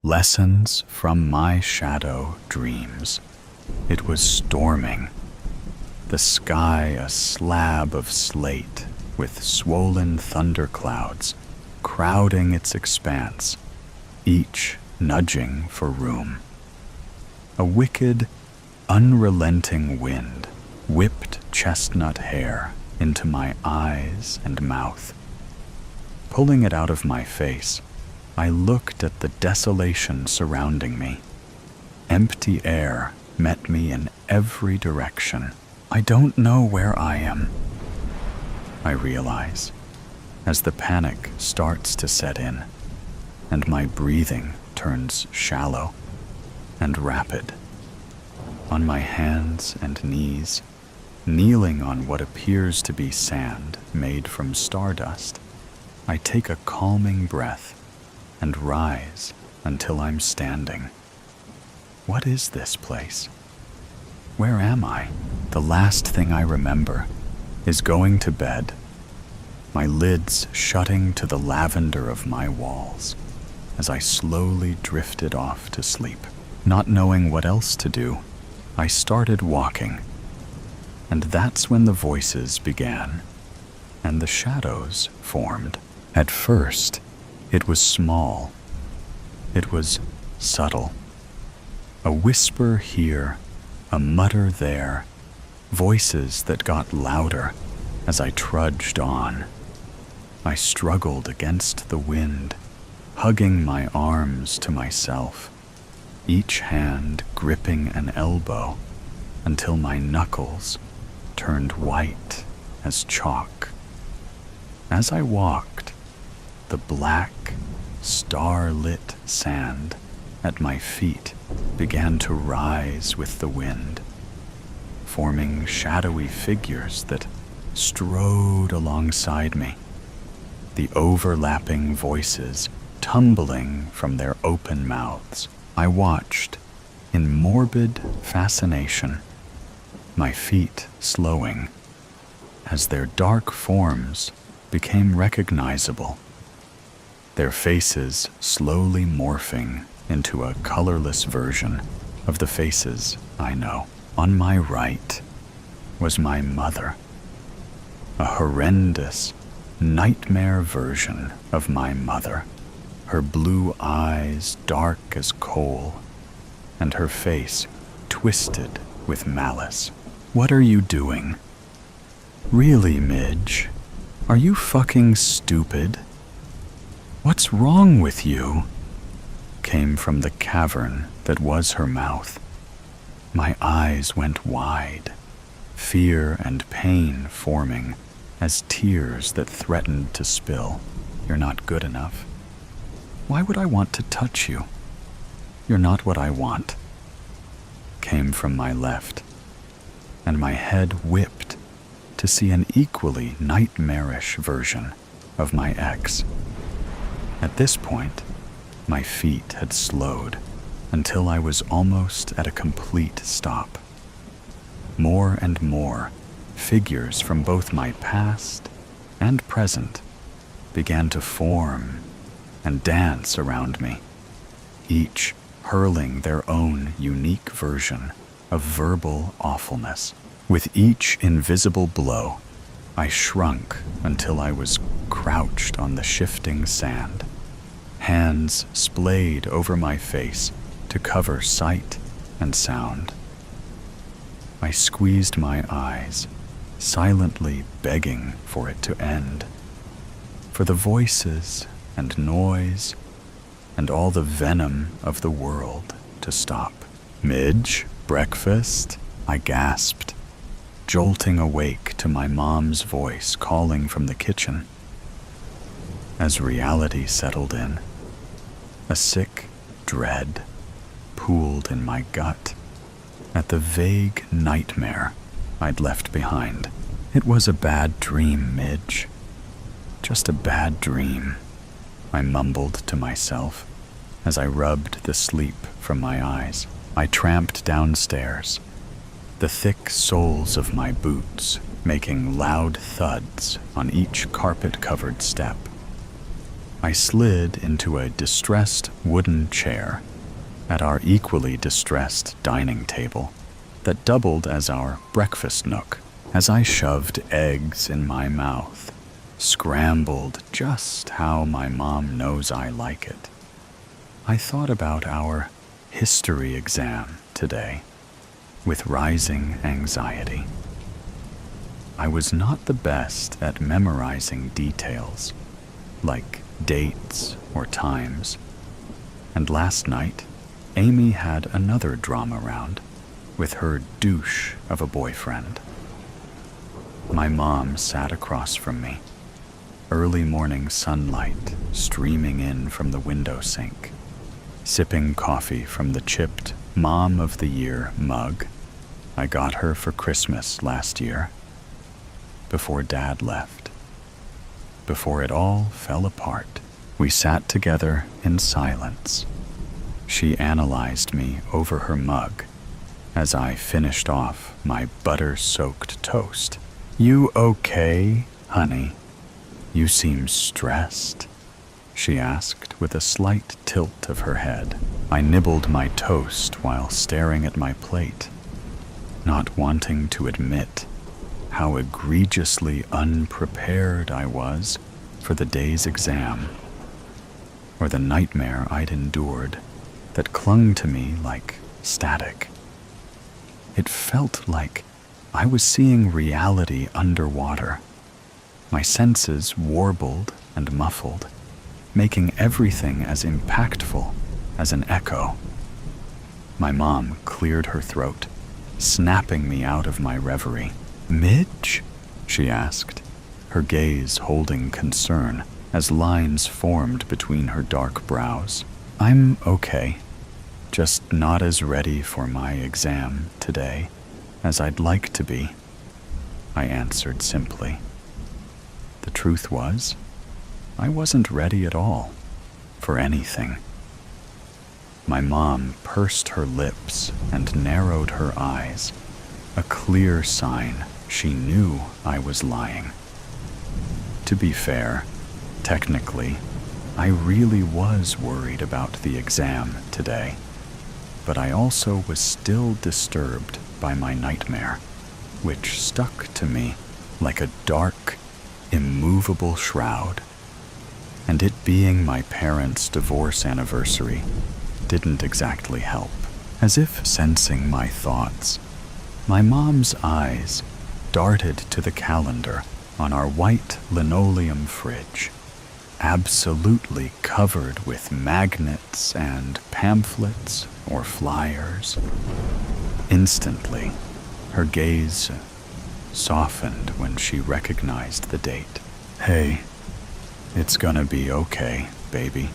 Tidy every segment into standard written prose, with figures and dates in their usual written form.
Lessons from my shadow dreams. It was storming. The sky a slab of slate with swollen thunderclouds crowding its expanse, each nudging for room. A wicked, unrelenting wind whipped chestnut hair into my eyes and mouth. Pulling it out of my face, I looked at the desolation surrounding me. Empty air met me in every direction. I don't know where I am, I realize, as the panic starts to set in, and my breathing turns shallow and rapid. On my hands and knees, kneeling on what appears to be sand made from stardust, I take a calming breath and rise until I'm standing. What is this place? Where am I? The last thing I remember is going to bed, my lids shutting to the lavender of my walls as I slowly drifted off to sleep. Not knowing what else to do, I started walking, and that's when the voices began and the shadows formed. At first, it was small. It was subtle. A whisper here, a mutter there, voices that got louder as I trudged on. I struggled against the wind, hugging my arms to myself, each hand gripping an elbow until my knuckles turned white as chalk. As I walked, the black, star-lit sand at my feet began to rise with the wind, forming shadowy figures that strode alongside me, the overlapping voices tumbling from their open mouths. I watched in morbid fascination, my feet slowing as their dark forms became recognizable, their faces slowly morphing into a colorless version of the faces I know. On my right was my mother, a horrendous, nightmare version of my mother, her blue eyes dark as coal, and her face twisted with malice. What are you doing? Really, Midge? Are you fucking stupid? What's wrong with you? Came from the cavern that was her mouth. My eyes went wide, fear and pain forming as tears that threatened to spill. You're not good enough. Why would I want to touch you? You're not what I want. Came from my left, and my head whipped to see an equally nightmarish version of my ex. At this point, my feet had slowed until I was almost at a complete stop. More and more, figures from both my past and present began to form and dance around me, each hurling their own unique version of verbal awfulness. With each invisible blow, I shrunk until I was crouched on the shifting sand, hands splayed over my face to cover sight and sound. I squeezed my eyes, silently begging for it to end, for the voices and noise and all the venom of the world to stop. Midge, breakfast? I gasped, jolting awake to my mom's voice calling from the kitchen. As reality settled in, a sick dread pooled in my gut at the vague nightmare I'd left behind. It was a bad dream, Midge. Just a bad dream, I mumbled to myself as I rubbed the sleep from my eyes. I tramped downstairs, the thick soles of my boots making loud thuds on each carpet-covered step. I slid into a distressed wooden chair at our equally distressed dining table that doubled as our breakfast nook. As I shoved eggs in my mouth, scrambled just how my mom knows I like it, I thought about our history exam today with rising anxiety. I was not the best at memorizing details, like dates or times, and last night, Amy had another drama round with her douche of a boyfriend. My mom sat across from me, early morning sunlight streaming in from the window sink, sipping coffee from the chipped Mom of the Year mug I got her for Christmas last year, before Dad left. Before it all fell apart, we sat together in silence. She analyzed me over her mug as I finished off my butter-soaked toast. "You okay, honey? You seem stressed," she asked with a slight tilt of her head. I nibbled my toast while staring at my plate, not wanting to admit how egregiously unprepared I was for the day's exam, or the nightmare I'd endured that clung to me like static. It felt like I was seeing reality underwater, my senses warbled and muffled, making everything as impactful as an echo. My mom cleared her throat, snapping me out of my reverie. "Midge?" she asked, her gaze holding concern as lines formed between her dark brows. "I'm okay, just not as ready for my exam today as I'd like to be," I answered simply. The truth was, I wasn't ready at all for anything. My mom pursed her lips and narrowed her eyes, a clear sign she knew I was lying. To be fair, technically, I really was worried about the exam today, but I also was still disturbed by my nightmare, which stuck to me like a dark, immovable shroud. And it being my parents' divorce anniversary didn't exactly help. As if sensing my thoughts, my mom's eyes darted to the calendar on our white linoleum fridge, absolutely covered with magnets and pamphlets or flyers. Instantly, her gaze softened when she recognized the date. "Hey, it's gonna be okay, baby.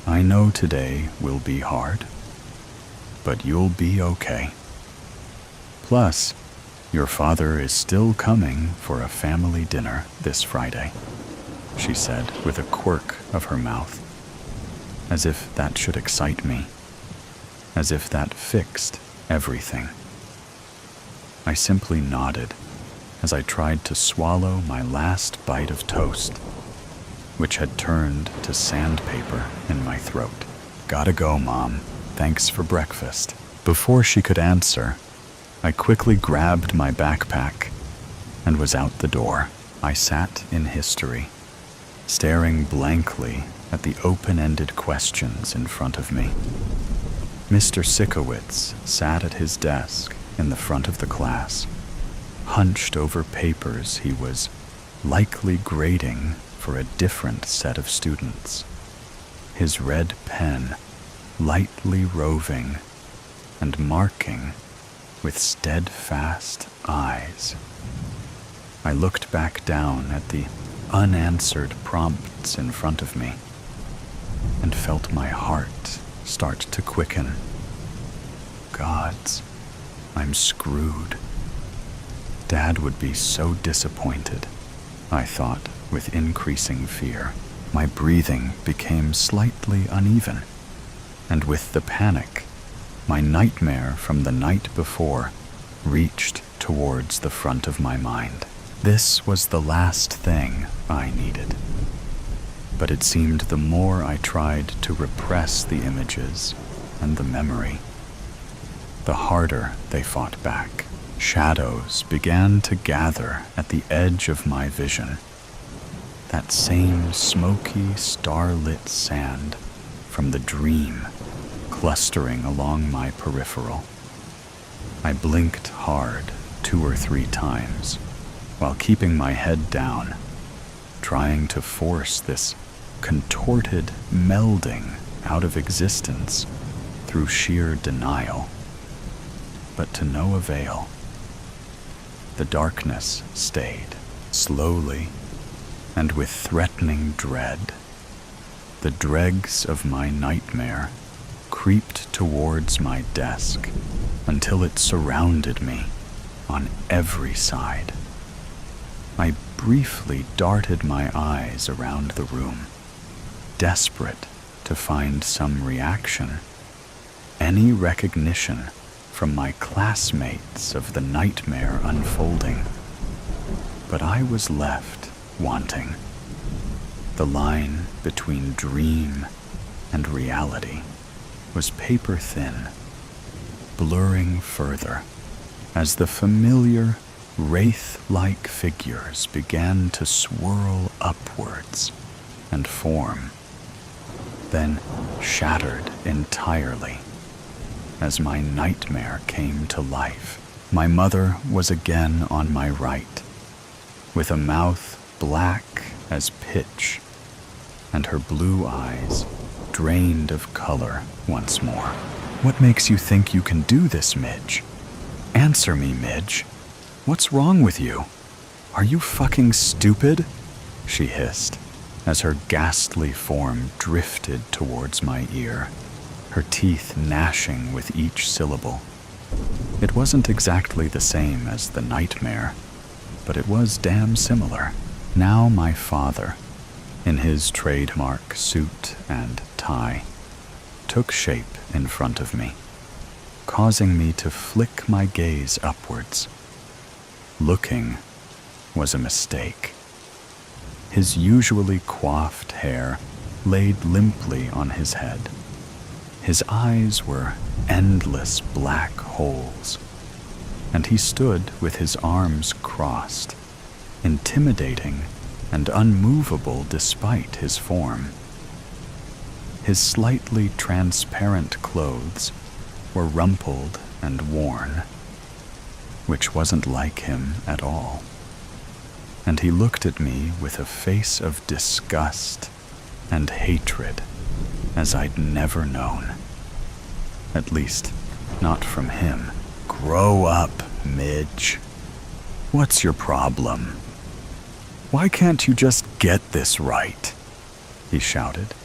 I know today will be hard, but you'll be okay. Plus, your father is still coming for a family dinner this Friday," she said with a quirk of her mouth, as if that should excite me, as if that fixed everything. I simply nodded as I tried to swallow my last bite of toast, which had turned to sandpaper in my throat. "Gotta go, Mom. Thanks for breakfast." Before she could answer, I quickly grabbed my backpack and was out the door. I sat in history, staring blankly at the open-ended questions in front of me. Mr. Sikowitz sat at his desk in the front of the class, hunched over papers he was likely grading for a different set of students, his red pen lightly roving and marking with steadfast eyes. I looked back down at the unanswered prompts in front of me and felt my heart start to quicken. Gods, I'm screwed. Dad would be so disappointed, I thought with increasing fear. My breathing became slightly uneven, and with the panic, my nightmare from the night before reached towards the front of my mind. This was the last thing I needed. but it seemed the more I tried to repress the images and the memory, the harder they fought back. Shadows began to gather at the edge of my vision. That same smoky, starlit sand from the dream clustering along my peripheral. I blinked hard 2 or 3 times while keeping my head down, trying to force this contorted melding out of existence through sheer denial, but to no avail. The darkness stayed. Slowly, and with threatening dread, the dregs of my nightmare creeped towards my desk until it surrounded me on every side. I briefly darted my eyes around the room, desperate to find some reaction, any recognition from my classmates of the nightmare unfolding. But I was left wanting. The line between dream and reality was paper thin, blurring further as the familiar wraith-like figures began to swirl upwards and form, then shattered entirely as my nightmare came to life. My mother was again on my right, with a mouth black as pitch and her blue eyes drained of color once more. "What makes you think you can do this, Midge? Answer me, Midge. What's wrong with you? Are you fucking stupid?" she hissed as her ghastly form drifted towards my ear, her teeth gnashing with each syllable. It wasn't exactly the same as the nightmare, but it was damn similar. Now my father, in his trademark suit and tie, took shape in front of me, causing me to flick my gaze upwards. Looking was a mistake. His usually coiffed hair laid limply on his head. His eyes were endless black holes, and he stood with his arms crossed, intimidating and unmovable despite his form. His slightly transparent clothes were rumpled and worn, which wasn't like him at all. And he looked at me with a face of disgust and hatred as I'd never known. At least, not from him. "Grow up, Midge. What's your problem? Why can't you just get this right?" he shouted,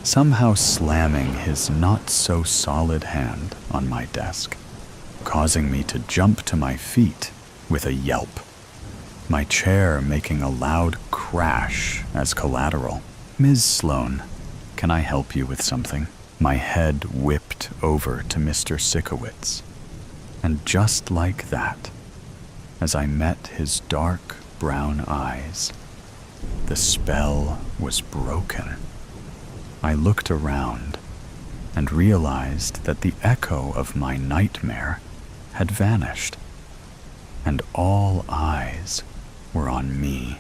somehow slamming his not-so-solid hand on my desk, causing me to jump to my feet with a yelp, my chair making a loud crash as collateral. "Ms. Sloan, can I help you with something?" My head whipped over to Mr. Sikowitz, and just like that, as I met his dark brown eyes, the spell was broken. I looked around and realized that the echo of my nightmare had vanished, and all eyes were on me,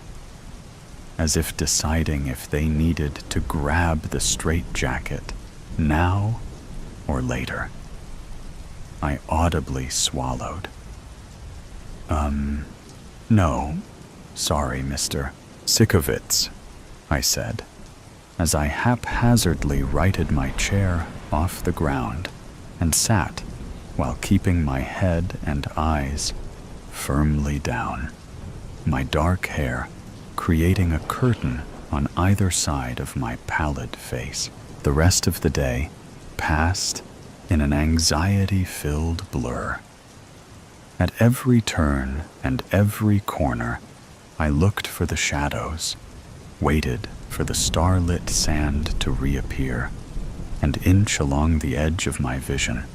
as if deciding if they needed to grab the straitjacket now or later. I audibly swallowed. No, sorry, Mr. Sikowitz," I said, as I haphazardly righted my chair off the ground and sat while keeping my head and eyes firmly down, my dark hair creating a curtain on either side of my pallid face. The rest of the day passed in an anxiety-filled blur. At every turn and every corner, I looked for the shadows, waited for the starlit sand to reappear, and inch along the edge of my vision,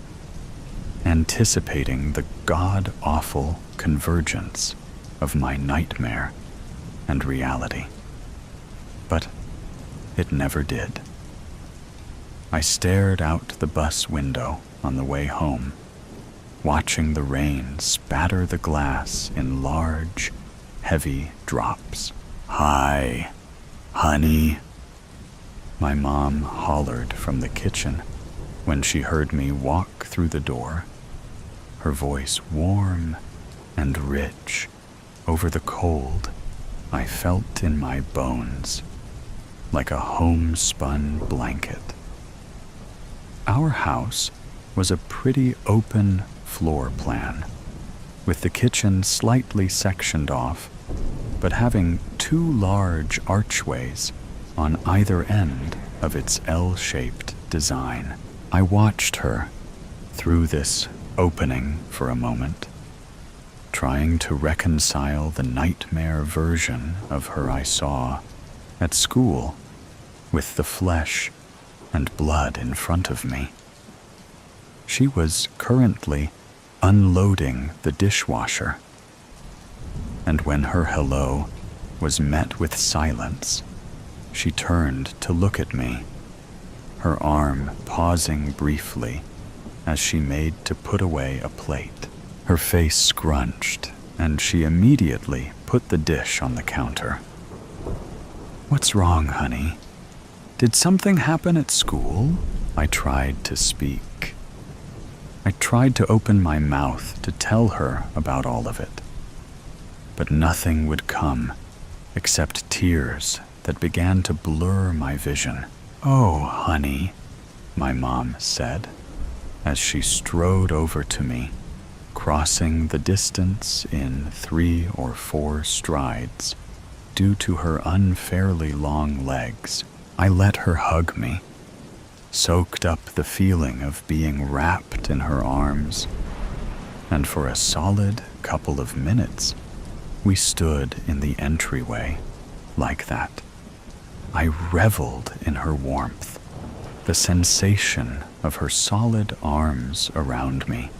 anticipating the god-awful convergence of my nightmare and reality. But it never did. I stared out the bus window on the way home, watching the rain spatter the glass in large, heavy drops. "Hi, honey," my mom hollered from the kitchen when she heard me walk through the door, her voice warm and rich over the cold I felt in my bones, like a homespun blanket. Our house was a pretty open floor plan, with the kitchen slightly sectioned off, but having two large archways on either end of its L-shaped design. I watched her through this opening for a moment, trying to reconcile the nightmare version of her I saw at school with the flesh and blood in front of me. She was currently unloading the dishwasher, and when her hello was met with silence, she turned to look at me, her arm pausing briefly as she made to put away a plate. Her face scrunched, and she immediately put the dish on the counter. "What's wrong, honey? Did something happen at school?" I tried to speak. I tried to open my mouth to tell her about all of it, but nothing would come except tears that began to blur my vision. "Oh, honey," my mom said, as she strode over to me, crossing the distance in 3 or 4 strides due to her unfairly long legs. I let her hug me, soaked up the feeling of being wrapped in her arms, and for a solid couple of minutes, we stood in the entryway like that. I reveled in her warmth, the sensation of her solid arms around me,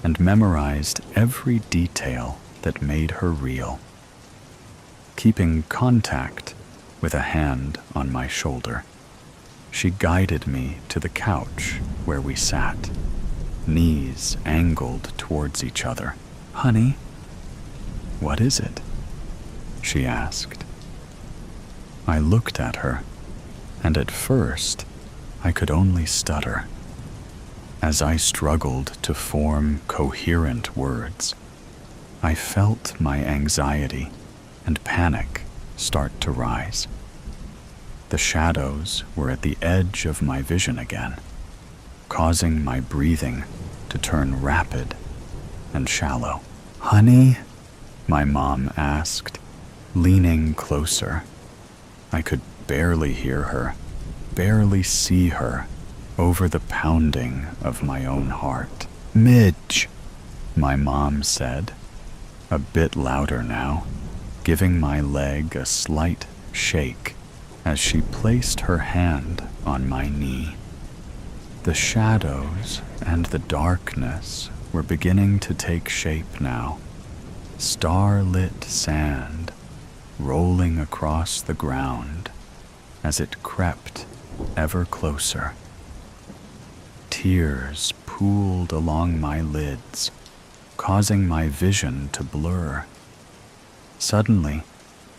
and memorized every detail that made her real. Keeping contact with a hand on my shoulder, she guided me to the couch where we sat, knees angled towards each other. "Honey, what is it?" she asked. I looked at her, and at first I could only stutter. As I struggled to form coherent words, I felt my anxiety and panic start to rise. The shadows were at the edge of my vision again, causing my breathing to turn rapid and shallow. "Honey?" my mom asked, leaning closer. I could barely hear her, barely see her over the pounding of my own heart. "Midge," my mom said, a bit louder now, giving my leg a slight shake as she placed her hand on my knee. The shadows and the darkness were beginning to take shape now, starlit sand rolling across the ground as it crept ever closer. Tears pooled along my lids, causing my vision to blur. Suddenly,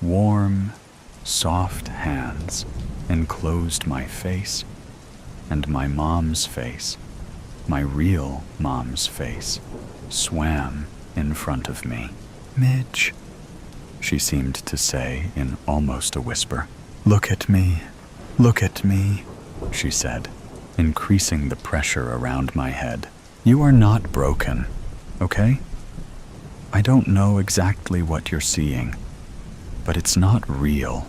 warm, soft hands enclosed my face, and my mom's face, my real mom's face, swam in front of me. "Midge," she seemed to say in almost a whisper. Look at me, she said, increasing the pressure around my head. "You are not broken, okay? I don't know exactly what you're seeing, but it's not real,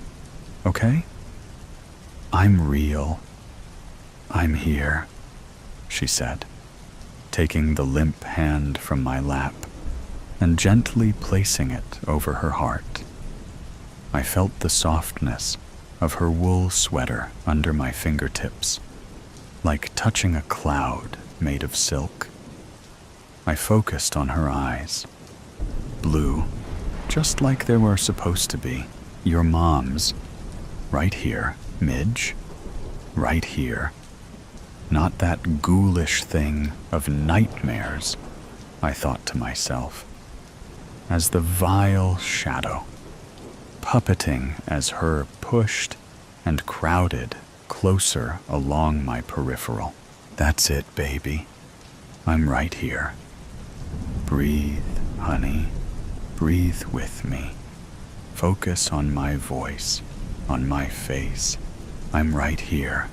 okay? I'm real. I'm here," she said, taking the limp hand from my lap and gently placing it over her heart. I felt the softness of her wool sweater under my fingertips, like touching a cloud made of silk. I focused on her eyes, blue, just like they were supposed to be. "Your mom's right here," Midge, right here. Not that ghoulish thing of nightmares, I thought to myself, as the vile shadow, puppeting as her pushed and crowded closer along my peripheral. That's it, baby. I'm right here. Breathe, honey. Breathe with me. Focus on my voice, on my face. I'm right here,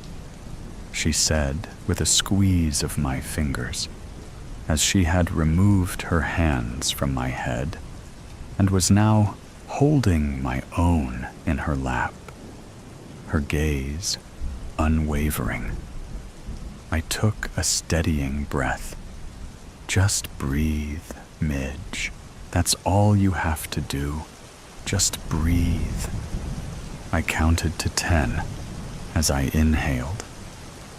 she said with a squeeze of my fingers, as she had removed her hands from my head and was now holding my own in her lap, her gaze unwavering. I took a steadying breath. Just breathe, Midge. That's all you have to do. Just breathe. I counted to 10 as I inhaled,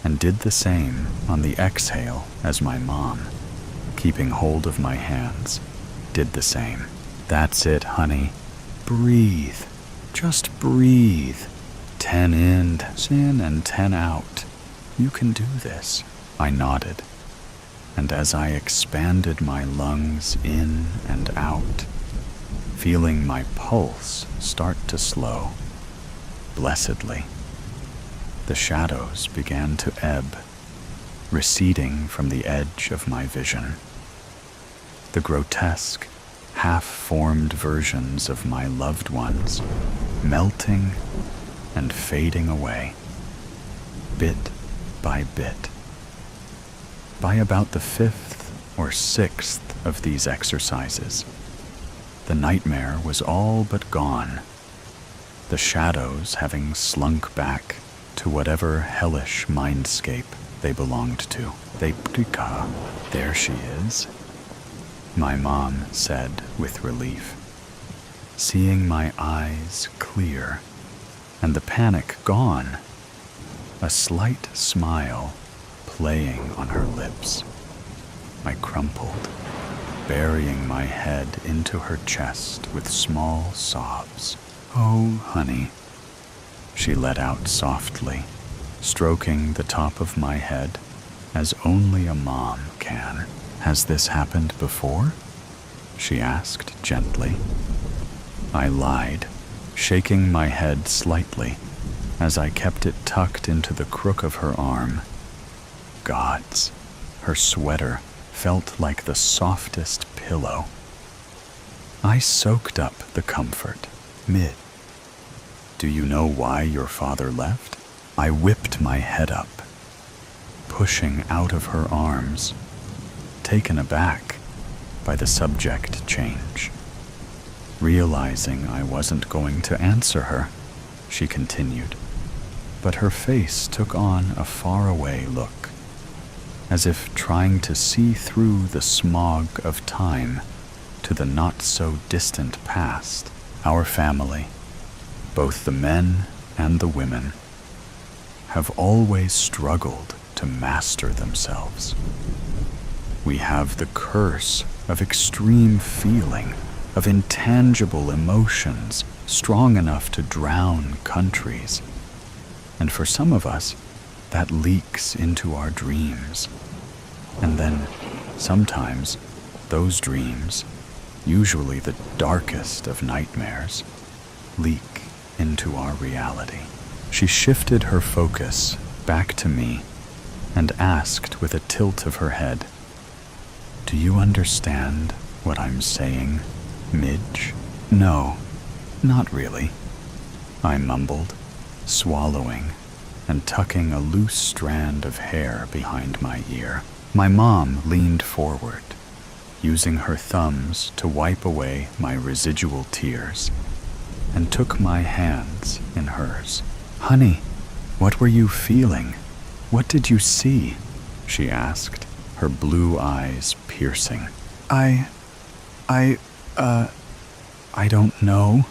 and did the same on the exhale as my mom, keeping hold of my hands, did the same. That's it, honey. Breathe. Just breathe. 10 in and 10 out. You can do this. I nodded, and as I expanded my lungs in and out, feeling my pulse start to slow, blessedly, the shadows began to ebb, receding from the edge of my vision. The grotesque, half-formed versions of my loved ones melting and fading away, bit by bit. By about the 5th or 6th of these exercises, the nightmare was all but gone, the shadows having slunk back to whatever hellish mindscape they belonged to. There she is, my mom said with relief, seeing my eyes clear and the panic gone, a slight smile playing on her lips. I crumpled, burying my head into her chest with small sobs. Oh, honey, she let out softly, stroking the top of my head as only a mom can. Has this happened before? She asked gently. I lied, shaking my head slightly as I kept it tucked into the crook of her arm. Gods, her sweater felt like the softest pillow. I soaked up the comfort. Mid, do you know why your father left? I whipped my head up, pushing out of her arms, taken aback by the subject change. Realizing I wasn't going to answer her, she continued, but her face took on a faraway look, as if trying to see through the smog of time to the not-so-distant past. Our family, both the men and the women, have always struggled to master themselves. We have the curse of extreme feeling, of intangible emotions strong enough to drown countries. And for some of us, that leaks into our dreams. And then, sometimes, those dreams, usually the darkest of nightmares, leak into our reality. She shifted her focus back to me and asked with a tilt of her head, "Do you understand what I'm saying, Midge?" "No, not really," I mumbled, swallowing and tucking a loose strand of hair behind my ear. My mom leaned forward, using her thumbs to wipe away my residual tears, and took my hands in hers. "Honey, what were you feeling? What did you see?" she asked, her blue eyes piercing. I don't know,"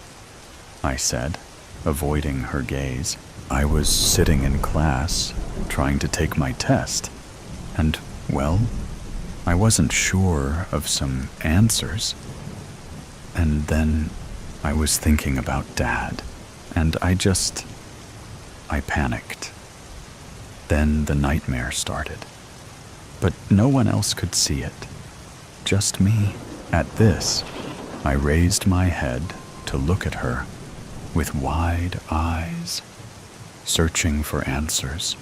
I said, avoiding her gaze. "I was sitting in class, trying to take my test, and, well, I wasn't sure of some answers. And then I was thinking about Dad, and I just..." I panicked. Then the nightmare started. But no one else could see it. Just me. At this, I raised my head to look at her with wide eyes, searching for answers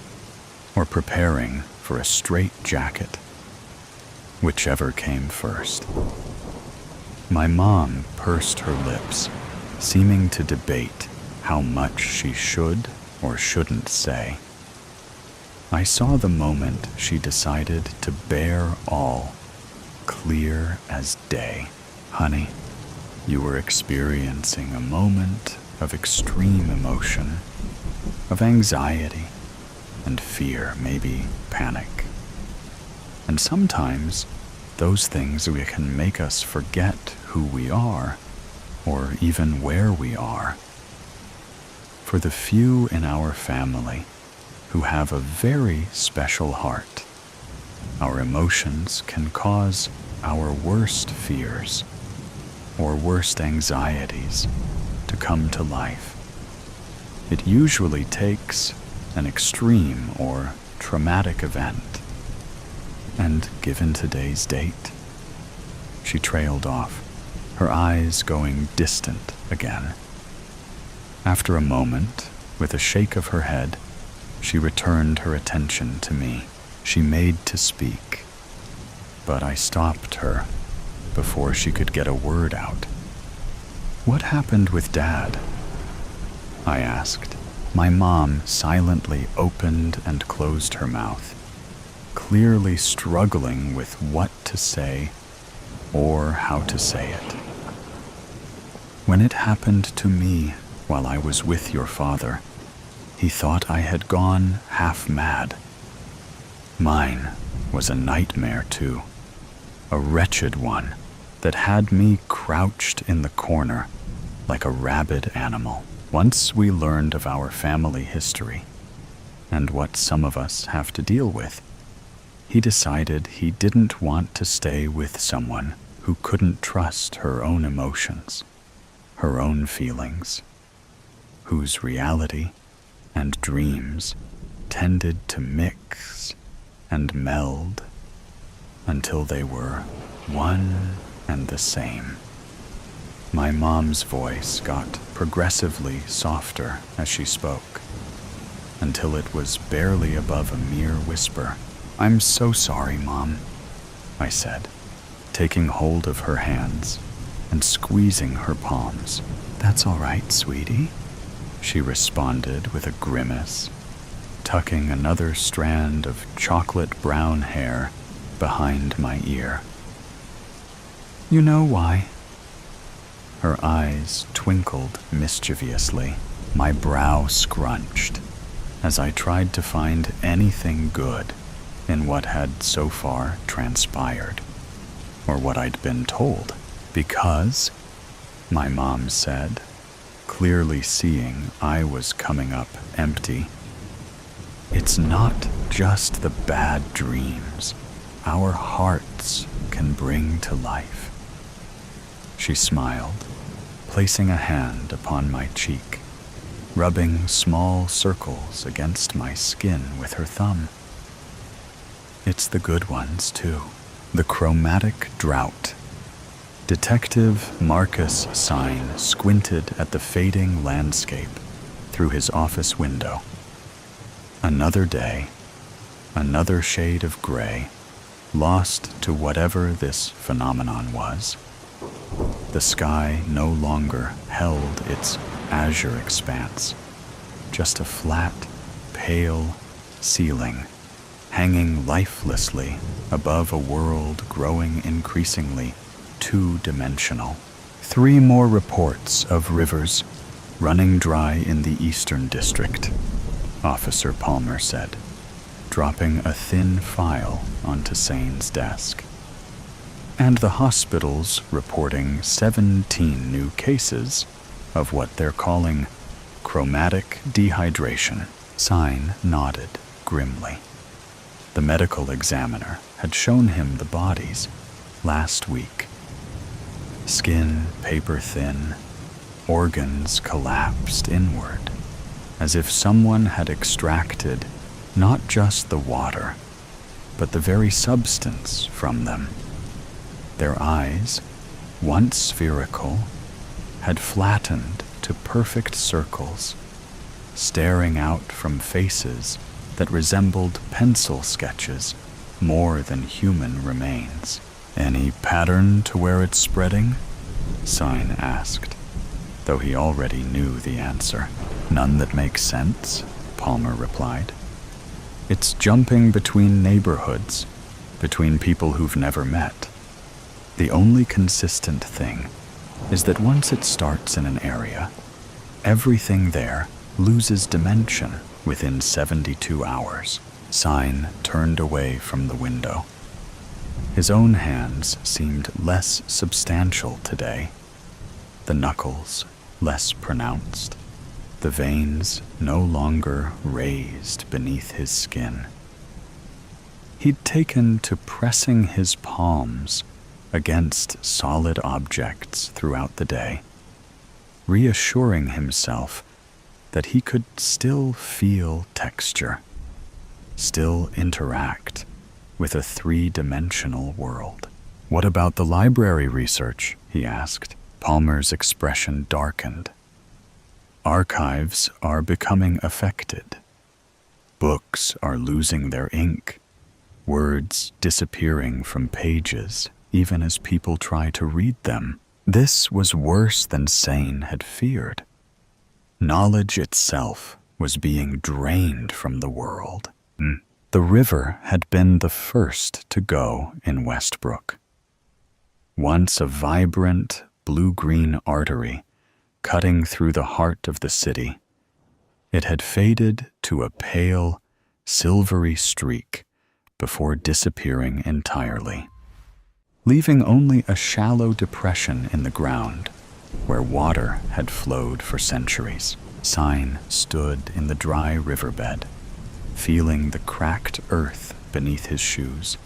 or preparing for a straitjacket, whichever came first. My mom pursed her lips, seeming to debate how much she should or shouldn't say. I saw the moment she decided to bear all, clear as day. Honey, you were experiencing a moment of extreme emotion, of anxiety and fear, maybe panic. And sometimes those things can make us forget who we are, or even where we are. For the few in our family who have a very special heart, our emotions can cause our worst fears or worst anxieties to come to life. It usually takes an extreme or traumatic event. And given today's date, she trailed off, her eyes going distant again. After a moment, with a shake of her head, she returned her attention to me. She made to speak, but I stopped her before she could get a word out. "What happened with Dad?" I asked. My mom silently opened and closed her mouth, clearly struggling with what to say or how to say it. "When it happened to me while I was with your father, he thought I had gone half mad. Mine was a nightmare too, a wretched one that had me crouched in the corner like a rabid animal. Once we learned of our family history and what some of us have to deal with, he decided he didn't want to stay with someone who couldn't trust her own emotions, her own feelings, whose reality and dreams tended to mix and meld until they were one and the same." My mom's voice got progressively softer as she spoke, until it was barely above a mere whisper. "I'm so sorry, Mom," I said, taking hold of her hands and squeezing her palms. "That's all right, sweetie," she responded with a grimace, tucking another strand of chocolate brown hair behind my ear. "You know why?" Her eyes twinkled mischievously. My brow scrunched as I tried to find anything good in what had so far transpired, or what I'd been told. "Because," my mom said, clearly seeing I was coming up empty, "it's not just the bad dreams our hearts can bring to life." She smiled, placing a hand upon my cheek, rubbing small circles against my skin with her thumb. "It's the good ones, too." The chromatic drought. Detective Marcus Sine squinted at the fading landscape through his office window. Another day, another shade of gray, lost to whatever this phenomenon was. The sky no longer held its azure expanse, just a flat, pale ceiling hanging lifelessly above a world growing increasingly two-dimensional. 3 more reports of rivers running dry in the Eastern District, Officer Palmer said, dropping a thin file onto Sane's desk. And the hospitals reporting 17 new cases of what they're calling chromatic dehydration. Sine nodded grimly. The medical examiner had shown him the bodies last week. Skin paper thin, organs collapsed inward, as if someone had extracted not just the water, but the very substance from them. Their eyes, once spherical, had flattened to perfect circles, staring out from faces that resembled pencil sketches more than human remains. "Any pattern to where it's spreading?" Sign asked, though he already knew the answer. "None that makes sense," Palmer replied. "It's jumping between neighborhoods, between people who've never met. The only consistent thing is that once it starts in an area, everything there loses dimension within 72 hours. Sign turned away from the window. His own hands seemed less substantial today, the knuckles less pronounced, the veins no longer raised beneath his skin. He'd taken to pressing his palms against solid objects throughout the day, reassuring himself that he could still feel texture, still interact with a three-dimensional world. "What about the library research?" he asked. Palmer's expression darkened. "Archives are becoming affected. Books are losing their ink, words disappearing from pages even as people try to read them. This was worse than Sane had feared. Knowledge itself was being drained from the world. The river had been the first to go in Westbrook. Once a vibrant, blue-green artery cutting through the heart of the city, it had faded to a pale, silvery streak before disappearing entirely, leaving only a shallow depression in the ground where water had flowed for centuries. Sign stood in the dry riverbed, feeling the cracked earth beneath his shoes.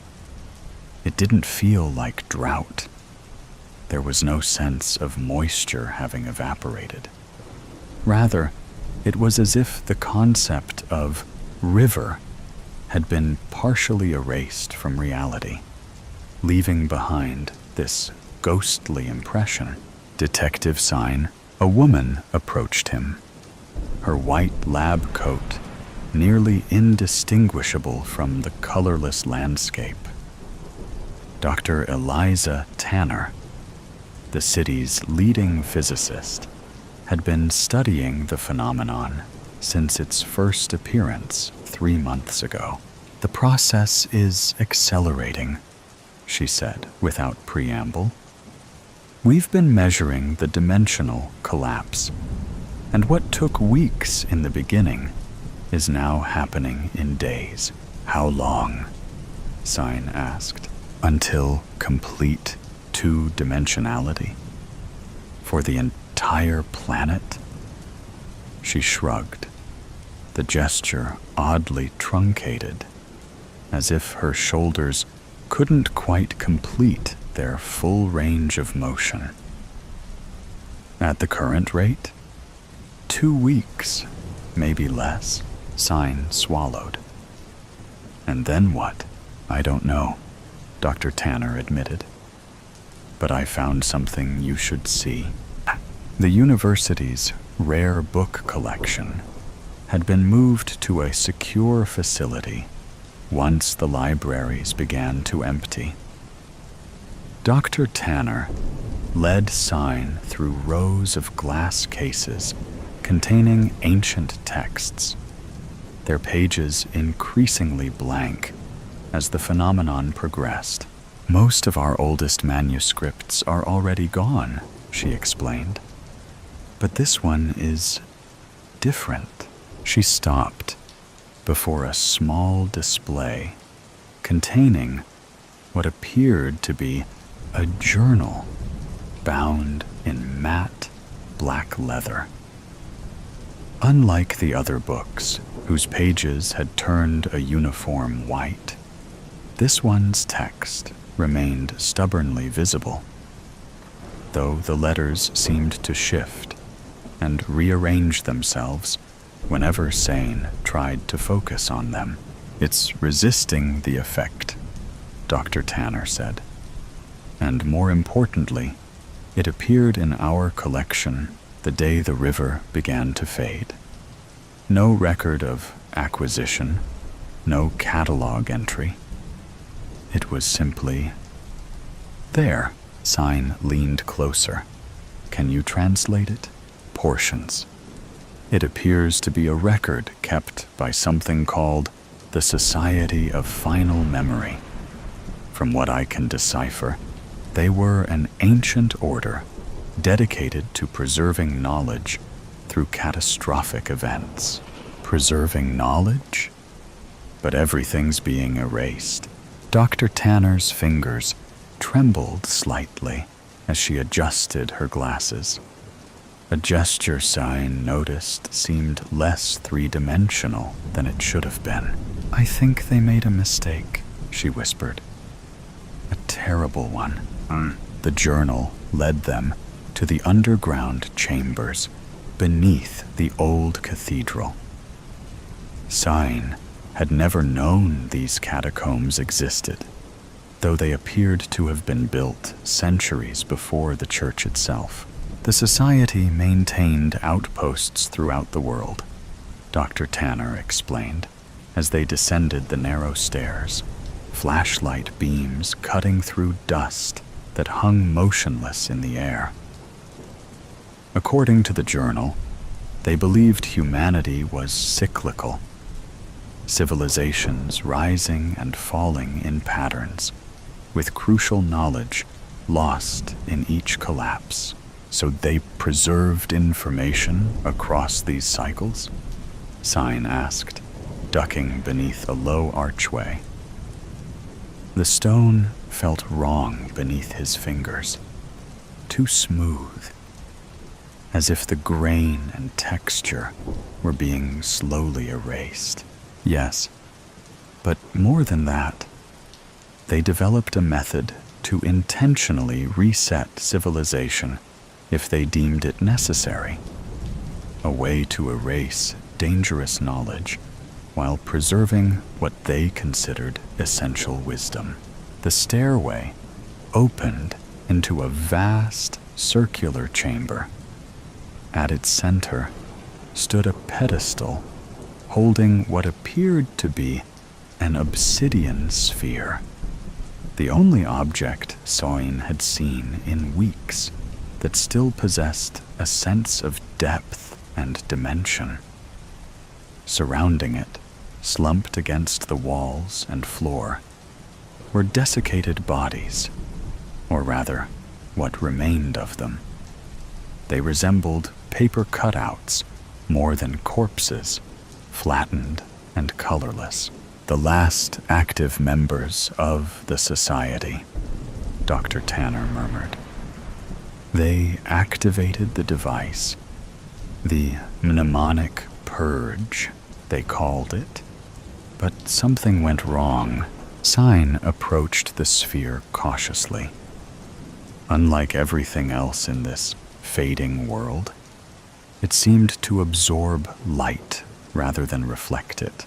It didn't feel like drought. There was no sense of moisture having evaporated. Rather, it was as if the concept of river had been partially erased from reality, leaving behind this ghostly impression. Detective Sign, a woman approached him, her white lab coat nearly indistinguishable from the colorless landscape. Dr. Eliza Tanner, the city's leading physicist, had been studying the phenomenon since its first appearance 3 months ago. "The process is accelerating," she said without preamble. "We've been measuring the dimensional collapse, and what took weeks in the beginning is now happening in days." "How long?" Sign asked. "Until complete two-dimensionality? For the entire planet?" She shrugged, the gesture oddly truncated, as if her shoulders couldn't quite complete their full range of motion. "At the current rate? 2 weeks, maybe less." Sign swallowed. "And then what?" "I don't know," Dr. Tanner admitted. "But I found something you should see." The university's rare book collection had been moved to a secure facility once the libraries began to empty. Dr. Tanner led Sign through rows of glass cases containing ancient texts, their pages increasingly blank as the phenomenon progressed. "Most of our oldest manuscripts are already gone," she explained. "But this one is different." She stopped before a small display containing what appeared to be a journal bound in matte black leather. Unlike the other books, whose pages had turned a uniform white, this one's text remained stubbornly visible, though the letters seemed to shift and rearrange themselves whenever Sane tried to focus on them. "It's resisting the effect," Dr. Tanner said. "And more importantly, it appeared in our collection the day the river began to fade. No record of acquisition, no catalog entry. It was simply there." Sign leaned closer. "Can you translate it?" "Portions. It appears to be a record kept by something called the Society of Final Memory. From what I can decipher, they were an ancient order dedicated to preserving knowledge through catastrophic events." Preserving knowledge? But everything's being erased. Dr. Tanner's fingers trembled slightly as she adjusted her glasses. A gesture Sign noticed seemed less three-dimensional than it should have been. "I think they made a mistake," she whispered. "A terrible one." The journal led them to the underground chambers beneath the old cathedral. Sign had never known these catacombs existed, though they appeared to have been built centuries before the church itself. The society maintained outposts throughout the world, Dr. Tanner explained, as they descended the narrow stairs, flashlight beams cutting through dust that hung motionless in the air. According to the journal, they believed humanity was cyclical, civilizations rising and falling in patterns, with crucial knowledge lost in each collapse. So they preserved information across these cycles? Sign asked, ducking beneath a low archway. The stone felt wrong beneath his fingers, too smooth, as if the grain and texture were being slowly erased. Yes, but more than that, they developed a method to intentionally reset civilization if they deemed it necessary, a way to erase dangerous knowledge while preserving what they considered essential wisdom. The stairway opened into a vast circular chamber. At its center stood a pedestal holding what appeared to be an obsidian sphere, the only object Soin had seen in weeks that still possessed a sense of depth and dimension. Surrounding it, slumped against the walls and floor, were desiccated bodies, or rather, what remained of them. They resembled paper cutouts more than corpses, flattened and colorless. The last active members of the society, Dr. Tanner murmured. They activated the device, the mnemonic purge, they called it. But something went wrong. Sign approached the sphere cautiously. Unlike everything else in this fading world, it seemed to absorb light rather than reflect it.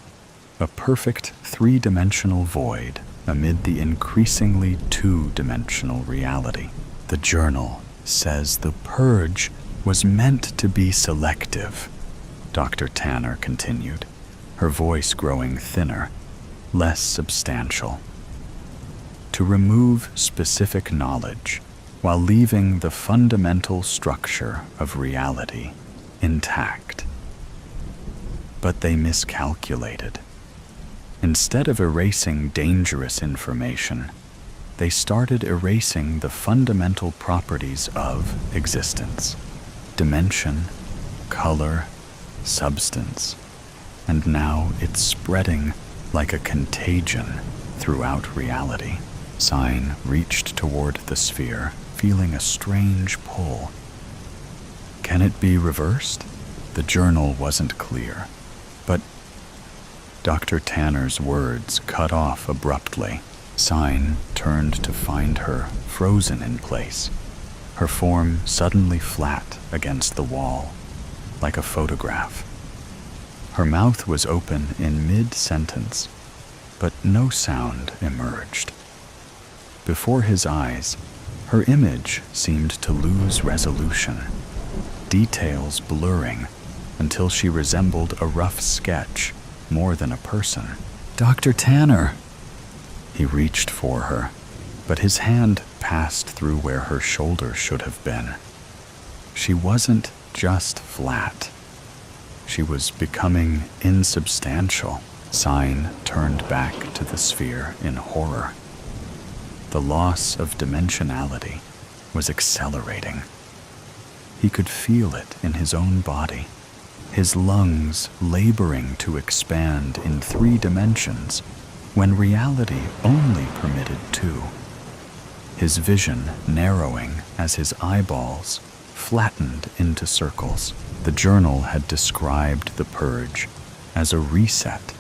A perfect three-dimensional void amid the increasingly two-dimensional reality. The journal says the purge was meant to be selective, Dr. Tanner continued, her voice growing thinner, less substantial. To remove specific knowledge while leaving the fundamental structure of reality intact. But they miscalculated. Instead of erasing dangerous information, they started erasing the fundamental properties of existence: dimension, color, substance. And now it's spreading like a contagion throughout reality. Sign reached toward the sphere, feeling a strange pull. Can it be reversed? The journal wasn't clear, but Dr. Tanner's words cut off abruptly. Sign turned to find her frozen in place, her form suddenly flat against the wall, like a photograph. Her mouth was open in mid-sentence, but no sound emerged. Before his eyes, her image seemed to lose resolution, details blurring until she resembled a rough sketch more than a person. "Dr. Tanner!" He reached for her, but his hand passed through where her shoulder should have been. She wasn't just flat. She was becoming insubstantial. Sign turned back to the sphere in horror. The loss of dimensionality was accelerating. He could feel it in his own body, his lungs laboring to expand in 3 dimensions when reality only permitted 2. His vision narrowing as his eyeballs flattened into circles. The journal had described the purge as a reset,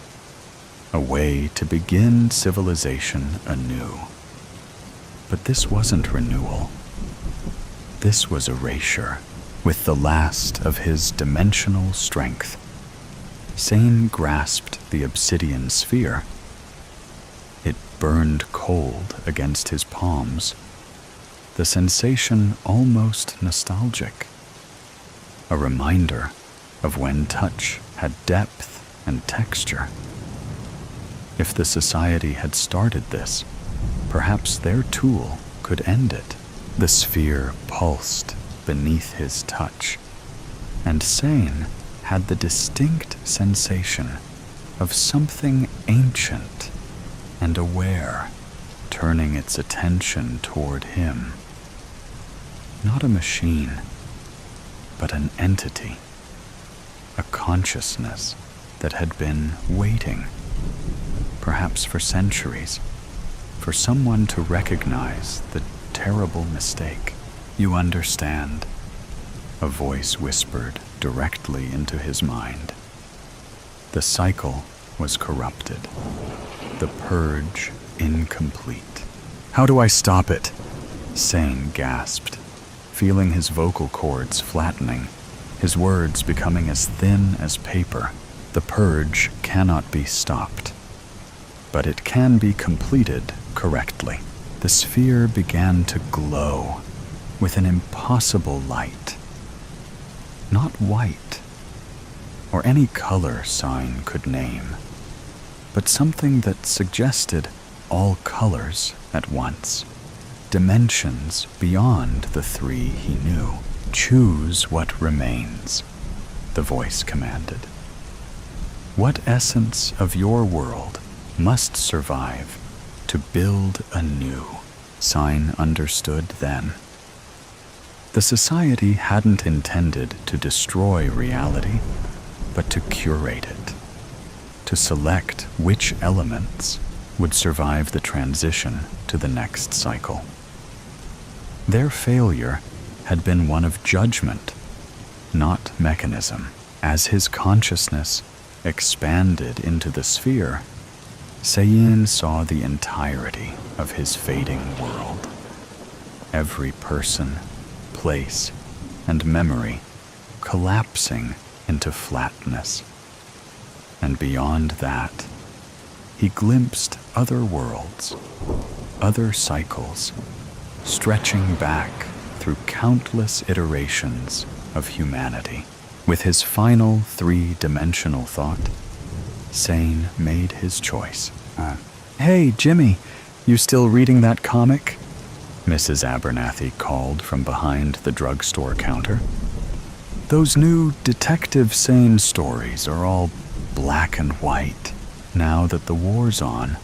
a way to begin civilization anew. But this wasn't renewal. This was erasure, with the last of his dimensional strength. Sane grasped the obsidian sphere. It burned cold against his palms, the sensation almost nostalgic, a reminder of when touch had depth and texture. If the society had started this, perhaps their tool could end it. The sphere pulsed beneath his touch, and Sane had the distinct sensation of something ancient and aware turning its attention toward him. Not a machine, but an entity, a consciousness that had been waiting, perhaps for centuries, for someone to recognize the terrible mistake. "You understand," a voice whispered directly into his mind. The cycle was corrupted, the purge incomplete. "How do I stop it?" Sane gasped, feeling his vocal cords flattening, his words becoming as thin as paper. The purge cannot be stopped, but it can be completed correctly. The sphere began to glow with an impossible light. Not white, or any color Sign could name, but something that suggested all colors at once, dimensions beyond the 3 he knew. "Choose what remains," the voice commanded. "What essence of your world must survive to build anew?" Sign understood then. The society hadn't intended to destroy reality, but to curate it, to select which elements would survive the transition to the next cycle. Their failure had been one of judgment, not mechanism. As his consciousness expanded into the sphere, Sayin saw the entirety of his fading world. Every person, place, and memory collapsing into flatness. And beyond that, he glimpsed other worlds, other cycles, stretching back through countless iterations of humanity. With his final 3-dimensional thought, Sane made his choice. "Hey, Jimmy, you still reading that comic?" Mrs. Abernathy called from behind the drugstore counter. "Those new Detective Sane stories are all black and white. Now that the war's on,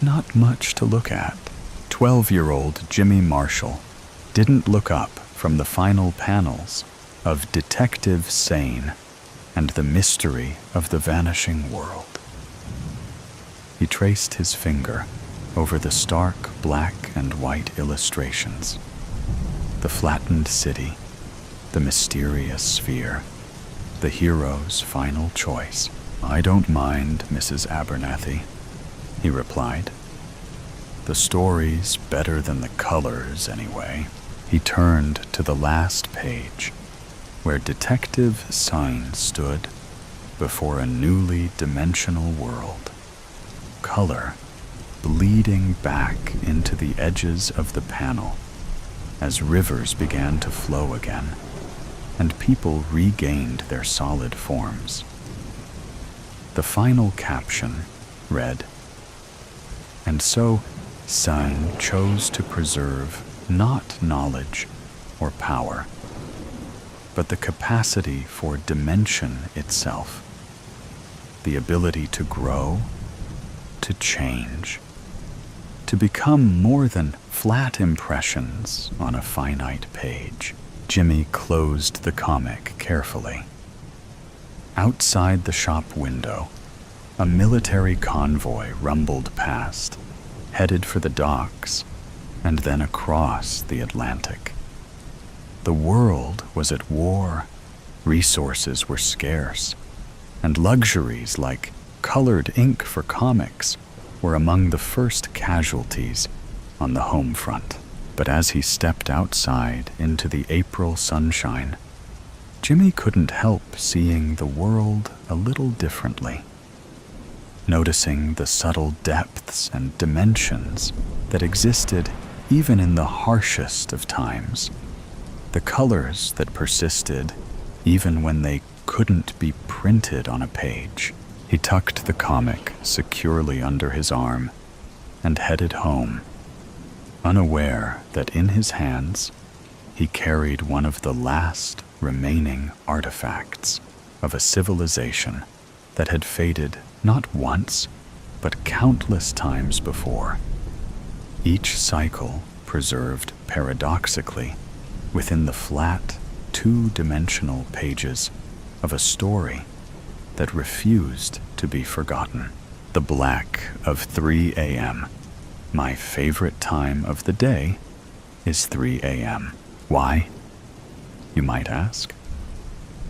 not much to look at." 12-year-old Jimmy Marshall didn't look up from the final panels of Detective Sane and the Mystery of the Vanishing World. He traced his finger over the stark black and white illustrations, the flattened city, the mysterious sphere, the hero's final choice. "I don't mind, Mrs. Abernathy," he replied. "The story's better than the colors, anyway." He turned to the last page, where Detective Sign stood before a newly dimensional world. Color bleeding back into the edges of the panel as rivers began to flow again and people regained their solid forms. The final caption read, "And so Sun chose to preserve not knowledge or power, but the capacity for dimension itself, the ability to grow, to change, to become more than flat impressions on a finite page." Jimmy closed the comic carefully. Outside the shop window, a military convoy rumbled past, headed for the docks, and then across the Atlantic. The world was at war, resources were scarce, and luxuries like colored ink for comics were among the first casualties on the home front. But as he stepped outside into the April sunshine, Jimmy couldn't help seeing the world a little differently, noticing the subtle depths and dimensions that existed even in the harshest of times, the colors that persisted even when they couldn't be printed on a page. He tucked the comic securely under his arm and headed home, unaware that in his hands he carried one of the last remaining artifacts of a civilization that had faded not once, but countless times before, each cycle preserved paradoxically within the flat, two-dimensional pages of a story that refused to be forgotten. The black of 3 a.m. My favorite time of the day is 3 a.m. Why, you might ask?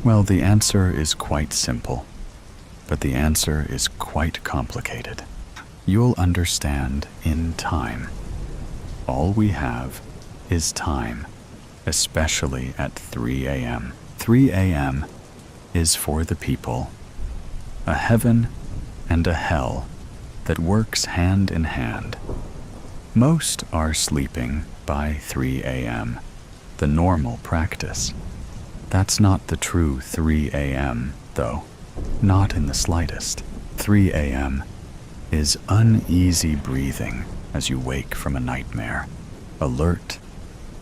Well, the answer is quite simple, but the answer is quite complicated. You'll understand in time. All we have is time, especially at 3 a.m. 3 a.m. is for the people, a heaven and a hell that works hand in hand. Most are sleeping by 3 a.m., the normal practice. That's not the true 3 a.m., though, not in the slightest. 3 a.m. is uneasy breathing as you wake from a nightmare, alert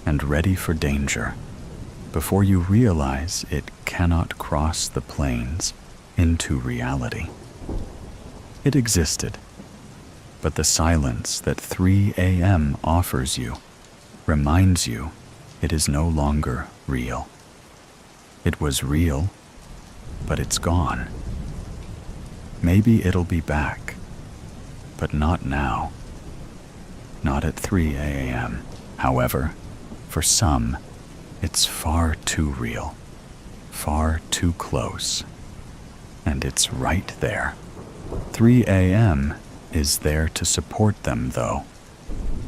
and ready for danger, before you realize it cannot cross the plains into reality. It existed, but the silence that 3 a.m. offers you reminds you it is no longer real. It was real, but it's gone. Maybe it'll be back, but not now. Not at 3 a.m. However, for some, it's far too real, far too close, and it's right there. 3 a.m. is there to support them, though,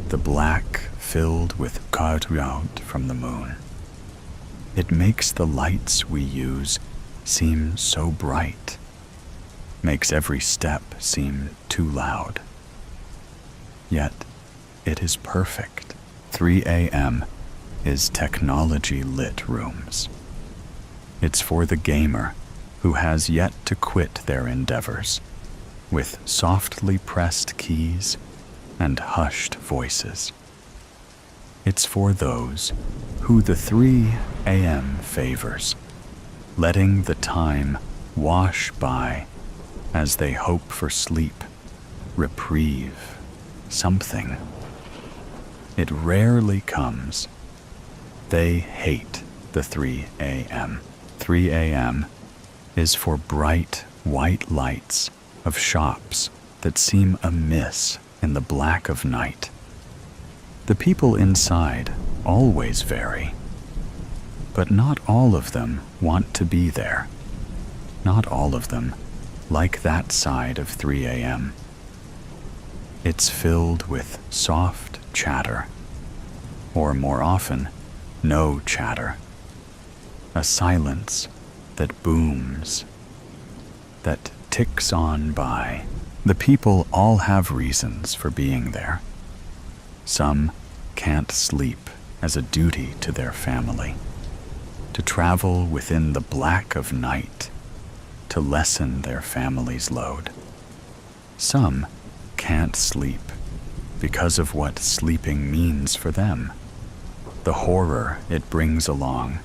the black filled with cloud from the moon. It makes the lights we use seem so bright, makes every step seem too loud. Yet, it is perfect. 3 a.m. is technology-lit rooms. It's for the gamer who has yet to quit their endeavors, with softly pressed keys and hushed voices. It's for those who the 3 a.m. favors, letting the time wash by as they hope for sleep, reprieve, something. It rarely comes. They hate the 3 a.m. 3 a.m. is for bright white lights of shops that seem amiss in the black of night. The people inside always vary, but not all of them want to be there. Not all of them like that side of 3 a.m. It's filled with soft chatter, or more often, no chatter. A silence that booms, that ticks on by. The people all have reasons for being there. Some can't sleep as a duty to their family, to travel within the black of night, to lessen their family's load. Some can't sleep because of what sleeping means for them, the horror it brings along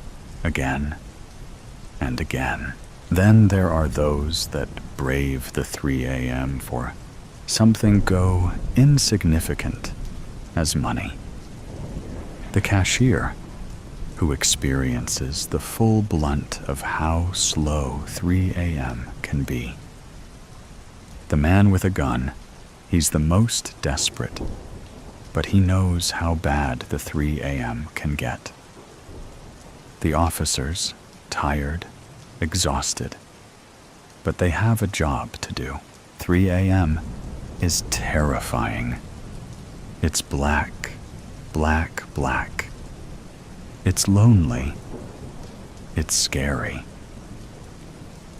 again and again. Then there are those that brave the 3 a.m. for something go insignificant as money. The cashier who experiences the full blunt of how slow 3 a.m. can be. The man with a gun, he's the most desperate, but he knows how bad the 3 a.m. can get. The officers, tired, exhausted, but they have a job to do. 3 a.m. is terrifying. It's black, black, black. It's lonely. It's scary.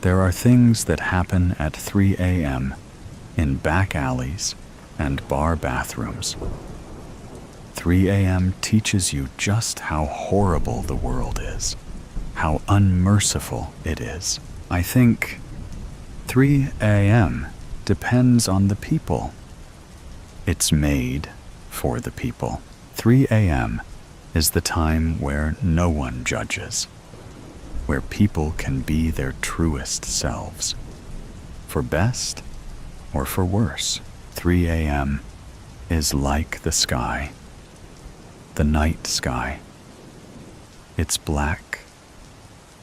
There are things that happen at 3 a.m. in back alleys and bar bathrooms. 3 a.m. teaches you just how horrible the world is, how unmerciful it is. I think 3 a.m. depends on the people. It's made for the people. 3 a.m. is the time where no one judges, where people can be their truest selves, for best or for worse. 3 a.m. is like the sky, the night sky. It's black,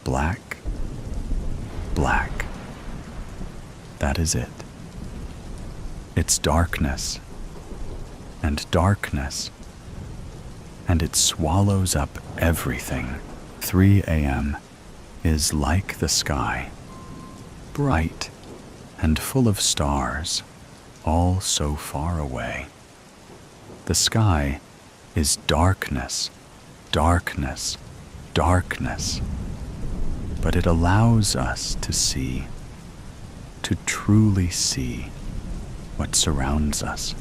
black, black. That is it. It's darkness and darkness, and it swallows up everything. 3 a.m. is like the sky, bright and full of stars, all so far away. The sky is darkness, darkness, darkness, but it allows us to see, to truly see what surrounds us.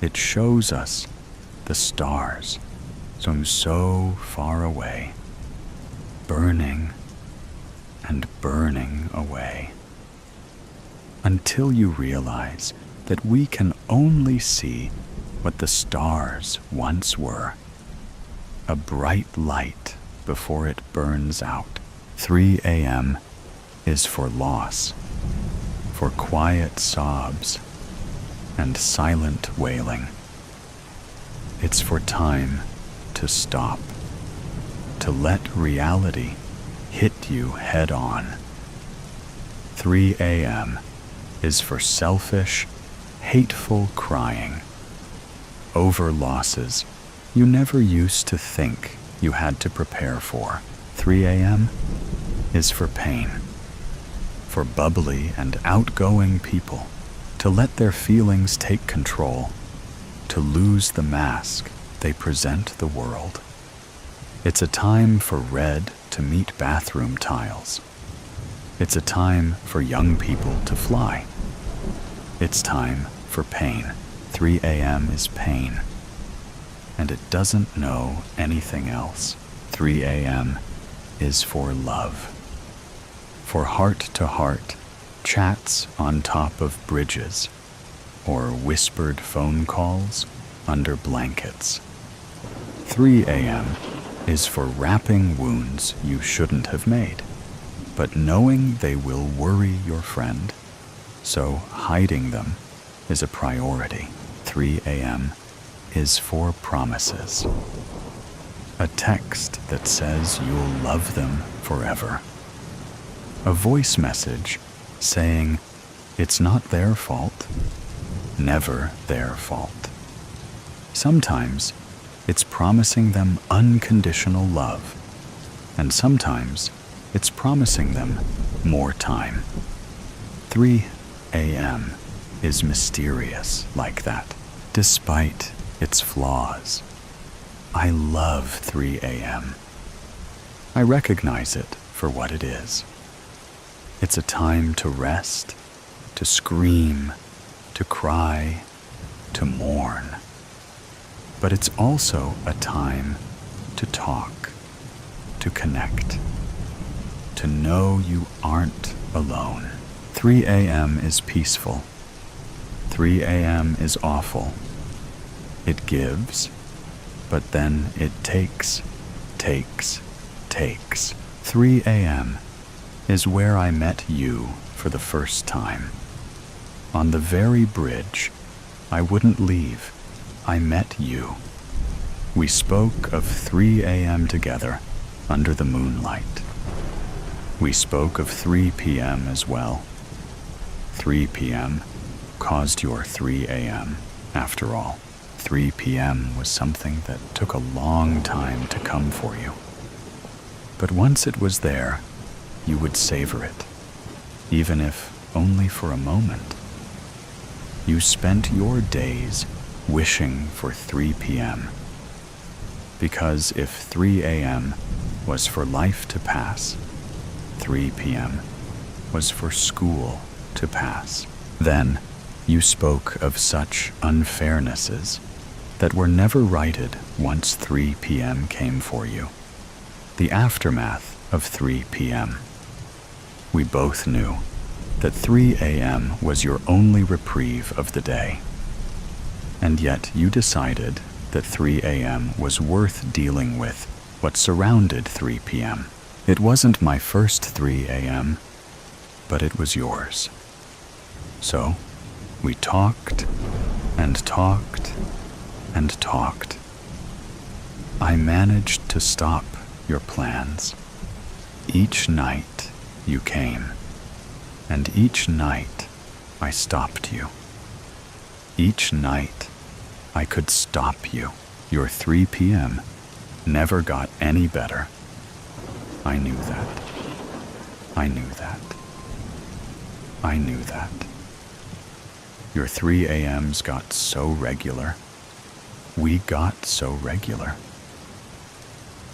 It shows us the stars from so far away, burning and burning away, until you realize that we can only see what the stars once were, a bright light before it burns out. 3 a.m. is for loss, for quiet sobs and silent wailing. It's for time to stop, to let reality hit you head on. 3 a.m. is for selfish, hateful crying over losses you never used to think you had to prepare for. 3 a.m. is for pain, for bubbly and outgoing people to let their feelings take control, to lose the mask they present the world. It's a time for red to meet bathroom tiles. It's a time for young people to fly. It's time for pain. 3 a.m. is pain, and it doesn't know anything else. 3 a.m. is for love, for heart-to-heart chats on top of bridges, or whispered phone calls under blankets. 3 a.m. is for wrapping wounds you shouldn't have made, but knowing they will worry your friend, so hiding them is a priority. 3 a.m. is for promises. A text that says you'll love them forever. A voice message saying it's not their fault, never their fault. Sometimes it's promising them unconditional love, and sometimes it's promising them more time. 3 a.m. is mysterious like that, despite its flaws. I love 3 a.m. I recognize it for what it is. It's a time to rest, to scream, to cry, to mourn. But it's also a time to talk, to connect, to know you aren't alone. 3 a.m. is peaceful. 3 a.m. is awful. It gives, but then it takes. 3 a.m. is where I met you for the first time. On the very bridge I wouldn't leave, I met you. We spoke of 3 a.m. together under the moonlight. We spoke of 3 p.m. as well. 3 p.m. caused your 3 a.m. After all, 3 p.m. was something that took a long time to come for you. But once it was there, you would savor it, even if only for a moment. You spent your days wishing for 3 p.m. Because if 3 a.m. was for life to pass, 3 p.m. was for school to pass. Then you spoke of such unfairnesses that were never righted once 3 p.m. came for you. The aftermath of 3 p.m. We both knew that 3 a.m. was your only reprieve of the day. And yet you decided that 3 a.m. was worth dealing with what surrounded 3 p.m. It wasn't my first 3 a.m., but it was yours. So we talked and talked and talked. I managed to stop your plans. Each night you came, and each night I stopped you. Each night I could stop you. Your 3 p.m. never got any better. I knew that. I knew that. I knew that. Your 3 a.m.s got so regular. We got so regular.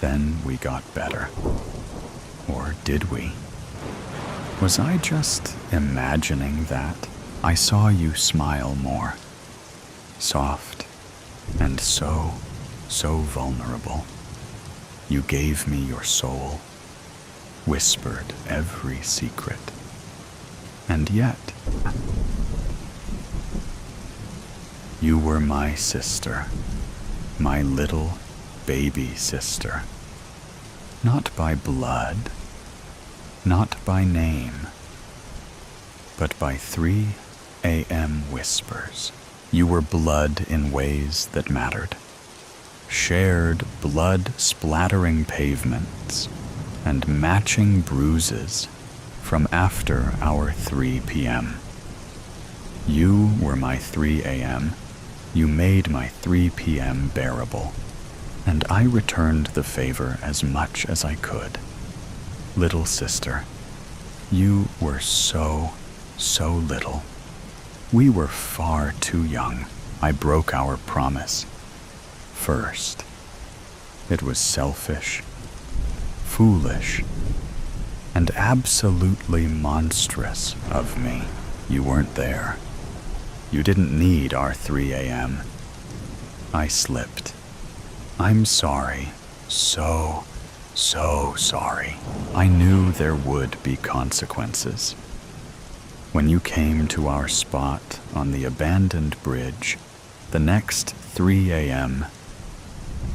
Then we got better. Or did we? Was I just imagining that? I saw you smile more. Soft and so vulnerable. You gave me your soul, whispered every secret. And yet, you were my sister, my little baby sister. Not by blood, not by name, but by 3 a.m. whispers. You were blood in ways that mattered. Shared blood-splattering pavements and matching bruises from after our 3 p.m. You were my 3 a.m. You made my 3 p.m. bearable, and I returned the favor as much as I could. Little sister, you were so little. We were far too young. I broke our promise. First. It was selfish, foolish, and absolutely monstrous of me. You weren't there. You didn't need our 3 a.m. I slipped. I'm sorry. So sorry. I knew there would be consequences. When you came to our spot on the abandoned bridge, the next 3 a.m.,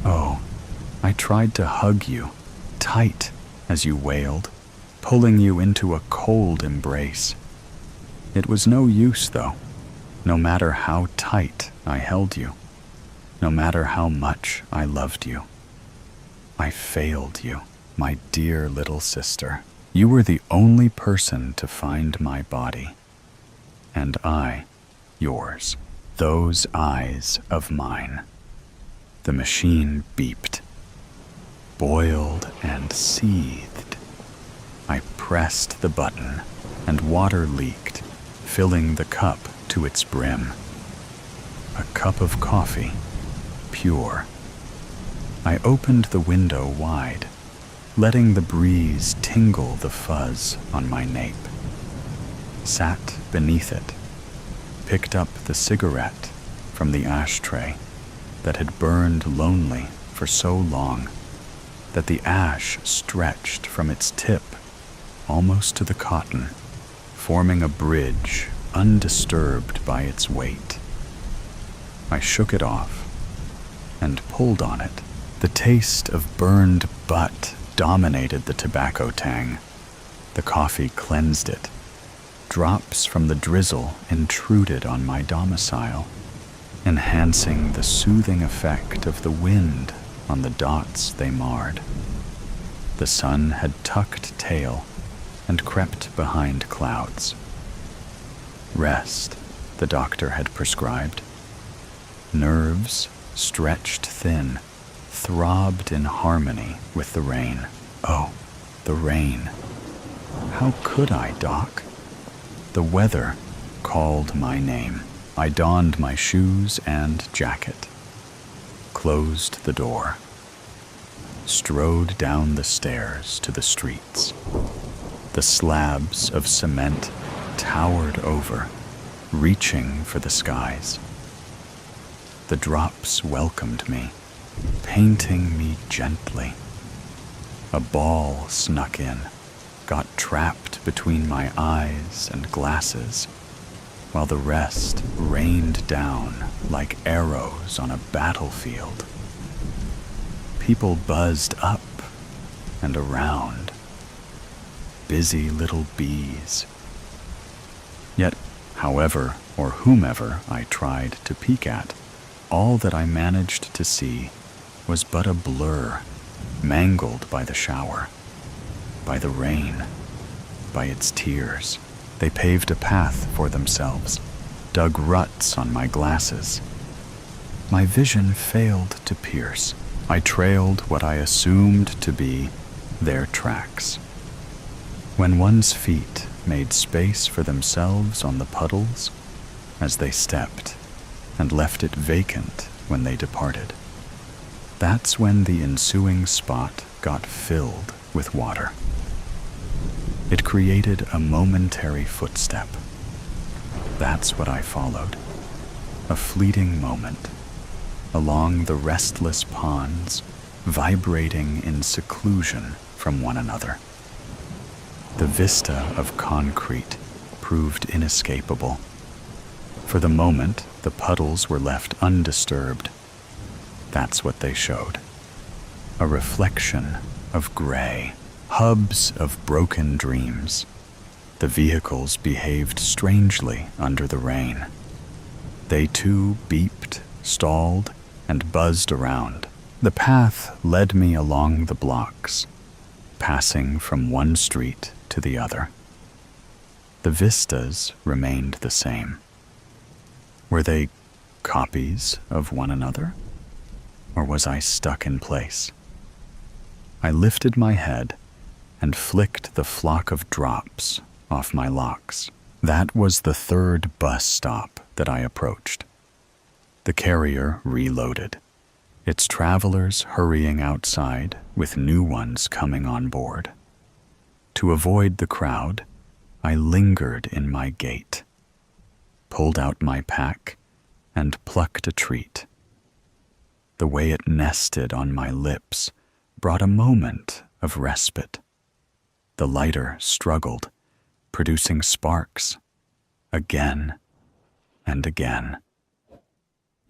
oh, I tried to hug you, tight as you wailed, pulling you into a cold embrace. It was no use, though, no matter how tight I held you, no matter how much I loved you. I failed you, my dear little sister. You were the only person to find my body, and I, yours, those eyes of mine. The machine beeped, boiled and seethed. I pressed the button, and water leaked, filling the cup to its brim. A cup of coffee, pure. I opened the window wide, letting the breeze tingle the fuzz on my nape. sat beneath it, picked up the cigarette from the ashtray that had burned lonely for so long that the ash stretched from its tip almost to the cotton, forming a bridge undisturbed by its weight. I shook it off and pulled on it. The taste of burned butt dominated the tobacco tang. The coffee cleansed it. Drops from the drizzle intruded on my domicile, enhancing the soothing effect of the wind on the dots they marred. The sun had tucked tail and crept behind clouds. Rest, the doctor had prescribed. Nerves, stretched thin, throbbed in harmony with the rain. Oh, the rain. How could I, Doc? The weather called my name. I donned my shoes and jacket, closed the door, strode down the stairs to the streets. The slabs of cement towered over, reaching for the skies. The drops welcomed me, painting me gently. A ball snuck in, got trapped between my eyes and glasses, while the rest rained down like arrows on a battlefield. People buzzed up and around, busy little bees. Yet, however or whomever I tried to peek at, all that I managed to see was but a blur, mangled by the shower, by the rain, by its tears. They paved a path for themselves, dug ruts on my glasses. My vision failed to pierce. I trailed what I assumed to be their tracks. When one's feet made space for themselves on the puddles as they stepped, and left it vacant when they departed, that's when the ensuing spot got filled with water. It created a momentary footstep. That's what I followed. A fleeting moment, along the restless ponds, vibrating in seclusion from one another. The vista of concrete proved inescapable. For the moment, the puddles were left undisturbed. That's what they showed. A reflection of gray. Hubs of broken dreams. The vehicles behaved strangely under the rain. They too beeped, stalled, and buzzed around. The path led me along the blocks, passing from one street to the other. The vistas remained the same. Were they copies of one another? Or was I stuck in place? I lifted my head and flicked the flock of drops off my locks. That was the third bus stop that I approached. The carrier reloaded, its travelers hurrying outside with new ones coming on board. To avoid the crowd, I lingered in my gait, pulled out my pack, and plucked a treat. The way it nested on my lips brought a moment of respite. The lighter struggled, producing sparks, again and again.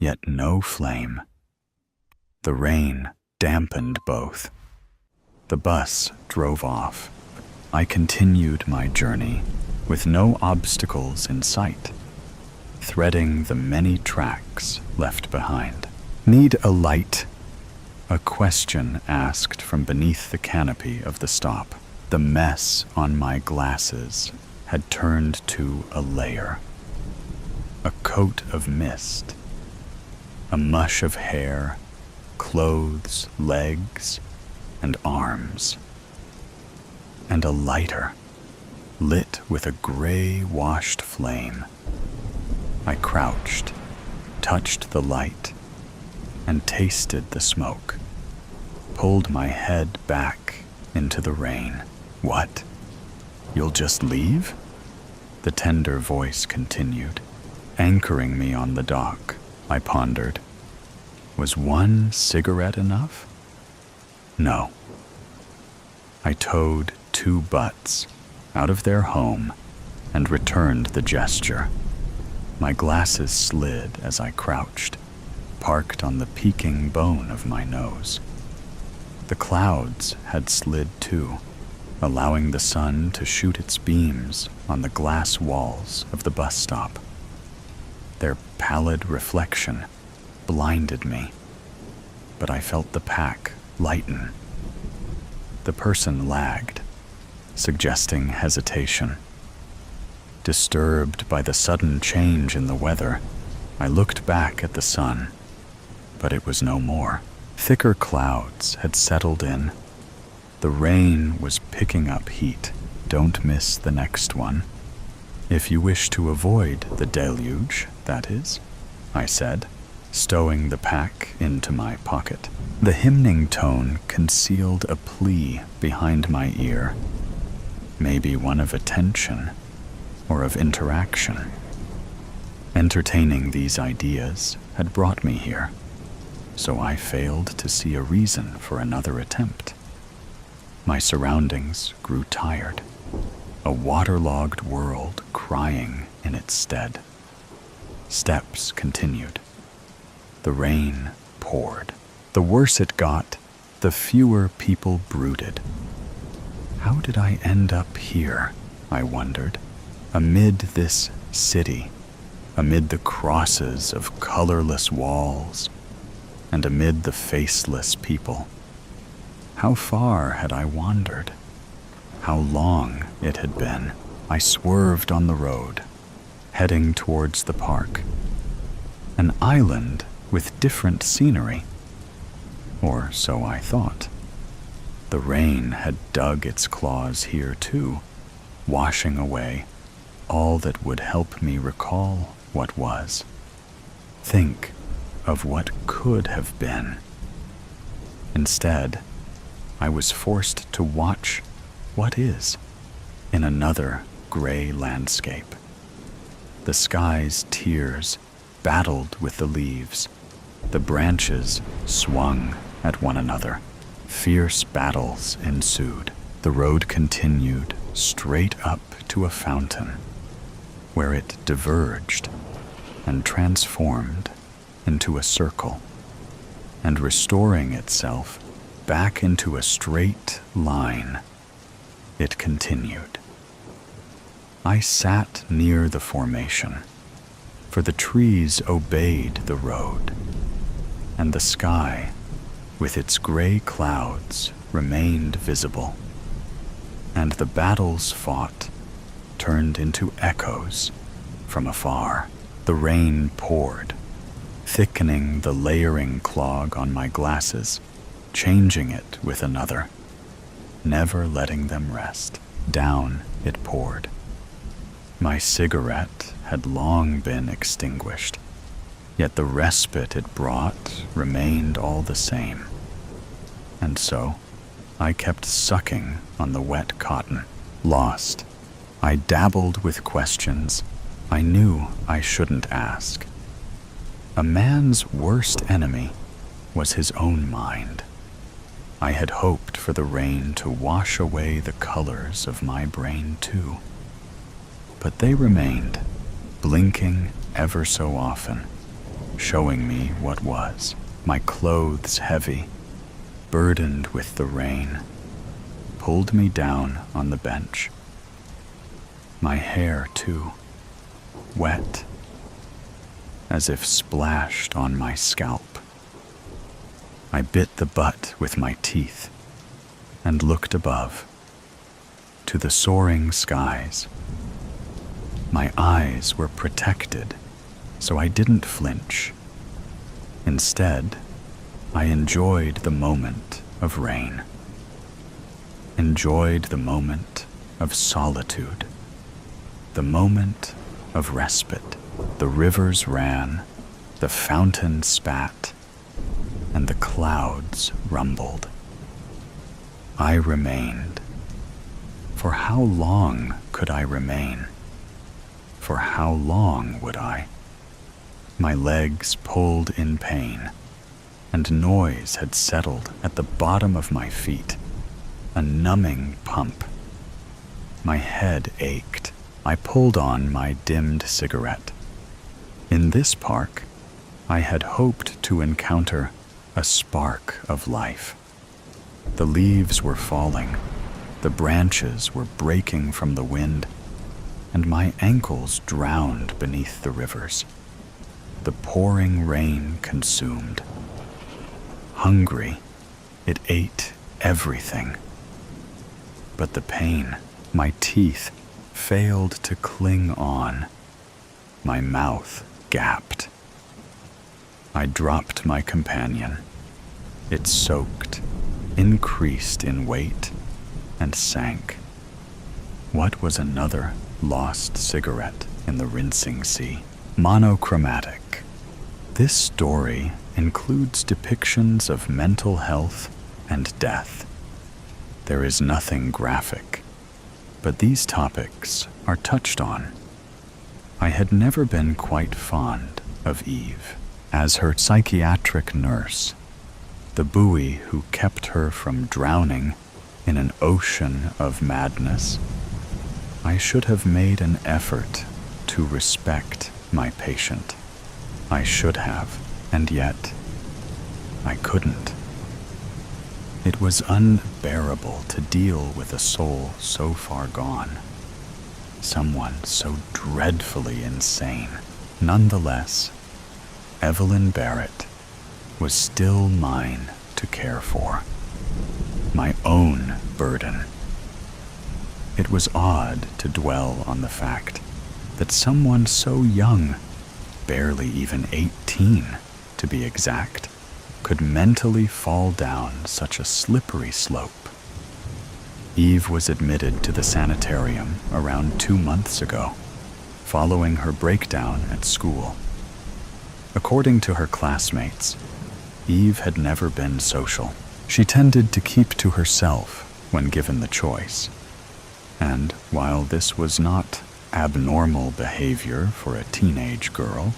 Yet no flame. The rain dampened both. The bus drove off. I continued my journey with no obstacles in sight, threading the many tracks left behind. Need a light? A question asked from beneath the canopy of the stop. The mess on my glasses had turned to a layer, a coat of mist, a mush of hair, clothes, legs, and arms, and a lighter lit with a gray-washed flame. I crouched, touched the light, and tasted the smoke, pulled my head back into the rain. What? You'll just leave? The tender voice continued, anchoring me on the dock. I pondered. Was one cigarette enough? No. I towed 2 butts out of their home and returned the gesture. My glasses slid as I crouched, parked on the peaking bone of my nose. The clouds had slid too, allowing the sun to shoot its beams on the glass walls of the bus stop. Their pallid reflection blinded me, but I felt the pack lighten. The person lagged, suggesting hesitation. Disturbed by the sudden change in the weather, I looked back at the sun, but it was no more. Thicker clouds had settled in. The rain was picking up heat. Don't miss the next one. If you wish to avoid the deluge, that is, I said, stowing the pack into my pocket. The hymning tone concealed a plea behind my ear, maybe one of attention or of interaction. Entertaining these ideas had brought me here, so I failed to see a reason for another attempt. My surroundings grew tired, a waterlogged world crying in its stead. Steps continued. The rain poured. The worse it got, the fewer people brooded. How did I end up here, I wondered, amid this city, amid the crosses of colorless walls, and amid the faceless people? How far had I wandered? How long it had been? I swerved on the road, heading towards the park. An island with different scenery. Or so I thought. The rain had dug its claws here too, washing away all that would help me recall what was. Think of what could have been. Instead, I was forced to watch what is in another gray landscape. The sky's tears battled with the leaves. The branches swung at one another. Fierce battles ensued. The road continued straight up to a fountain, where it diverged and transformed into a circle, and restoring itself back into a straight line, it continued. I sat near the formation, for the trees obeyed the road, and the sky, with its gray clouds, remained visible, and the battles fought turned into echoes from afar. The rain poured, thickening the layering clog on my glasses, changing it with another, never letting them rest. Down it poured. My cigarette had long been extinguished, yet the respite it brought remained all the same. And so, I kept sucking on the wet cotton. Lost, I dabbled with questions I knew I shouldn't ask. A man's worst enemy was his own mind. I had hoped for the rain to wash away the colors of my brain too. But they remained, blinking ever so often, showing me what was. My clothes heavy, burdened with the rain, pulled me down on the bench. My hair too, wet, as if splashed on my scalp. I bit the butt with my teeth and looked above, to the soaring skies. My eyes were protected, so I didn't flinch. Instead, I enjoyed the moment of rain, enjoyed the moment of solitude, the moment of respite. The rivers ran, the fountain spat, and the clouds rumbled. I remained. For how long could I remain? for how long would I? My legs pulled in pain, and noise had settled at the bottom of my feet, a numbing pump. My head ached. I pulled on my dimmed cigarette. In this park, I had hoped to encounter a spark of life. The leaves were falling, the branches were breaking from the wind, and my ankles drowned beneath the rivers. The pouring rain consumed. Hungry, it ate everything. But the pain, my teeth failed to cling on. My mouth gapped. I dropped my companion. It soaked, increased in weight, and sank. What was another lost cigarette in the rinsing sea? Monochromatic. This story includes depictions of mental health and death. There is nothing graphic, but these topics are touched on. I had never been quite fond of Eve. As her psychiatric nurse, the buoy who kept her from drowning in an ocean of madness, I should have made an effort to respect my patient. I should have, and yet I couldn't. It was unbearable to deal with a soul so far gone, someone so dreadfully insane. Nonetheless, Evelyn Barrett was still mine to care for, my own burden. It was odd to dwell on the fact that someone so young, barely even 18 to be exact, could mentally fall down such a slippery slope. Eve was admitted to the sanitarium around 2 months ago, following her breakdown at school. According to her classmates, Eve had never been social. She tended to keep to herself when given the choice. And while this was not abnormal behavior for a teenage girl,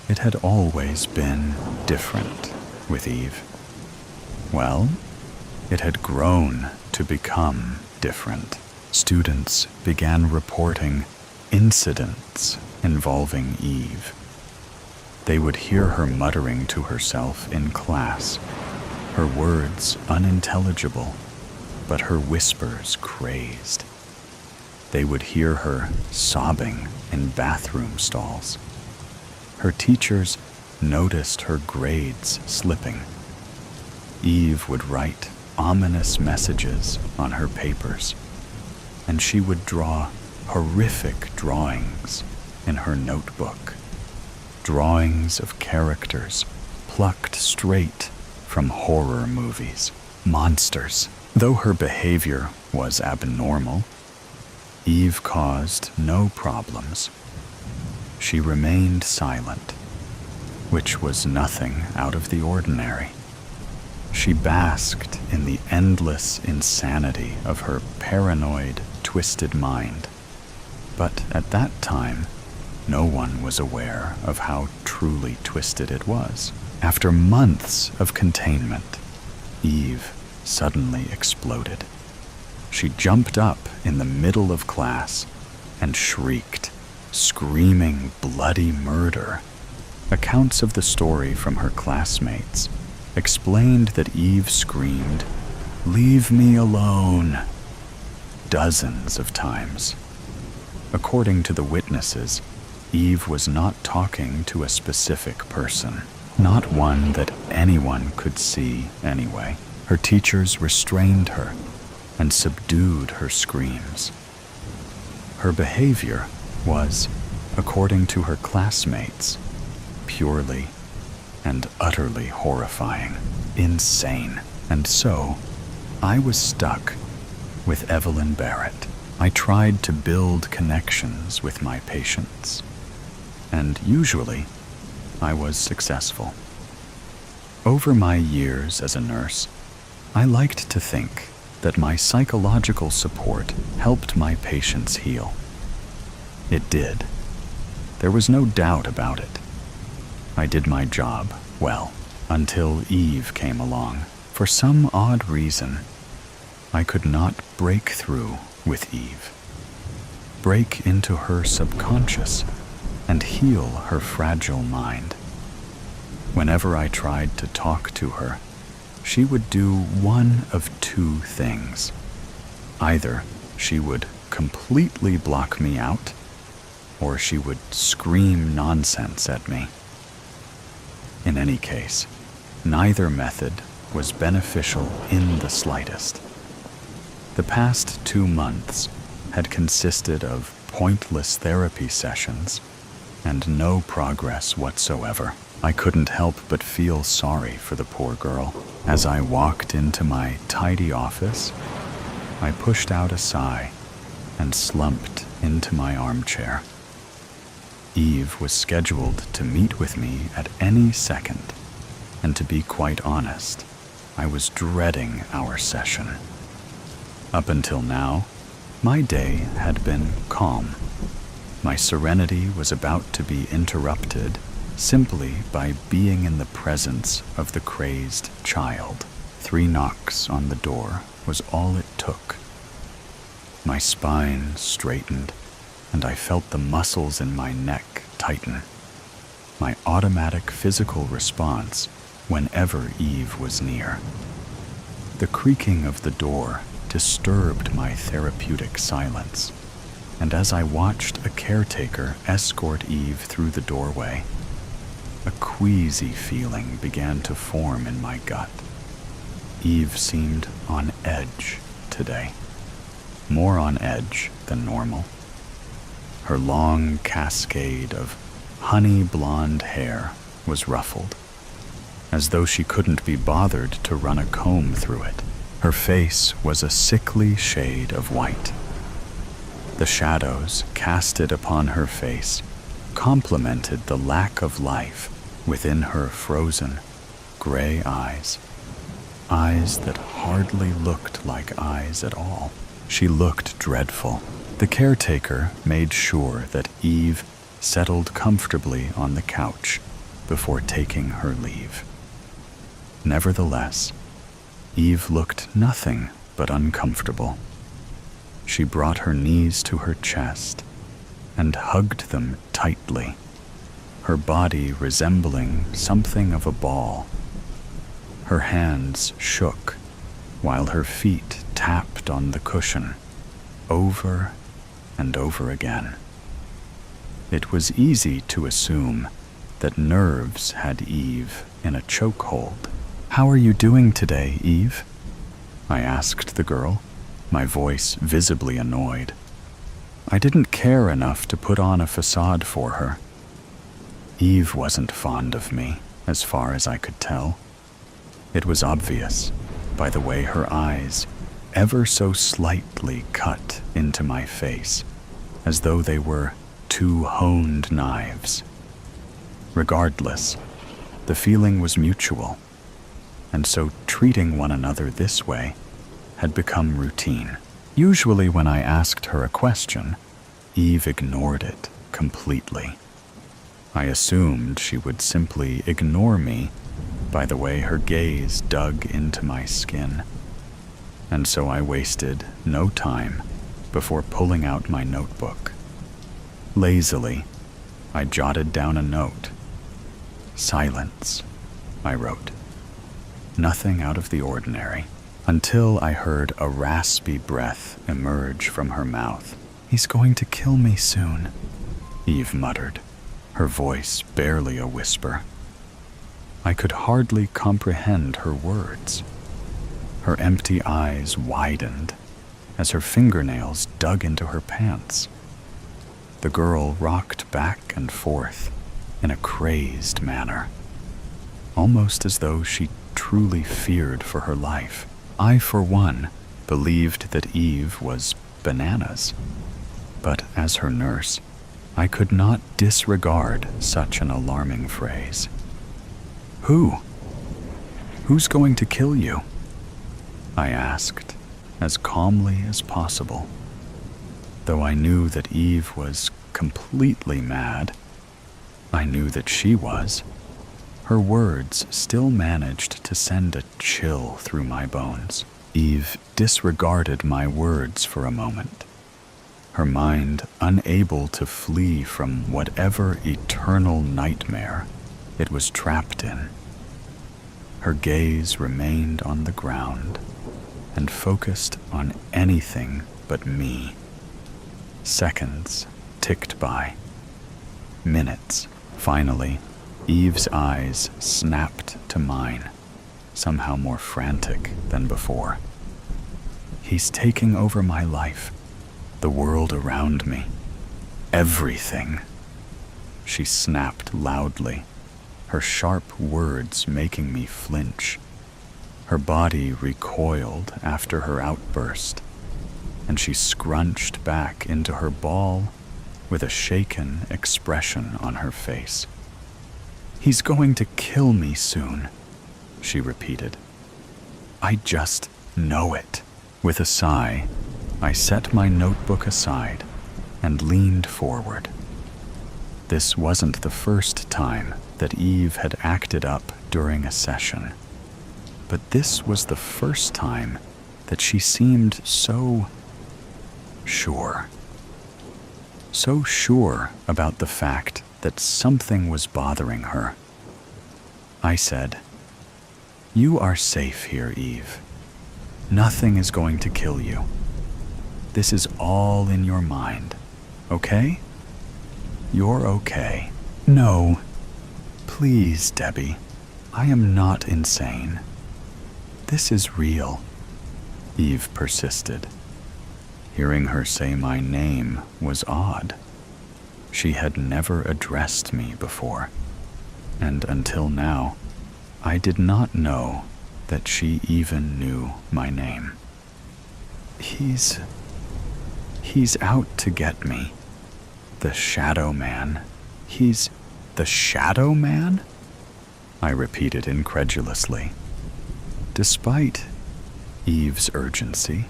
it had always been different with Eve. Well, it had grown to become different. Students began reporting incidents involving Eve. They would hear her muttering to herself in class, her words unintelligible, but her whispers crazed. They would hear her sobbing in bathroom stalls. Her teachers noticed her grades slipping. Eve would write ominous messages on her papers, and she would draw horrific drawings in her notebook. Drawings of characters plucked straight from horror movies, monsters. Though her behavior was abnormal, Eve caused no problems. She remained silent, which was nothing out of the ordinary. She basked in the endless insanity of her paranoid, twisted mind. But at that time, no one was aware of how truly twisted it was. After months of containment, Eve suddenly exploded. She jumped up in the middle of class and shrieked, screaming bloody murder. Accounts of the story from her classmates explained that Eve screamed, "Leave me alone," dozens of times. According to the witnesses, Eve was not talking to a specific person, not one that anyone could see anyway. Her teachers restrained her and subdued her screams. Her behavior was, according to her classmates, purely and utterly horrifying, insane. And so, I was stuck with Evelyn Barrett. I tried to build connections with my patients, and usually, I was successful. Over my years as a nurse, I liked to think that my psychological support helped my patients heal. It did. There was no doubt about it. I did my job well until Eve came along. For some odd reason, I could not break through with Eve. Break into her subconscious and heal her fragile mind. Whenever I tried to talk to her, she would do one of two things. Either she would completely block me out, or she would scream nonsense at me. In any case, neither method was beneficial in the slightest. The past 2 months had consisted of pointless therapy sessions and no progress whatsoever. I couldn't help but feel sorry for the poor girl. As I walked into my tidy office, I pushed out a sigh and slumped into my armchair. Eve was scheduled to meet with me at any second, and to be quite honest, I was dreading our session. Up until now, my day had been calm. My serenity was about to be interrupted simply by being in the presence of the crazed child. 3 knocks on the door was all it took. My spine straightened, and I felt the muscles in my neck tighten. My automatic physical response whenever Eve was near. The creaking of the door disturbed my therapeutic silence, and as I watched a caretaker escort Eve through the doorway, a queasy feeling began to form in my gut. Eve seemed on edge today, more on edge than normal. Her long cascade of honey blonde hair was ruffled, as though she couldn't be bothered to run a comb through it. Her face was a sickly shade of white. The shadows casted upon her face complemented the lack of life within her frozen, gray eyes. Eyes that hardly looked like eyes at all. She looked dreadful. The caretaker made sure that Eve settled comfortably on the couch before taking her leave. Nevertheless, Eve looked nothing but uncomfortable. She brought her knees to her chest and hugged them tightly, her body resembling something of a ball. Her hands shook while her feet tapped on the cushion over and over again. It was easy to assume that nerves had Eve in a chokehold. "How are you doing today, Eve?" I asked the girl, my voice visibly annoyed. I didn't care enough to put on a facade for her. Eve wasn't fond of me, as far as I could tell. It was obvious by the way her eyes ever so slightly cut into my face, as though they were 2 honed knives. Regardless, the feeling was mutual, and so treating one another this way had become routine. Usually when I asked her a question, Eve ignored it completely. I assumed she would simply ignore me by the way her gaze dug into my skin, and so I wasted no time before pulling out my notebook. Lazily, I jotted down a note. "Silence," I wrote. Nothing out of the ordinary, until I heard a raspy breath emerge from her mouth. "He's going to kill me soon," Eve muttered, her voice barely a whisper. I could hardly comprehend her words. Her empty eyes widened as her fingernails dug into her pants. The girl rocked back and forth in a crazed manner, almost as though she truly feared for her life. I, for one, believed that Eve was bananas, but as her nurse, I could not disregard such an alarming phrase. "Who? Who's going to kill you?" I asked, as calmly as possible, though I knew that Eve was completely mad. I knew that she was. Her words still managed to send a chill through my bones. Eve disregarded my words for a moment, her mind unable to flee from whatever eternal nightmare it was trapped in. Her gaze remained on the ground and focused on anything but me. Seconds ticked by. Minutes. Finally, Eve's eyes snapped to mine, somehow more frantic than before. He's taking over my life, the world around me, everything. She snapped loudly, her sharp words making me flinch. Her body recoiled after her outburst, and she scrunched back into her ball with a shaken expression on her face. "He's going to kill me soon," she repeated. "I just know it." With a sigh, I set my notebook aside and leaned forward. This wasn't the first time that Eve had acted up during a session, but this was the first time that she seemed so sure. So sure about the fact that something was bothering her. I said, "You are safe here, Eve. Nothing is going to kill you. This is all in your mind, okay? You're okay." "No, please, Debbie. I am not insane. This is real," Eve persisted. Hearing her say my name was odd. She had never addressed me before, and until now, I did not know that she even knew my name. He's out to get me. The Shadow Man. He's the Shadow Man?" I repeated incredulously. Despite Eve's urgency,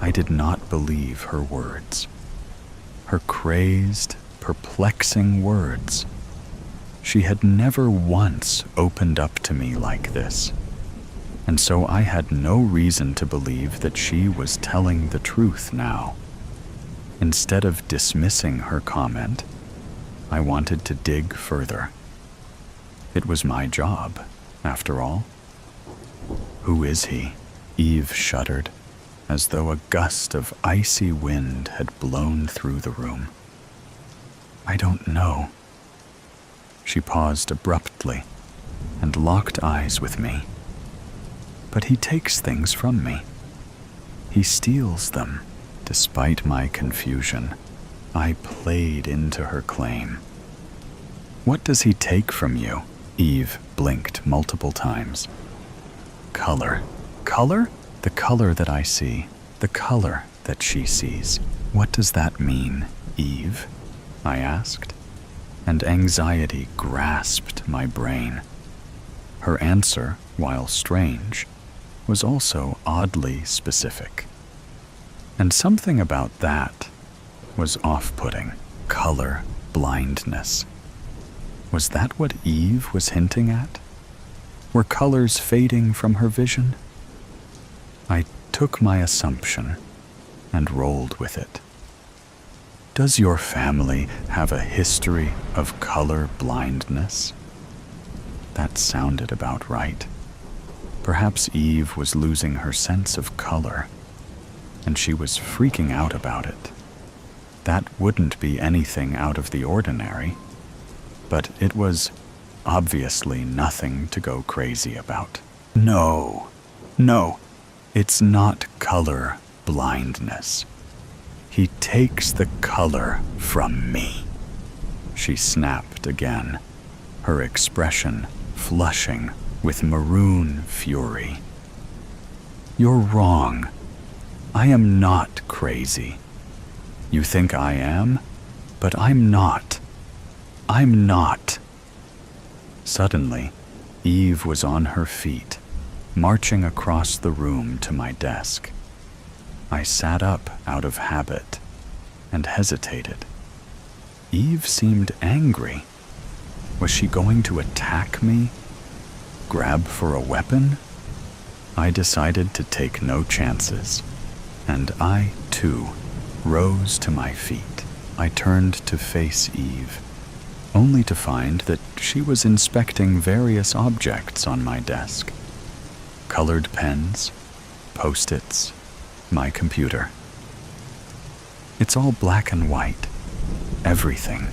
I did not believe her words. Her crazed, perplexing words. She had never once opened up to me like this, and so I had no reason to believe that she was telling the truth now. Instead of dismissing her comment, I wanted to dig further. It was my job, after all. "Who is he?" Eve shuddered, as though a gust of icy wind had blown through the room. "I don't know." She paused abruptly and locked eyes with me. "But he takes things from me. He steals them." Despite my confusion, I played into her claim. "What does he take from you?" Eve blinked multiple times. "Color. Color? The color that I see. The color that she sees. What does that mean, Eve?" I asked, and anxiety grasped my brain. Her answer, while strange, was also oddly specific. And something about that was off-putting. Color blindness. Was that what Eve was hinting at? Were colors fading from her vision? I took my assumption and rolled with it. "Does your family have a history of color blindness?" That sounded about right. Perhaps Eve was losing her sense of color, and she was freaking out about it. That wouldn't be anything out of the ordinary, but it was obviously nothing to go crazy about. No, it's not color blindness. He takes the color from me." She snapped again, her expression flushing with maroon fury. "You're wrong. I am not crazy. You think I am, but I'm not. I'm not." Suddenly, Eve was on her feet, marching across the room to my desk. I sat up out of habit and hesitated. Eve seemed angry. Was she going to attack me? Grab for a weapon? I decided to take no chances, and I, too, rose to my feet. I turned to face Eve, only to find that she was inspecting various objects on my desk. Colored pens, Post-its, my computer. It's all black and white, everything.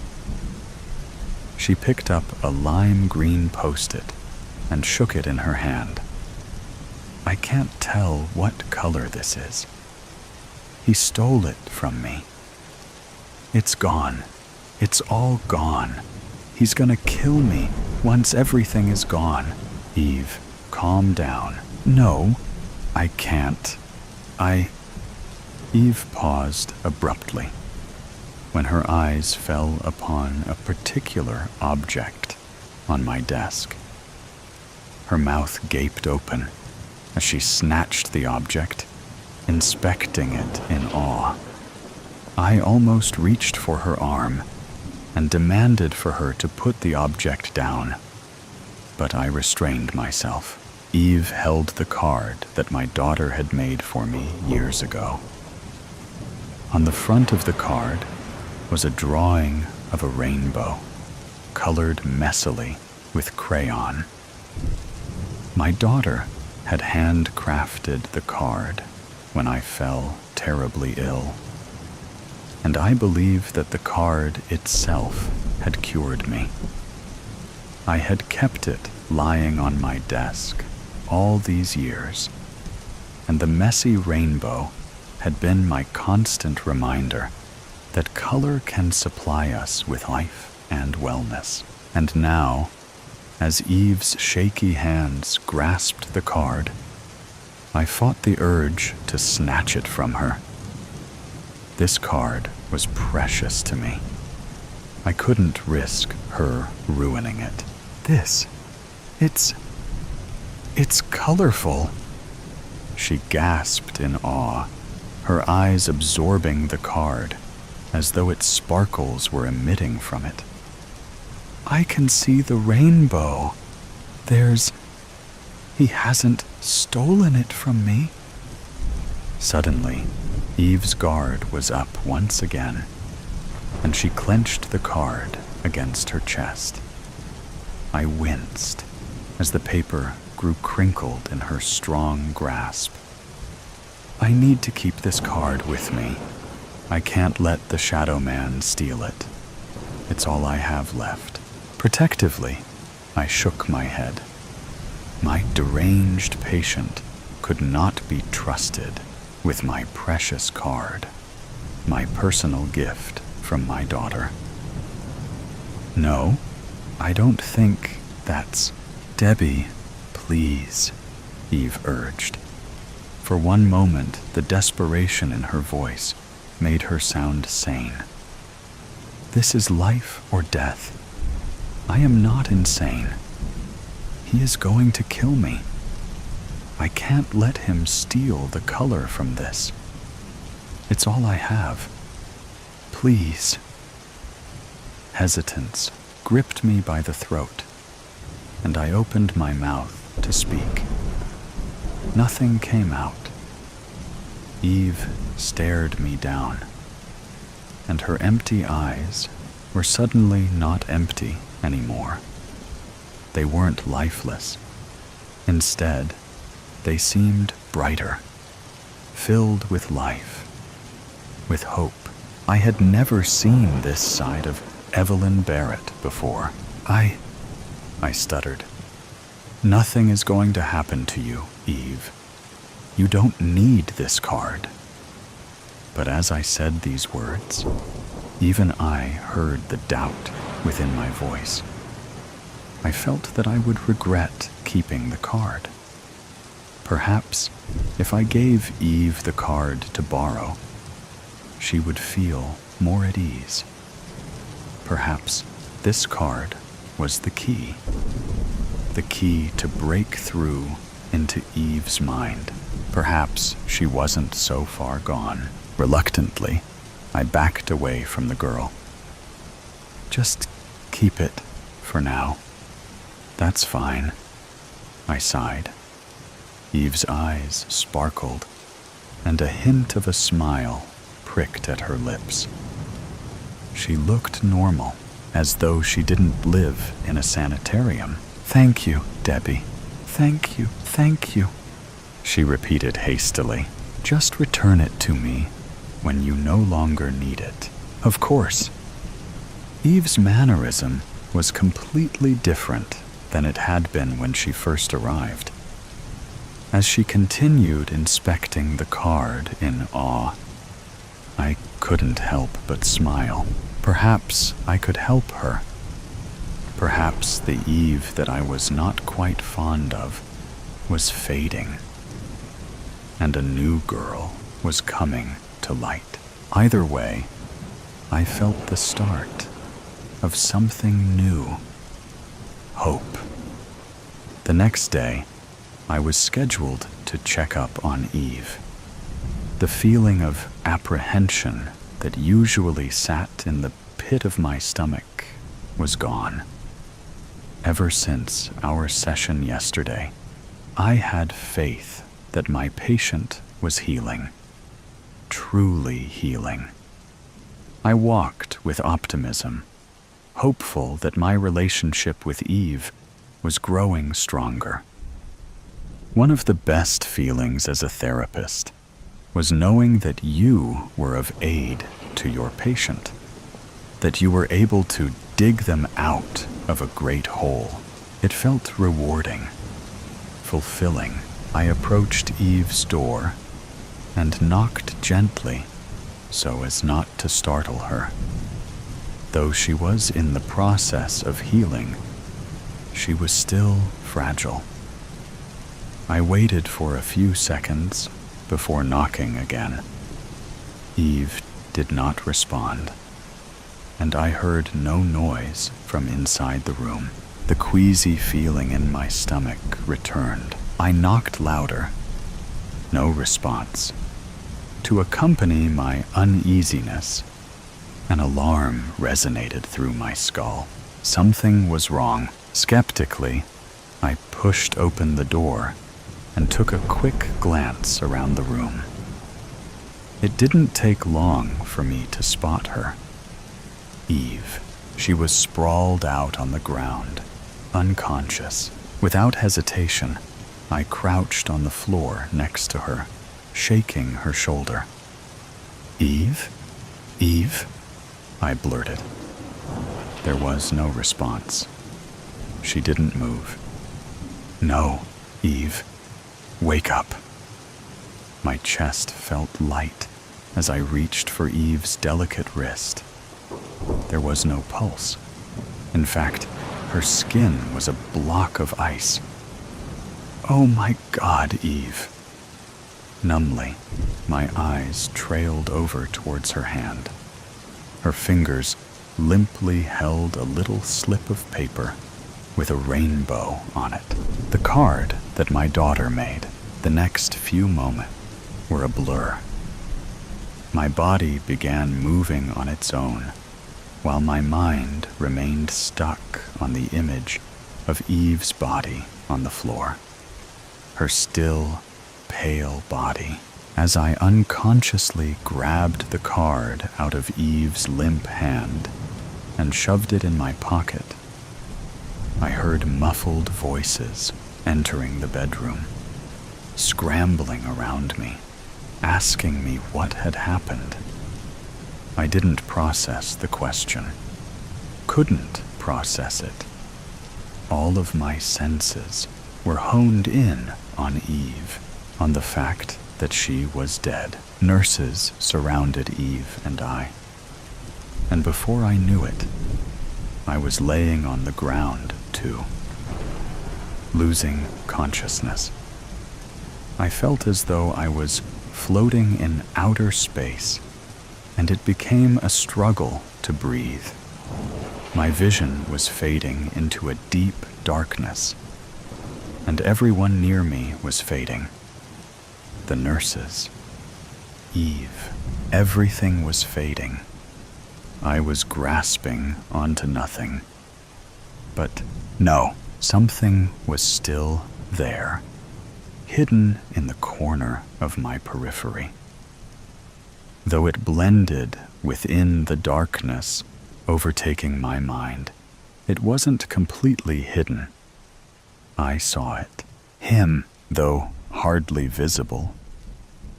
She picked up a lime green Post-it and shook it in her hand. I can't tell what color this is. He stole it from me. It's gone. It's all gone. He's gonna kill me once everything is gone. Eve, calm down. No, I can't. Eve paused abruptly when her eyes fell upon a particular object on my desk. Her mouth gaped open as she snatched the object, inspecting it in awe. I almost reached for her arm and demanded for her to put the object down, but I restrained myself. Eve held the card that my daughter had made for me years ago. On the front of the card was a drawing of a rainbow, colored messily with crayon. My daughter had handcrafted the card when I fell terribly ill, and I believe that the card itself had cured me. I had kept it lying on my desk all these years, and the messy rainbow had been my constant reminder that color can supply us with life and wellness. And now, as Eve's shaky hands grasped the card, I fought the urge to snatch it from her. This card was precious to me. I couldn't risk her ruining it. It's colorful. She gasped in awe, her eyes absorbing the card as though its sparkles were emitting from it. I can see the rainbow. He hasn't stolen it from me. Suddenly, Eve's guard was up once again, and she clenched the card against her chest. I winced as the paper grew crinkled in her strong grasp. I need to keep this card with me. I can't let the Shadow Man steal it. It's all I have left. Protectively, I shook my head. My deranged patient could not be trusted with my precious card, my personal gift from my daughter. No, I don't think that's... Debbie, please, Eve urged. For one moment, the desperation in her voice made her sound sane. This is life or death. I am not insane. He is going to kill me. I can't let him steal the color from this. It's all I have. Please. Hesitance gripped me by the throat, and I opened my mouth to speak. Nothing came out. Eve stared me down, and her empty eyes were suddenly not empty anymore. They weren't lifeless. Instead, they seemed brighter, filled with life, with hope. I had never seen this side of Evelyn Barrett before. I stuttered. Nothing is going to happen to you, Eve. You don't need this card. But as I said these words, even I heard the doubt within my voice. I felt that I would regret keeping the card. Perhaps if I gave Eve the card to borrow, she would feel more at ease. Perhaps this card was the key to break through into Eve's mind. Perhaps she wasn't so far gone. Reluctantly, I backed away from the girl. Just keep it for now. That's fine, I sighed. Eve's eyes sparkled, and a hint of a smile pricked at her lips. She looked normal, as though she didn't live in a sanitarium. Thank you, Debbie. Thank you, she repeated hastily. Just return it to me when you no longer need it. Of course. Eve's mannerism was completely different than it had been when she first arrived. As she continued inspecting the card in awe, I couldn't help but smile. Perhaps I could help her. Perhaps the Eve that I was not quite fond of was fading, and a new girl was coming to light. Either way, I felt the start of something new. Hope. The next day, I was scheduled to check up on Eve. The feeling of apprehension that usually sat in the pit of my stomach was gone. Ever since our session yesterday, I had faith that my patient was healing, truly healing. I walked with optimism, hopeful that my relationship with Eve was growing stronger. One of the best feelings as a therapist was knowing that you were of aid to your patient, that you were able to dig them out of a great hole. It felt rewarding, fulfilling. I approached Eve's door and knocked gently so as not to startle her. Though she was in the process of healing, she was still fragile. I waited for a few seconds before knocking again. Eve did not respond, and I heard no noise from inside the room. The queasy feeling in my stomach returned. I knocked louder. No response. To accompany my uneasiness, an alarm resonated through my skull. Something was wrong. Skeptically, I pushed open the door and took a quick glance around the room. It didn't take long for me to spot her. Eve. She was sprawled out on the ground, unconscious. Without hesitation, I crouched on the floor next to her, shaking her shoulder. Eve? Eve? I blurted. There was no response. She didn't move. No, Eve. Wake up. My chest felt light as I reached for Eve's delicate wrist. There was no pulse. In fact, her skin was a block of ice. Oh my God, Eve. Numbly, my eyes trailed over towards her hand. Her fingers limply held a little slip of paper with a rainbow on it. The card that my daughter made. The next few moments were a blur. My body began moving on its own, while my mind remained stuck on the image of Eve's body on the floor. Her still, pale body. As I unconsciously grabbed the card out of Eve's limp hand and shoved it in my pocket, I heard muffled voices entering the bedroom, scrambling around me, asking me what had happened. I didn't process the question, couldn't process it. All of my senses were honed in on Eve, on the fact that she was dead. Nurses surrounded Eve and I, and before I knew it, I was laying on the ground too, losing consciousness. I felt as though I was floating in outer space, and it became a struggle to breathe. My vision was fading into a deep darkness, and everyone near me was fading. The nurses, Eve, everything was fading. I was grasping onto nothing. But no, something was still there, hidden in the corner of my periphery. Though it blended within the darkness overtaking my mind, it wasn't completely hidden. I saw it. Him, though hardly visible,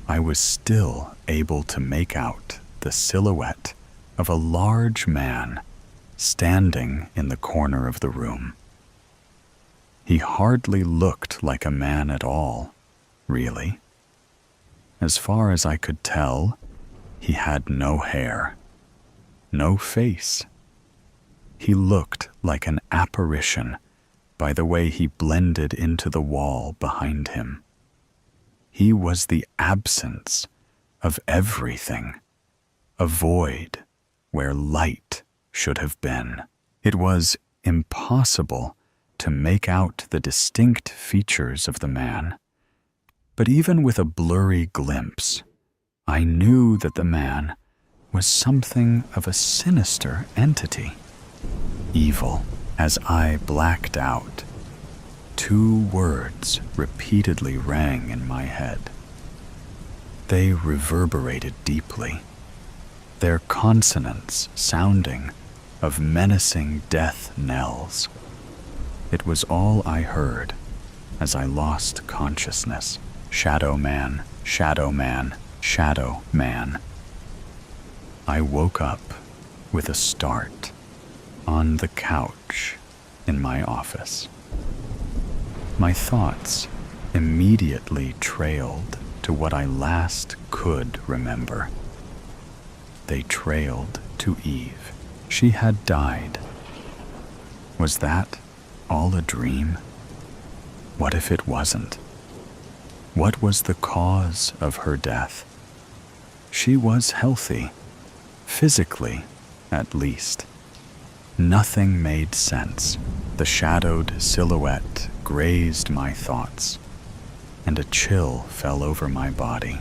I was still able to make out the silhouette of a large man standing in the corner of the room. He hardly looked like a man at all, really. As far as I could tell, he had no hair, no face. He looked like an apparition by the way he blended into the wall behind him. He was the absence of everything, a void where light should have been. It was impossible to make out the distinct features of the man, but even with a blurry glimpse, I knew that the man was something of a sinister entity. Evil. As I blacked out, two words repeatedly rang in my head. They reverberated deeply, their consonants sounding of menacing death knells. It was all I heard as I lost consciousness. Shadow man, shadow man, shadow man. I woke up with a start on the couch in my office. My thoughts immediately trailed to what I last could remember. They trailed to Eve. She had died. Was that all a dream? What if it wasn't? What was the cause of her death? She was healthy, physically at least. Nothing made sense. The shadowed silhouette grazed my thoughts, and a chill fell over my body.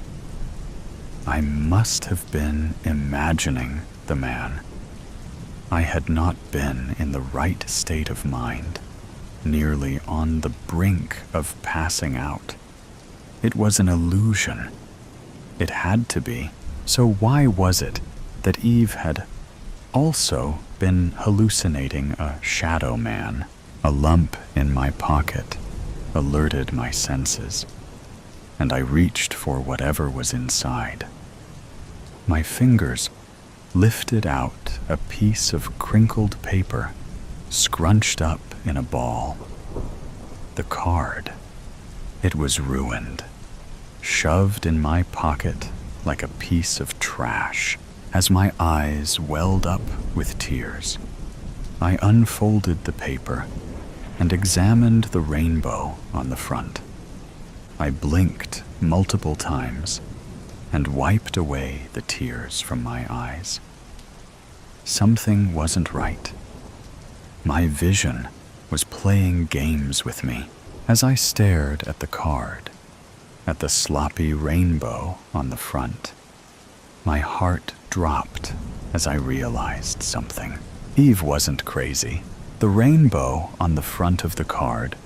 I must have been imagining the man. I had not been in the right state of mind, nearly on the brink of passing out. It was an illusion. It had to be. So why was it that Eve had also been hallucinating a shadow man? A lump in my pocket alerted my senses, and I reached for whatever was inside. My fingers lifted out a piece of crinkled paper, scrunched up in a ball. The card. It was ruined, shoved in my pocket like a piece of trash. As my eyes welled up with tears, I unfolded the paper and examined the rainbow on the front. I blinked multiple times and wiped away the tears from my eyes. Something wasn't right. My vision was playing games with me. As I stared at the card, at the sloppy rainbow on the front, my heart dropped as I realized something. Eve wasn't crazy. The rainbow on the front of the card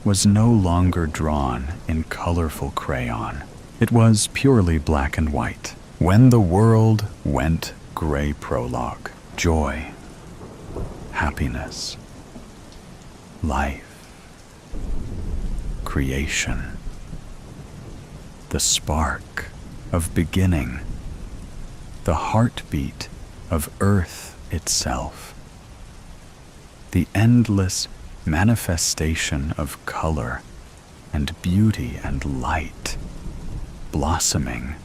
was no longer drawn in colorful crayon. It was purely black and white. When the world went gray prologue. Joy, happiness, life, creation, the spark of beginning, the heartbeat of Earth itself, the endless manifestation of color and beauty and light, blossoming,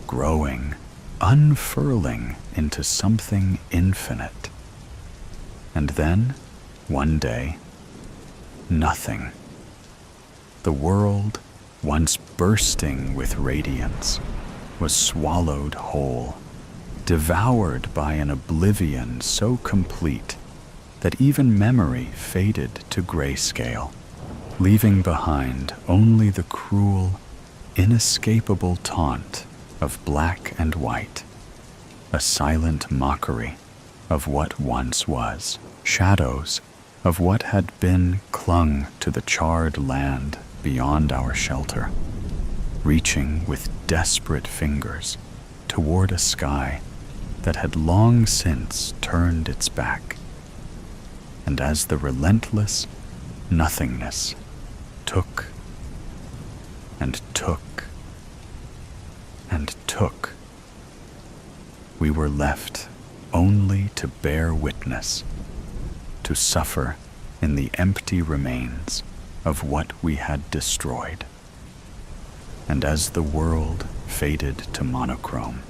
growing, unfurling into something infinite. And then, one day, nothing. The world, once bursting with radiance, was swallowed whole, devoured by an oblivion so complete that even memory faded to grayscale, leaving behind only the cruel, inescapable taunt of black and white, a silent mockery of what once was. Shadows of what had been clung to the charred land beyond our shelter, reaching with desperate fingers toward a sky that had long since turned its back. And as the relentless nothingness took and took and took, we were left only to bear witness, to suffer in the empty remains of what we had destroyed. And as the world faded to monochrome,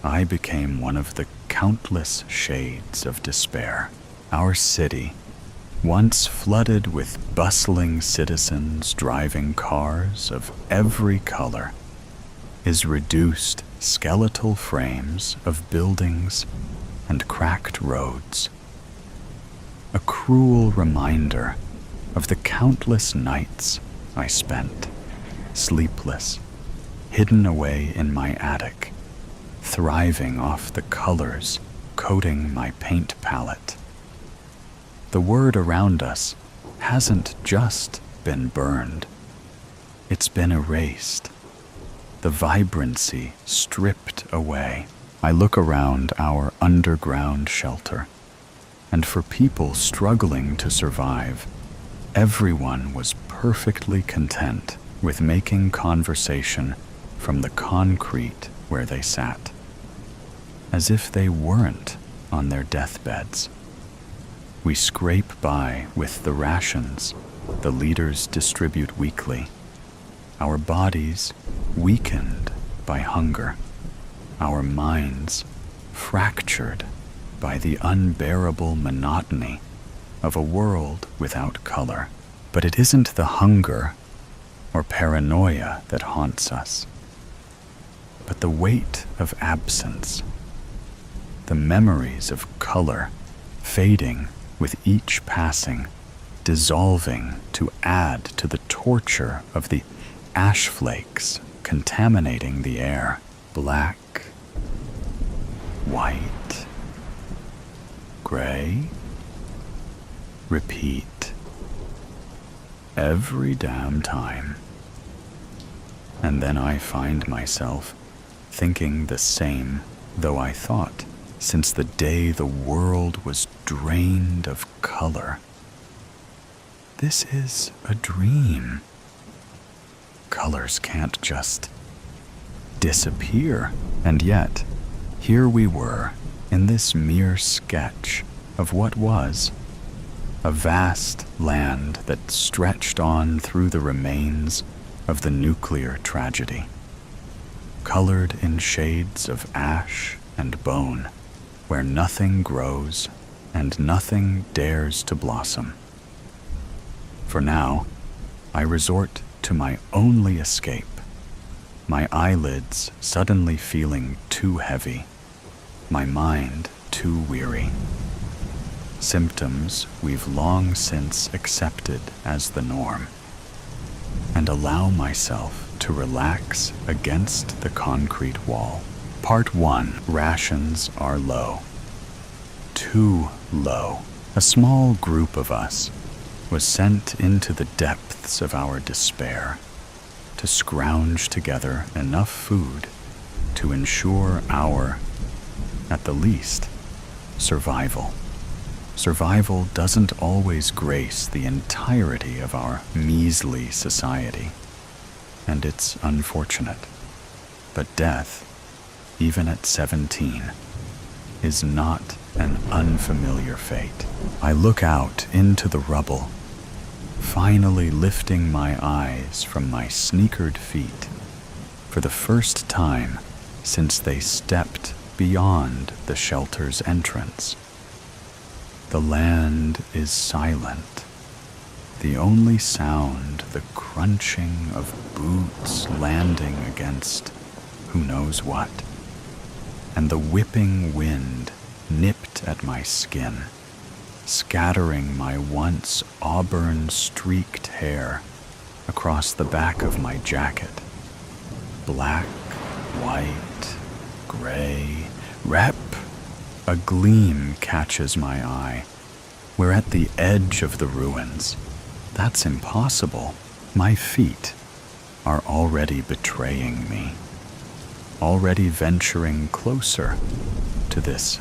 I became one of the countless shades of despair. Our city, once flooded with bustling citizens driving cars of every color, is reduced skeletal frames of buildings and cracked roads. A cruel reminder of the countless nights I spent, sleepless, hidden away in my attic, thriving off the colors coating my paint palette. The word around us hasn't just been burned, it's been erased, the vibrancy stripped away. I look around our underground shelter, and for people struggling to survive, everyone was perfectly content with making conversation from the concrete where they sat, as if they weren't on their deathbeds. We scrape by with the rations the leaders distribute weekly, our bodies weakened by hunger, our minds fractured by the unbearable monotony of a world without color. But it isn't the hunger or paranoia that haunts us, but the weight of absence, the memories of color fading with each passing, dissolving to add to the torture of the ash flakes contaminating the air. Black, white, gray, repeat, every damn time. And then I find myself thinking the same, though I thought, since the day the world was drained of color. This is a dream. Colors can't just disappear. And yet, here we were in this mere sketch of what was a vast land that stretched on through the remains of the nuclear tragedy, colored in shades of ash and bone, where nothing grows and nothing dares to blossom. For now, I resort to my only escape, my eyelids suddenly feeling too heavy, my mind too weary. Symptoms we've long since accepted as the norm, and allow myself to relax against the concrete wall. Part 1. Rations are low. Too low. A small group of us was sent into the depths of our despair to scrounge together enough food to ensure our, at the least, survival. Survival doesn't always grace the entirety of our measly society, and it's unfortunate. But death, even at 17, is not an unfamiliar fate. I look out into the rubble, finally lifting my eyes from my sneakered feet for the first time since they stepped beyond the shelter's entrance. The land is silent, the only sound the crunching of boots landing against who knows what, and the whipping wind nipped at my skin, scattering my once auburn-streaked hair across the back of my jacket. Black, white, gray, rep, A gleam catches my eye. We're at the edge of the ruins. That's impossible. My feet are already betraying me, already venturing closer to this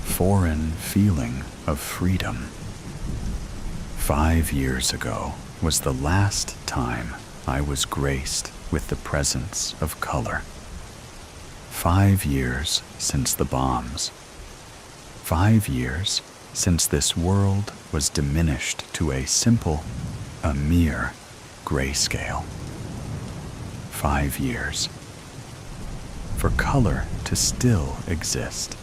foreign feeling of freedom. 5 years ago was the last time I was graced with the presence of color. 5 years since the bombs. 5 years since this world was diminished to a mere grayscale. 5 years. For color to still exist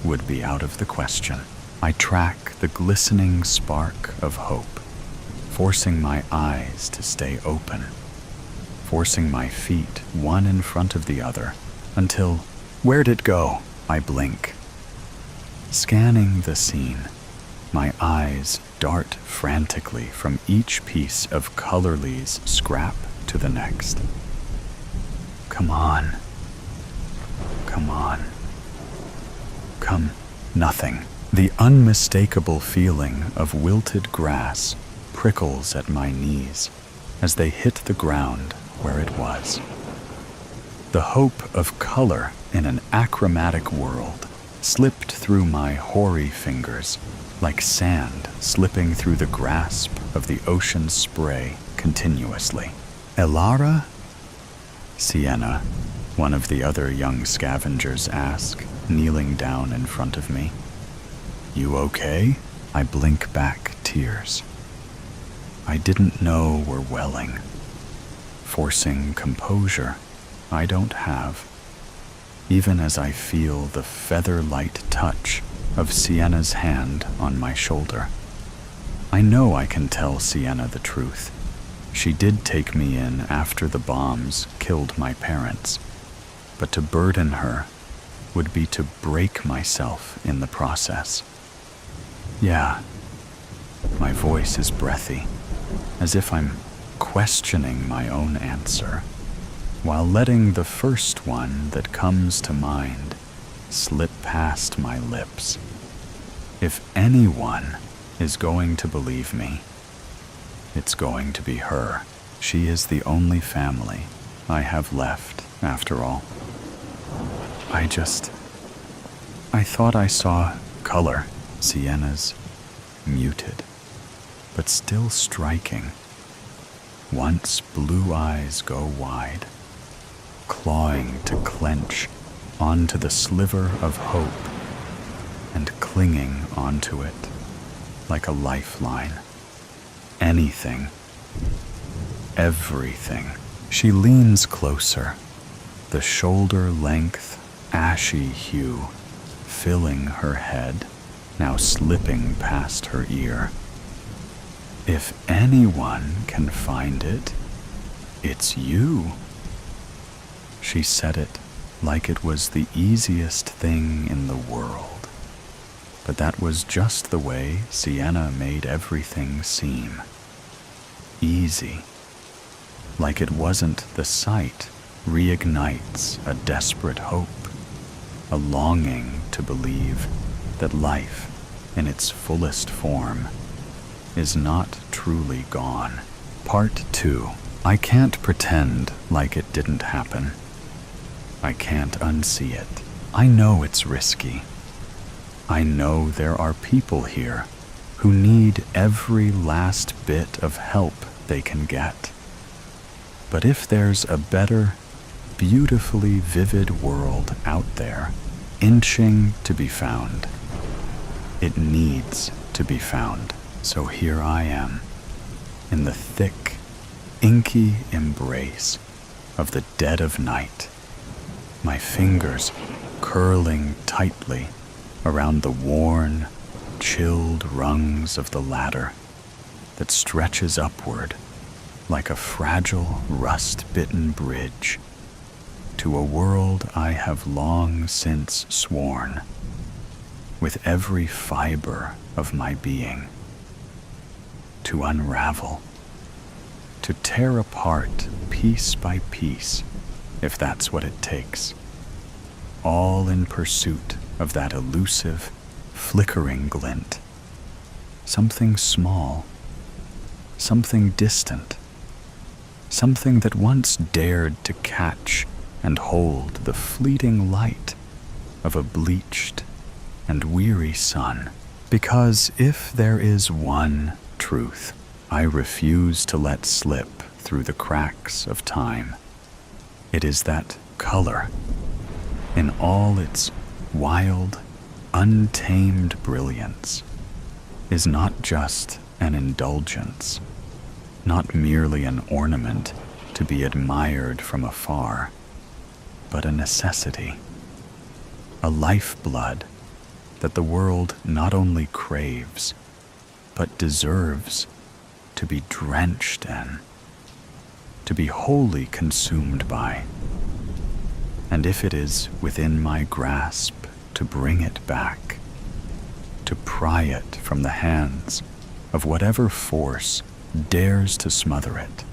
would be out of the question. I track the glistening spark of hope, forcing my eyes to stay open, forcing my feet one in front of the other until, where'd it go? I blink. Scanning the scene, my eyes dart frantically from each piece of Colorly's scrap to the next. Come on. Come on. Come. Nothing. The unmistakable feeling of wilted grass prickles at my knees as they hit the ground where it was. The hope of color in an achromatic world slipped through my hoary fingers like sand slipping through the grasp of the ocean's spray continuously. Elara? Sienna, one of the other young scavengers asked, kneeling down in front of me. You okay? I blink back tears I didn't know were welling, forcing composure I don't have, even as I feel the feather-light touch of Sienna's hand on my shoulder. I know I can tell Sienna the truth. She did take me in after the bombs killed my parents, but to burden her would be to break myself in the process. Yeah, my voice is breathy, as if I'm questioning my own answer, while letting the first one that comes to mind slip past my lips. If anyone is going to believe me, it's going to be her. She is the only family I have left, after all. I thought I saw color. Sienna's muted, but still striking. Once blue eyes go wide, clawing to clench onto the sliver of hope and clinging onto it like a lifeline. Anything, everything. She leans closer, the shoulder-length, ashy hue filling her head, now slipping past her ear. If anyone can find it, it's you. She said it like it was the easiest thing in the world. But that was just the way Sienna made everything seem. Easy. Like it wasn't the sight reignites a desperate hope, a longing to believe that life, in its fullest form, is not truly gone. Part 2. I can't pretend like it didn't happen. I can't unsee it. I know it's risky. I know there are people here who need every last bit of help they can get. But if there's a better, beautifully vivid world out there, inching to be found, it needs to be found. So here I am, in the thick, inky embrace of the dead of night, my fingers curling tightly around the worn, chilled rungs of the ladder that stretches upward like a fragile, rust-bitten bridge to a world I have long since sworn, with every fiber of my being, to unravel, to tear apart piece by piece, if that's what it takes, all in pursuit of that elusive, flickering glint. Something small, something distant, something that once dared to catch and hold the fleeting light of a bleached and weary sun. Because if there is one truth I refuse to let slip through the cracks of time, it is that color, in all its wild, untamed brilliance, is not just an indulgence, not merely an ornament to be admired from afar, but a necessity, a lifeblood that the world not only craves, but deserves to be drenched in, to be wholly consumed by. And if it is within my grasp to bring it back, to pry it from the hands of whatever force dares to smother it,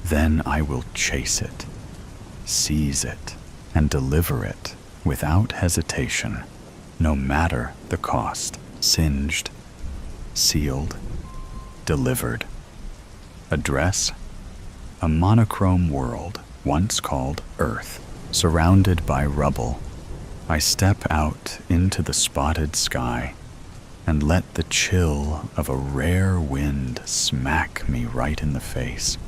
then I will chase it, seize it, and deliver it without hesitation, no matter the cost. Singed, sealed, delivered. Address: a monochrome world once called Earth. Surrounded by rubble, I step out into the spotted sky and let the chill of a rare wind smack me right in the face.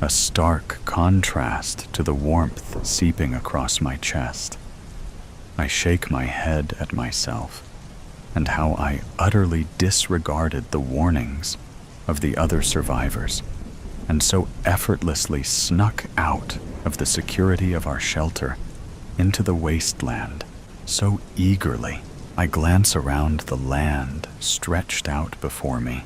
A stark contrast to the warmth seeping across my chest. I shake my head at myself and how I utterly disregarded the warnings of the other survivors, and so effortlessly snuck out of the security of our shelter into the wasteland. So eagerly I glance around the land stretched out before me,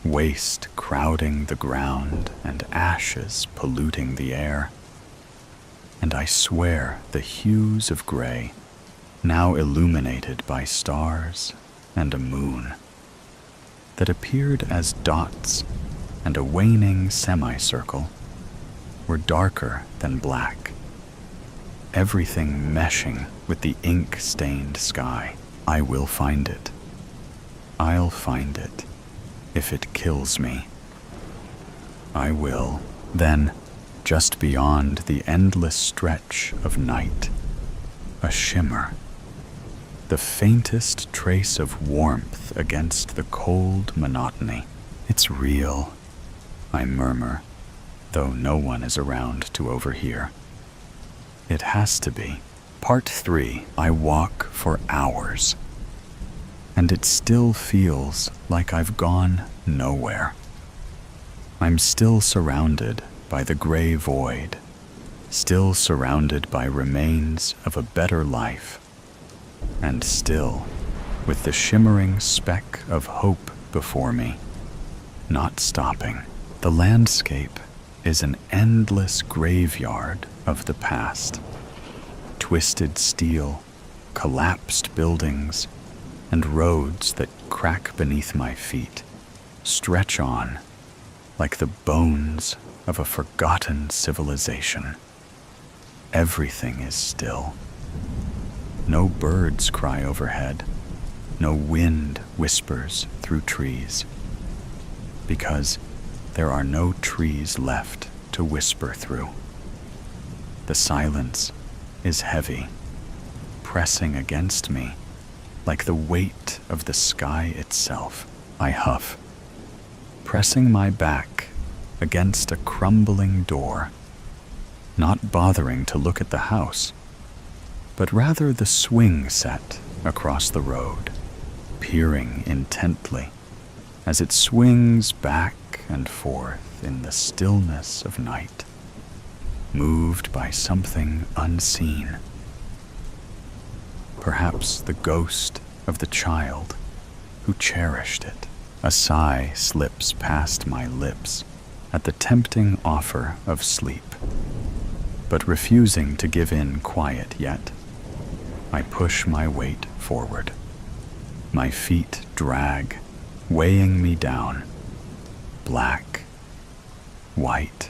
waste crowding the ground and ashes polluting the air. And I swear the hues of gray, now illuminated by stars and a moon, that appeared as dots and a waning semicircle, were darker than black, everything meshing with the ink-stained sky. I will find it. I'll find it, if it kills me. I will. Then, just beyond the endless stretch of night, a shimmer, the faintest trace of warmth against the cold monotony. It's real, I murmur, though no one is around to overhear. It has to be. Part 3. I walk for hours, and it still feels like I've gone nowhere. I'm still surrounded by the gray void, still surrounded by remains of a better life, and still with the shimmering speck of hope before me, not stopping. The landscape is an endless graveyard of the past. Twisted steel, collapsed buildings, and roads that crack beneath my feet stretch on like the bones of a forgotten civilization. Everything is still. No birds cry overhead, no wind whispers through trees, because there are no trees left to whisper through. The silence is heavy, pressing against me like the weight of the sky itself. I huff, pressing my back against a crumbling door, not bothering to look at the house, but rather the swing set across the road, peering intently as it swings back and forth in the stillness of night, moved by something unseen. Perhaps the ghost of the child who cherished it. A sigh slips past my lips at the tempting offer of sleep, but refusing to give in quiet yet, I push my weight forward. My feet drag, weighing me down. Black, white,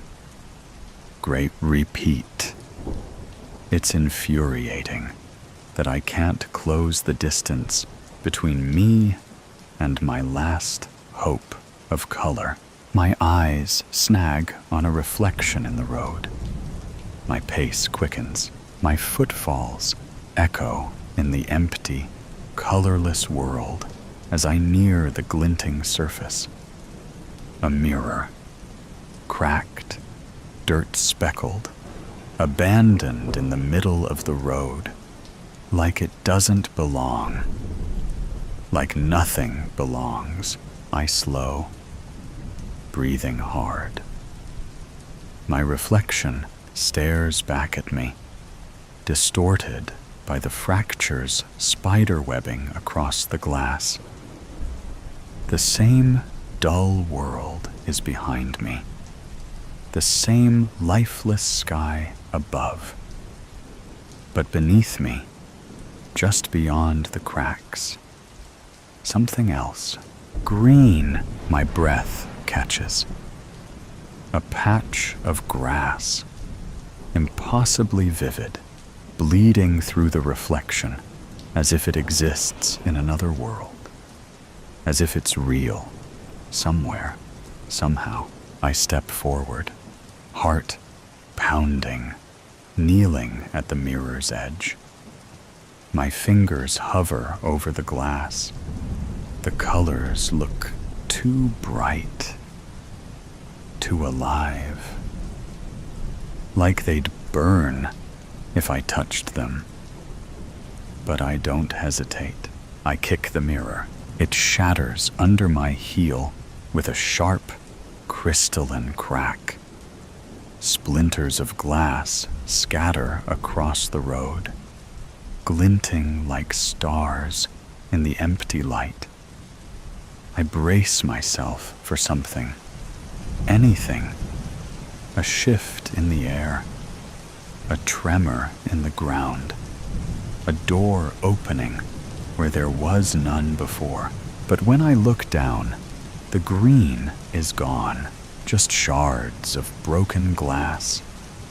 great repeat. It's infuriating. that I can't close the distance between me and my last hope of color. My eyes snag on a reflection in the road. My pace quickens. My footfalls echo in the empty, colorless world as I near the glinting surface. A mirror, cracked, dirt-speckled, abandoned in the middle of the road, like it doesn't belong. Like nothing belongs, I slow, breathing hard. My reflection stares back at me, distorted by the fractures spider-webbing across the glass. The same dull world is behind me, the same lifeless sky above. But beneath me, just beyond the cracks, something else, green, my breath catches. A patch of grass, impossibly vivid, bleeding through the reflection, as if it exists in another world, as if it's real, somewhere, somehow. I step forward, heart pounding, kneeling at the mirror's edge. My fingers hover over the glass. The colors look too bright, too alive, like they'd burn if I touched them. But I don't hesitate. I kick the mirror. It shatters under my heel with a sharp, crystalline crack. Splinters of glass scatter across the road, glinting like stars in the empty light. I brace myself for something, anything, a shift in the air, a tremor in the ground, a door opening where there was none before. But when I look down, the green is gone, just shards of broken glass,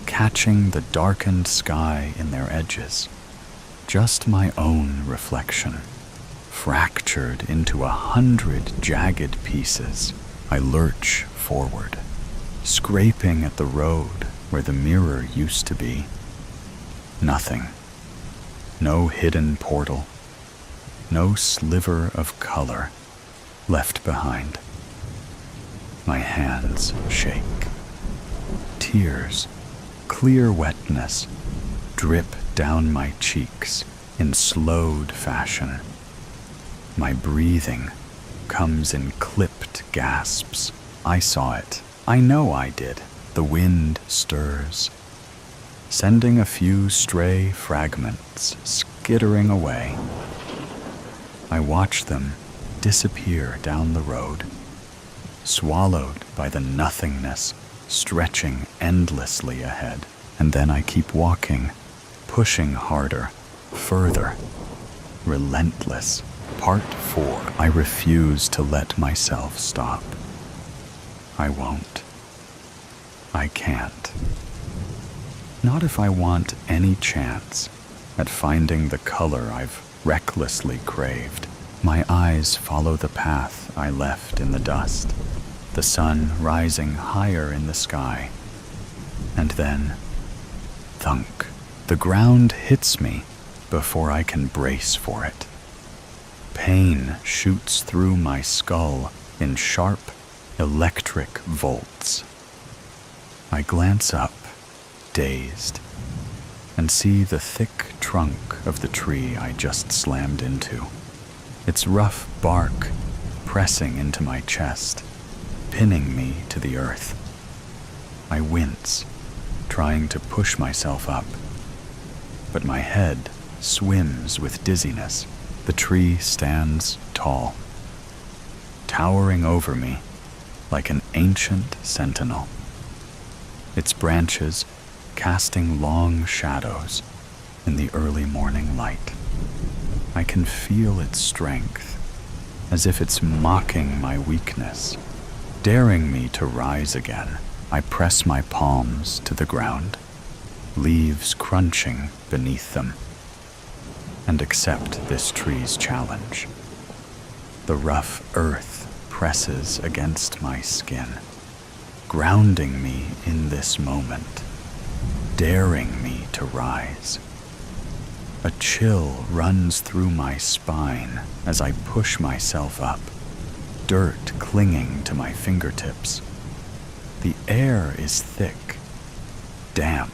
catching the darkened sky in their edges. Just my own reflection, fractured into 100 jagged pieces. I lurch forward, scraping at the road where the mirror used to be. Nothing. No hidden portal. No sliver of color left behind. My hands shake. Tears, clear wetness, drip down my cheeks in slowed fashion. My breathing comes in clipped gasps. I saw it. I know I did. The wind stirs, sending a few stray fragments skittering away. I watch them disappear down the road, swallowed by the nothingness stretching endlessly ahead. And then I keep walking, pushing harder, further, relentless. Part 4. I refuse to let myself stop. I won't. I can't. Not if I want any chance at finding the color I've recklessly craved. My eyes follow the path I left in the dust, the sun rising higher in the sky. And then, thunk, the ground hits me before I can brace for it. Pain shoots through my skull in sharp, electric volts. I glance up, dazed, and see the thick trunk of the tree I just slammed into. Its rough bark pressing into my chest, pinning me to the earth. I wince, trying to push myself up, but my head swims with dizziness. The tree stands tall, towering over me like an ancient sentinel, its branches casting long shadows in the early morning light. I can feel its strength, as if it's mocking my weakness, daring me to rise again. I press my palms to the ground, leaves crunching beneath them. and accept this tree's challenge. The rough earth presses against my skin, grounding me in this moment, daring me to rise. A chill runs through my spine as I push myself up, dirt clinging to my fingertips. The air is thick, damp,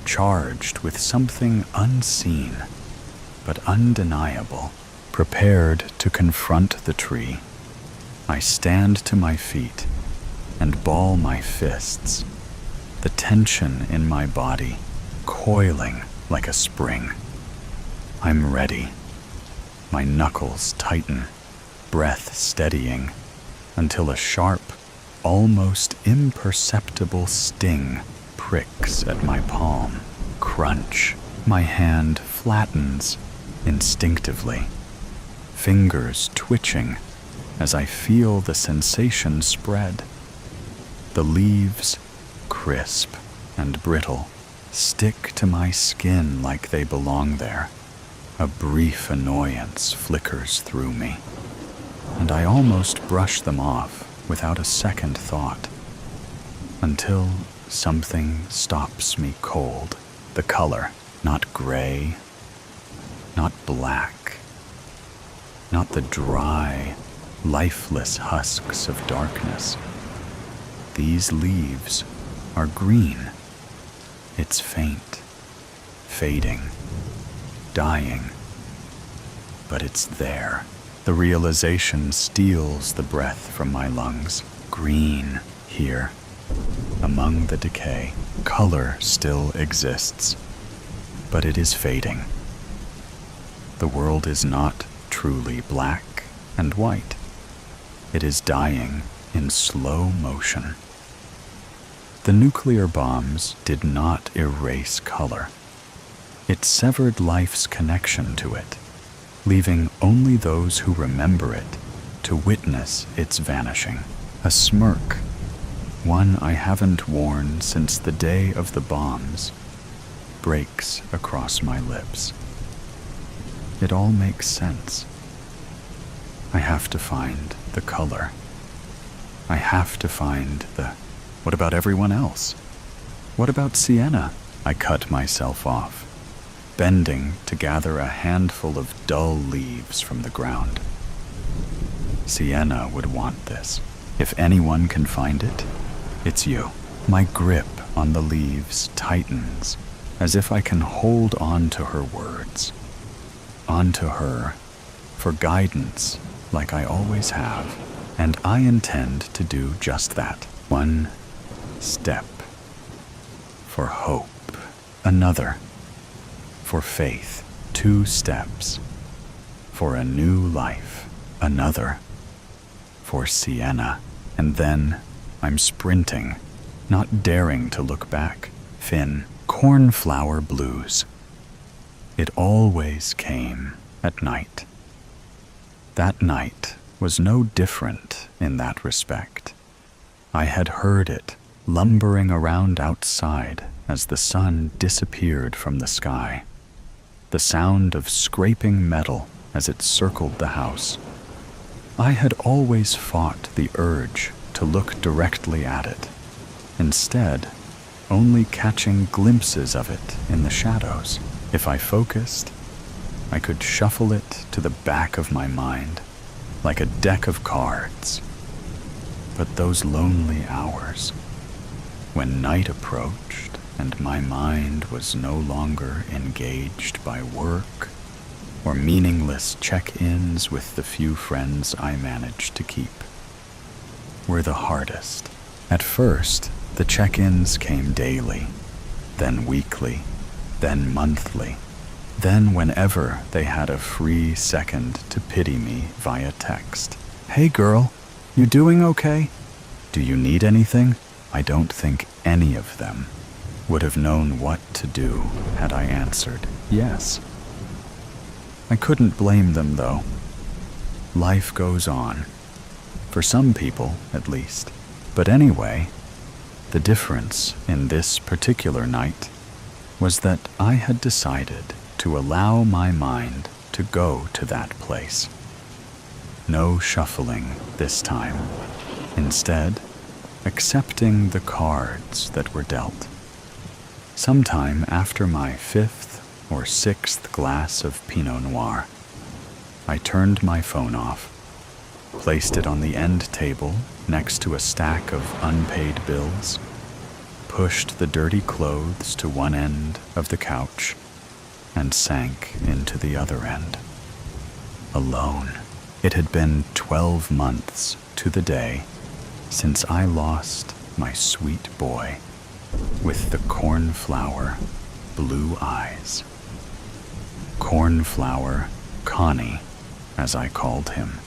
charged with something unseen but undeniable. Prepared to confront the tree, I stand to my feet and ball my fists, the tension in my body coiling like a spring. I'm ready. My knuckles tighten, breath steadying, until a sharp, almost imperceptible sting pricks at my palm. Crunch. My hand flattens instinctively, fingers twitching as I feel the sensation spread. The leaves, crisp and brittle, stick to my skin like they belong there. A brief annoyance flickers through me, and I almost brush them off without a second thought, until something stops me cold. The color, not gray, not black, not the dry, lifeless husks of darkness. These leaves are green. It's faint, fading, dying, but it's there. The realization steals the breath from my lungs. Green here, among the decay. Color still exists, but it is fading. The world is not truly black and white. It is dying in slow motion. The nuclear bombs did not erase color. It severed life's connection to it, leaving only those who remember it to witness its vanishing. A smirk, one I haven't worn since the day of the bombs, breaks across my lips. It all makes sense. I have to find the color. I have to find the... What about everyone else? What about Sienna? I cut myself off, bending to gather a handful of dull leaves from the ground. Sienna would want this. If anyone can find it, it's you. My grip on the leaves tightens, as if I can hold on to her words. Onto her for guidance like I always have, and I intend to do just that. One step for hope, another for faith, 2 steps for a new life, another for Sienna, and then I'm sprinting, not daring to look back. Finn, cornflower blues. It always came at night. That night was no different in that respect. I had heard it lumbering around outside as the sun disappeared from the sky. The sound of scraping metal as it circled the house. I had always fought the urge to look directly at it, instead only catching glimpses of it in the shadows. If I focused, I could shuffle it to the back of my mind, like a deck of cards. But those lonely hours, when night approached and my mind was no longer engaged by work or meaningless check-ins with the few friends I managed to keep, were the hardest. At first, the check-ins came daily, then weekly, then monthly, then whenever they had a free second to pity me via text. Hey girl, you doing okay? Do you need anything? I don't think any of them would have known what to do had I answered yes. I couldn't blame them though. Life goes on. For some people, at least. But anyway, the difference in this particular night was that I had decided to allow my mind to go to that place. No shuffling this time. Instead, accepting the cards that were dealt. Sometime after my 5th or 6th glass of Pinot Noir, I turned my phone off, placed it on the end table next to a stack of unpaid bills, pushed the dirty clothes to one end of the couch, and sank into the other end. Alone. It had been 12 months to the day since I lost my sweet boy with the cornflower blue eyes. Cornflower Connie, as I called him.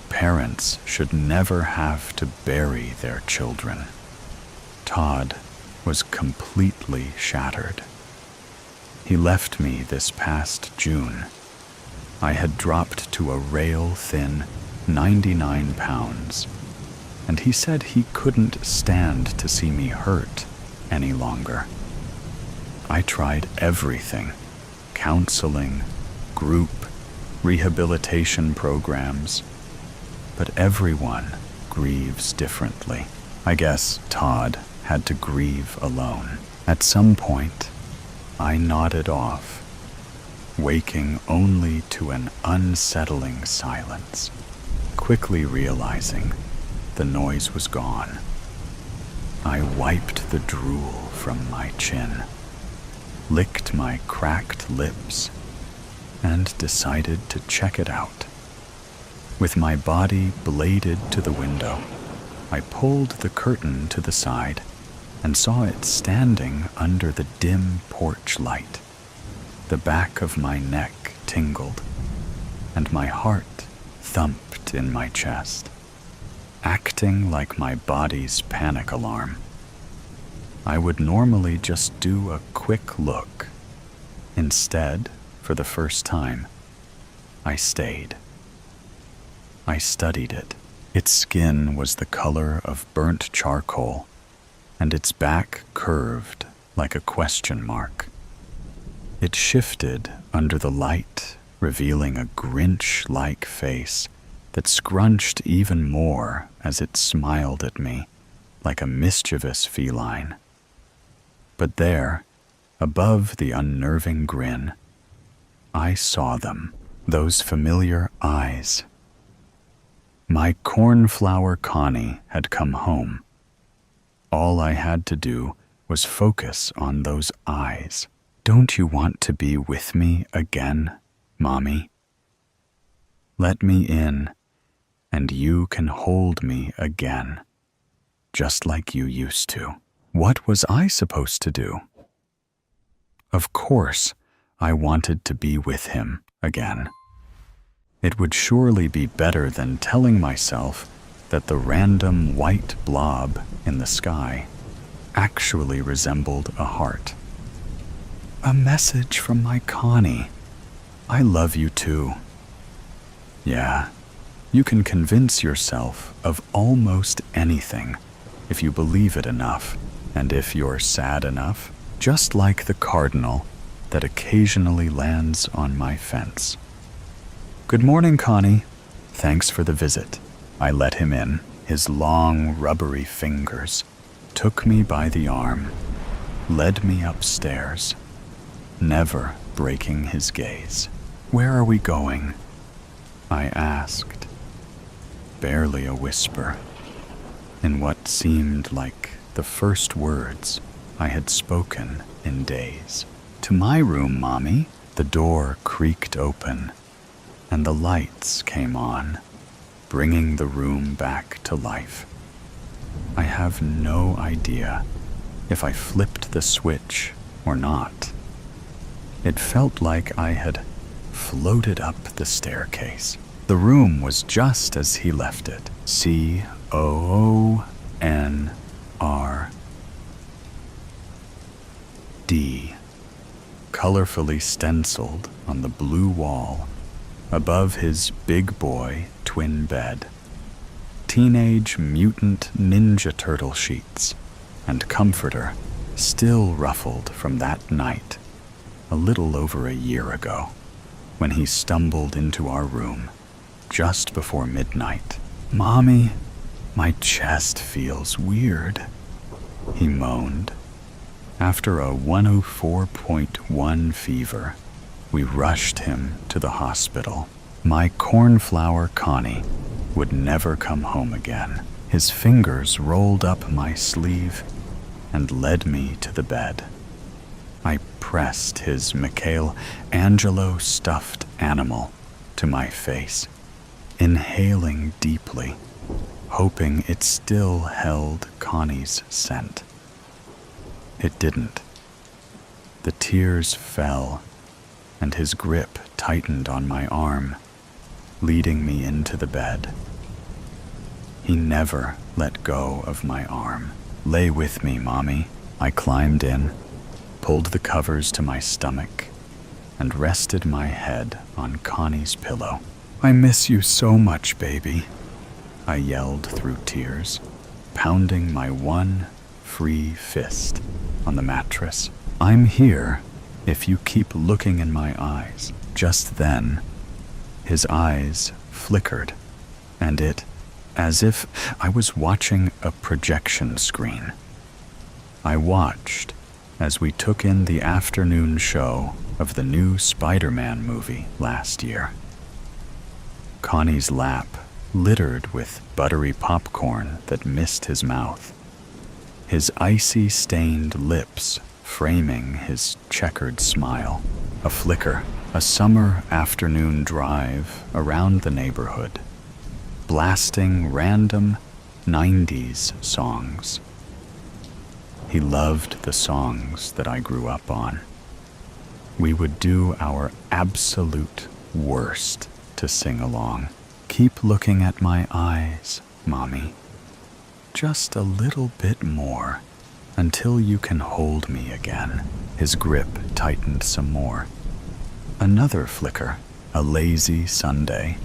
Parents should never have to bury their children. Todd was completely shattered. He left me this past June. I had dropped to a rail-thin 99 pounds, and he said he couldn't stand to see me hurt any longer. I tried everything: counseling, group, rehabilitation programs, but everyone grieves differently. I guess Todd had to grieve alone. At some point, I nodded off, waking only to an unsettling silence, quickly realizing the noise was gone. I wiped the drool from my chin, licked my cracked lips, and decided to check it out. With my body bladed to the window, I pulled the curtain to the side and saw it standing under the dim porch light. The back of my neck tingled, and my heart thumped in my chest, acting like my body's panic alarm. I would normally just do a quick look. Instead, for the first time, I stayed. I studied it. Its skin was the color of burnt charcoal, and its back curved like a question mark. It shifted under the light, revealing a Grinch-like face that scrunched even more as it smiled at me, like a mischievous feline. But there, above the unnerving grin, I saw them, those familiar eyes. My cornflower Connie had come home. All I had to do was focus on those eyes. Don't you want to be with me again, Mommy? Let me in, and you can hold me again, just like you used to. What was I supposed to do? Of course, I wanted to be with him again. It would surely be better than telling myself that the random white blob in the sky actually resembled a heart. A message from my Connie. I love you too. Yeah, you can convince yourself of almost anything if you believe it enough, and if you're sad enough, just like the cardinal that occasionally lands on my fence. Good morning, Connie. Thanks for the visit. I let him in. His long, rubbery fingers took me by the arm, led me upstairs, never breaking his gaze. Where are we going? I asked, barely a whisper, in what seemed like the first words I had spoken in days. To my room, Mommy. The door creaked open, and the lights came on, bringing the room back to life. I have no idea if I flipped the switch or not. It felt like I had floated up the staircase. The room was just as he left it. COONRD, colorfully stenciled on the blue wall above his big boy twin bed. Teenage Mutant Ninja Turtle sheets and comforter still ruffled from that night a little over a year ago, when he stumbled into our room just before midnight. "Mommy, my chest feels weird," he moaned. After a 104.1 fever, we rushed him to the hospital. My cornflower Connie would never come home again. His fingers rolled up my sleeve and led me to the bed. I pressed his Michelangelo stuffed animal to my face, inhaling deeply, hoping it still held Connie's scent. It didn't. The tears fell, and his grip tightened on my arm, leading me into the bed. He never let go of my arm. "Lay with me, Mommy." I climbed in, pulled the covers to my stomach, and rested my head on Connie's pillow. "I miss you so much, baby," I yelled through tears, pounding my one free fist on the mattress. "I'm here if you keep looking in my eyes." Just then, his eyes flickered, and as if I was watching a projection screen. I watched as we took in the afternoon show of the new Spider-Man movie last year. Connie's lap littered with buttery popcorn that missed his mouth, his icy stained lips framing his checkered smile. A flicker, a summer afternoon drive around the neighborhood, blasting random 90s songs. He loved the songs that I grew up on. We would do our absolute worst to sing along. "Keep looking at my eyes, Mommy. Just a little bit more, until you can hold me again." His grip tightened some more. Another flicker, a lazy Sunday.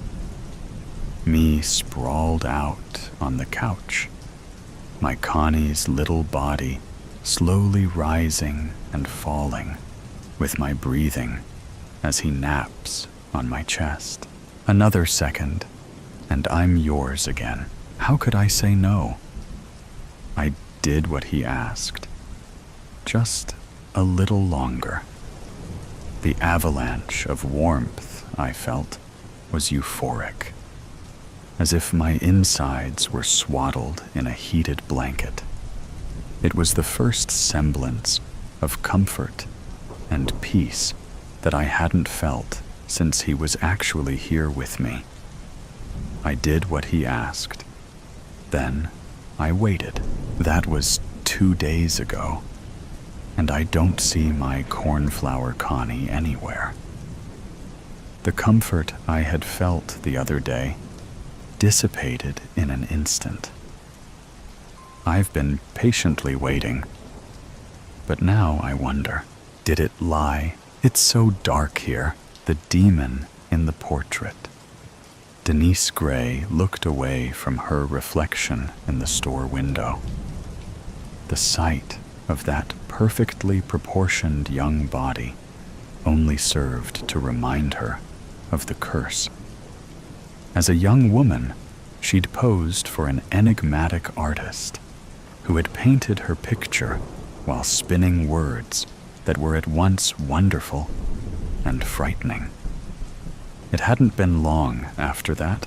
Me sprawled out on the couch, my Connie's little body slowly rising and falling with my breathing as he naps on my chest. Another second, and I'm yours again. How could I say no? I did what he asked, just a little longer. The avalanche of warmth I felt was euphoric, as if my insides were swaddled in a heated blanket. It was the first semblance of comfort and peace that I hadn't felt since he was actually here with me. I did what he asked. Then I waited. That was 2 days ago, and I don't see my cornflower Connie anywhere. The comfort I had felt the other day dissipated in an instant. I've been patiently waiting, but now I wonder, did it lie? It's so dark here, the demon in the portrait. Denise Gray looked away from her reflection in the store window. The sight of that perfectly proportioned young body only served to remind her of the curse. As a young woman, she'd posed for an enigmatic artist who had painted her picture while spinning words that were at once wonderful and frightening. It hadn't been long after that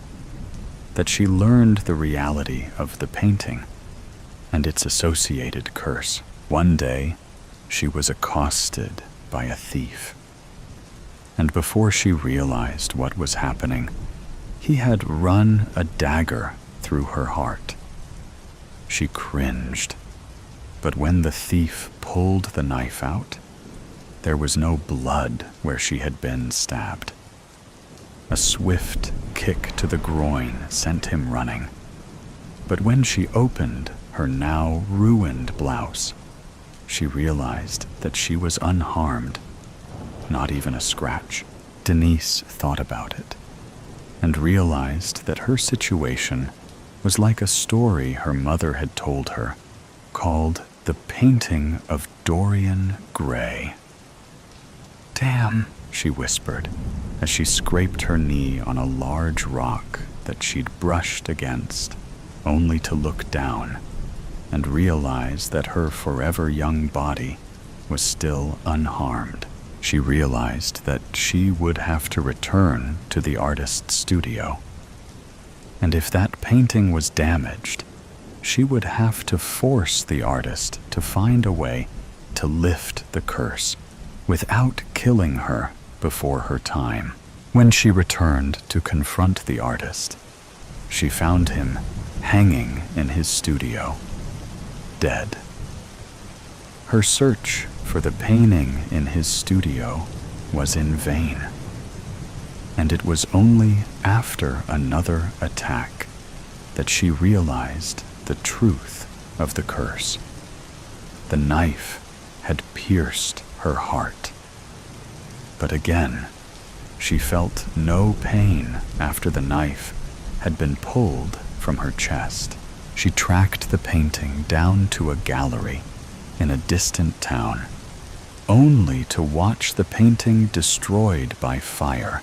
she learned the reality of the painting and its associated curse. One day, she was accosted by a thief, and before she realized what was happening, he had run a dagger through her heart. She cringed, but when the thief pulled the knife out, there was no blood where she had been stabbed. A swift kick to the groin sent him running, but when she opened her now ruined blouse, she realized that she was unharmed, not even a scratch. Denise thought about it and realized that her situation was like a story her mother had told her, called The Painting of Dorian Gray. Damn, she whispered as she scraped her knee on a large rock that she'd brushed against, only to look down and realize that her forever young body was still unharmed. She realized that she would have to return to the artist's studio. And if that painting was damaged, she would have to force the artist to find a way to lift the curse without killing her before her time. When she returned to confront the artist, she found him hanging in his studio, dead. Her search for the painting in his studio was in vain, and it was only after another attack that she realized the truth of the curse. The knife had pierced her heart. But again, she felt no pain after the knife had been pulled from her chest. She tracked the painting down to a gallery in a distant town, only to watch the painting destroyed by fire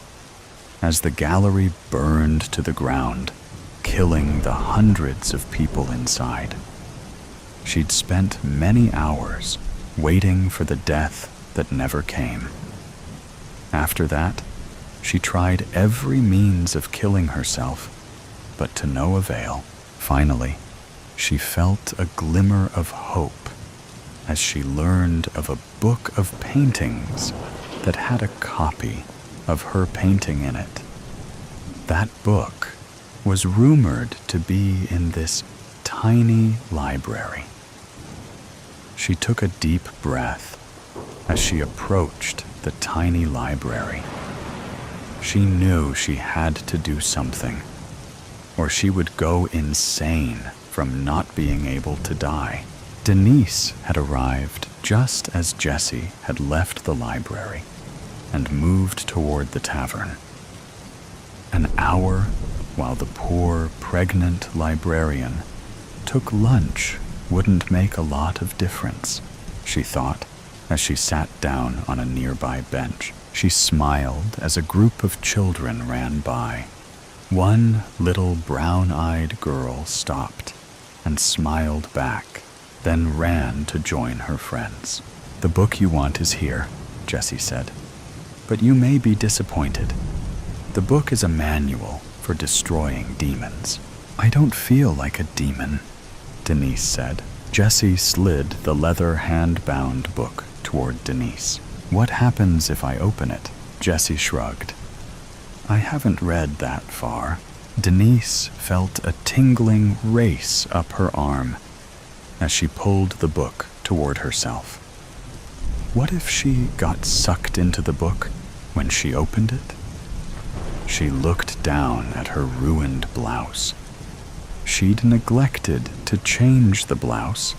as the gallery burned to the ground, killing the hundreds of people inside. She'd spent many hours waiting for the death that never came. After that, she tried every means of killing herself, but to no avail. Finally, she felt a glimmer of hope as she learned of a book of paintings that had a copy of her painting in it. That book was rumored to be in this tiny library. She took a deep breath as she approached the tiny library. She knew she had to do something, or she would go insane from not being able to die. Denise had arrived just as Jessie had left the library and moved toward the tavern. An hour while the poor, pregnant librarian took lunch wouldn't make a lot of difference, she thought, as she sat down on a nearby bench. She smiled as a group of children ran by. One little brown-eyed girl stopped and smiled back, then ran to join her friends. "The book you want is here," Jessie said, "but you may be disappointed. The book is a manual for destroying demons." "I don't feel like a demon," Denise said. Jessie slid the leather hand-bound book toward Denise. "What happens if I open it?" Jessie shrugged. "I haven't read that far." Denise felt a tingling race up her arm as she pulled the book toward herself. What if she got sucked into the book when she opened it? She looked down at her ruined blouse. She'd neglected to change the blouse,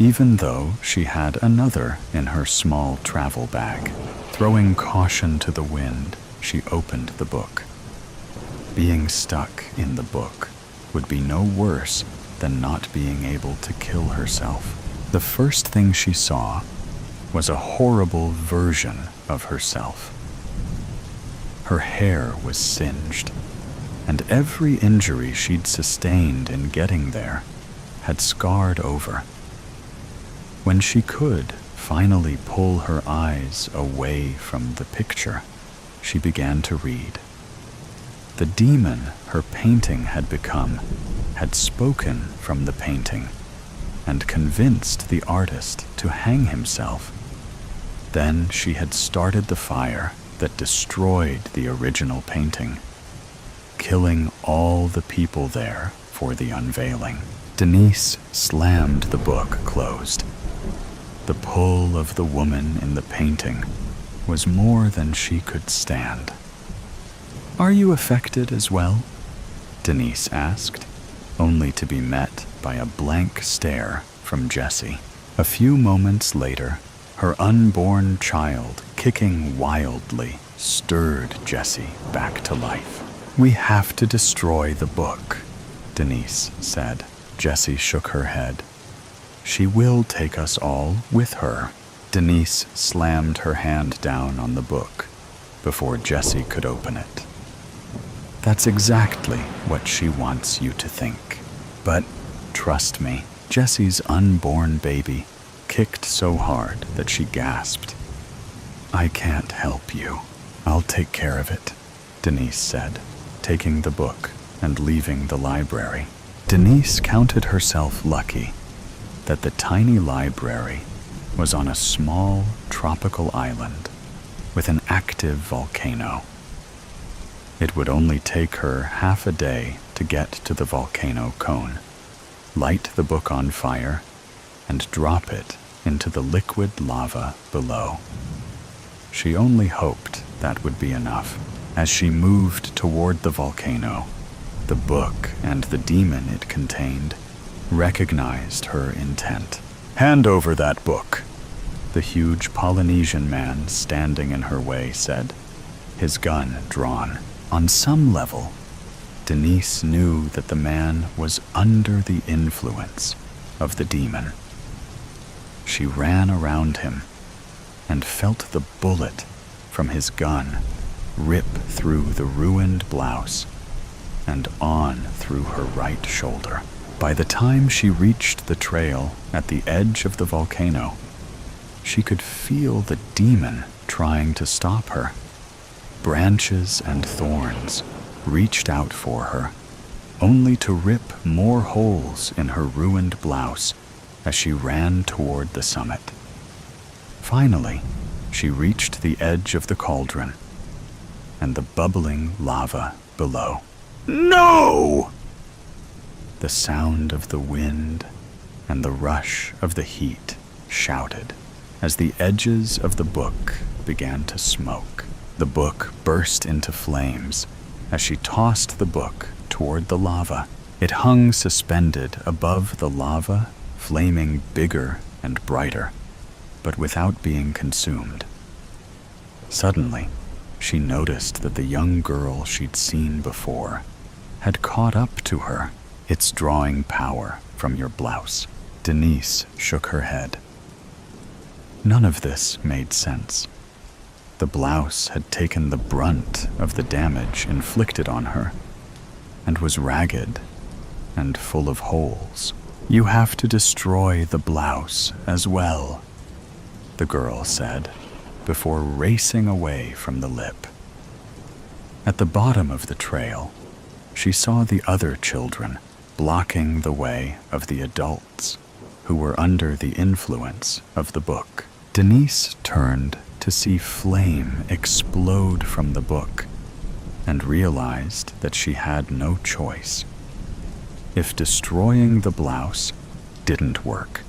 even though she had another in her small travel bag. Throwing caution to the wind, she opened the book. Being stuck in the book would be no worse than not being able to kill herself. The first thing she saw was a horrible version of herself. Her hair was singed, and every injury she'd sustained in getting there had scarred over. When she could finally pull her eyes away from the picture, she began to read. The demon her painting had become had spoken from the painting and convinced the artist to hang himself. Then she had started the fire that destroyed the original painting, killing all the people there for the unveiling. Denise slammed the book closed. The pull of the woman in the painting was more than she could stand. "Are you affected as well?" Denise asked, only to be met by a blank stare from Jessie. A few moments later, her unborn child, kicking wildly, stirred Jessie back to life. "We have to destroy the book," Denise said. Jessie shook her head. "She will take us all with her." Denise slammed her hand down on the book before Jessie could open it. That's exactly what she wants you to think. But trust me, Jessie's unborn baby kicked so hard that she gasped. I can't help you. I'll take care of it, Denise said, taking the book and leaving the library. Denise counted herself lucky that the tiny library was on a small tropical island with an active volcano. It would only take her half a day to get to the volcano cone, light the book on fire, and drop it into the liquid lava below. She only hoped that would be enough. As she moved toward the volcano, the book and the demon it contained recognized her intent. Hand over that book, the huge Polynesian man standing in her way said, his gun drawn. On some level, Denise knew that the man was under the influence of the demon. She ran around him and felt the bullet from his gun rip through the ruined blouse and on through her right shoulder. By the time she reached the trail at the edge of the volcano, she could feel the demon trying to stop her. Branches and thorns reached out for her, only to rip more holes in her ruined blouse as she ran toward the summit. Finally, she reached the edge of the cauldron and the bubbling lava below. No! The sound of the wind and the rush of the heat shouted as the edges of the book began to smoke. The book burst into flames as she tossed the book toward the lava. It hung suspended above the lava, flaming bigger and brighter, but without being consumed. Suddenly, she noticed that the young girl she'd seen before had caught up to her. It's drawing power from your blouse. Denise shook her head. None of this made sense. The blouse had taken the brunt of the damage inflicted on her and was ragged and full of holes. You have to destroy the blouse as well, the girl said, before racing away from the lip. At the bottom of the trail, she saw the other children blocking the way of the adults who were under the influence of the book. Denise turned to see flame explode from the book and realized that she had no choice. If destroying the blouse didn't work,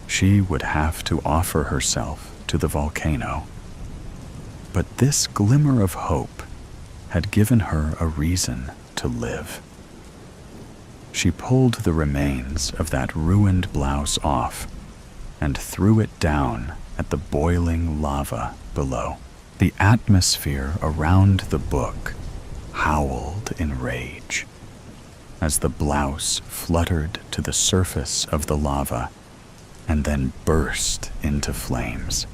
she would have to offer herself to the volcano. But this glimmer of hope had given her a reason to live. She pulled the remains of that ruined blouse off and threw it down at the boiling lava below. The atmosphere around the book howled in rage as the blouse fluttered to the surface of the lava and then burst into flames.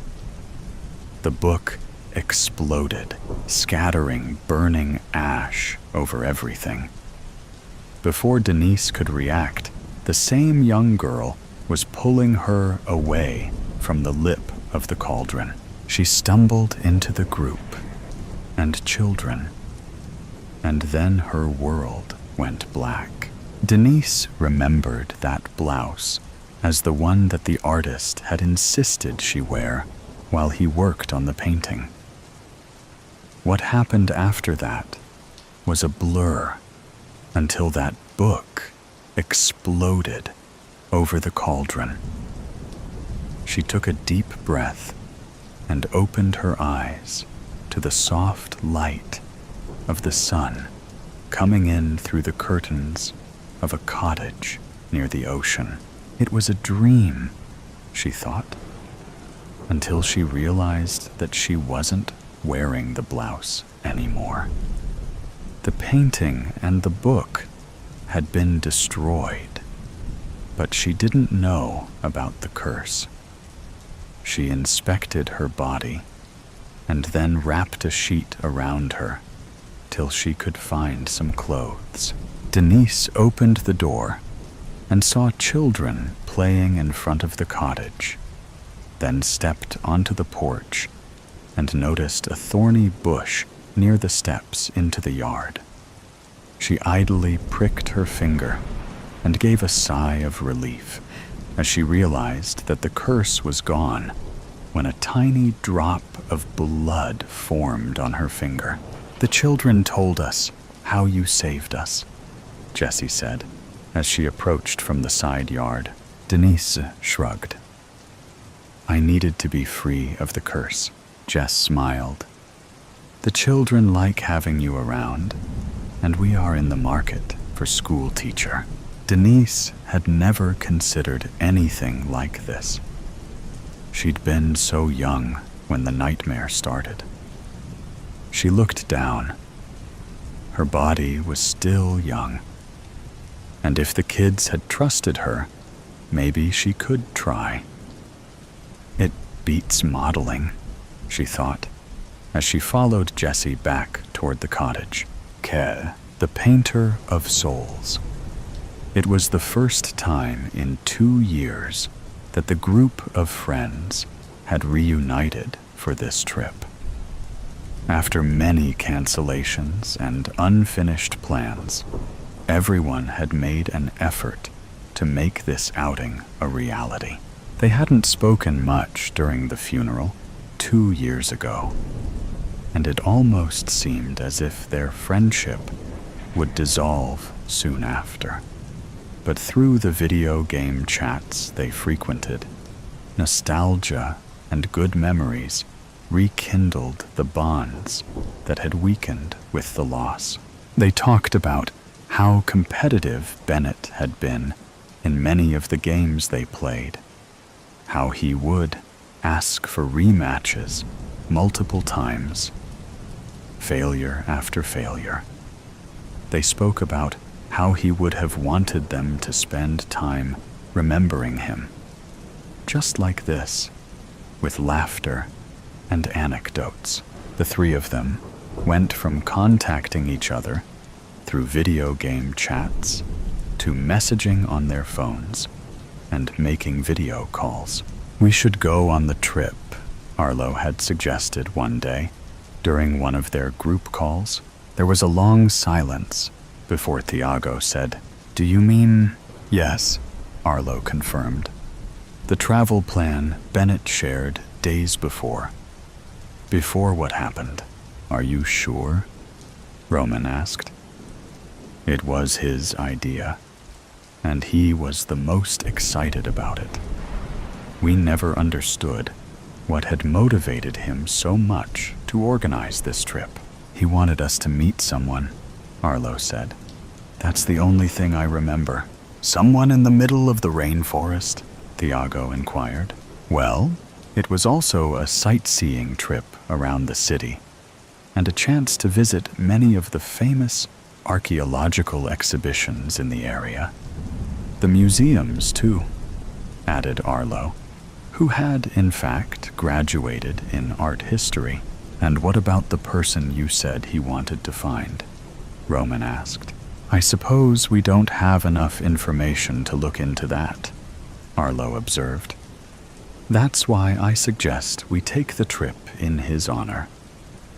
The book exploded, scattering burning ash over everything. Before Denise could react, the same young girl was pulling her away from the lip of the cauldron. She stumbled into the group and children, and then her world went black. Denise remembered that blouse as the one that the artist had insisted she wear while he worked on the painting. What happened after that was a blur until that book exploded over the cauldron. She took a deep breath and opened her eyes to the soft light of the sun coming in through the curtains of a cottage near the ocean. It was a dream, she thought, until she realized that she wasn't wearing the blouse anymore. The painting and the book had been destroyed, but she didn't know about the curse. She inspected her body and then wrapped a sheet around her till she could find some clothes. Denise opened the door and saw children playing in front of the cottage, then stepped onto the porch and noticed a thorny bush near the steps into the yard. She idly pricked her finger and gave a sigh of relief as she realized that the curse was gone when a tiny drop of blood formed on her finger. "The children told us how you saved us," Jessie said as she approached from the side yard. Denise shrugged. "I needed to be free of the curse," Jess smiled. "The children like having you around, and we are in the market for school teacher." Denise had never considered anything like this. She'd been so young when the nightmare started. She looked down. Her body was still young, and if the kids had trusted her, maybe she could try. "It beats modeling," she thought, as she followed Jessie back toward the cottage. Ke, the painter of souls. It was the first time in 2 years that the group of friends had reunited for this trip. After many cancellations and unfinished plans, everyone had made an effort to make this outing a reality. They hadn't spoken much during the funeral 2 years ago, and it almost seemed as if their friendship would dissolve soon after. But through the video game chats they frequented, nostalgia and good memories rekindled the bonds that had weakened with the loss. They talked about how competitive Bennett had been in many of the games they played, how he would ask for rematches multiple times, failure after failure. They spoke about how he would have wanted them to spend time remembering him, just like this, with laughter and anecdotes. The three of them went from contacting each other through video game chats to messaging on their phones and making video calls. "We should go on the trip," Arlo had suggested one day during one of their group calls. There was a long silence before Thiago said, "Do you mean—" "Yes," Arlo confirmed. The travel plan Bennett shared days before. "Before what happened, are you sure?" Roman asked. It was his idea, and he was the most excited about it. We never understood what had motivated him so much to organize this trip. "He wanted us to meet someone," Arlo said. "That's the only thing I remember." "Someone in the middle of the rainforest?" Thiago inquired. "Well, it was also a sightseeing trip around the city, and a chance to visit many of the famous archaeological exhibitions in the area. The museums, too," added Arlo, who had, in fact, graduated in art history. "And what about the person you said he wanted to find?" Roman asked. "I suppose we don't have enough information to look into that," Arlo observed. "That's why I suggest we take the trip in his honor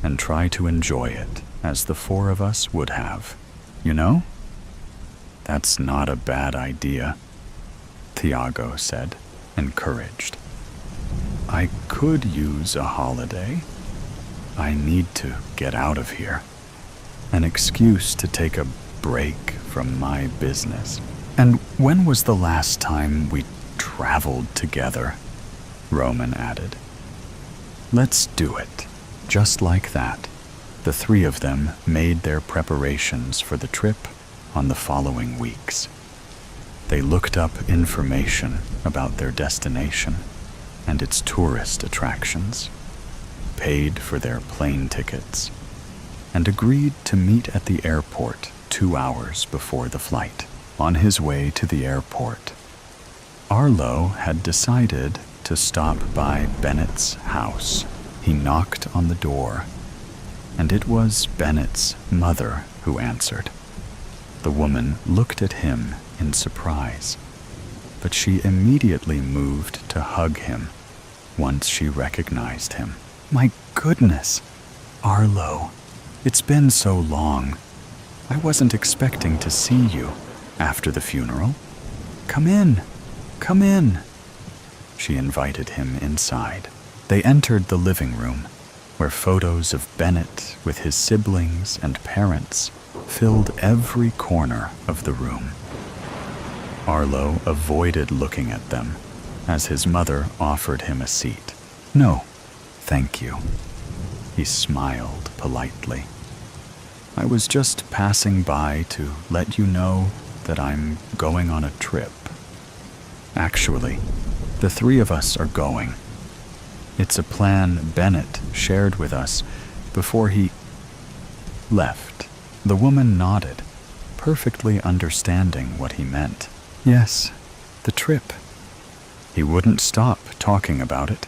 and try to enjoy it as the four of us would have. You know?" "That's not a bad idea," Thiago said, encouraged. "I could use a holiday. I need to get out of here. An excuse to take a break from my business." "And when was the last time we traveled together?" Roman added. "Let's do it." Just like that, the three of them made their preparations for the trip on the following weeks. They looked up information about their destination and its tourist attractions, paid for their plane tickets, and agreed to meet at the airport 2 hours before the flight. On his way to the airport, Arlo had decided to stop by Bennett's house. He knocked on the door, and it was Bennett's mother who answered. The woman looked at him in surprise, but she immediately moved to hug him once she recognized him. "My goodness, Arlo, it's been so long. I wasn't expecting to see you after the funeral. Come in, come in." She invited him inside. They entered the living room, where photos of Bennett with his siblings and parents filled every corner of the room. Arlo avoided looking at them as his mother offered him a seat. "No, thank you." He smiled politely. "I was just passing by to let you know that I'm going on a trip. Actually, the three of us are going. It's a plan Bennett shared with us before he left." The woman nodded, perfectly understanding what he meant. "Yes, the trip." He wouldn't stop talking about it.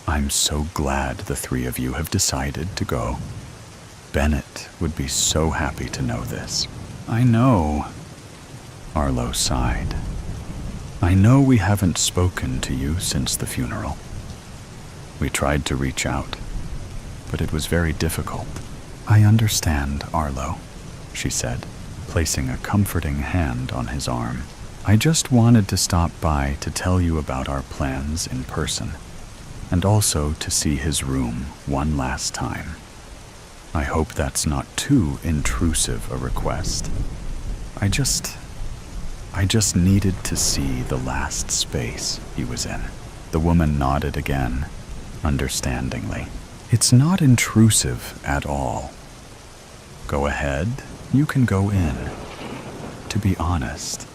"I'm so glad the three of you have decided to go. Bennett would be so happy to know this." "I know," Arlo sighed. "I know we haven't spoken to you since the funeral. We tried to reach out, but it was very difficult." "I understand, Arlo," she said, placing a comforting hand on his arm. "I just wanted to stop by to tell you about our plans in person, and also to see his room one last time. I hope that's not too intrusive a request. I just needed to see the last space he was in." The woman nodded again, understandingly. "It's not intrusive at all. Go ahead, you can go in. To be honest,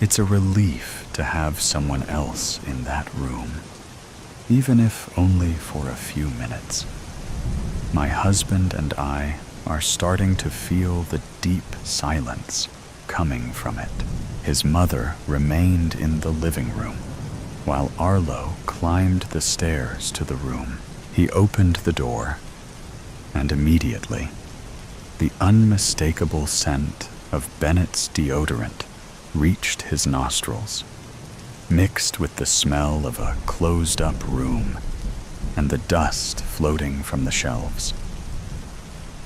it's a relief to have someone else in that room, even if only for a few minutes. My husband and I are starting to feel the deep silence coming from it." His mother remained in the living room, while Arlo climbed the stairs to the room. He opened the door, and immediately, the unmistakable scent of Bennett's deodorant reached his nostrils, mixed with the smell of a closed-up room and the dust floating from the shelves.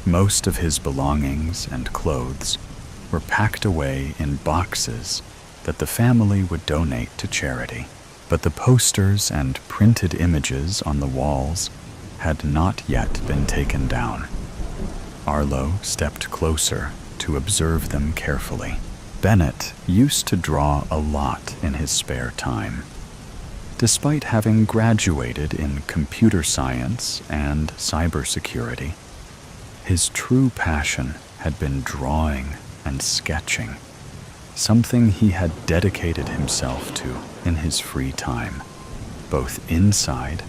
Most of his belongings and clothes were packed away in boxes that the family would donate to charity, but the posters and printed images on the walls had not yet been taken down. Arlo stepped closer to observe them carefully. Bennett used to draw a lot in his spare time. Despite having graduated in computer science and cybersecurity, his true passion had been drawing and sketching, something he had dedicated himself to in his free time, both inside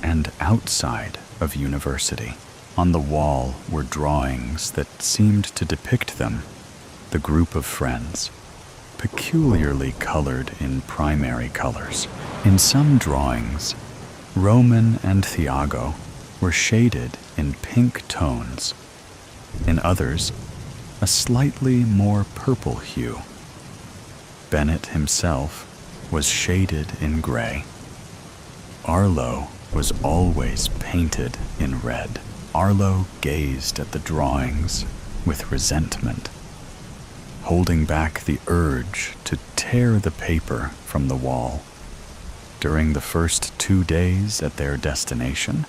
and outside of university. On the wall were drawings that seemed to depict them, the group of friends, peculiarly colored in primary colors. In some drawings, Roman and Thiago were shaded in pink tones. In others, a slightly more purple hue. Bennett himself was shaded in gray. Arlo was always painted in red. Arlo gazed at the drawings with resentment, holding back the urge to tear the paper from the wall. During the first 2 days at their destination,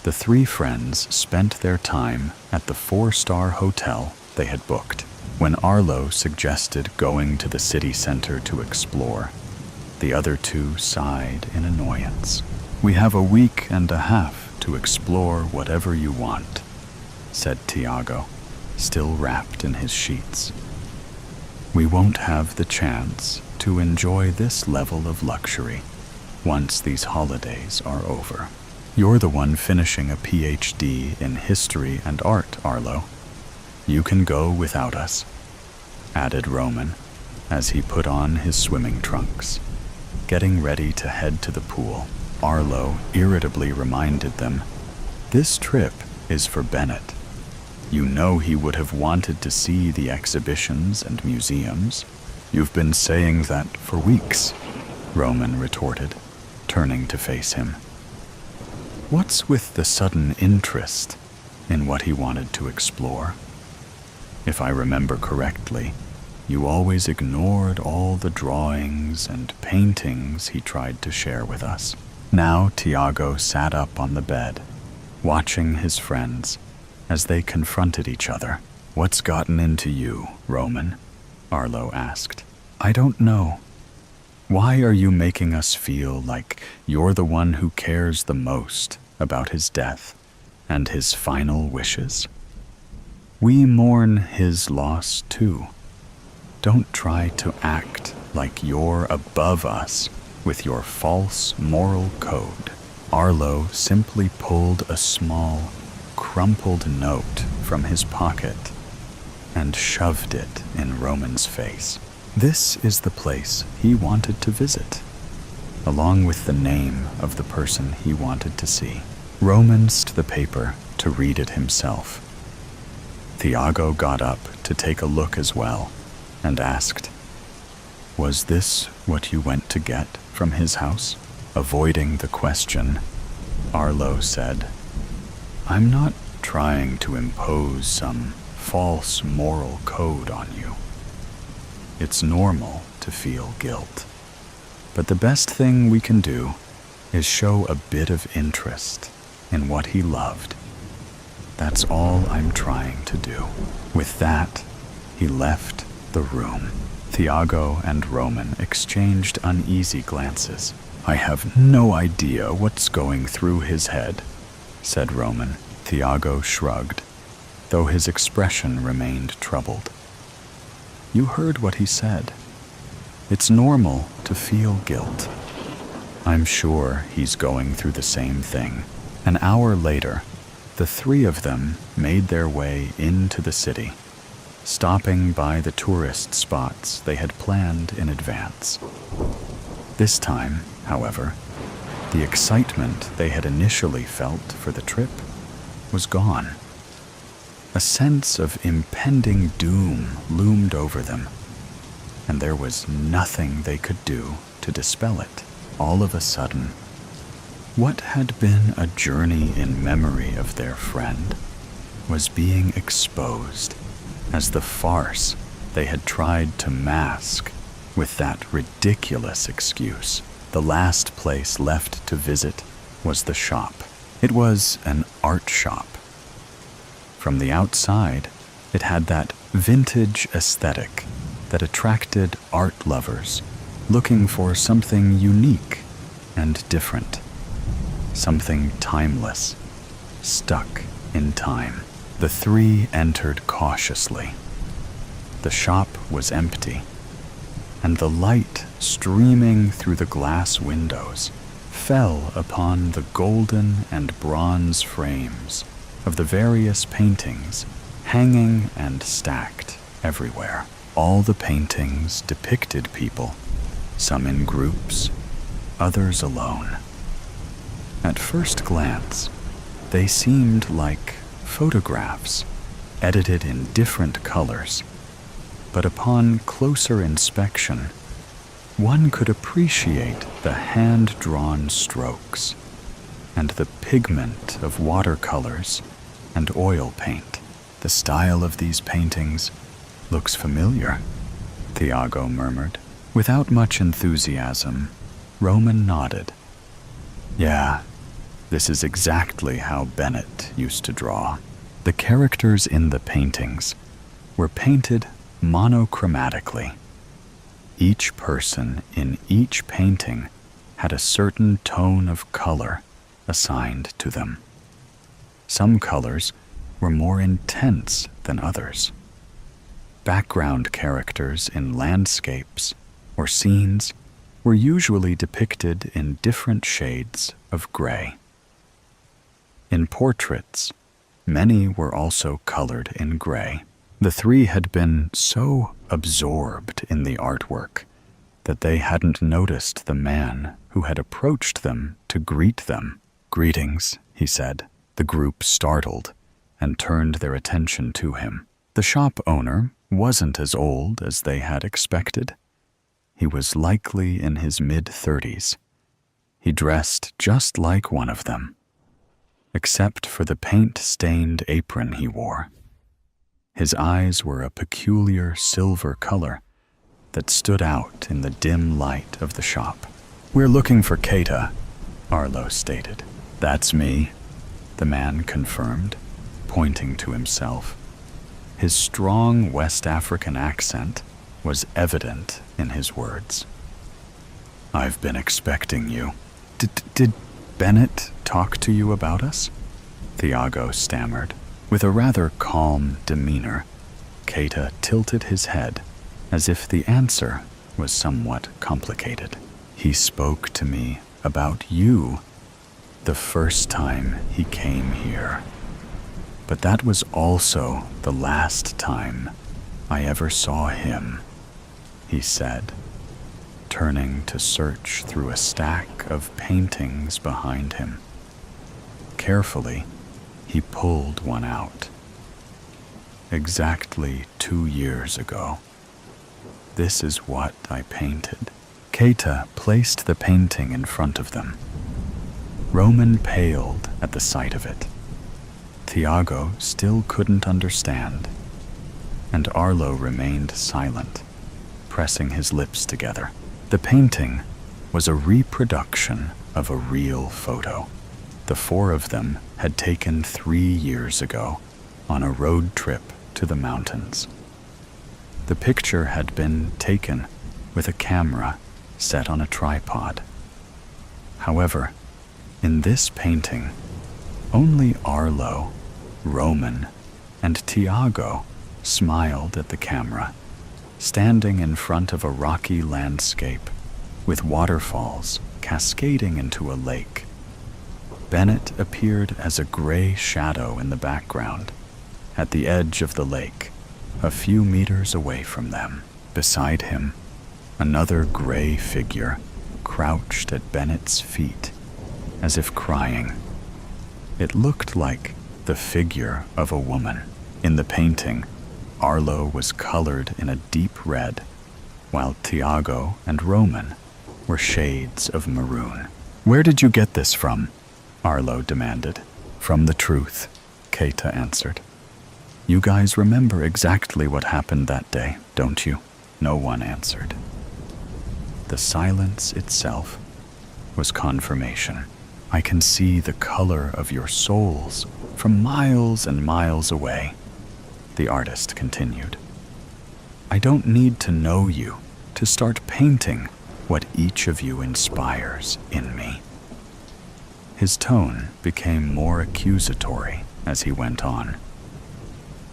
the three friends spent their time at the 4-star hotel they had booked. When Arlo suggested going to the city center to explore, the other two sighed in annoyance. "We have a week and a half to explore whatever you want," said Thiago, still wrapped in his sheets. "We won't have the chance to enjoy this level of luxury once these holidays are over. You're the one finishing a PhD in history and art, Arlo. You can go without us," added Roman as he put on his swimming trunks, getting ready to head to the pool. Arlo irritably reminded them, "This trip is for Bennett. You know he would have wanted to see the exhibitions and museums. You've been saying that for weeks," Roman retorted, turning to face him. "What's with the sudden interest in what he wanted to explore? If I remember correctly, you always ignored all the drawings and paintings he tried to share with us." Now Tiago sat up on the bed, watching his friends as they confronted each other. "What's gotten into you, Roman?" Arlo asked. "I don't know. Why are you making us feel like you're the one who cares the most about his death and his final wishes? We mourn his loss too. Don't try to act like you're above us with your false moral code." Arlo simply pulled a small, crumpled note from his pocket and shoved it in Roman's face. This is the place he wanted to visit, along with the name of the person he wanted to see. Roman used the paper to read it himself. Tiago got up to take a look as well and asked, "Was this what you went to get from his house?" Avoiding the question, Arlo said, "I'm not trying to impose some false moral code on you. It's normal to feel guilt, but the best thing we can do is show a bit of interest in what he loved. That's all I'm trying to do." With that, he left the room. Tiago and Roman exchanged uneasy glances. "I have no idea what's going through his head," said Roman. Tiago shrugged, though his expression remained troubled. "You heard what he said. It's normal to feel guilt. I'm sure he's going through the same thing." An hour later, the three of them made their way into the city, stopping by the tourist spots they had planned in advance. This time, however, the excitement they had initially felt for the trip was gone. A sense of impending doom loomed over them, and there was nothing they could do to dispel it. All of a sudden, what had been a journey in memory of their friend was being exposed as the farce they had tried to mask with that ridiculous excuse. The last place left to visit was the shop. It was an art shop. From the outside, it had that vintage aesthetic that attracted art lovers looking for something unique and different, something timeless, stuck in time. The three entered cautiously. The shop was empty, and the light streaming through the glass windows fell upon the golden and bronze frames of the various paintings hanging and stacked everywhere. All the paintings depicted people, some in groups, others alone. At first glance, they seemed like photographs, edited in different colors, but upon closer inspection, one could appreciate the hand-drawn strokes and the pigment of watercolors and oil paint. "The style of these paintings looks familiar," Tiago murmured. Without much enthusiasm, Roman nodded. "Yeah, this is exactly how Bennett used to draw." The characters in the paintings were painted monochromatically. Each person in each painting had a certain tone of color assigned to them. Some colors were more intense than others. Background characters in landscapes or scenes were usually depicted in different shades of gray. In portraits, many were also colored in gray. The three had been so absorbed in the artwork that they hadn't noticed the man who had approached them to greet them. "Greetings," he said. The group startled and turned their attention to him. The shop owner wasn't as old as they had expected. He was likely in his mid-30s. He dressed just like one of them, except for the paint-stained apron he wore. His eyes were a peculiar silver color that stood out in the dim light of the shop. "We're looking for Keita," Arlo stated. "That's me," the man confirmed, pointing to himself. His strong West African accent was evident in his words. "I've been expecting you." Did Bennett talk to you about us?" Thiago stammered. With a rather calm demeanor, Keita tilted his head as if the answer was somewhat complicated. "He spoke to me about you the first time he came here. But that was also the last time I ever saw him," he said, turning to search through a stack of paintings behind him. Carefully, he pulled one out. "Exactly 2 years ago. This is what I painted." Keita placed the painting in front of them. Roman paled at the sight of it. Thiago still couldn't understand, and Arlo remained silent, pressing his lips together. The painting was a reproduction of a real photo. The 4 of them had taken 3 years ago on a road trip to the mountains. The picture had been taken with a camera set on a tripod. However, in this painting, only Arlo, Roman, and Thiago smiled at the camera, standing in front of a rocky landscape with waterfalls cascading into a lake. Bennett appeared as a gray shadow in the background, at the edge of the lake, a few meters away from them. Beside him, another gray figure crouched at Bennett's feet, as if crying. It looked like the figure of a woman. In the painting, Arlo was colored in a deep red, while Thiago and Roman were shades of maroon. "Where did you get this from?" Arlo demanded. "From the truth," Keita answered. "You guys remember exactly what happened that day, don't you?" No one answered. The silence itself was confirmation. "I can see the color of your souls from miles and miles away," the artist continued. "I don't need to know you to start painting what each of you inspires in me." His tone became more accusatory as he went on.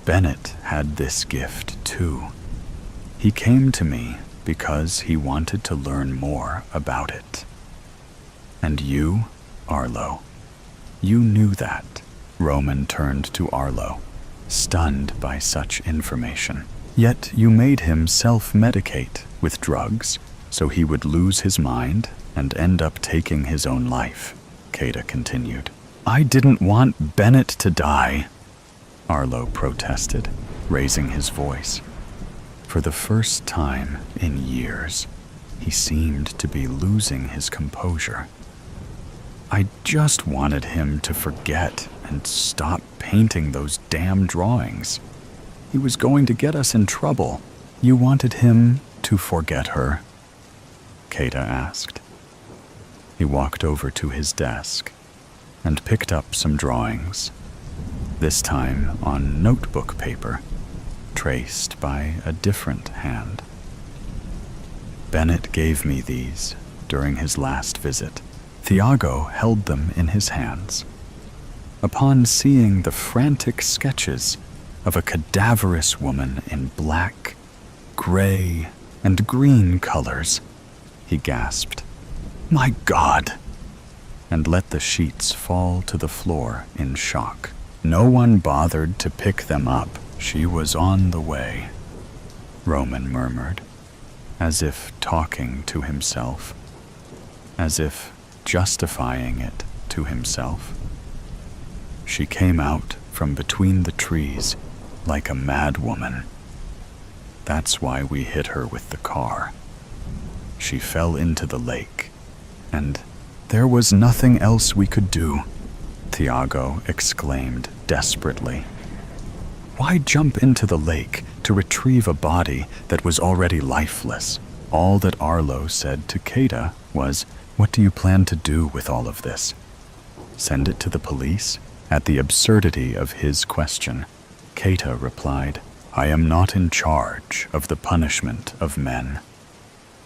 "Bennett had this gift too. He came to me because he wanted to learn more about it. And you, Arlo, you knew that." Roman turned to Arlo, stunned by such information. "Yet you made him self-medicate with drugs so he would lose his mind and end up taking his own life," Keita continued. "I didn't want Bennett to die," Arlo protested, raising his voice. For the first time in years, he seemed to be losing his composure. "I just wanted him to forget and stop painting those damn drawings. He was going to get us in trouble." "You wanted him to forget her?" Keita asked. He walked over to his desk and picked up some drawings, this time on notebook paper, traced by a different hand. "Bennett gave me these during his last visit." Thiago held them in his hands. Upon seeing the frantic sketches of a cadaverous woman in black, gray, and green colors, he gasped, "My God!" and let the sheets fall to the floor in shock. No one bothered to pick them up. "She was on the way," Roman murmured, as if talking to himself, as if justifying it to himself. She came out from between the trees like a mad woman. That's why we hit her with the car. She fell into the lake, and there was nothing else we could do, Tiago exclaimed desperately. Why jump into the lake to retrieve a body that was already lifeless? All that Arlo said to Keita was, "What do you plan to do with all of this? Send it to the police?" At the absurdity of his question, Keita replied, "I am not in charge of the punishment of men.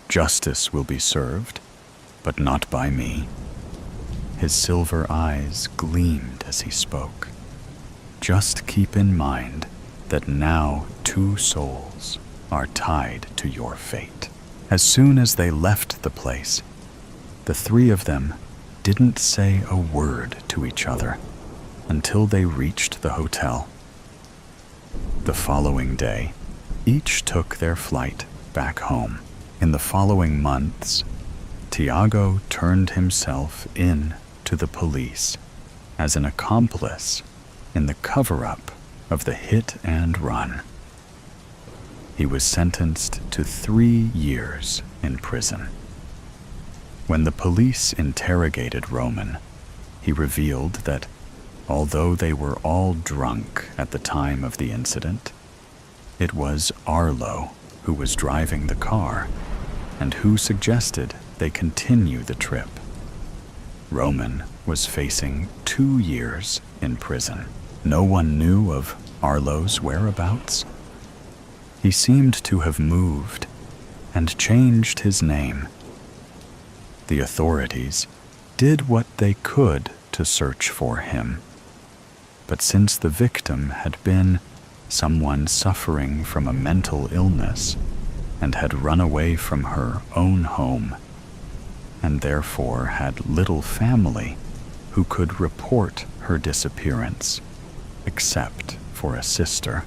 Justice will be served, but not by me." His silver eyes gleamed as he spoke. "Just keep in mind that now 2 souls are tied to your fate." As soon as they left the place, the 3 of them didn't say a word to each other until they reached the hotel. The following day, each took their flight back home. In the following months, Tiago turned himself in to the police as an accomplice in the cover-up of the hit and run. He was sentenced to 3 years in prison. When the police interrogated Roman, he revealed that although they were all drunk at the time of the incident, it was Arlo who was driving the car and who suggested they continue the trip. Roman was facing 2 years in prison. No one knew of Arlo's whereabouts. He seemed to have moved and changed his name. The authorities did what they could to search for him. But since the victim had been someone suffering from a mental illness and had run away from her own home, and therefore had little family who could report her disappearance, except for a sister,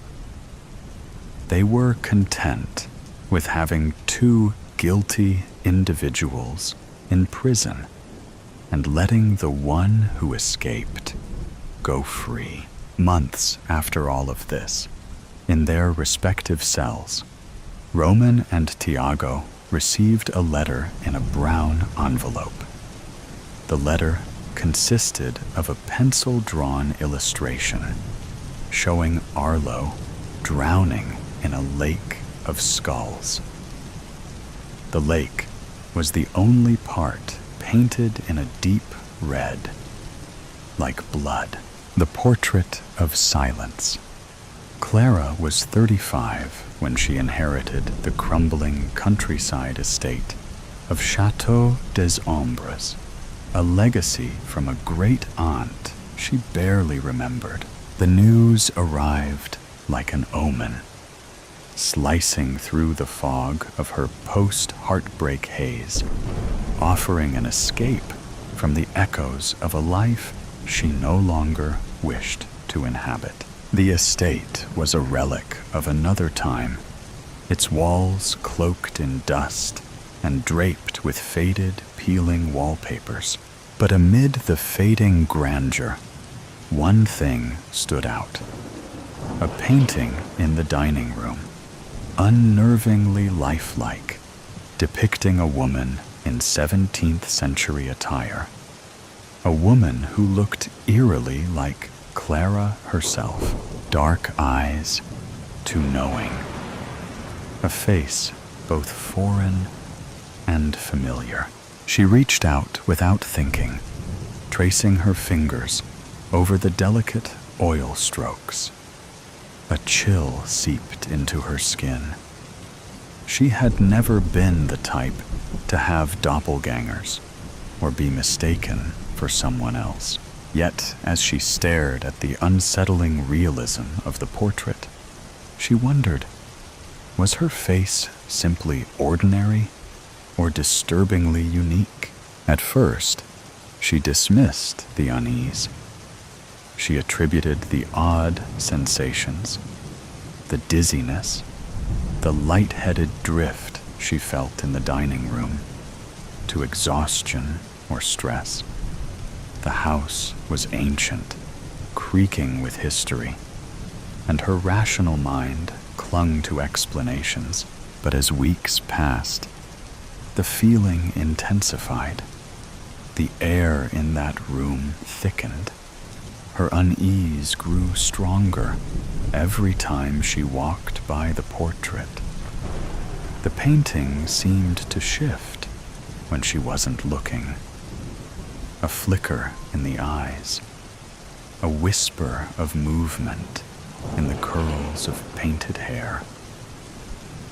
they were content with having 2 guilty individuals in prison and letting the one who escaped go free. Months after all of this, in their respective cells, Roman and Tiago received a letter in a brown envelope. The letter consisted of a pencil-drawn illustration showing Arlo drowning in a lake of skulls. The lake was the only part painted in a deep red, like blood. The portrait of silence. Clara was 35 when she inherited the crumbling countryside estate of Château des Ombres, a legacy from a great aunt she barely remembered. The news arrived like an omen, slicing through the fog of her post-heartbreak haze, offering an escape from the echoes of a life she no longer wished to inhabit. The estate was a relic of another time, its walls cloaked in dust and draped with faded, peeling wallpapers. But amid the fading grandeur, one thing stood out. A painting in the dining room, unnervingly lifelike, depicting a woman in 17th century attire. A woman who looked eerily like Clara herself, dark eyes too knowing, a face both foreign and familiar. She reached out without thinking, tracing her fingers over the delicate oil strokes. A chill seeped into her skin. She had never been the type to have doppelgangers or be mistaken for someone else. Yet, as she stared at the unsettling realism of the portrait, she wondered, was her face simply ordinary or disturbingly unique? At first, she dismissed the unease. She attributed the odd sensations, the dizziness, the light-headed drift she felt in the dining room, to exhaustion or stress. The house was ancient, creaking with history, and her rational mind clung to explanations. But as weeks passed, the feeling intensified. The air in that room thickened. Her unease grew stronger every time she walked by the portrait. The painting seemed to shift when she wasn't looking. A flicker in the eyes, a whisper of movement in the curls of painted hair.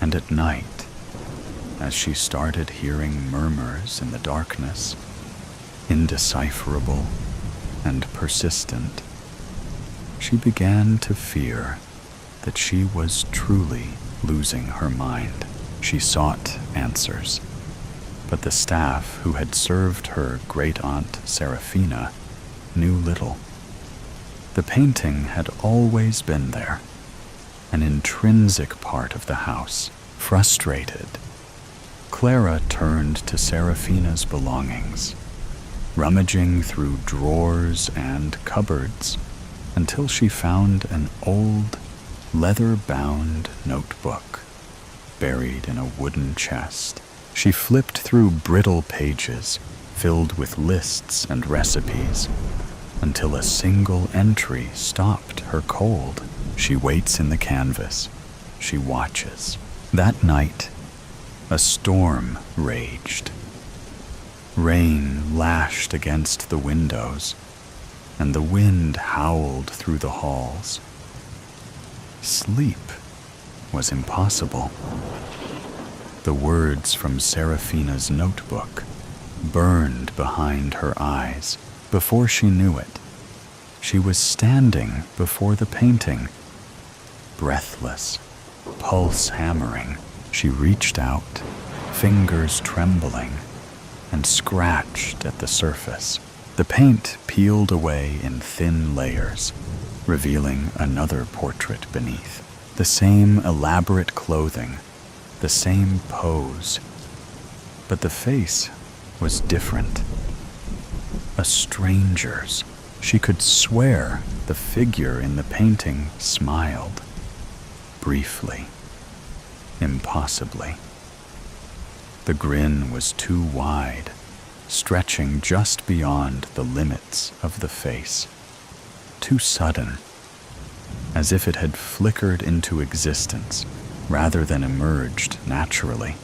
And at night, as she started hearing murmurs in the darkness, indecipherable and persistent, she began to fear that she was truly losing her mind. She sought answers, but the staff who had served her great-aunt Serafina knew little. The painting had always been there, an intrinsic part of the house. Frustrated, Clara turned to Serafina's belongings, rummaging through drawers and cupboards until she found an old, leather-bound notebook buried in a wooden chest. She flipped through brittle pages filled with lists and recipes until a single entry stopped her cold. She waits in the canvas. She watches. That night, a storm raged. Rain lashed against the windows, and the wind howled through the halls. Sleep was impossible. The words from Serafina's notebook burned behind her eyes. Before she knew it, she was standing before the painting, breathless, pulse hammering. She reached out, fingers trembling, and scratched at the surface. The paint peeled away in thin layers, revealing another portrait beneath. The same elaborate clothing, the same pose, but the face was different. A stranger's. She could swear the figure in the painting smiled. Briefly, impossibly. The grin was too wide, stretching just beyond the limits of the face. Too sudden, as if it had flickered into existence rather than emerged naturally.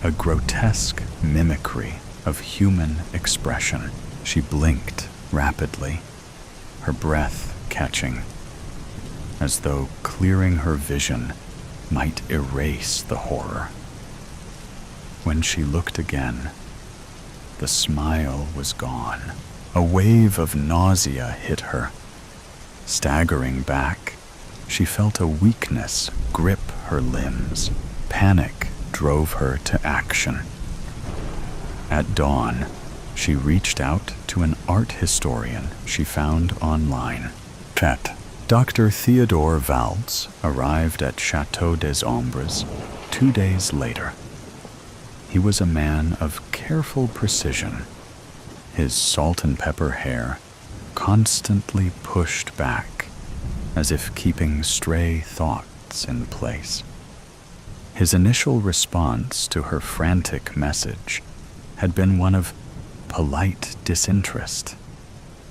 A grotesque mimicry of human expression. She blinked rapidly, her breath catching, as though clearing her vision might erase the horror. When she looked again, the smile was gone. A wave of nausea hit her. Staggering back, she felt a weakness grip her limbs. Panic drove her to action. At dawn, she reached out to an art historian she found online. Dr. Theodore Valdes arrived at Château des Ombres 2 days later. He was a man of careful precision, his salt and pepper hair constantly pushed back, as if keeping stray thoughts in place. His initial response to her frantic message had been one of polite disinterest,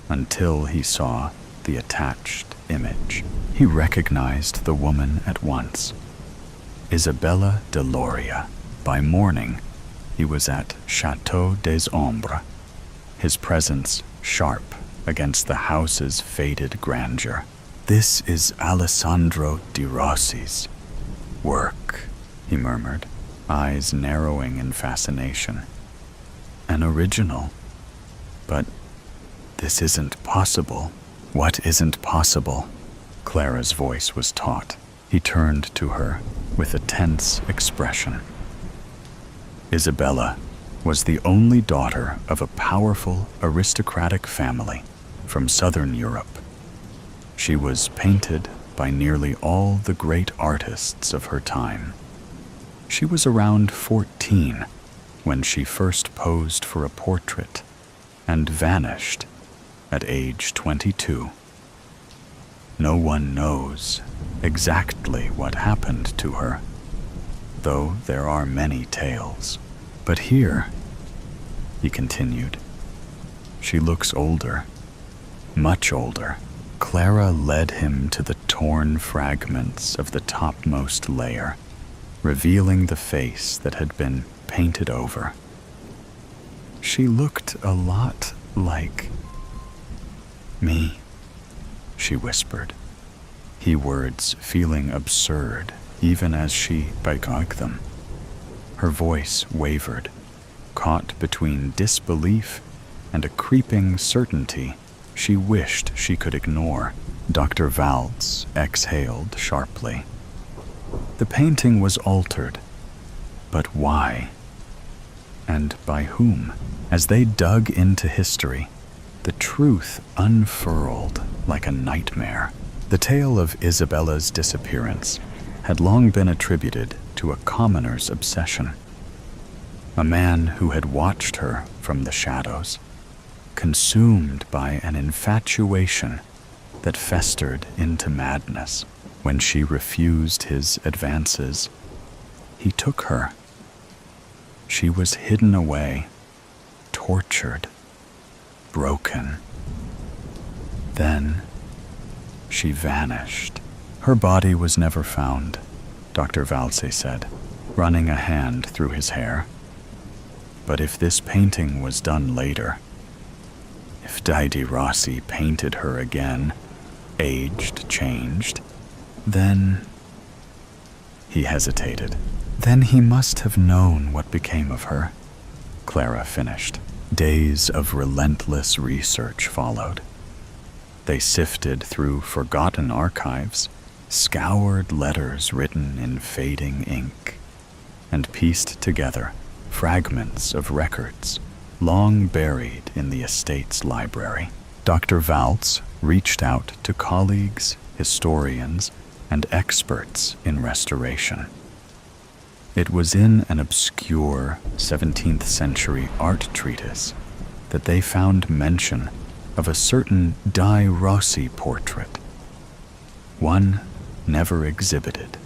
until he saw the attached image. He recognized the woman at once. Isabella de Loria. By morning, he was at Château des Ombres, his presence sharp against the house's faded grandeur. "This is Alessandro di Rossi's work," he murmured, eyes narrowing in fascination. "An original. But this isn't possible." "What isn't possible?" Clara's voice was taut. He turned to her with a tense expression. Isabella was the only daughter of a powerful aristocratic family from southern Europe. She was painted by nearly all the great artists of her time. She was around 14 when she first posed for a portrait and vanished at age 22. No one knows exactly what happened to her, though there are many tales. But here, he continued, she looks older, much older. Clara led him to the torn fragments of the topmost layer, revealing the face that had been painted over. She looked a lot like me, she whispered, he words feeling absurd even as she begged them. Her voice wavered, caught between disbelief and a creeping certainty she wished she could ignore. Dr. Valtz exhaled sharply. The painting was altered, but why? And by whom? As they dug into history, the truth unfurled like a nightmare. The tale of Isabella's disappearance had long been attributed to a commoner's obsession. A man who had watched her from the shadows, consumed by an infatuation that festered into madness. When she refused his advances, he took her. She was hidden away, tortured, broken. Then she vanished. Her body was never found, Dr. Valse said, running a hand through his hair. But if this painting was done later, if Didi Rossi painted her again, aged, changed, then... He hesitated. Then he must have known what became of her, Clara finished. Days of relentless research followed. They sifted through forgotten archives, scoured letters written in fading ink, and pieced together fragments of records long buried in the estate's library. Dr. Valtz reached out to colleagues, historians, and experts in restoration. It was in an obscure 17th century art treatise that they found mention of a certain Dai Rossi portrait. One never exhibited,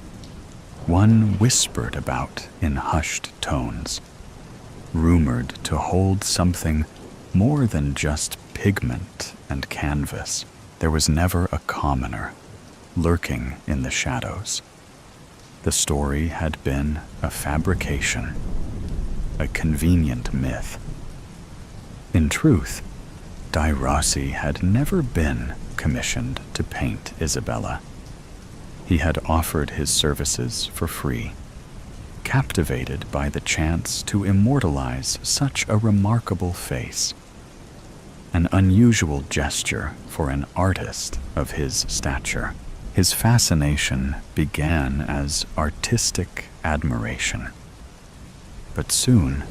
one whispered about in hushed tones, rumored to hold something more than just pigment and canvas. There was never a commoner lurking in the shadows. The story had been a fabrication, a convenient myth. In truth, Dai Rossi had never been commissioned to paint Isabella. He had offered his services for free, captivated by the chance to immortalize such a remarkable face. An unusual gesture for an artist of his stature. His fascination began as artistic admiration, but soon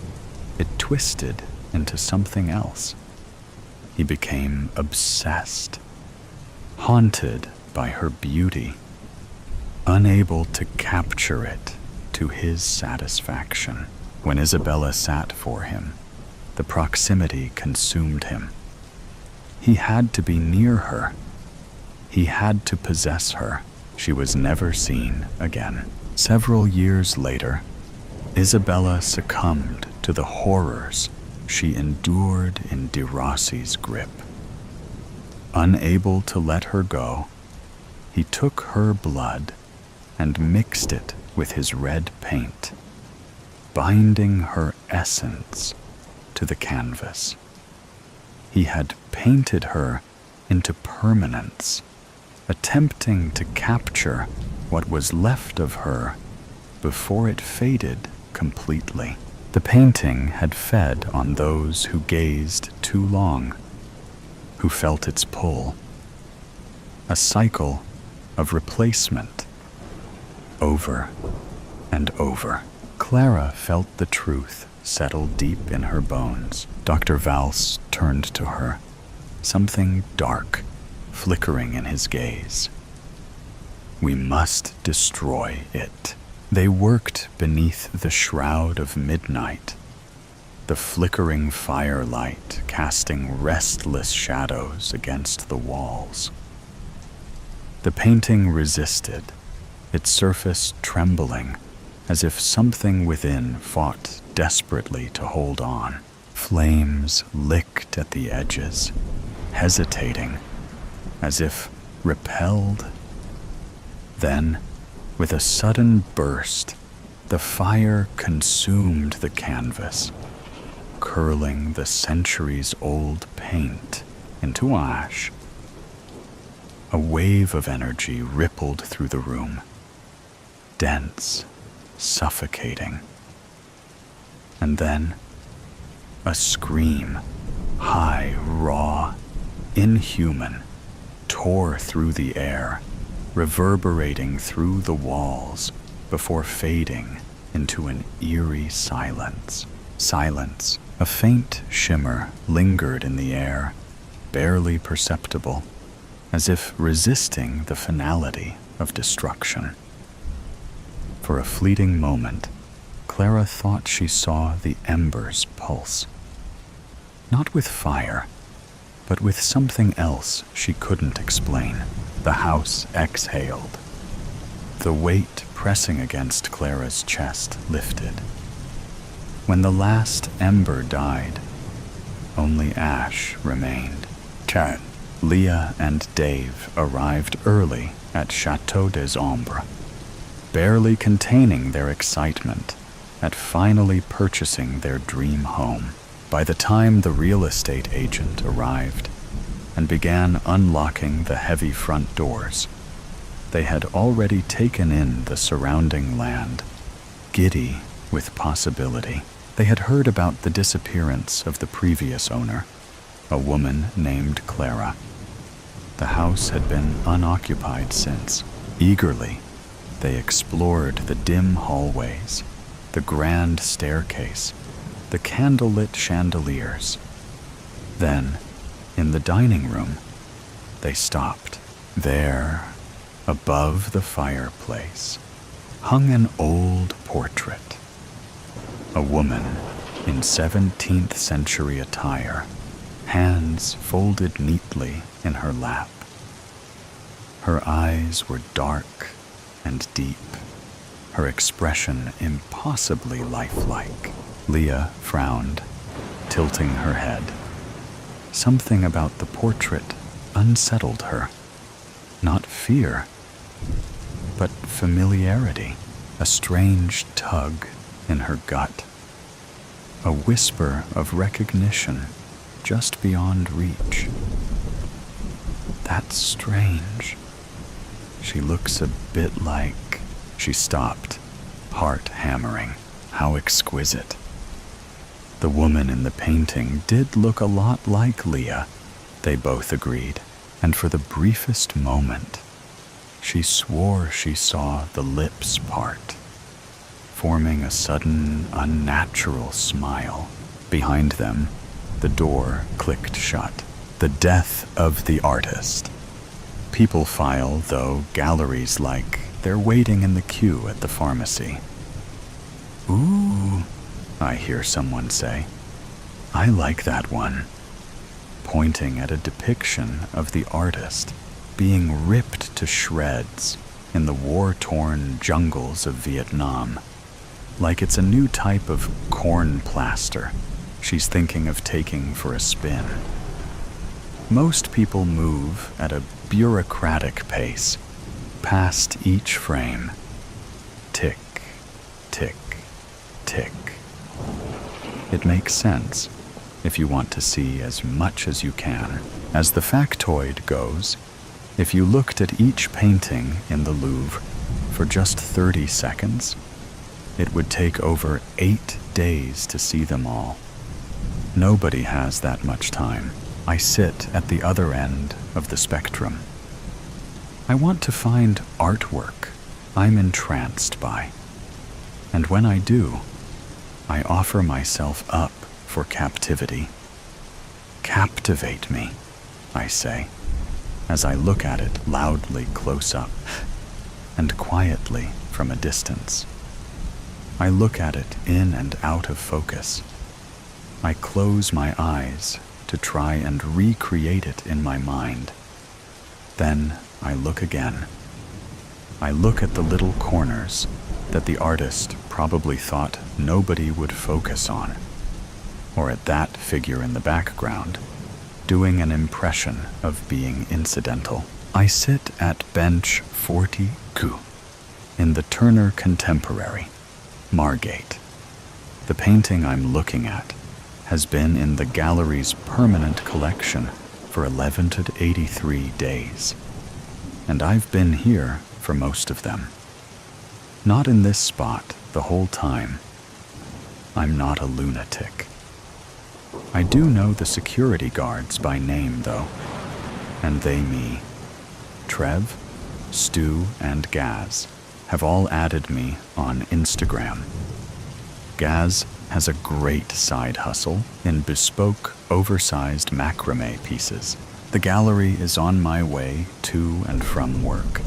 it twisted into something else. He became obsessed, haunted by her beauty, unable to capture it to his satisfaction. When Isabella sat for him, the proximity consumed him. He had to be near her. He had to possess her. She was never seen again. Several years later, Isabella succumbed to the horrors she endured in De Rossi's grip. Unable to let her go, he took her blood and mixed it with his red paint, binding her essence to the canvas. He had painted her into permanence, attempting to capture what was left of her before it faded completely. The painting had fed on those who gazed too long, who felt its pull. A cycle of replacement, over and over. Clara felt the truth settle deep in her bones. Dr. Valse turned to her, something dark flickering in his gaze. We must destroy it. They worked beneath the shroud of midnight, the flickering firelight casting restless shadows against the walls. The painting resisted, its surface trembling, as if something within fought desperately to hold on. Flames licked at the edges, hesitating, as if repelled. Then, with a sudden burst, the fire consumed the canvas, curling the centuries-old paint into ash. A wave of energy rippled through the room, dense, suffocating. And then, a scream, high, raw, inhuman, tore through the air, reverberating through the walls before fading into an eerie silence. Silence. A faint shimmer lingered in the air, barely perceptible, as if resisting the finality of destruction. For a fleeting moment, Clara thought she saw the embers pulse. Not with fire, but with something else she couldn't explain. The house exhaled. The weight pressing against Clara's chest lifted. When the last ember died, only ash remained. Kat, Leah, and Dave arrived early at Chateau des Ombres, barely containing their excitement at finally purchasing their dream home. By the time the real estate agent arrived and began unlocking the heavy front doors, they had already taken in the surrounding land, giddy with possibility. They had heard about the disappearance of the previous owner, a woman named Clara. The house had been unoccupied since. Eagerly, they explored the dim hallways, the grand staircase, the candlelit chandeliers. Then, in the dining room, they stopped. There, above the fireplace, hung an old portrait. A woman in 17th century attire, hands folded neatly in her lap. Her eyes were dark and deep, her expression impossibly lifelike. Leah frowned, tilting her head. Something about the portrait unsettled her. Not fear, but familiarity, a strange tug in her gut, a whisper of recognition just beyond reach. That's strange. She looks a bit like... She stopped, heart hammering. How exquisite. The woman in the painting did look a lot like Leah, they both agreed, and for the briefest moment, she swore she saw the lips part, forming a sudden, unnatural smile. Behind them, the door clicked shut. The death of the artist. People file, though, galleries like they're waiting in the queue at the pharmacy. Ooh, I hear someone say. I like that one, pointing at a depiction of the artist being ripped to shreds in the war-torn jungles of Vietnam, like it's a new type of corn plaster she's thinking of taking for a spin. Most people move at a bureaucratic pace, past each frame. Tick, tick, tick. It makes sense if you want to see as much as you can. As the factoid goes, if you looked at each painting in the Louvre for just 30 seconds, it would take over 8 days to see them all. Nobody has that much time. I sit at the other end of the spectrum. I want to find artwork I'm entranced by. And when I do, I offer myself up for captivity. Captivate me, I say, as I look at it loudly close up and quietly from a distance. I look at it in and out of focus, I close my eyes to try and recreate it in my mind. Then I look again. I look at the little corners that the artist probably thought nobody would focus on, or at that figure in the background, doing an impression of being incidental. I sit at bench 40Q in the Turner Contemporary, Margate. The painting I'm looking at has been in the gallery's permanent collection for 1183 days, and I've been here for most of them. Not in this spot the whole time. I'm not a lunatic. I do know the security guards by name, though, and they me. Trev, Stu, and Gaz have all added me on Instagram. Gaz has a great side hustle in bespoke, oversized macrame pieces. The gallery is on my way to and from work,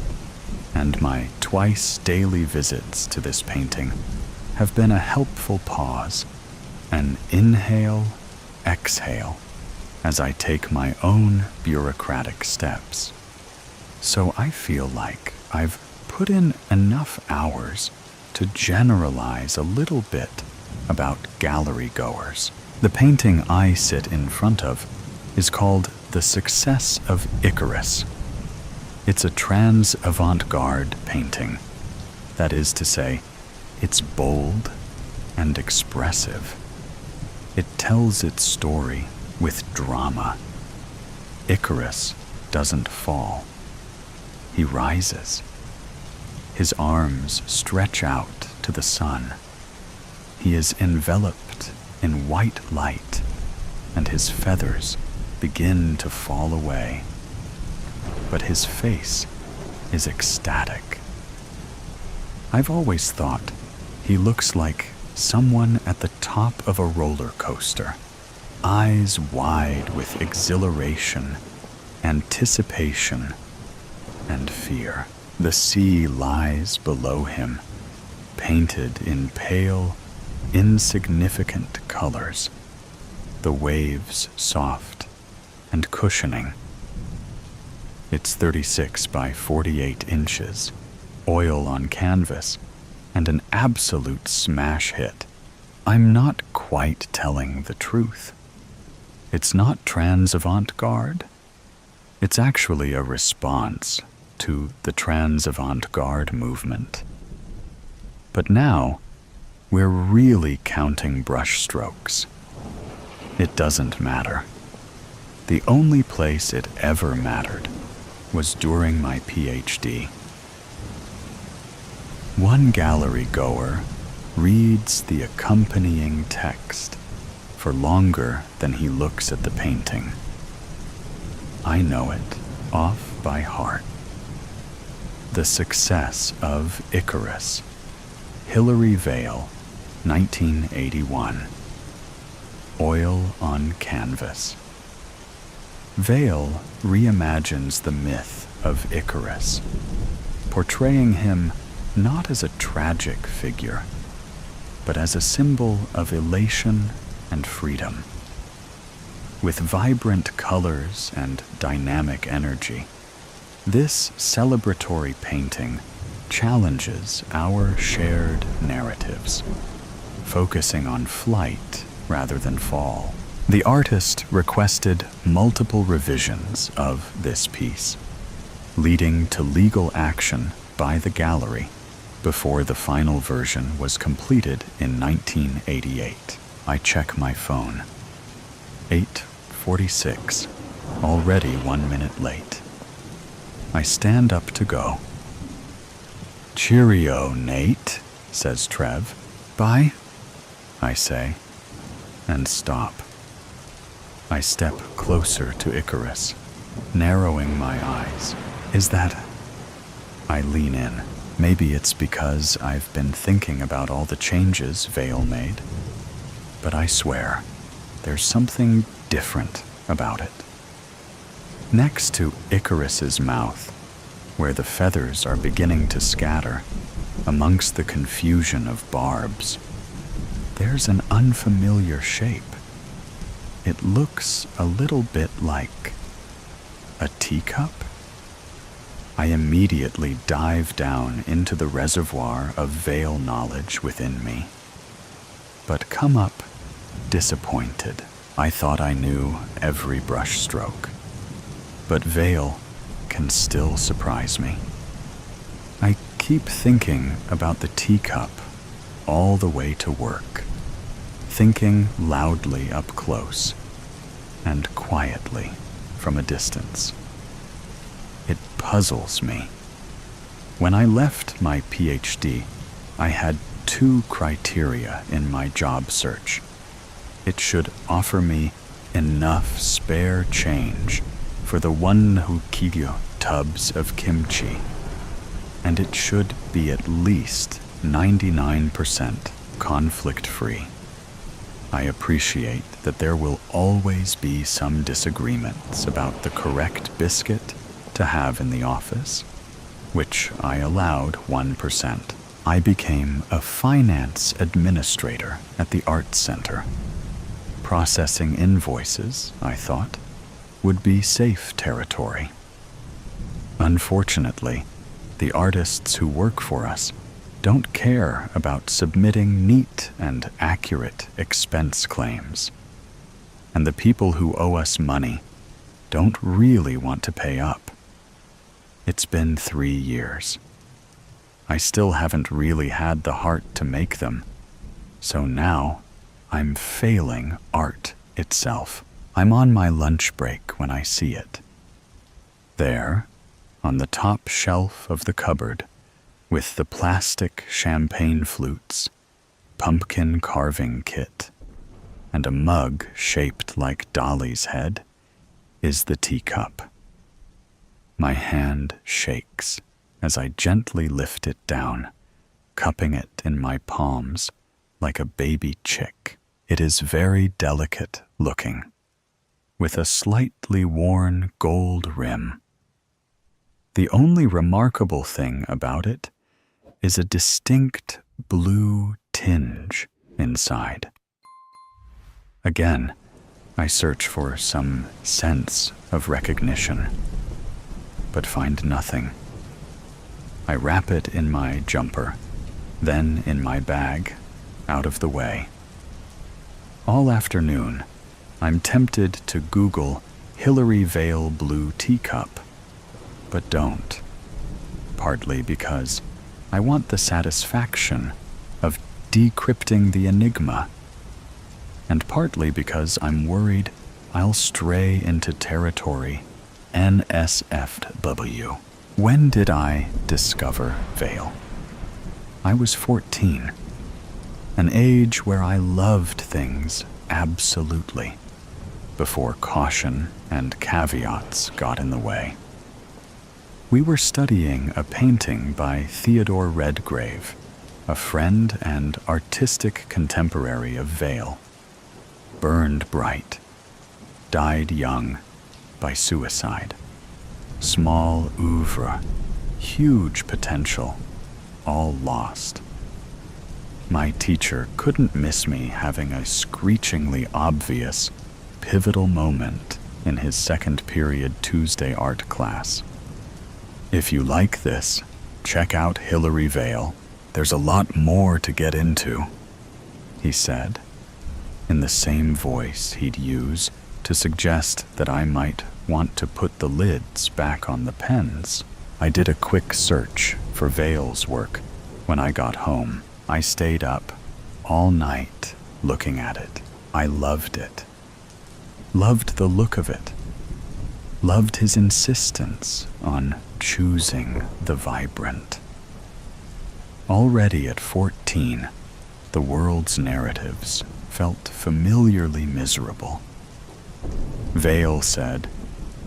and my twice daily visits to this painting have been a helpful pause, an inhale, exhale, as I take my own bureaucratic steps. So I feel like I've put in enough hours to generalize a little bit about gallery goers. The painting I sit in front of is called The Success of Icarus. It's a trans avant-garde painting. That is to say, it's bold and expressive. It tells its story with drama. Icarus doesn't fall. He rises. His arms stretch out to the sun. He is enveloped in white light, and his feathers begin to fall away. But his face is ecstatic. I've always thought he looks like someone at the top of a roller coaster, eyes wide with exhilaration, anticipation, and fear. The sea lies below him, painted in pale, insignificant colors, the waves soft and cushioning. It's 36 by 48 inches, oil on canvas, and an absolute smash hit. I'm not quite telling the truth. It's not trans avant-garde. It's actually a response to the trans avant-garde movement. But now, we're really counting brushstrokes. It doesn't matter. The only place it ever mattered was during my PhD. One gallery goer reads the accompanying text for longer than he looks at the painting. I know it off by heart. The Success of Icarus, Hilary Vale, 1981. Oil on canvas. Vale reimagines the myth of Icarus, portraying him not as a tragic figure, but as a symbol of elation and freedom. With vibrant colors and dynamic energy, this celebratory painting challenges our shared narratives, focusing on flight rather than fall. The artist requested multiple revisions of this piece, leading to legal action by the gallery before the final version was completed in 1988. I check my phone. 8:46, already 1 minute late. I stand up to go. "Cheerio, Nate," says Trev. "Bye," I say, and stop. I step closer to Icarus, narrowing my eyes. Is that... I lean in. Maybe it's because I've been thinking about all the changes Vale made. But I swear, there's something different about it. Next to Icarus's mouth, where the feathers are beginning to scatter amongst the confusion of barbs, there's an unfamiliar shape It looks a little bit like a teacup. I immediately dive down into the reservoir of veil knowledge within me, but come up disappointed. I thought I knew every brush stroke, but veil can still surprise me. I keep thinking about the teacup all the way to work, thinking loudly up close and quietly from a distance. It puzzles me. When I left my PhD, I had 2 criteria in my job search. It should offer me enough spare change for the 1 tubs of kimchi, and it should be at least 99% conflict-free. I appreciate that there will always be some disagreements about the correct biscuit to have in the office, which I allowed 1%. I became a finance administrator at the Arts Center. Processing invoices, I thought, would be safe territory. Unfortunately, the artists who work for us don't care about submitting neat and accurate expense claims. And the people who owe us money don't really want to pay up. It's been 3 years. I still haven't really had the heart to make them, so now I'm failing art itself. I'm on my lunch break when I see it. There, on the top shelf of the cupboard, with the plastic champagne flutes, pumpkin carving kit, and a mug shaped like Dolly's head, is the teacup. My hand shakes as I gently lift it down, cupping it in my palms like a baby chick. It is very delicate looking, with a slightly worn gold rim. The only remarkable thing about it is a distinct blue tinge inside. Again, I search for some sense of recognition, but find nothing. I wrap it in my jumper, then in my bag, out of the way. All afternoon, I'm tempted to Google Hillary Vale blue teacup, but don't, partly because I want the satisfaction of decrypting the enigma, and partly because I'm worried I'll stray into territory NSFW. When did I discover Vale? I was 14, an age where I loved things absolutely, before caution and caveats got in the way. We were studying a painting by Theodore Redgrave, a friend and artistic contemporary of Vale. Burned bright, died young by suicide. Small oeuvre, huge potential, all lost. My teacher couldn't miss me having a screechingly obvious, pivotal moment in his second period Tuesday art class. If you like this, check out Hillary Vale. There's a lot more to get into, he said, in the same voice he'd use to suggest that I might want to put the lids back on the pens. I did a quick search for Vale's work when I got home. I stayed up all night looking at it. I loved it. Loved the look of it. Loved his insistence on choosing the vibrant. Already at 14, the world's narratives felt familiarly miserable. Vale said,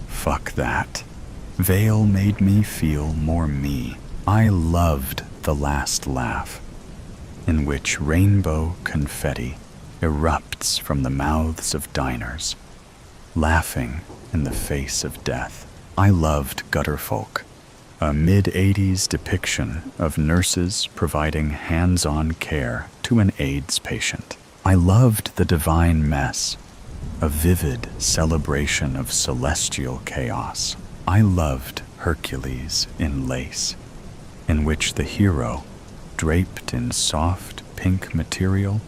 "Fuck that." Vale made me feel more me. I loved The Last Laugh, in which rainbow confetti erupts from the mouths of diners, laughing in the face of death. I loved Gutterfolk, a mid-'80s depiction of nurses providing hands-on care to an AIDS patient. I loved The Divine Mess, a vivid celebration of celestial chaos. I loved Hercules in Lace, in which the hero, draped in soft pink material,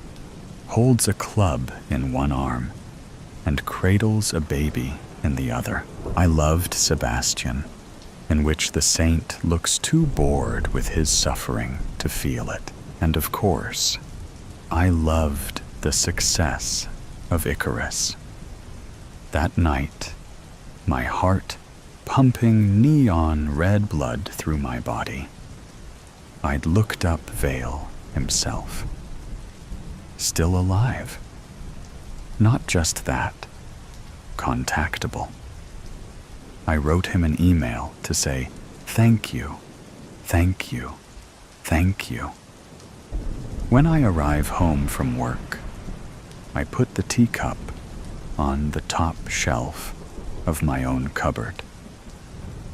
holds a club in one arm and cradles a baby in the other. I loved Sebastian, in which the saint looks too bored with his suffering to feel it. And of course, I loved the success of Icarus. That night, my heart pumping neon red blood through my body, I'd looked up Vale himself. Still alive. Not just that, contactable. I wrote him an email to say, thank you, thank you, thank you. When I arrive home from work, I put the teacup on the top shelf of my own cupboard.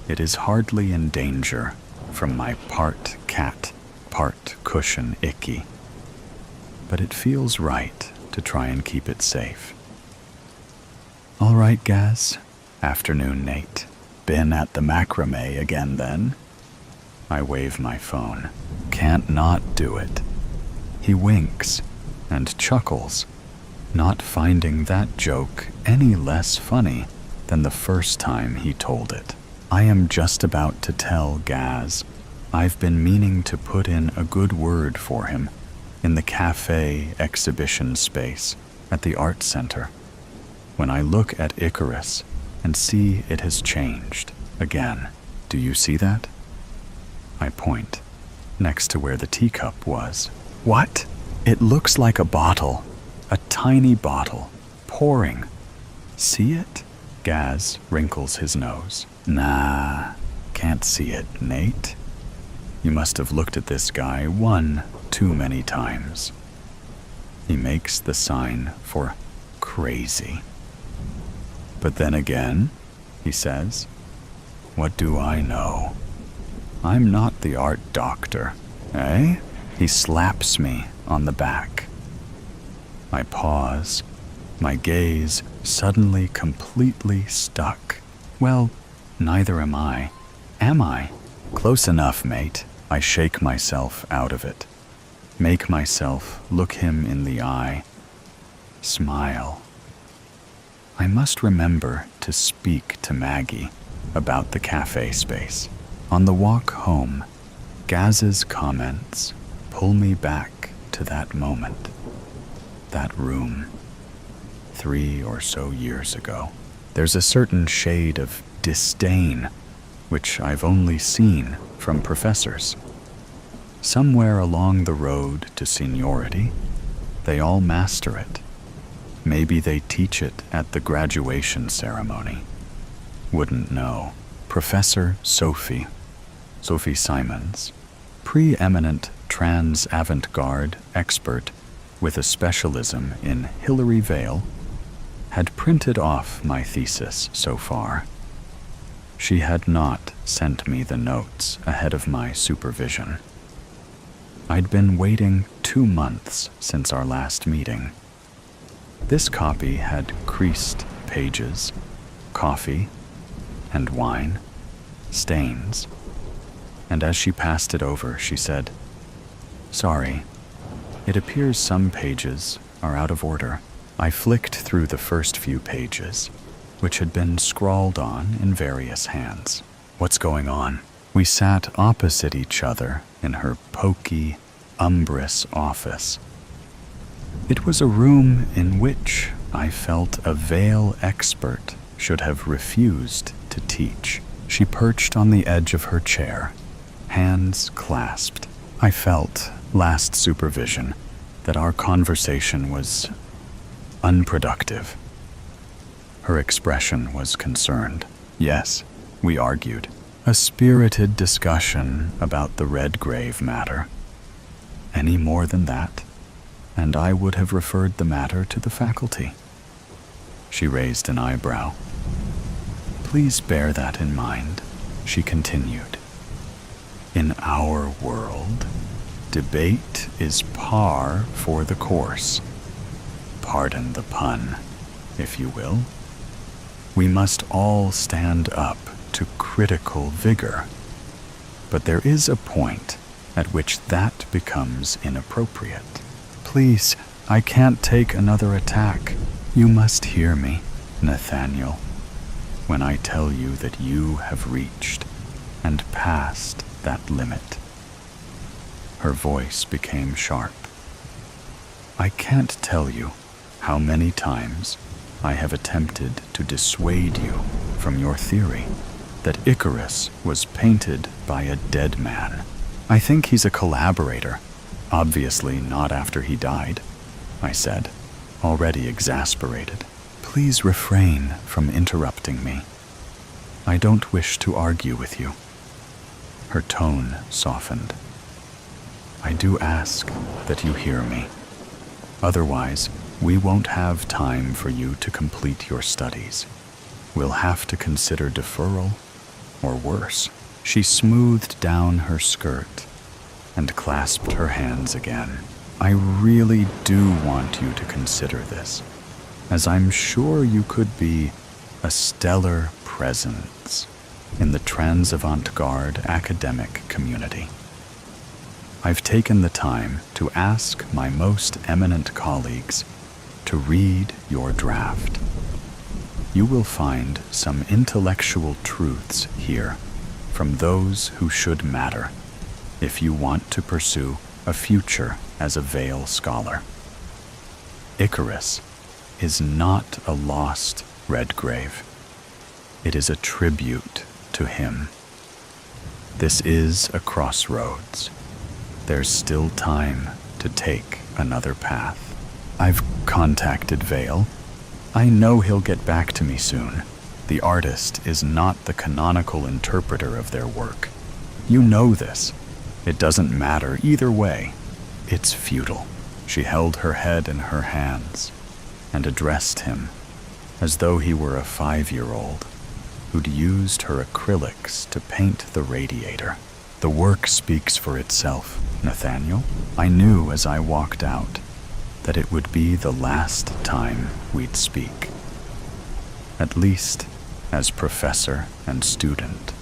It is hardly in danger from my part cat, part cushion Icky, but it feels right to try and keep it safe. All right, Gaz. Afternoon, Nate. Been at the macrame again, then? I wave my phone. Can't not do it. He winks and chuckles, not finding that joke any less funny than the first time he told it. I am just about to tell Gaz I've been meaning to put in a good word for him in the cafe exhibition space at the Art Center, when I look at Icarus and see it has changed again. Do you see that? I point next to where the teacup was. What? It looks like a bottle, a tiny bottle, pouring. See it? Gaz wrinkles his nose. Nah, can't see it, Nate. You must have looked at this guy one too many times. He makes the sign for crazy. But then again, he says, what do I know? I'm not the art doctor, eh? He slaps me on the back. I pause, my gaze suddenly completely stuck. Well, neither am I. Am I? Close enough, mate. I shake myself out of it. Make myself look him in the eye. Smile. I must remember to speak to Maggie about the cafe space. On the walk home, Gaz's comments pull me back to that moment, that room, 3 or so years ago. There's a certain shade of disdain which I've only seen from professors. Somewhere along the road to seniority, they all master it. Maybe they teach it at the graduation ceremony. Wouldn't know. Professor Sophie Simons, preeminent trans avant-garde expert with a specialism in Hilary Vale, had printed off my thesis so far. She had not sent me the notes ahead of my supervision. I'd been waiting 2 months since our last meeting. This copy had creased pages, coffee, and wine, stains, and as she passed it over, she said, "Sorry, it appears some pages are out of order." I flicked through the first few pages, which had been scrawled on in various hands. What's going on? We sat opposite each other in her poky, umbrous office. It was a room in which I felt a Vale expert should have refused to teach. She perched on the edge of her chair, hands clasped. I felt, last supervision, that our conversation was unproductive. Her expression was concerned. Yes, we argued. A spirited discussion about the Redgrave matter. Any more than that, and I would have referred the matter to the faculty. She raised an eyebrow. Please bear that in mind, she continued. In our world, debate is par for the course. Pardon the pun. if you will. We must all stand up to critical vigor. But there is a point at which that becomes inappropriate. Please, I can't take another attack. You must hear me, Nathaniel, when I tell you that you have reached and passed that limit. Her voice became sharp. I can't tell you how many times I have attempted to dissuade you from your theory that Icarus was painted by a dead man. I think he's a collaborator, obviously not after he died, I said, already exasperated. Please refrain from interrupting me. I don't wish to argue with you. Her tone softened. I do ask that you hear me. Otherwise, we won't have time for you to complete your studies. We'll have to consider deferral, or worse. She smoothed down her skirt and clasped her hands again. I really do want you to consider this, as I'm sure you could be a stellar presence in the trans-avant-garde academic community. I've taken the time to ask my most eminent colleagues to read your draft. You will find some intellectual truths here from those who should matter if you want to pursue a future as a Vale scholar. Icarus is not a lost Redgrave. It is a tribute to him. This is a crossroads. There's still time to take another path. I've contacted Vale. I know he'll get back to me soon. The artist is not the canonical interpreter of their work. You know this. It doesn't matter either way. It's futile. She held her head in her hands and addressed him as though he were a 5-year-old who'd used her acrylics to paint the radiator. The work speaks for itself, Nathaniel. I knew as I walked out that it would be the last time we'd speak, at least as professor and student.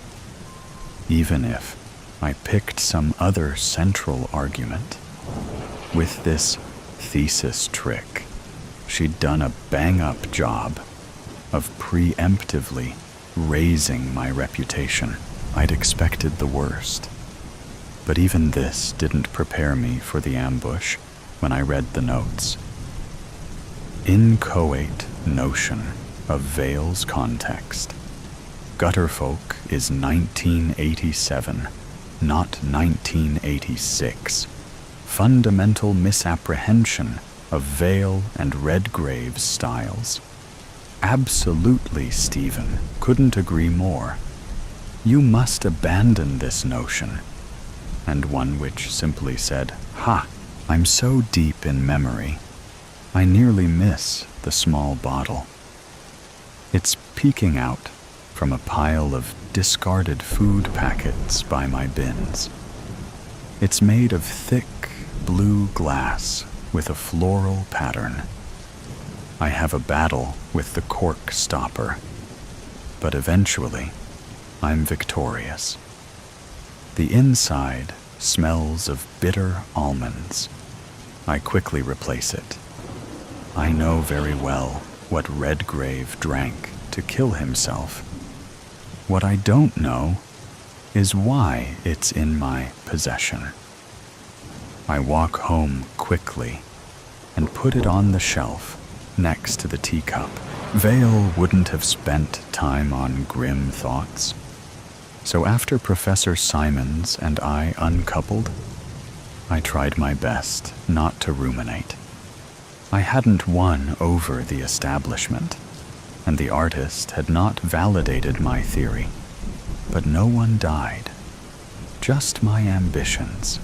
Even if I picked some other central argument, with this thesis trick, she'd done a bang-up job of preemptively raising my reputation. I'd expected the worst, but even this didn't prepare me for the ambush when I read the notes. Inchoate notion of Vale's context. Gutterfolk is 1987, not 1986. Fundamental misapprehension of Vale and Redgrave's styles. Absolutely, Stephen. Couldn't agree more. You must abandon this notion. And one which simply said, "Ha! I'm so deep in memory, I nearly miss the small bottle. It's peeking out from a pile of discarded food packets by my bins. It's made of thick blue glass with a floral pattern. I have a battle with the cork stopper, but eventually I'm victorious. The inside smells of bitter almonds. I quickly replace it. I know very well what Redgrave drank to kill himself. What I don't know is why it's in my possession. I walk home quickly and put it on the shelf next to the teacup. Vale wouldn't have spent time on grim thoughts. So after Professor Simons and I uncoupled, I tried my best not to ruminate. I hadn't won over the establishment, and the artist had not validated my theory. But no one died, just my ambitions,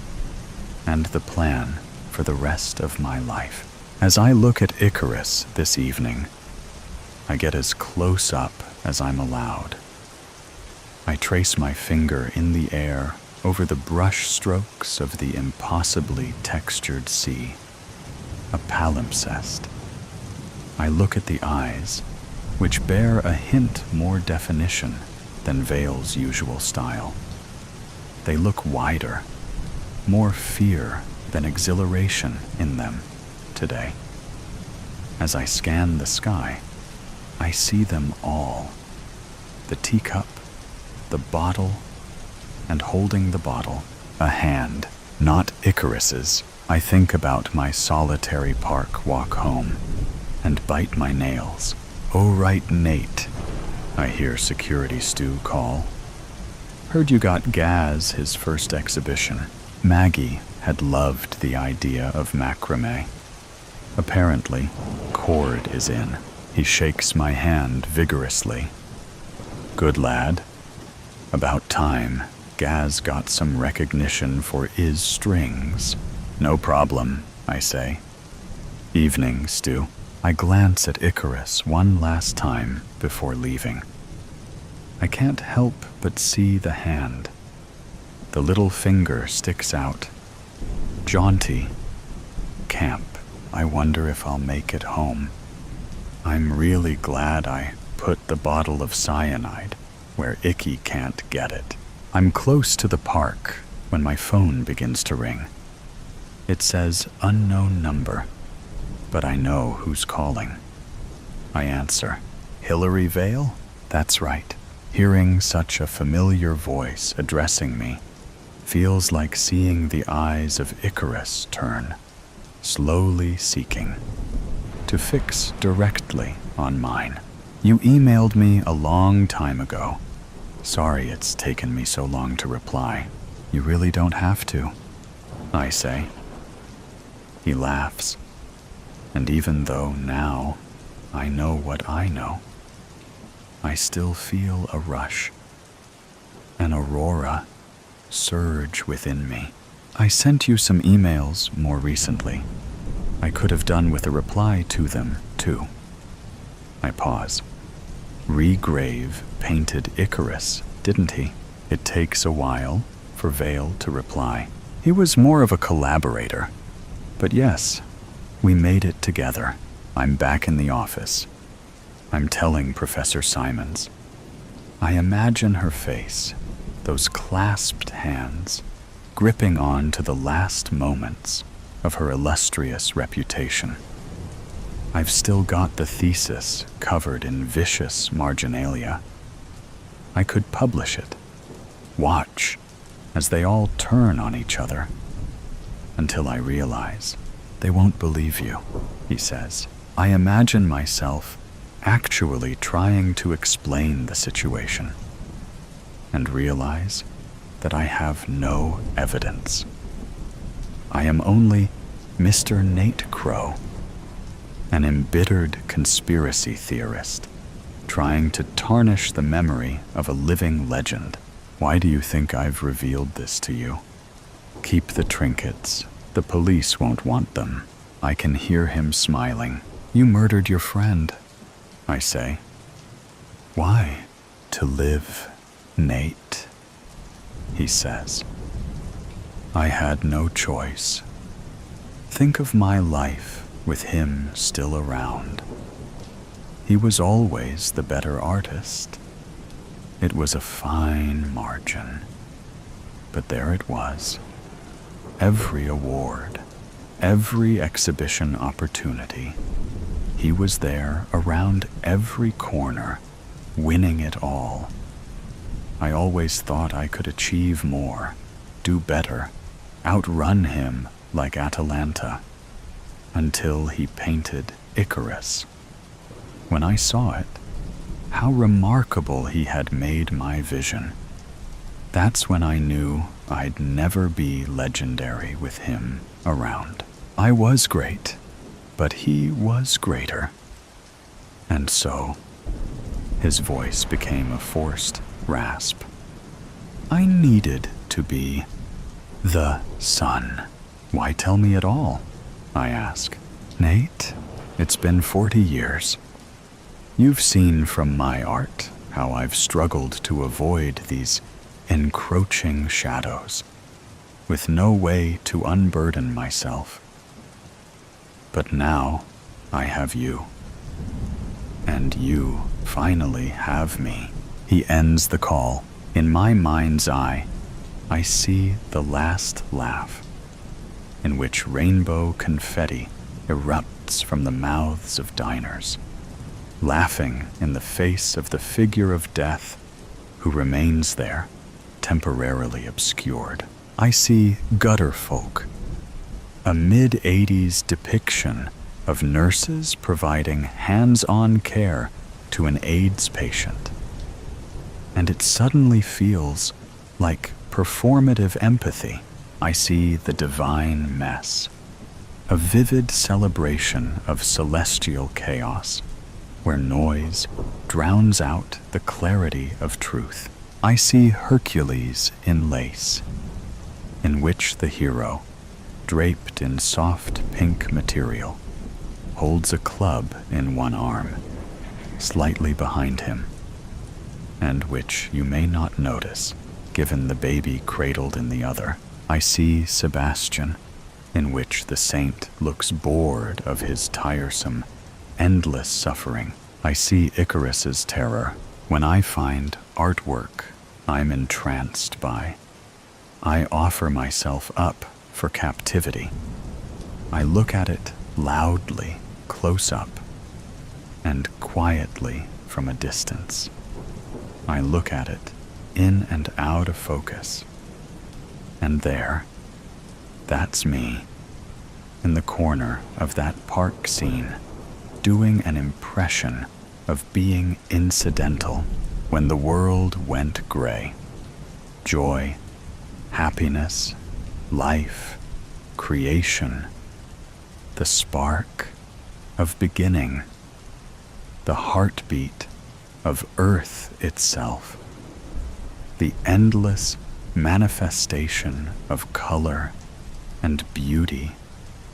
and the plan for the rest of my life. As I look at Icarus this evening, I get as close up as I'm allowed. I trace my finger in the air over the brush strokes of the impossibly textured sea, a palimpsest. I look at the eyes, which bear a hint more definition than Vale's usual style. They look wider, more fear than exhilaration in them today. As I scan the sky, I see them all. The teacup, the bottle, and holding the bottle, a hand, not Icarus's. I think about my solitary park walk home and bite my nails. "Oh, right, Nate," I hear Security Stu call. "Heard you got Gaz his first exhibition." Maggie had loved the idea of macrame. Apparently, cord is in. He shakes my hand vigorously. "Good lad. About time Gaz got some recognition for his strings." "No problem," I say. "Evening, Stu." I glance at Icarus one last time before leaving. I can't help but see the hand. The little finger sticks out. Jaunty. Camp. I wonder if I'll make it home. I'm really glad I put the bottle of cyanide where Icky can't get it. I'm close to the park when my phone begins to ring. It says unknown number, but I know who's calling. I answer. "Hillary Vale?" That's right. Hearing such a familiar voice addressing me feels like seeing the eyes of Icarus turn, slowly seeking to fix directly on mine. "You emailed me a long time ago. Sorry it's taken me so long to reply." "You really don't have to," I say. He laughs, and even though now I know what I know, I still feel a rush, an aurora surge within me. "I sent you some emails more recently. I could have done with a reply to them, too." I pause. Regrave painted Icarus, didn't he? It takes a while for Vale to reply. He was more of a collaborator. But yes, we made it together. I'm back in the office. I'm telling Professor Simons. I imagine her face, those clasped hands, gripping on to the last moments of her illustrious reputation. I've still got the thesis covered in vicious marginalia. I could publish it. Watch as they all turn on each other until I realize they won't believe you, he says. I imagine myself actually trying to explain the situation and realize that I have no evidence. I am only Mr. Nate Crow, an embittered conspiracy theorist, trying to tarnish the memory of a living legend. Why do you think I've revealed this to you? Keep the trinkets. The police won't want them. I can hear him smiling. You murdered your friend, I say. Why? To live, Nate, he says. I had no choice. Think of my life with him still around. He was always the better artist. It was a fine margin. But there it was. Every award, every exhibition opportunity, he was there around every corner, winning it all. I always thought I could achieve more, do better, outrun him like Atalanta, until he painted Icarus. When I saw it, how remarkable he had made my vision. That's when I knew I'd never be legendary with him around. I was great, but he was greater. And so, his voice became a forced rasp. I needed to be the sun. Why tell me at all? I ask. Nate, it's been 40 years. You've seen from my art how I've struggled to avoid these encroaching shadows, with no way to unburden myself. But now I have you. And you finally have me. He ends the call. In my mind's eye, I see the last laugh, in which rainbow confetti erupts from the mouths of diners, laughing in the face of the figure of death who remains there, temporarily obscured. I see gutter folk, a mid-'80s depiction of nurses providing hands-on care to an AIDS patient. And it suddenly feels like performative empathy. I see the divine mess, a vivid celebration of celestial chaos, where noise drowns out the clarity of truth. I see Hercules in lace, in which the hero, draped in soft pink material, holds a club in one arm, slightly behind him, and which you may not notice, given the baby cradled in the other. I see Sebastian, in which the saint looks bored of his tiresome, endless suffering. I see Icarus's terror when I find artwork I'm entranced by. I offer myself up for captivity. I look at it loudly, close up, and quietly from a distance. I look at it in and out of focus. And there, that's me, in the corner of that park scene, doing an impression of being incidental when the world went gray. Joy, happiness, life, creation, the spark of beginning, the heartbeat of Earth itself, the endless manifestation of color and beauty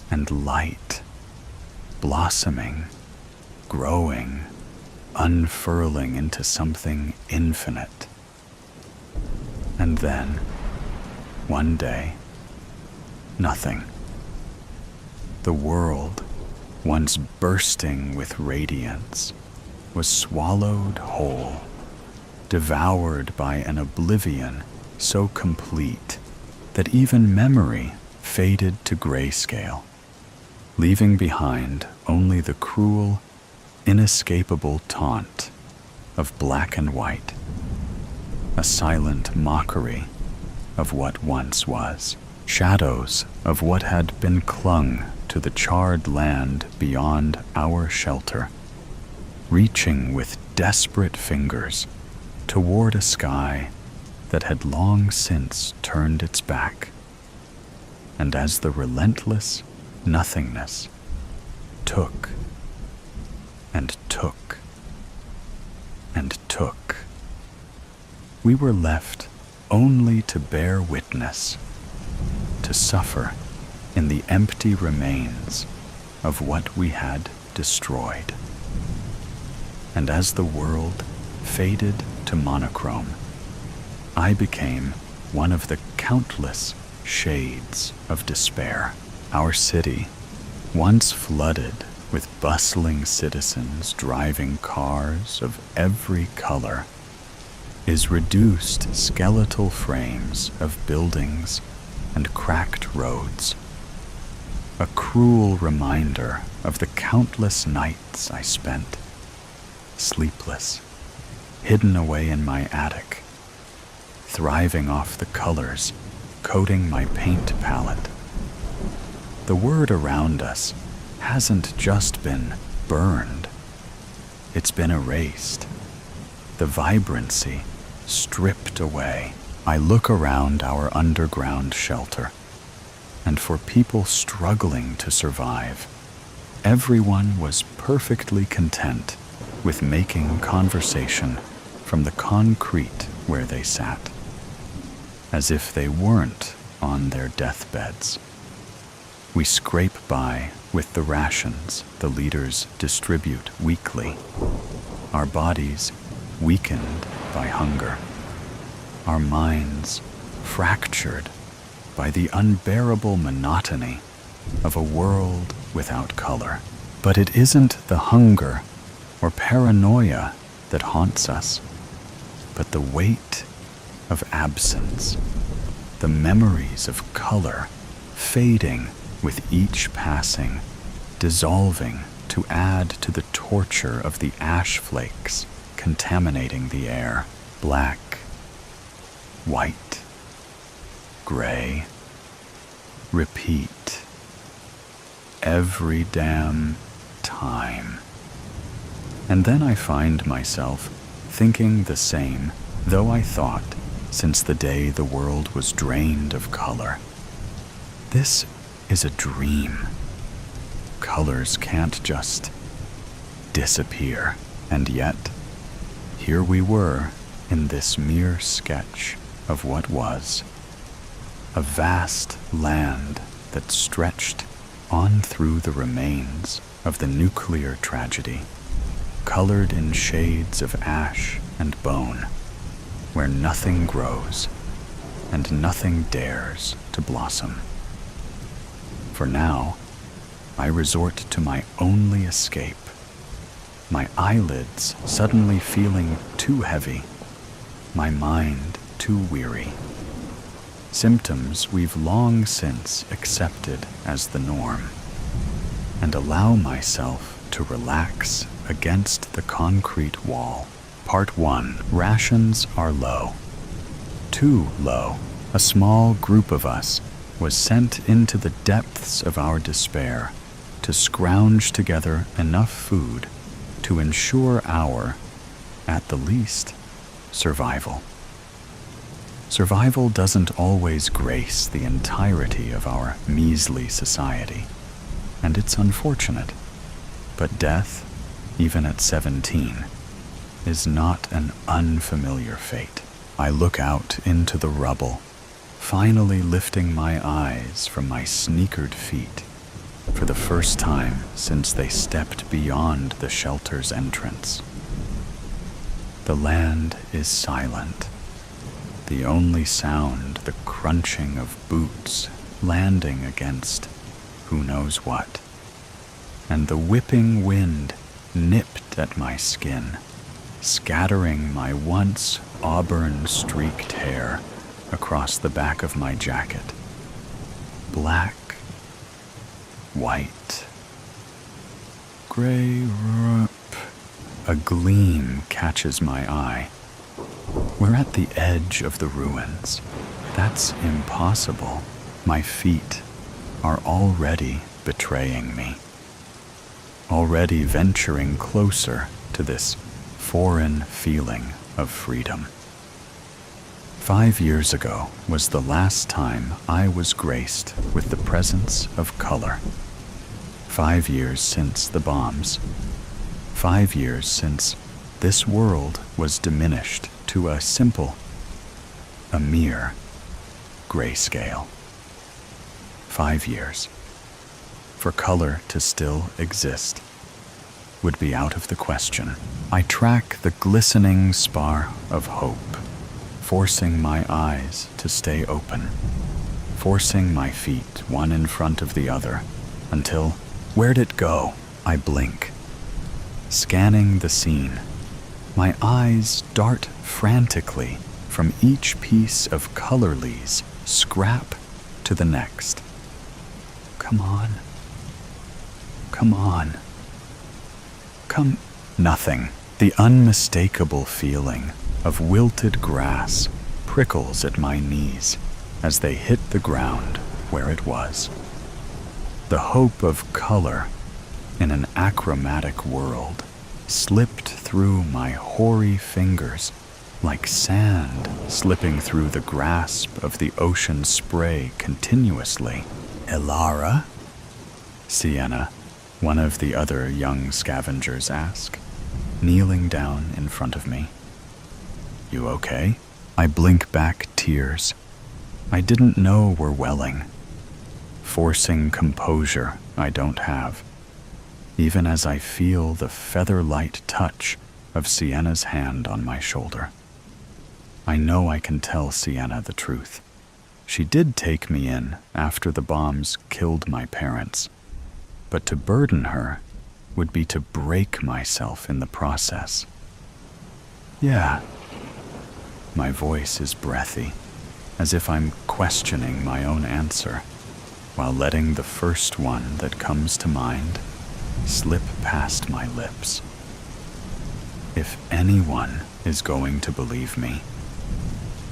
and light, blossoming, growing, unfurling into something infinite. And then, one day, nothing. The world, once bursting with radiance, was swallowed whole, devoured by an oblivion so complete that even memory faded to grayscale, leaving behind only the cruel, inescapable taunt of black and white, a silent mockery of what once was, shadows of what had been clung to the charred land beyond our shelter, reaching with desperate fingers toward a sky that had long since turned its back. And as the relentless nothingness took and took and took, we were left only to bear witness, to suffer in the empty remains of what we had destroyed. And as the world faded to monochrome, I became one of the countless shades of despair. Our city, once flooded with bustling citizens driving cars of every color, is reduced skeletal frames of buildings and cracked roads. A cruel reminder of the countless nights I spent, sleepless, hidden away in my attic, thriving off the colors coating my paint palette. The word around us hasn't just been burned, it's been erased, the vibrancy stripped away. I look around our underground shelter, and for people struggling to survive, everyone was perfectly content with making conversation from the concrete where they sat, as if they weren't on their deathbeds. We scrape by with the rations the leaders distribute weekly, our bodies weakened by hunger, our minds fractured by the unbearable monotony of a world without color. But it isn't the hunger or paranoia that haunts us, but the weight of absence, the memories of color fading with each passing, dissolving to add to the torture of the ash flakes contaminating the air. Black, white, gray, repeat, every damn time. And then I find myself thinking the same, though I thought, since the day the world was drained of color. This is a dream. Colors can't just disappear. And yet, here we were in this mere sketch of what was. A vast land that stretched on through the remains of the nuclear tragedy, colored in shades of ash and bone, where nothing grows and nothing dares to blossom. For now, I resort to my only escape, my eyelids suddenly feeling too heavy, my mind too weary. Symptoms we've long since accepted as the norm, and allow myself to relax against the concrete wall. Part 1. Rations are low. Too low. A small group of us was sent into the depths of our despair to scrounge together enough food to ensure our, at the least, survival. Survival doesn't always grace the entirety of our measly society, and it's unfortunate. But death, even at 17, is not an unfamiliar fate. I look out into the rubble, finally lifting my eyes from my sneakered feet for the first time since they stepped beyond the shelter's entrance. The land is silent. The only sound, the crunching of boots landing against who knows what, and the whipping wind nipped at my skin, scattering my once auburn-streaked hair across the back of my jacket. Black, white, gray, a gleam catches my eye. We're at the edge of the ruins. That's impossible. My feet are already betraying me, already venturing closer to this foreign feeling of freedom. 5 years ago was the last time I was graced with the presence of color. 5 years since the bombs. 5 years since this world was diminished to a mere grayscale. 5 years. For color to still exist would be out of the question. I track the glistening spar of hope, forcing my eyes to stay open, forcing my feet one in front of the other, until, where'd it go? I blink. Scanning the scene, my eyes dart frantically from each piece of colorless scrap to the next. Come on. Come on. Come. Nothing. The unmistakable feeling of wilted grass prickles at my knees as they hit the ground where it was. The hope of color in an achromatic world slipped through my hoary fingers like sand slipping through the grasp of the ocean spray continuously. Elara? Sienna, one of the other young scavengers, asked, kneeling down in front of me. You okay? I blink back tears I didn't know were welling, forcing composure I don't have, even as I feel the feather-light touch of Sienna's hand on my shoulder. I know I can tell Sienna the truth. She did take me in after the bombs killed my parents, but to burden her would be to break myself in the process. Yeah. My voice is breathy, as if I'm questioning my own answer, while letting the first one that comes to mind slip past my lips. If anyone is going to believe me,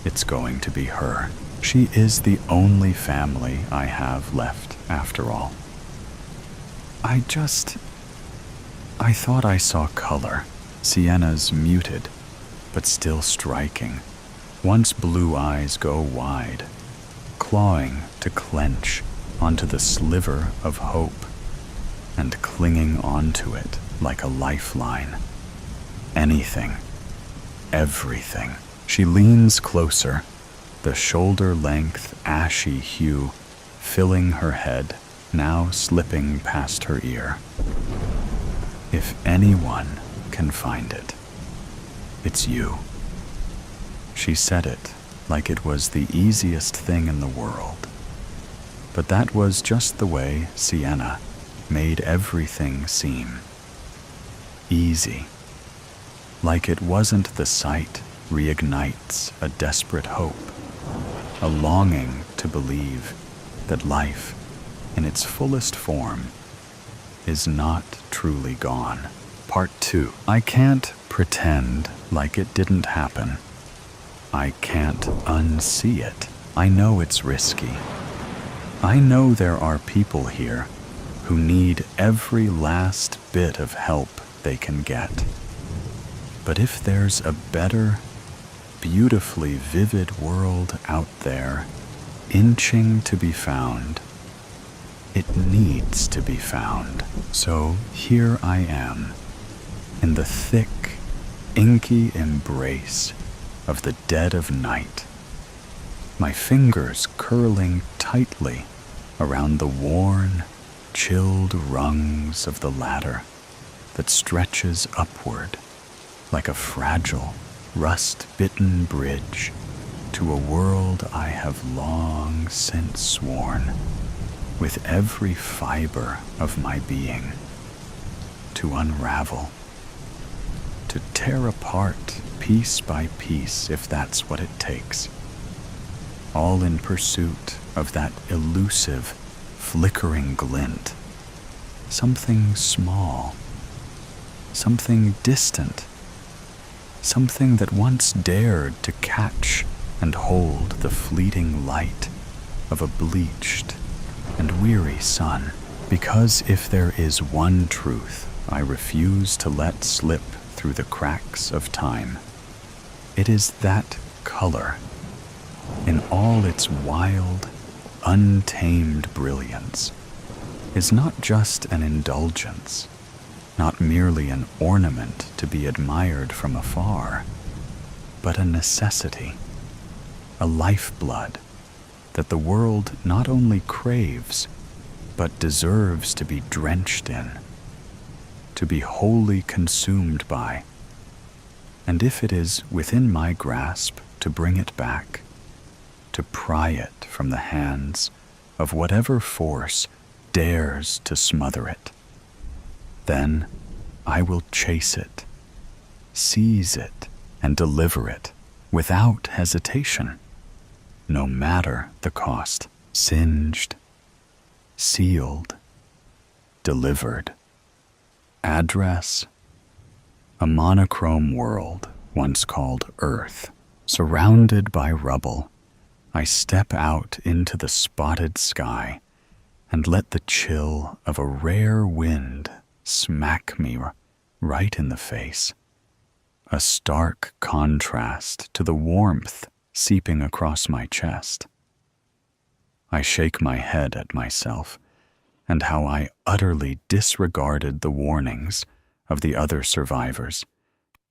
it's going to be her. She is the only family I have left, after all. I thought I saw color, Sienna's muted, but still striking. Once blue eyes go wide, clawing to clench onto the sliver of hope and clinging onto it like a lifeline. Anything, everything. She leans closer, the shoulder-length ashy hue filling her head, now slipping past her ear. If anyone can find it, it's you. She said it like it was the easiest thing in the world. But that was just the way Sienna made everything seem. Easy. Like it wasn't the sight reignites a desperate hope, a longing to believe that life, in its fullest form, is not truly gone. Part 2. I can't pretend like it didn't happen. I can't unsee it. I know it's risky. I know there are people here who need every last bit of help they can get. But if there's a better, beautifully vivid world out there, inching to be found, it needs to be found. So here I am, in the thick, inky embrace of the dead of night, my fingers curling tightly around the worn, chilled rungs of the ladder that stretches upward like a fragile, rust-bitten bridge to a world I have long since sworn, with every fiber of my being, to unravel, to tear apart piece by piece if that's what it takes, all in pursuit of that elusive, flickering glint, something small, something distant, something that once dared to catch and hold the fleeting light of a bleached and weary sun. Because if there is one truth I refuse to let slip through the cracks of time, it is that color, in all its wild, untamed brilliance, is not just an indulgence, not merely an ornament to be admired from afar, but a necessity, a lifeblood that the world not only craves, but deserves to be drenched in, to be wholly consumed by. And if it is within my grasp to bring it back, to pry it from the hands of whatever force dares to smother it, then I will chase it, seize it, and deliver it without hesitation, no matter the cost. Singed, sealed, delivered. Address: a monochrome world once called Earth. Surrounded by rubble, I step out into the spotted sky and let the chill of a rare wind smack me right in the face, a stark contrast to the warmth seeping across my chest. I shake my head at myself and how I utterly disregarded the warnings of the other survivors,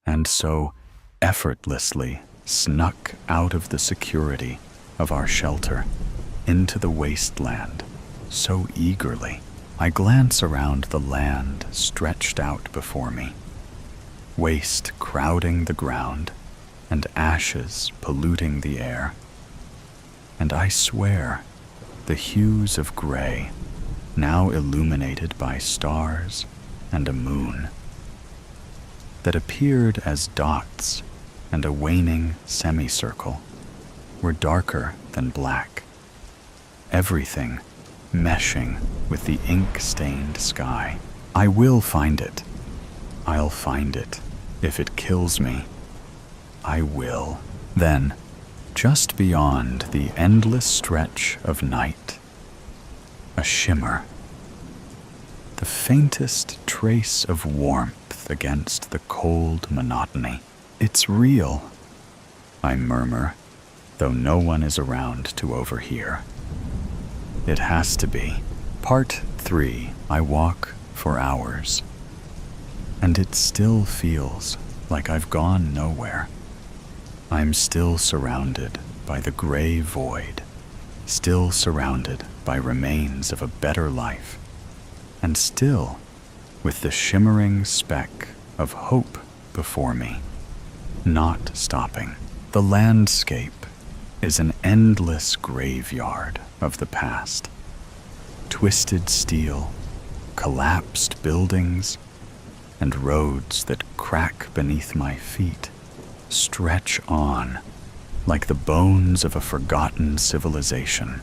and so effortlessly snuck out of the security of our shelter into the wasteland so eagerly. I glance around the land stretched out before me, waste crowding the ground and ashes polluting the air, and I swear the hues of gray, now illuminated by stars and a moon that appeared as dots and a waning semicircle were darker than black, everything meshing with the ink-stained sky. I will find it. I'll find it if it kills me. I will. Then, just beyond the endless stretch of night, a shimmer, the faintest trace of warmth against the cold monotony. It's real, I murmur, though no one is around to overhear. It has to be. Part 3. I walk for hours, and it still feels like I've gone nowhere. I'm still surrounded by the gray void, still surrounded by remains of a better life, and still with the shimmering speck of hope before me, not stopping. The landscape is an endless graveyard of the past. Twisted steel, collapsed buildings, and roads that crack beneath my feet stretch on like the bones of a forgotten civilization.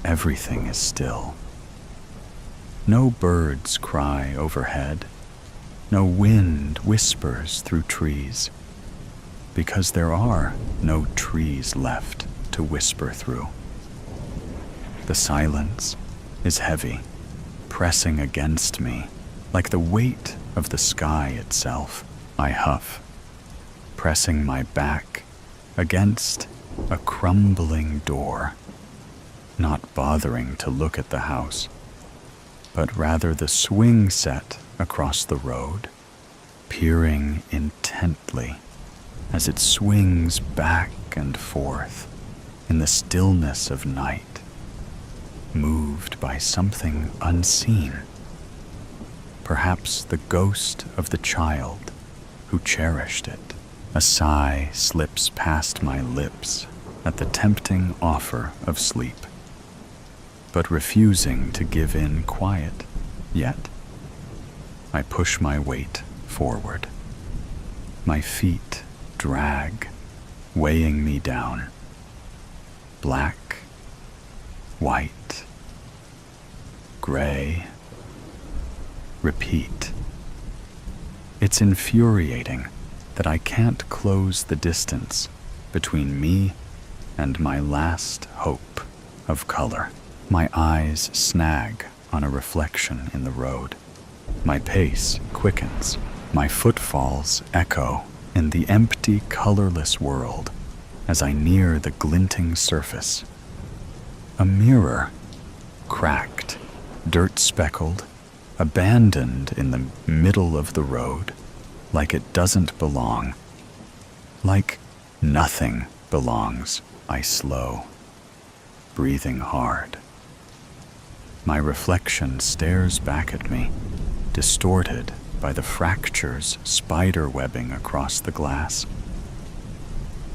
Everything is still. No birds cry overhead. No wind whispers through trees, because there are no trees left to whisper through. The silence is heavy, pressing against me like the weight of the sky itself. I huff, pressing my back against a crumbling door, not bothering to look at the house, but rather the swing set across the road, peering intently as it swings back and forth in the stillness of night, moved by something unseen, perhaps the ghost of the child who cherished it. A sigh slips past my lips at the tempting offer of sleep, but refusing to give in quiet yet. I push my weight forward. My feet drag, weighing me down. Black, white, gray. Repeat. It's infuriating that I can't close the distance between me and my last hope of color. My eyes snag on a reflection in the road. My pace quickens. My footfalls echo in the empty, colorless world as I near the glinting surface. A mirror, cracked, dirt-speckled, abandoned in the middle of the road, like it doesn't belong. Like nothing belongs. I slow, breathing hard. My reflection stares back at me, distorted by the fractures spider-webbing across the glass.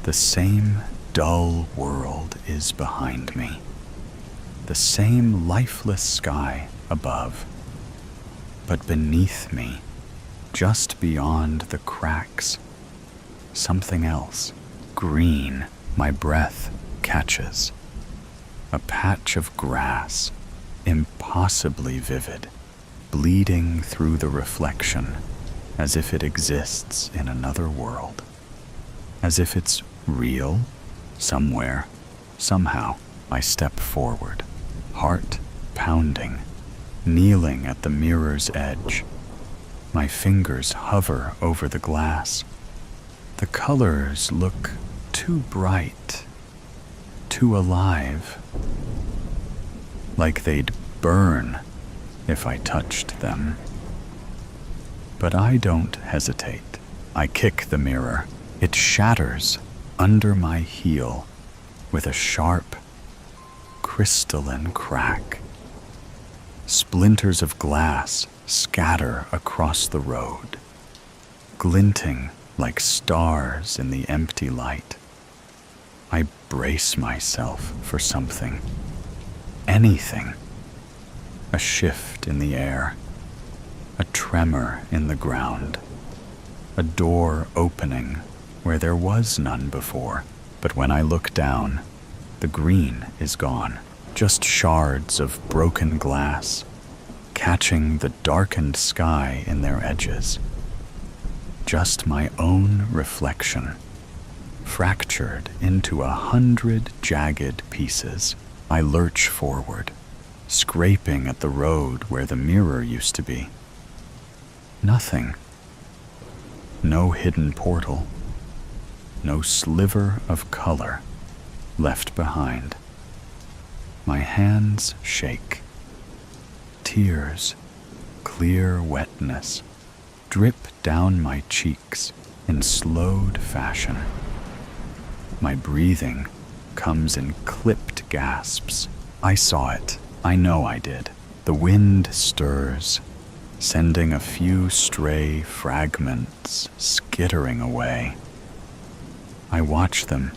The same dull world is behind me, the same lifeless sky above, but beneath me, just beyond the cracks, something else, green, my breath catches. A patch of grass, impossibly vivid, bleeding through the reflection as if it exists in another world, as if it's real somewhere, somehow. I step forward, heart pounding, kneeling at the mirror's edge. My fingers hover over the glass. The colors look too bright, too alive, like they'd burn if I touched them. But I don't hesitate. I kick the mirror. It shatters under my heel with a sharp, crystalline crack. Splinters of glass scatter across the road, glinting like stars in the empty light. I brace myself for something, anything. A shift in the air, a tremor in the ground, a door opening where there was none before. But when I look down, the green is gone, just shards of broken glass, catching the darkened sky in their edges. Just my own reflection, fractured into 100 jagged pieces. I lurch forward, scraping at the road where the mirror used to be. Nothing. No hidden portal. No sliver of color left behind. My hands shake. Tears, clear wetness, drip down my cheeks in slowed fashion. My breathing comes in clipped gasps. I saw it. I know I did. The wind stirs, sending a few stray fragments skittering away. I watch them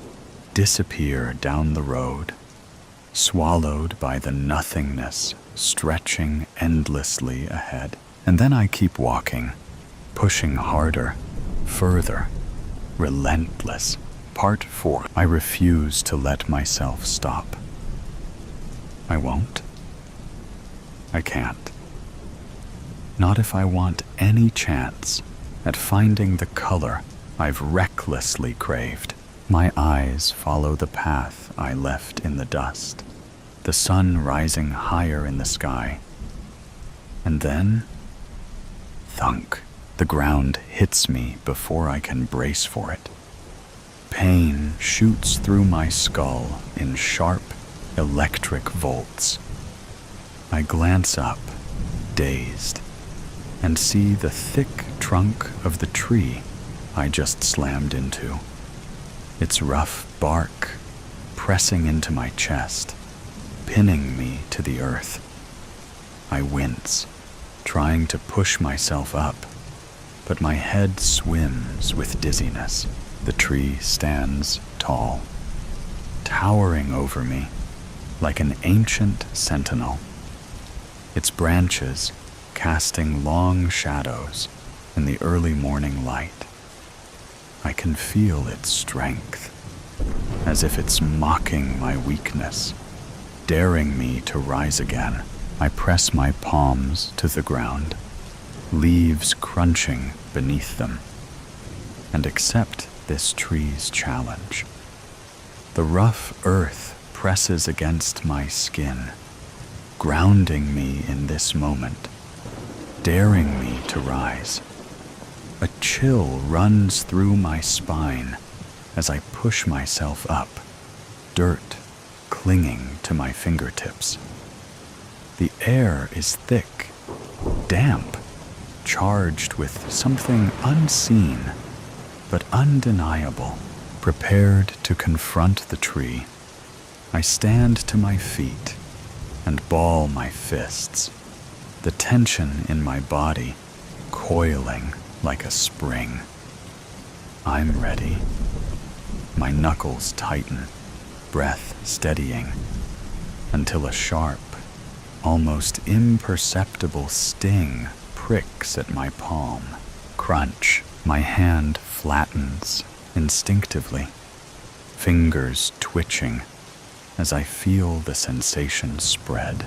disappear down the road, swallowed by the nothingness stretching endlessly ahead. And then I keep walking, pushing harder, further, relentless. Part 4. I refuse to let myself stop. I won't. I can't. Not if I want any chance at finding the color I've recklessly craved. My eyes follow the path I left in the dust, the sun rising higher in the sky. And then, thunk, the ground hits me before I can brace for it. Pain shoots through my skull in sharp, electric volts. I glance up, dazed, and see the thick trunk of the tree I just slammed into. Its rough bark pressing into my chest, pinning me to the earth. I wince, trying to push myself up, but my head swims with dizziness. The tree stands tall, towering over me like an ancient sentinel, its branches casting long shadows in the early morning light. I can feel its strength, as if it's mocking my weakness, daring me to rise again. I press my palms to the ground, leaves crunching beneath them, and accept this tree's challenge. The rough earth presses against my skin, grounding me in this moment, daring me to rise. A chill runs through my spine as I push myself up, dirt clinging to my fingertips. The air is thick, damp, charged with something unseen but undeniable. Prepared to confront the tree, I stand to my feet and ball my fists, the tension in my body coiling like a spring. I'm ready. My knuckles tighten, breath steadying, until a sharp, almost imperceptible sting pricks at my palm. Crunch. My hand flattens instinctively, fingers twitching as I feel the sensation spread.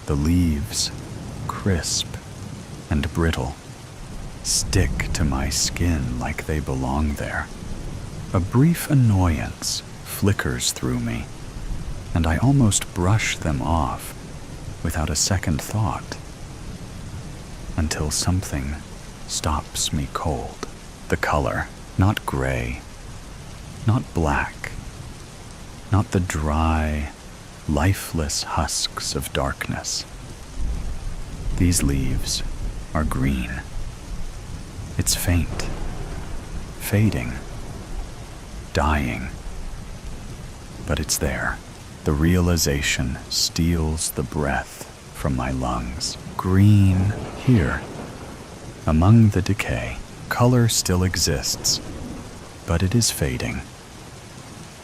The leaves, crisp and brittle, stick to my skin like they belong there. A brief annoyance flickers through me, and I almost brush them off without a second thought, until something stops me cold. The color, not gray, not black, not the dry, lifeless husks of darkness. These leaves are green. It's faint, fading, dying, but it's there. The realization steals the breath from my lungs. Green here. Among the decay, color still exists, but it is fading.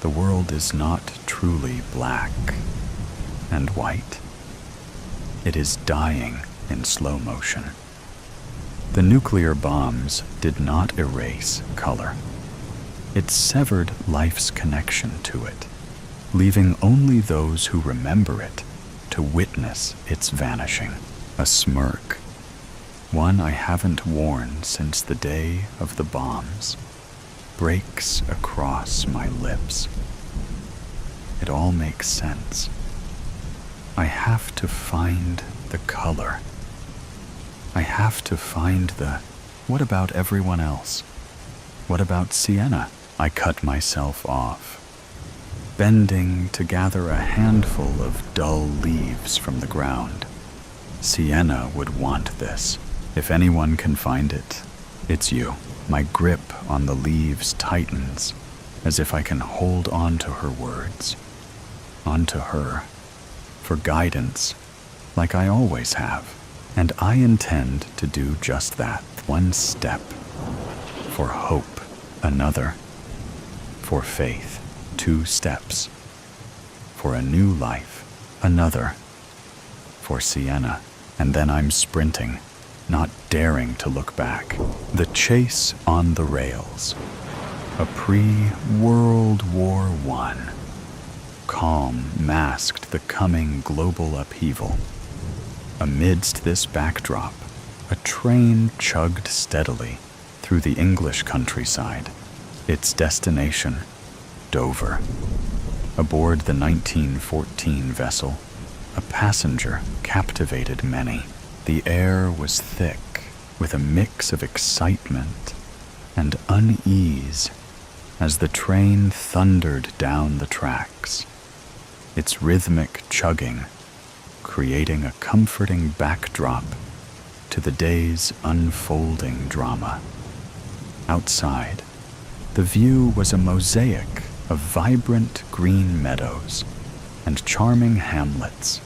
The world is not truly black and white. It is dying in slow motion. The nuclear bombs did not erase color. It severed life's connection to it, leaving only those who remember it to witness its vanishing. A smirk, one I haven't worn since the day of the bombs, breaks across my lips. It all makes sense. I have to find the color. I have to find the, what about everyone else? What about Sienna? I cut myself off, bending to gather a handful of dull leaves from the ground. Sienna would want this. If anyone can find it, it's you. My grip on the leaves tightens, as if I can hold on to her words, onto her, for guidance, like I always have. And I intend to do just that. One step, for hope, another, for faith, 2 steps, for a new life, another, for Sienna, and then I'm sprinting, not daring to look back. The chase on the rails, a pre-World War I. Calm masked the coming global upheaval. Amidst this backdrop, a train chugged steadily through the English countryside, its destination, Dover. Aboard the 1914 vessel, a passenger captivated many. The air was thick with a mix of excitement and unease as the train thundered down the tracks, its rhythmic chugging creating a comforting backdrop to the day's unfolding drama. Outside, the view was a mosaic of vibrant green meadows and charming hamlets,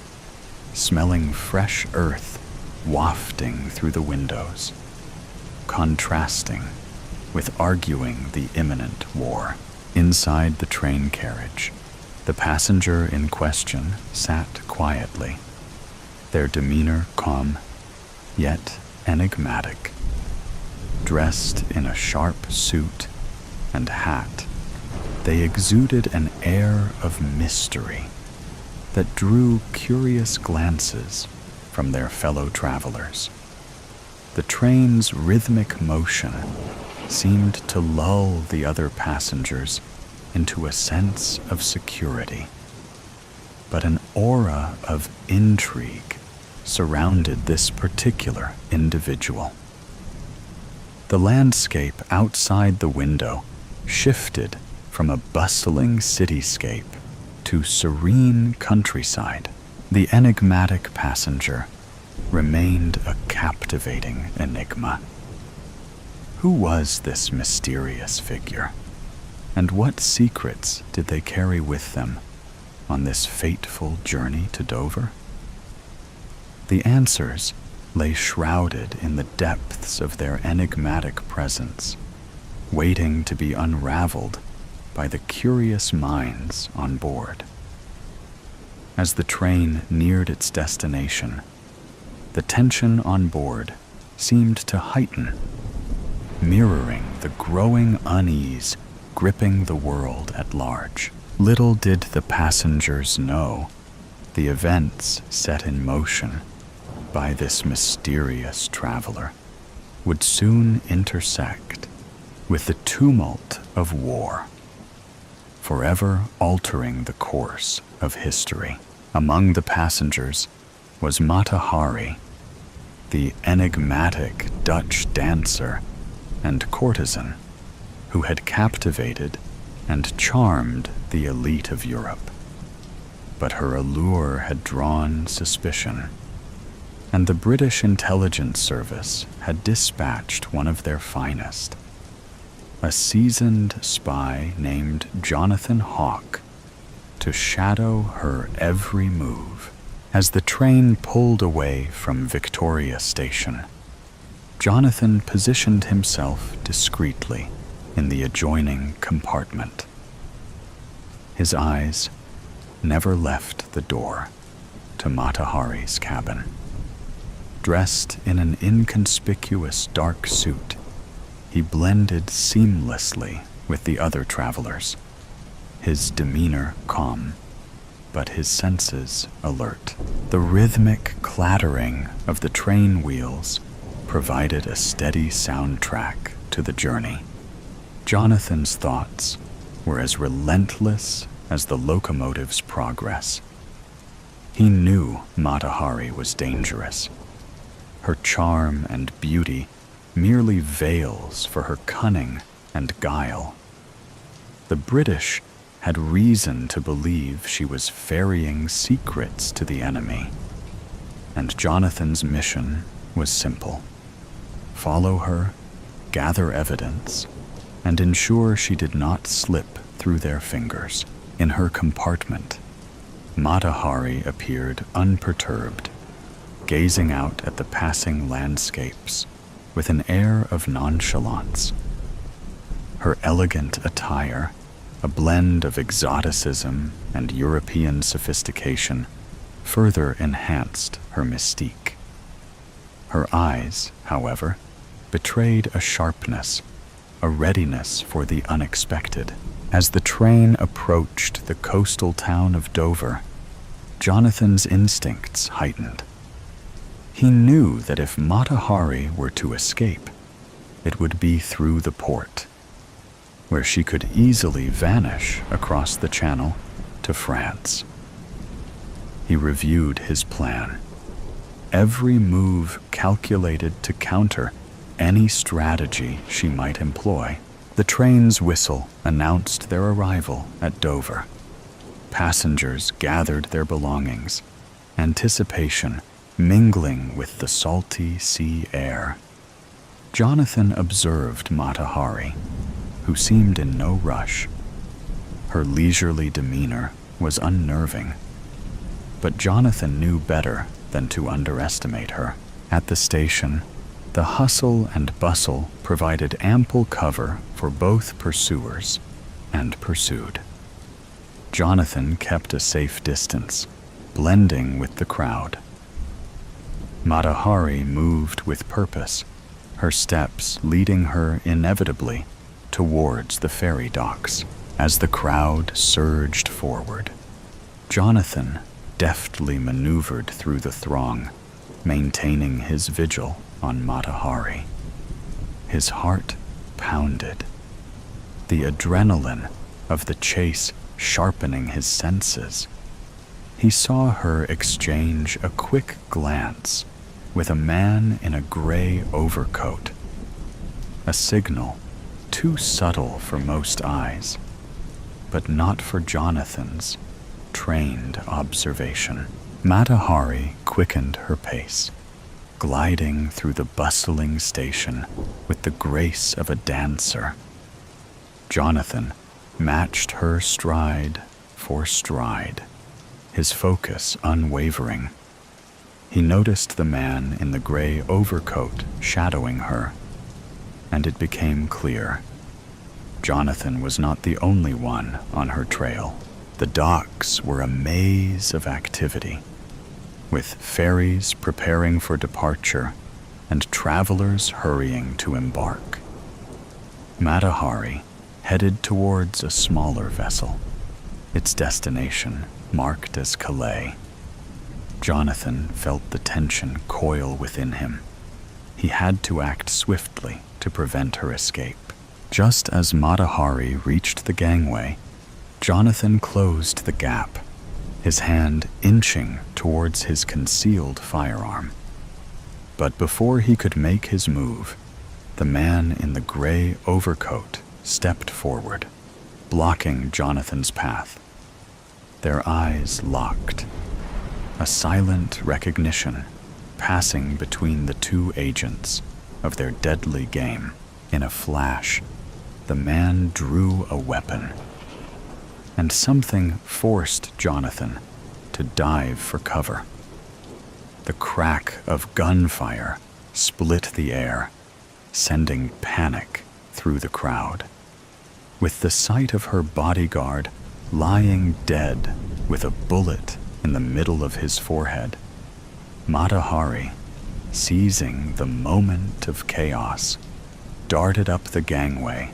smelling fresh earth wafting through the windows, contrasting with arguing the imminent war. Inside the train carriage, the passenger in question sat quietly, their demeanor calm, yet enigmatic. Dressed in a sharp suit and hat, they exuded an air of mystery that drew curious glances from their fellow travelers. The train's rhythmic motion seemed to lull the other passengers into a sense of security, but an aura of intrigue surrounded this particular individual. The landscape outside the window shifted from a bustling cityscape to serene countryside. The enigmatic passenger remained a captivating enigma. Who was this mysterious figure? And what secrets did they carry with them on this fateful journey to Dover? The answers lay shrouded in the depths of their enigmatic presence, waiting to be unraveled by the curious minds on board. As the train neared its destination, the tension on board seemed to heighten, mirroring the growing unease gripping the world at large. Little did the passengers know the events set in motion by this mysterious traveler would soon intersect with the tumult of war, forever altering the course of history. Among the passengers was Mata Hari, the enigmatic Dutch dancer and courtesan who had captivated and charmed the elite of Europe. But her allure had drawn suspicion, and the British intelligence service had dispatched one of their finest, a seasoned spy named Jonathan Hawke, to shadow her every move. As the train pulled away from Victoria Station, Jonathan positioned himself discreetly in the adjoining compartment. His eyes never left the door to Mata Hari's cabin. Dressed in an inconspicuous dark suit, he blended seamlessly with the other travelers, his demeanor calm, but his senses alert. The rhythmic clattering of the train wheels provided a steady soundtrack to the journey. Jonathan's thoughts were as relentless as the locomotive's progress. He knew Mata Hari was dangerous. Her charm and beauty merely veils for her cunning and guile. The British had reason to believe she was ferrying secrets to the enemy, and Jonathan's mission was simple: follow her, gather evidence, and ensure she did not slip through their fingers. In her compartment, Mata Hari appeared unperturbed, gazing out at the passing landscapes with an air of nonchalance. Her elegant attire, a blend of exoticism and European sophistication, further enhanced her mystique. Her eyes, however, betrayed a sharpness, a readiness for the unexpected. As the train approached the coastal town of Dover, Jonathan's instincts heightened. He knew that if Mata Hari were to escape, it would be through the port, where she could easily vanish across the channel to France. He reviewed his plan, every move calculated to counter any strategy she might employ. The train's whistle announced their arrival at Dover. Passengers gathered their belongings, anticipation mingling with the salty sea air. Jonathan observed Mata Hari, who seemed in no rush. Her leisurely demeanor was unnerving, but Jonathan knew better than to underestimate her. At the station, the hustle and bustle provided ample cover for both pursuers and pursued. Jonathan kept a safe distance, blending with the crowd. Mata Hari moved with purpose, her steps leading her inevitably towards the ferry docks. As the crowd surged forward, Jonathan deftly maneuvered through the throng, maintaining his vigil on Mata Hari. His heart pounded, the adrenaline of the chase sharpening his senses. He saw her exchange a quick glance with a man in a gray overcoat, a signal too subtle for most eyes, but not for Jonathan's trained observation. Mata Hari quickened her pace, gliding through the bustling station with the grace of a dancer. Jonathan matched her stride for stride, his focus unwavering. He noticed the man in the gray overcoat shadowing her, and it became clear Jonathan was not the only one on her trail. The docks were a maze of activity, with ferries preparing for departure and travelers hurrying to embark. Mata Hari headed towards a smaller vessel, its destination marked as Calais. Jonathan felt the tension coil within him. He had to act swiftly to prevent her escape. Just as Mata Hari reached the gangway, Jonathan closed the gap, his hand inching towards his concealed firearm. But before he could make his move, the man in the gray overcoat stepped forward, blocking Jonathan's path. Their eyes locked, a silent recognition passing between the two agents of their deadly game. In a flash, the man drew a weapon, and something forced Jonathan to dive for cover. The crack of gunfire split the air, sending panic through the crowd. With the sight of her bodyguard lying dead with a bullet in the middle of his forehead, Mata Hari seizing the moment of chaos, darted up the gangway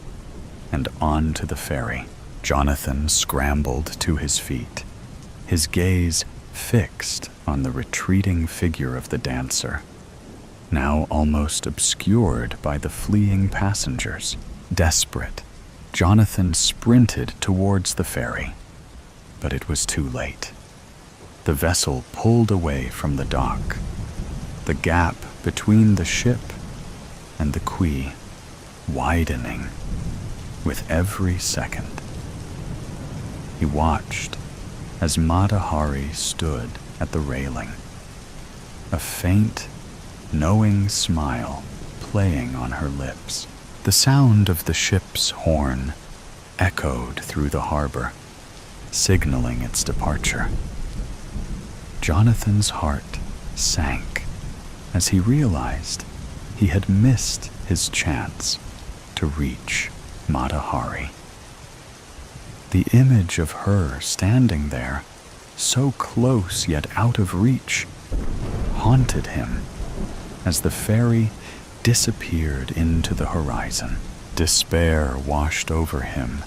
and onto the ferry. Jonathan scrambled to his feet, his gaze fixed on the retreating figure of the dancer, now almost obscured by the fleeing passengers. Desperate, Jonathan sprinted towards the ferry, but it was too late. The vessel pulled away from the dock, the gap between the ship and the quay widening with every second. He watched as Matahari stood at the railing, a faint, knowing smile playing on her lips. The sound of the ship's horn echoed through the harbor, signaling its departure. Jonathan's heart sank as he realized he had missed his chance to reach Matahari. The image of her standing there, so close yet out of reach, haunted him as the ferry disappeared into the horizon. Despair washed over him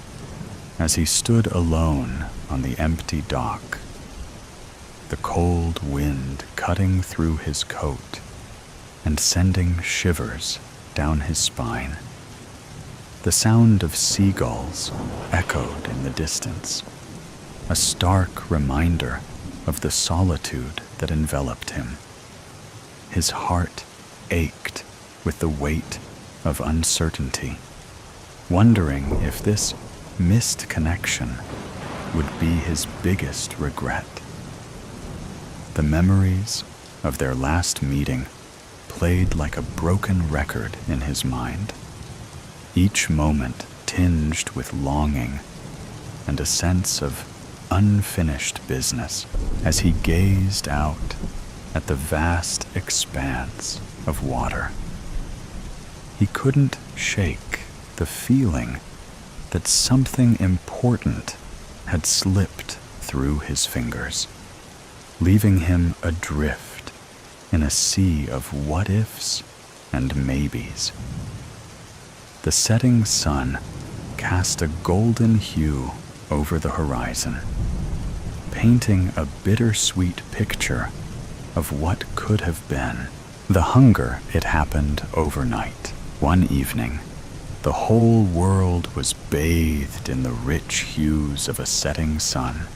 as he stood alone on the empty dock, the cold wind cutting through his coat and sending shivers down his spine. The sound of seagulls echoed in the distance, a stark reminder of the solitude that enveloped him. His heart ached with the weight of uncertainty, wondering if this missed connection would be his biggest regret. The memories of their last meeting played like a broken record in his mind, each moment tinged with longing and a sense of unfinished business as he gazed out at the vast expanse of water. He couldn't shake the feeling that something important had slipped through his fingers, leaving him adrift in a sea of what-ifs and maybes. The setting sun cast a golden hue over the horizon, painting a bittersweet picture of what could have been. The hunger, it happened overnight. One evening, the whole world was bathed in the rich hues of a setting sun,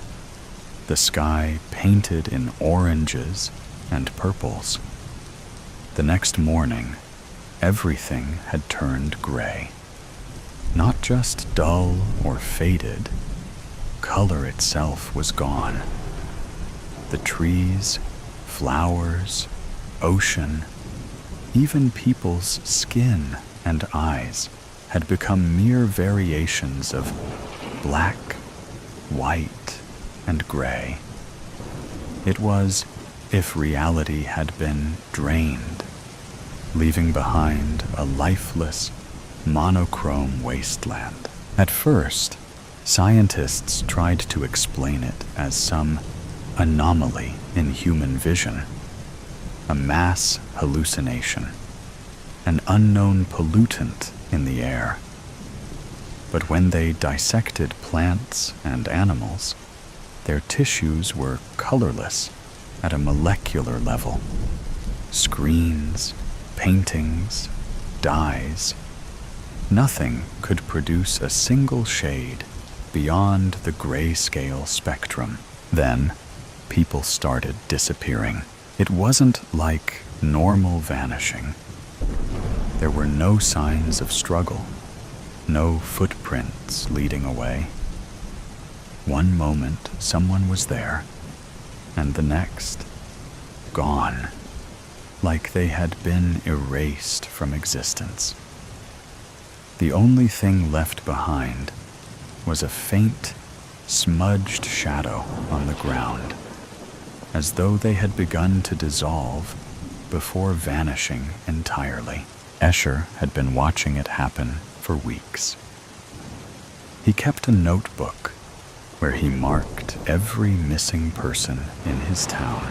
the sky painted in oranges and purples. The next morning, everything had turned gray. Not just dull or faded, color itself was gone. The trees, flowers, ocean, even people's skin and eyes had become mere variations of black, white, and gray. It was if reality had been drained, leaving behind a lifeless, monochrome wasteland. At first, scientists tried to explain it as some anomaly in human vision, a mass hallucination, an unknown pollutant in the air. But when they dissected plants and animals, their tissues were colorless at a molecular level. Screens, paintings, dyes, nothing could produce a single shade beyond the grayscale spectrum. Then, people started disappearing. It wasn't like normal vanishing. There were no signs of struggle, no footprints leading away. One moment someone was there, and the next, gone, like they had been erased from existence. The only thing left behind was a faint, smudged shadow on the ground, as though they had begun to dissolve before vanishing entirely. Escher had been watching it happen for weeks. He kept a notebook where he marked every missing person in his town,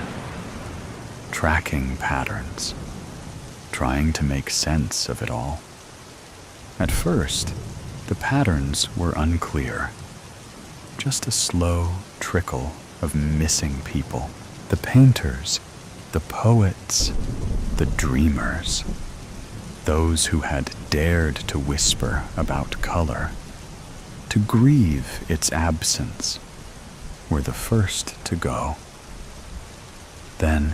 tracking patterns, trying to make sense of it all. At first, the patterns were unclear. Just a slow trickle of missing people. The painters, the poets, the dreamers. Those who had dared to whisper about color, to grieve its absence, were the first to go. Then,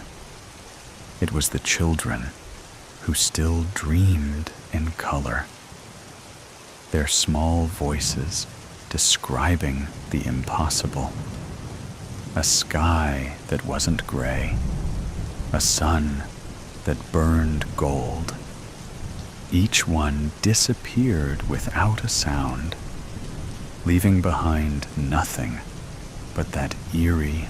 it was the children who still dreamed in color. Their small voices describing the impossible. A sky that wasn't gray, a sun that burned gold. Each one disappeared without a sound, leaving behind nothing but that eerie,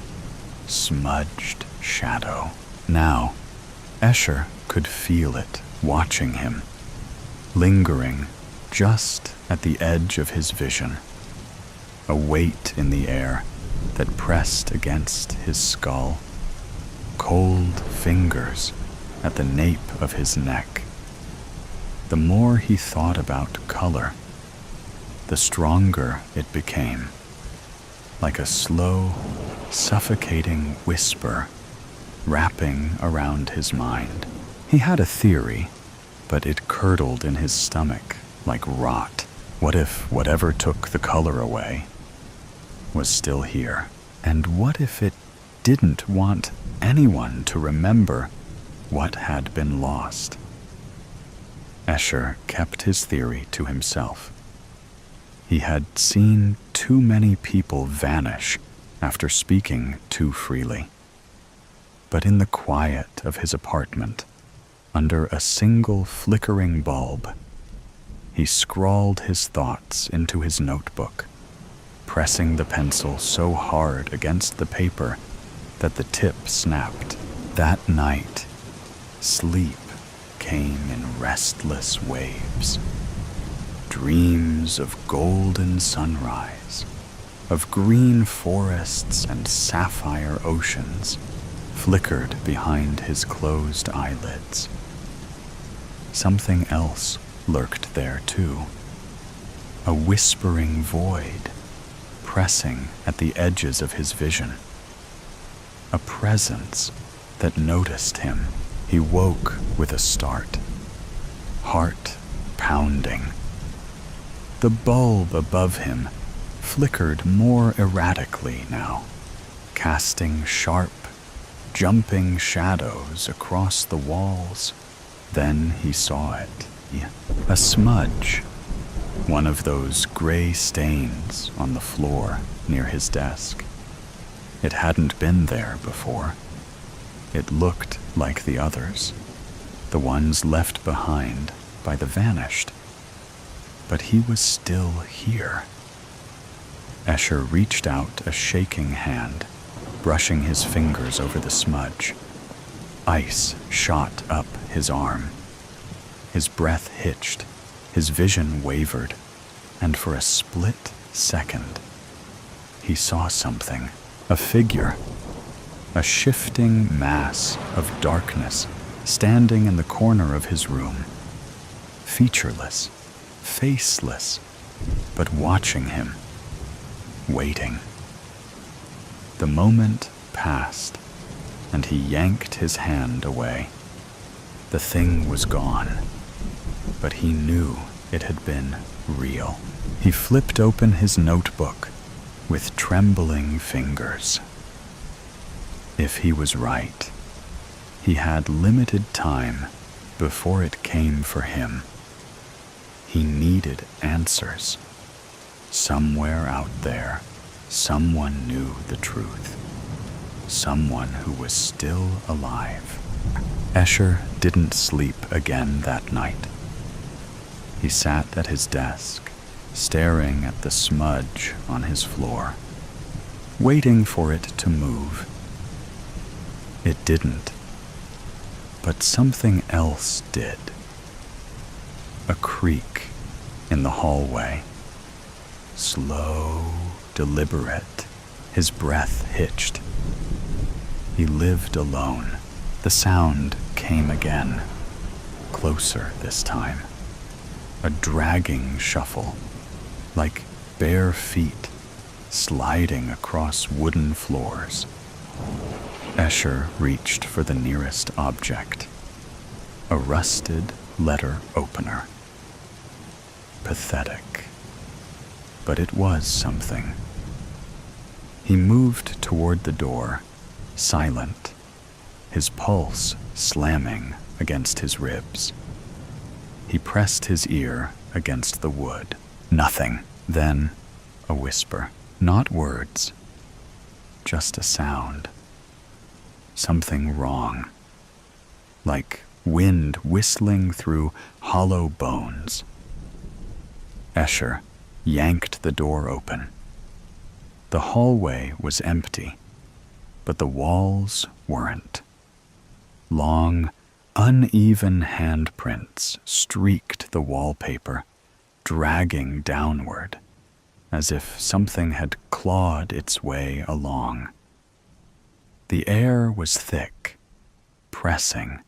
smudged shadow. Now, Escher could feel it watching him, lingering just at the edge of his vision, a weight in the air that pressed against his skull, cold fingers at the nape of his neck. The more he thought about color, the stronger it became, like a slow, suffocating whisper wrapping around his mind. He had a theory, but it curdled in his stomach like rot. What if whatever took the color away was still here? And what if it didn't want anyone to remember what had been lost? Escher kept his theory to himself. He had seen too many people vanish after speaking too freely. But in the quiet of his apartment, under a single flickering bulb, he scrawled his thoughts into his notebook, pressing the pencil so hard against the paper that the tip snapped. That night, sleep came in restless waves. Dreams of golden sunrise, of green forests and sapphire oceans, flickered behind his closed eyelids. Something else lurked there too, a whispering void pressing at the edges of his vision, a presence that noticed him. He woke with a start, heart pounding. The bulb above him flickered more erratically now, casting sharp, jumping shadows across the walls. Then he saw it. A smudge, one of those gray stains on the floor near his desk. It hadn't been there before. It looked like the others, the ones left behind by the vanished. But he was still here. Escher reached out a shaking hand, brushing his fingers over the smudge. Ice shot up his arm. His breath hitched, his vision wavered, and for a split second, he saw something, a figure, a shifting mass of darkness standing in the corner of his room, featureless, faceless, but watching him, waiting. The moment passed, and he yanked his hand away. The thing was gone, but he knew it had been real. He flipped open his notebook with trembling fingers. If he was right, he had limited time before it came for him. He needed answers. Somewhere out there, someone knew the truth. Someone who was still alive. Escher didn't sleep again that night. He sat at his desk, staring at the smudge on his floor, waiting for it to move. It didn't, but something else did. A creak in the hallway. Slow, deliberate, his breath hitched. He lived alone. The sound came again, closer this time. A dragging shuffle, like bare feet sliding across wooden floors. Escher reached for the nearest object, a rusted letter opener. Pathetic, but it was something. He moved toward the door, silent, his pulse slamming against his ribs. He pressed his ear against the wood. Nothing. Then a whisper. Not words, just a sound. Something wrong. Like wind whistling through hollow bones. Escher yanked the door open. The hallway was empty, but the walls weren't. Long, uneven handprints streaked the wallpaper, dragging downward, as if something had clawed its way along. The air was thick, pressing,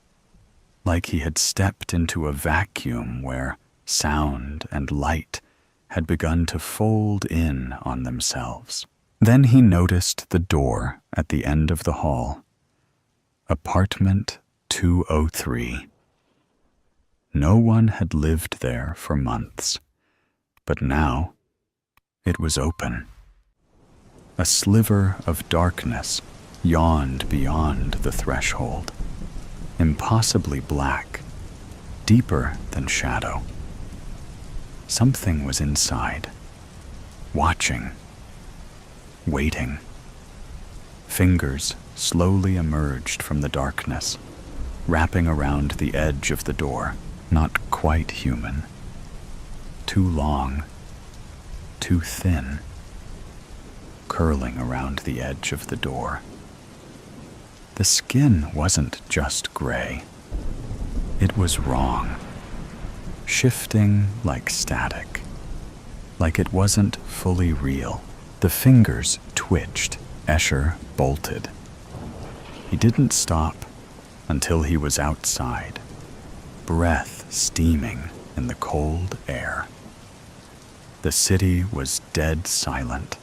like he had stepped into a vacuum where sound and light had begun to fold in on themselves. Then he noticed the door at the end of the hall. Apartment 203. No one had lived there for months, but now it was open. A sliver of darkness yawned beyond the threshold, impossibly black, deeper than shadow. Something was inside, watching, waiting. Fingers slowly emerged from the darkness, wrapping around the edge of the door, not quite human. Too long, too thin, curling around the edge of the door. The skin wasn't just gray. It was wrong, shifting like static, like it wasn't fully real. The fingers twitched. Escher bolted. He didn't stop until he was outside, breath steaming in the cold air. The city was dead silent,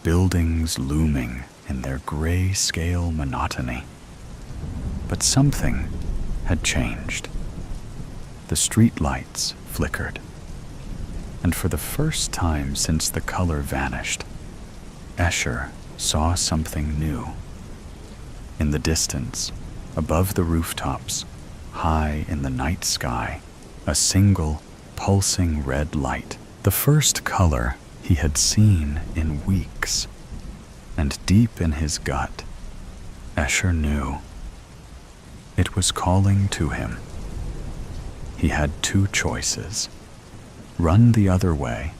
buildings looming in their gray-scale monotony. But something had changed. The streetlights flickered, and for the first time since the color vanished, Escher saw something new. In the distance, above the rooftops, high in the night sky, a single, pulsing red light, the first color he had seen in weeks. And deep in his gut, Escher knew it was calling to him. He had two choices: run the other way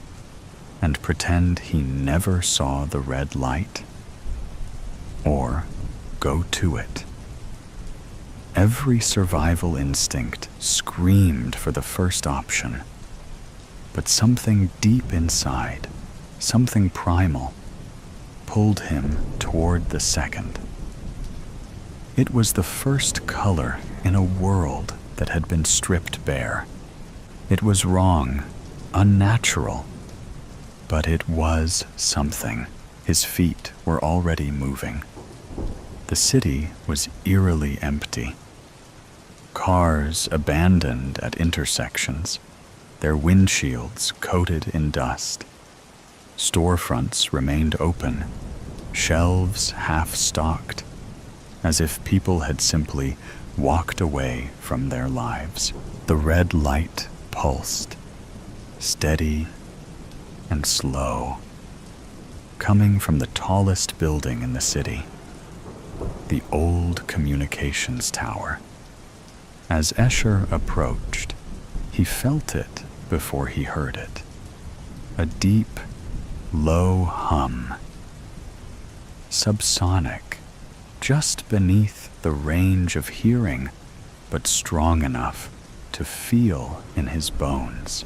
and pretend he never saw the red light, or go to it. Every survival instinct screamed for the first option, but something deep inside, something primal, pulled him toward the second. It was the first color in a world that had been stripped bare. It was wrong, unnatural, but it was something. His feet were already moving. The city was eerily empty. Cars abandoned at intersections, their windshields coated in dust. Storefronts remained open, shelves half-stocked, as if people had simply walked away from their lives. The red light pulsed, steady and slow, coming from the tallest building in the city, the old communications tower. As Escher approached, he felt it before he heard it. A deep, low hum, subsonic, just beneath the range of hearing, but strong enough to feel in his bones.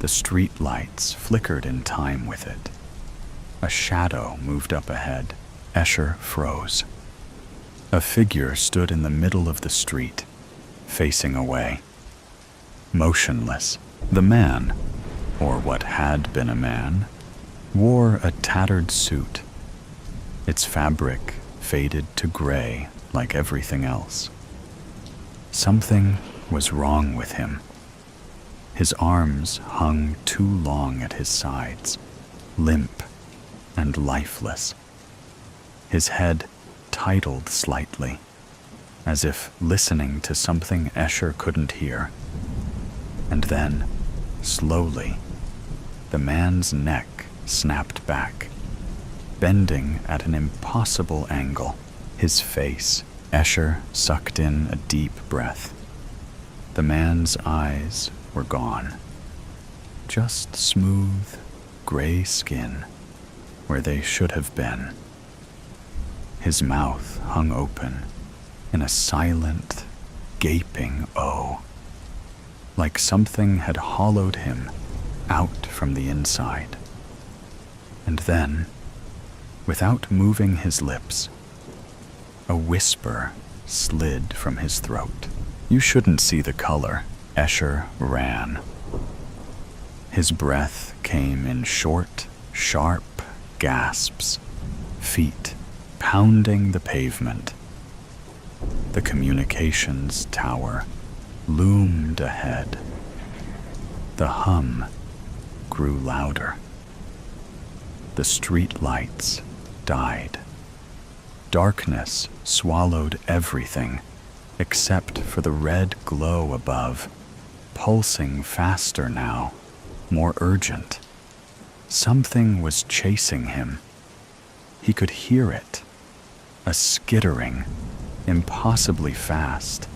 The street lights flickered in time with it. A shadow moved up ahead. Escher froze. A figure stood in the middle of the street, facing away. Motionless, the man, or what had been a man, wore a tattered suit. Its fabric faded to gray like everything else. Something was wrong with him. His arms hung too long at his sides, limp and lifeless. His head titled slightly, as if listening to something Escher couldn't hear. And then, slowly, the man's neck snapped back, bending at an impossible angle. His face, Escher sucked in a deep breath. The man's eyes were gone. Just smooth, gray skin where they should have been. His mouth hung open in a silent, gaping O, like something had hollowed him out from the inside. And then, without moving his lips, a whisper slid from his throat. "You shouldn't see the color." Escher ran. His breath came in short, sharp gasps, feet pounding the pavement. The communications tower loomed ahead. The hum grew louder. The street lights died. Darkness swallowed everything except for the red glow above, pulsing faster now, more urgent. Something was chasing him. He could hear it, a skittering, impossibly fast,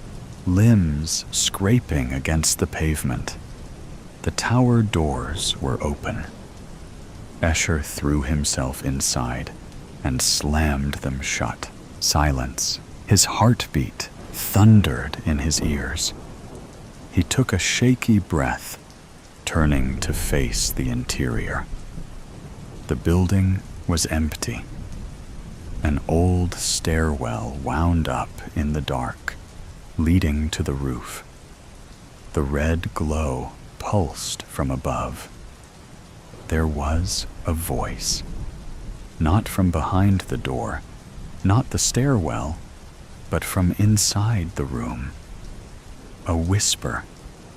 limbs scraping against the pavement. The tower doors were open. Escher threw himself inside and slammed them shut. Silence. His heartbeat thundered in his ears. He took a shaky breath, turning to face the interior. The building was empty. An old stairwell wound up in the dark, leading to the roof. The red glow pulsed from above. There was a voice. Not from behind the door, not the stairwell, but from inside the room. A whisper,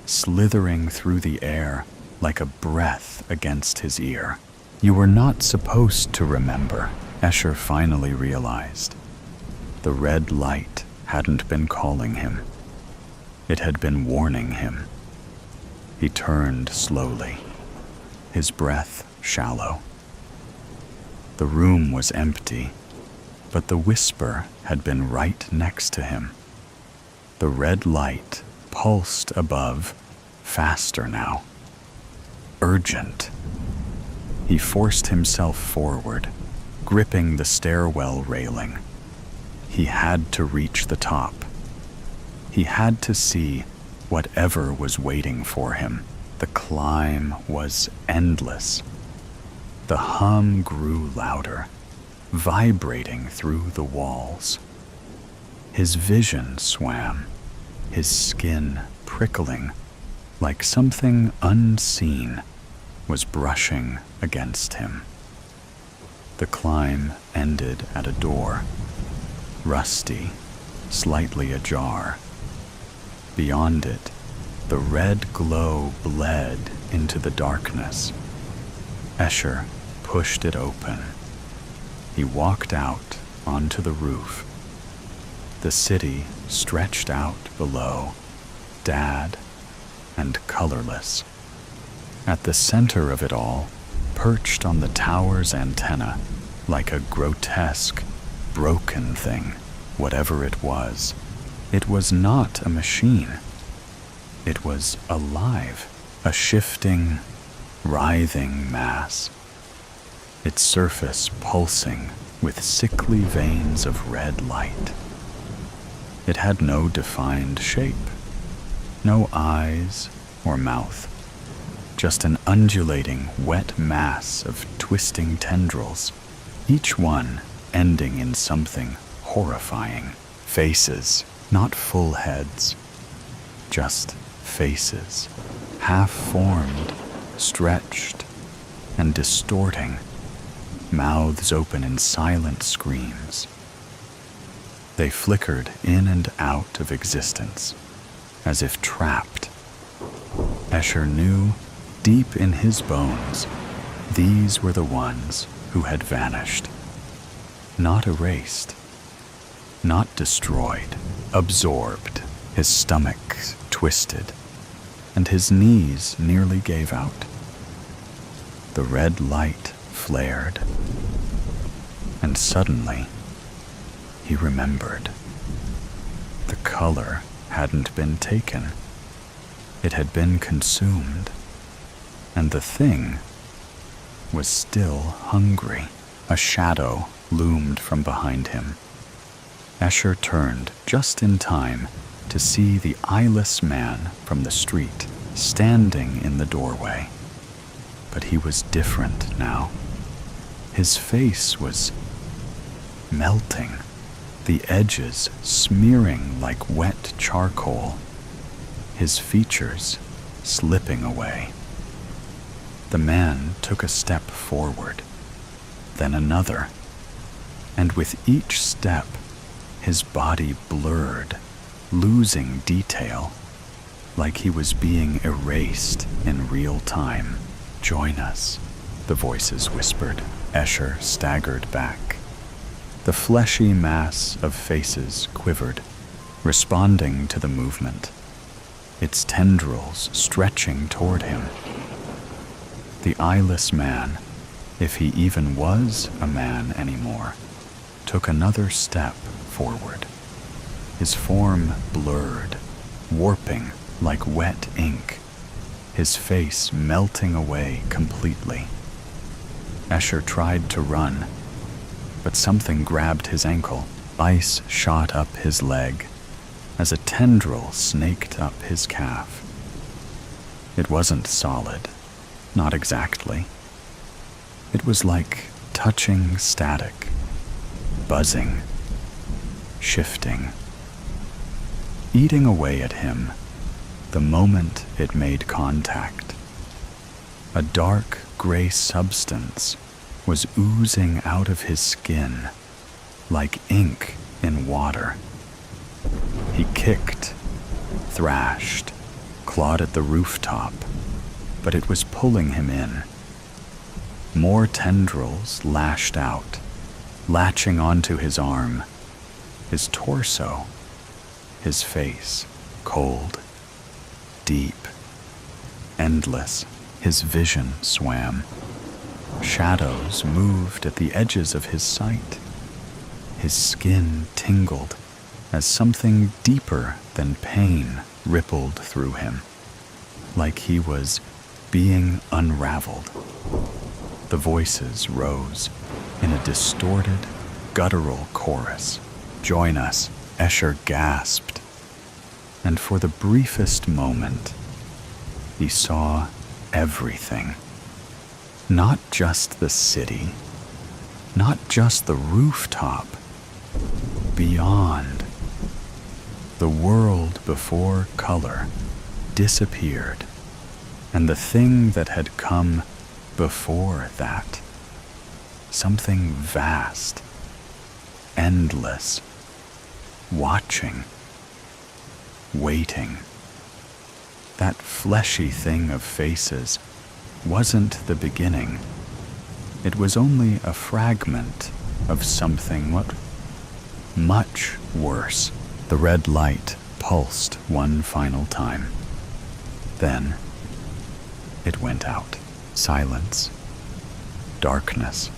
slithering through the air like a breath against his ear. You were not supposed to remember, Escher finally realized. The red light hadn't been calling him. It had been warning him. He turned slowly, his breath shallow. The room was empty, but the whisper had been right next to him. The red light pulsed above, faster now. Urgent. He forced himself forward, gripping the stairwell railing. He had to reach the top. He had to see whatever was waiting for him. The climb was endless. The hum grew louder, vibrating through the walls. His vision swam, his skin prickling, like something unseen was brushing against him. The climb ended at a door, rusty, slightly ajar. Beyond it, the red glow bled into the darkness. Escher pushed it open. He walked out onto the roof. The city stretched out below, dad and colorless. At the center of it all, perched on the tower's antenna, like a grotesque, broken thing, whatever it was not a machine. It was alive, a shifting, writhing mass, its surface pulsing with sickly veins of red light. It had no defined shape, no eyes or mouth, just an undulating, wet mass of twisting tendrils, each one ending in something horrifying. Faces, not full heads, just faces, half-formed, stretched, and distorting, mouths open in silent screams. They flickered in and out of existence, as if trapped. Escher knew, deep in his bones, these were the ones who had vanished. Not erased, not destroyed, absorbed. His stomach twisted, and his knees nearly gave out. The red light flared, and suddenly he remembered. The color hadn't been taken. It had been consumed, and the thing was still hungry. A shadow loomed from behind him. Escher turned just in time to see the eyeless man from the street standing in the doorway. But he was different now. His face was melting, the edges smearing like wet charcoal, his features slipping away. The man took a step forward, then another, and with each step, his body blurred, losing detail, like he was being erased in real time. "Join us," the voices whispered. Escher staggered back. The fleshy mass of faces quivered, responding to the movement, its tendrils stretching toward him. The eyeless man, if he even was a man anymore, took another step forward. His form blurred, warping like wet ink, his face melting away completely. Escher tried to run, but something grabbed his ankle. Ice shot up his leg as a tendril snaked up his calf. It wasn't solid, not exactly. It was like touching static, buzzing, shifting, eating away at him the moment it made contact. A dark gray substance was oozing out of his skin like ink in water. He kicked, thrashed, clawed at the rooftop, but it was pulling him in. More tendrils lashed out, latching onto his arm, his torso, his face, cold, deep, endless. His vision swam. Shadows moved at the edges of his sight. His skin tingled as something deeper than pain rippled through him, like he was being unraveled. The voices rose in a distorted, guttural chorus. "Join us," Escher gasped. And for the briefest moment, he saw everything. Not just the city, not just the rooftop. Beyond, the world before color disappeared, and the thing that had come before that, something vast, endless, watching, waiting. That fleshy thing of faces wasn't the beginning. It was only a fragment of something much worse. The red light pulsed one final time. Then it went out. Silence. Darkness.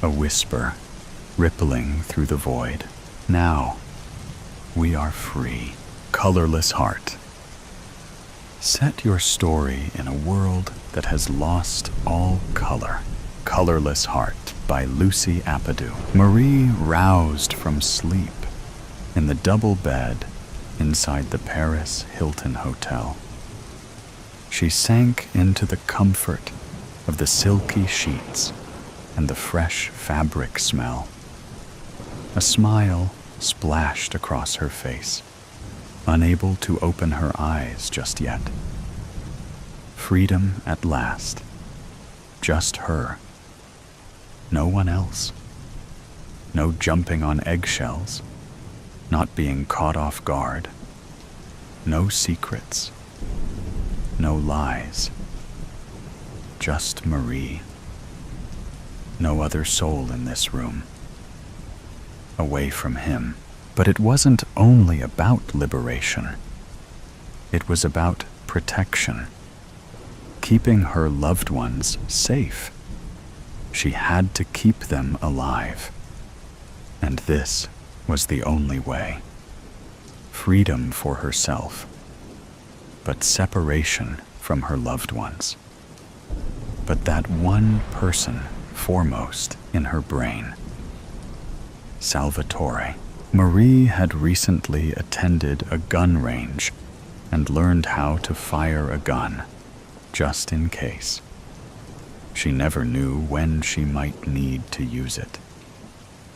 A whisper rippling through the void. "Now we are free." Colorless heart. Set your story in a world that has lost all color. Colorless Heart by Lucy Apatow. Marie roused from sleep in the double bed inside the Paris Hilton Hotel. She sank into the comfort of the silky sheets and the fresh fabric smell. A smile splashed across her face. unable to open her eyes just yet. Freedom at last. Just her. No one else. No jumping on eggshells. Not being caught off guard. No secrets. No lies. Just Marie. No other soul in this room. Away from him. But it wasn't only about liberation. It was about protection. Keeping her loved ones safe. She had to keep them alive. And this was the only way. Freedom for herself, but separation from her loved ones. But that one person foremost in her brain. Salvatore. Marie had recently attended a gun range and learned how to fire a gun, just in case. She never knew when she might need to use it.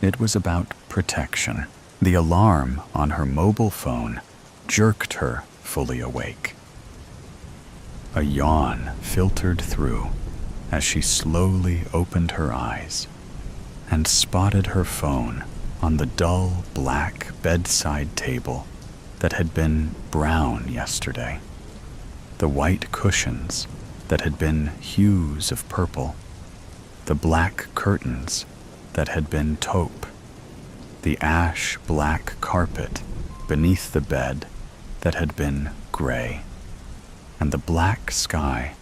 It was about protection. The alarm on her mobile phone jerked her fully awake. A yawn filtered through as she slowly opened her eyes and spotted her phone on the dull black bedside table that had been brown yesterday. The white cushions that had been hues of purple. The black curtains that had been taupe. The ash-black carpet beneath the bed that had been gray. And the black sky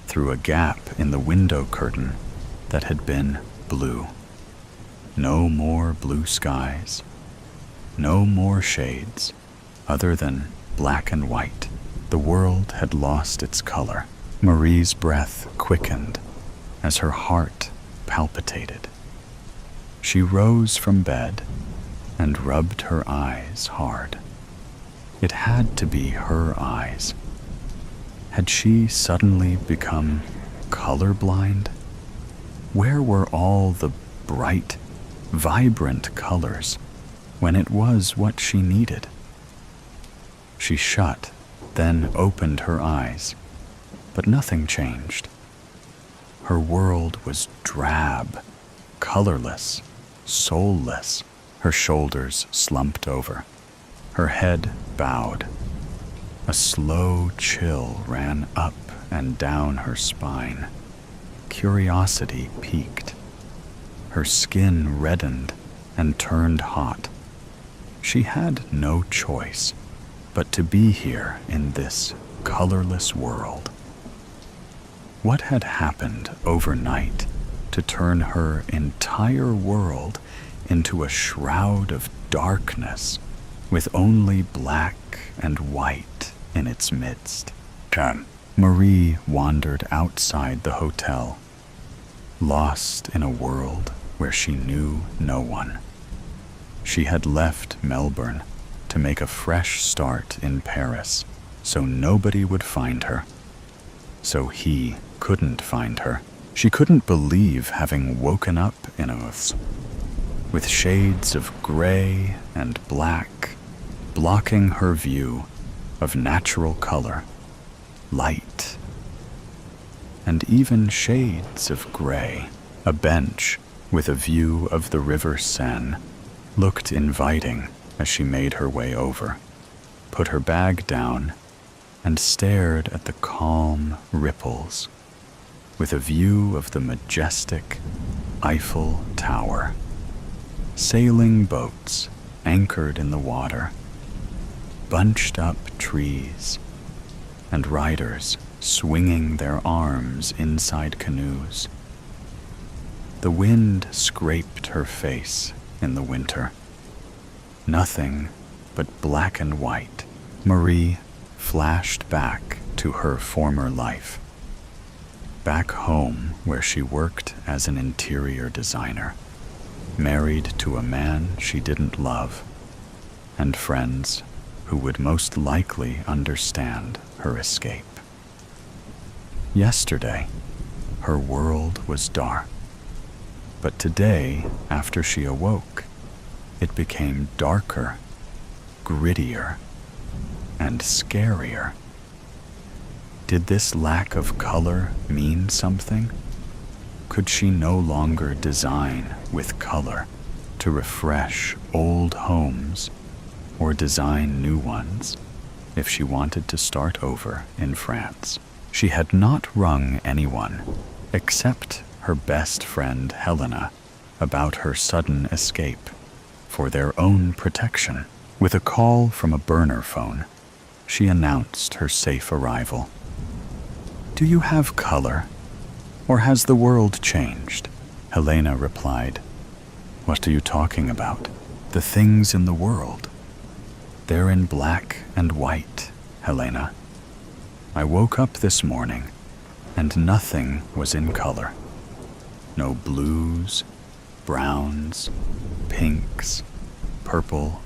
through a gap in the window curtain that had been blue. No more blue skies. No more shades other than black and white. The world had lost its color. Marie's breath quickened as her heart palpitated. She rose from bed and rubbed her eyes hard. It had to be her eyes. Had she suddenly become colorblind? Where were all the bright, vibrant colors when it was what she needed? She shut, then opened her eyes, but nothing changed. Her world was drab, colorless, soulless. Her shoulders slumped over. Her head bowed. A slow chill ran up and down her spine. Curiosity peaked. Her skin reddened and turned hot. She had no choice but to be here in this colorless world. What had happened overnight to turn her entire world into a shroud of darkness with only black and white in its midst? Marie wandered outside the hotel, lost in a world where she knew no one. She had left Melbourne to make a fresh start in Paris, so nobody would find her. So he couldn't find her. She couldn't believe having woken up in a with shades of gray and black blocking her view of natural color, light, and even shades of gray. A bench with a view of the River Seine looked inviting as she made her way over, put her bag down, and stared at the calm ripples with a view of the majestic Eiffel Tower. Sailing boats anchored in the water, bunched up trees, and riders swinging their arms inside canoes. The wind scraped her face in the winter. Nothing but black and white. Marie flashed back to her former life. Back home where she worked as an interior designer, married to a man she didn't love, and friends who would most likely understand her escape. Yesterday, her world was dark, but today, after she awoke, it became darker, grittier, and scarier. Did this lack of color mean something? Could she no longer design with color to refresh old homes or design new ones if she wanted to start over in France? She had not rung anyone except her best friend Helena about her sudden escape for their own protection. With a call from a burner phone, she announced her safe arrival. "Do you have color? Or has the world changed?" Helena replied. "What are you talking about? The things in the world. They're in black and white, Helena. I woke up this morning and nothing was in color. No blues, browns, pinks, purple,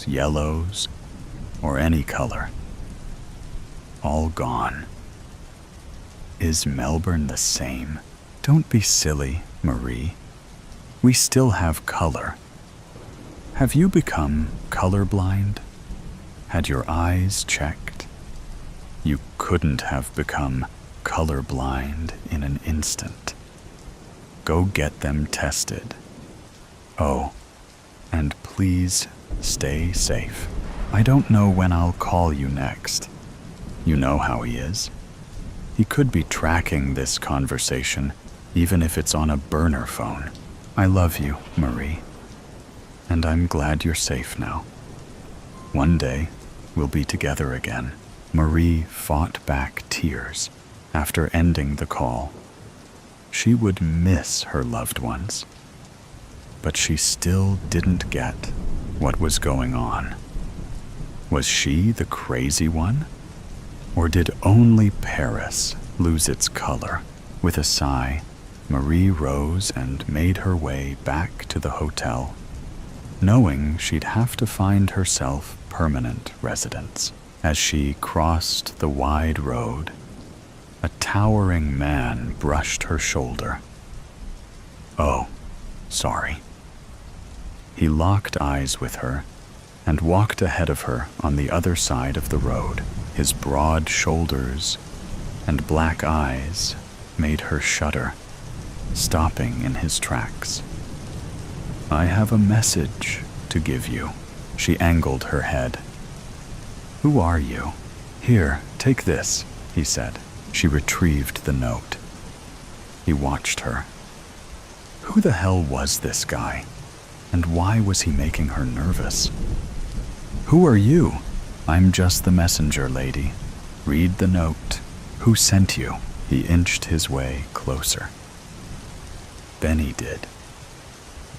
yellows, or any color. All gone. Is Melbourne the same? Don't be silly, Marie. We still have color. Have you become colorblind? Had your eyes checked? You couldn't have become colorblind in an instant. Go get them tested. Oh, and please stay safe. I don't know when I'll call you next. You know how he is. He could be tracking this conversation, even if it's on a burner phone. I love you, Marie. And I'm glad you're safe now. One day, we'll be together again." Marie fought back tears after ending the call. She would miss her loved ones, but she still didn't get what was going on. Was she the crazy one? Or did only Paris lose its color? With a sigh, Marie rose and made her way back to the hotel, knowing she'd have to find herself permanent residence. As she crossed the wide road, a towering man brushed her shoulder. "Oh, sorry." He locked eyes with her and walked ahead of her on the other side of the road. His broad shoulders and black eyes made her shudder, stopping in his tracks. "I have a message to give you." She angled her head. "Who are you?" "Here, take this," he said. She retrieved the note. He watched her. Who the hell was this guy? And why was he making her nervous? "Who are you?" "I'm just the messenger, lady. Read the note." "Who sent you?" He inched his way closer. Benny did.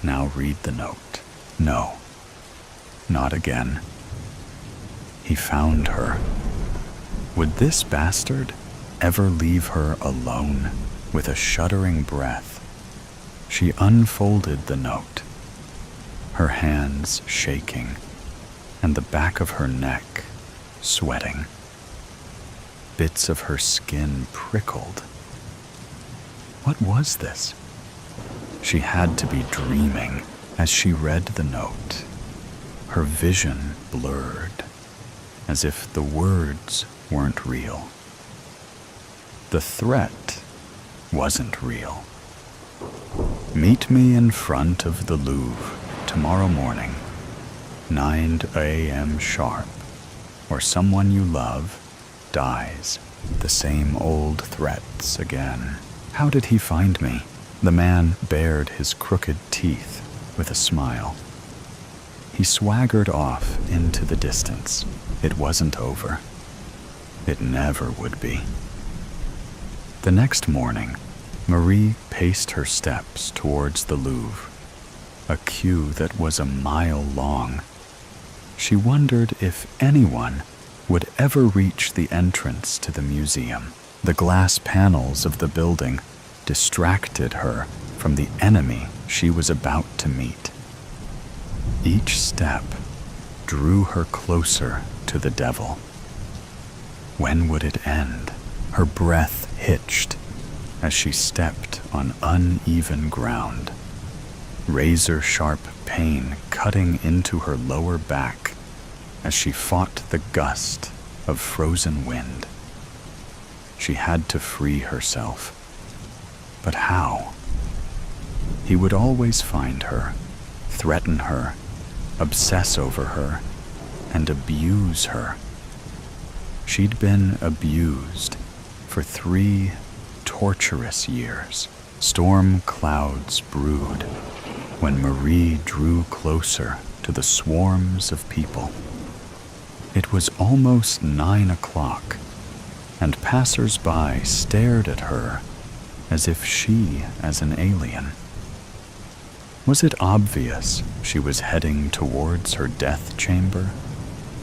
"Now read the note." "No. Not again." He found her. Would this bastard ever leave her alone? With a shuddering breath, she unfolded the note, her hands shaking and the back of her neck sweating. Bits of her skin prickled. What was this? She had to be dreaming as she read the note. Her vision blurred, as if the words weren't real. The threat wasn't real. "Meet me in front of the Louvre tomorrow morning, 9 a.m. sharp, or someone you love dies." The same old threats again. How did he find me? The man bared his crooked teeth with a smile. He swaggered off into the distance. It wasn't over. It never would be. The next morning, Marie paced her steps towards the Louvre, a queue that was a mile long. She wondered if anyone would ever reach the entrance to the museum. The glass panels of the building distracted her from the enemy she was about to meet. Each step drew her closer to the devil. When would it end? Her breath hitched as she stepped on uneven ground, razor-sharp pain cutting into her lower back as she fought the gust of frozen wind. She had to free herself. But how? He would always find her, threaten her, obsess over her, and abuse her. She'd been abused for 3 torturous years. Storm clouds brewed when Marie drew closer to the swarms of people. It was almost 9 o'clock, and passers-by stared at her as if she as an alien. Was it obvious she was heading towards her death chamber,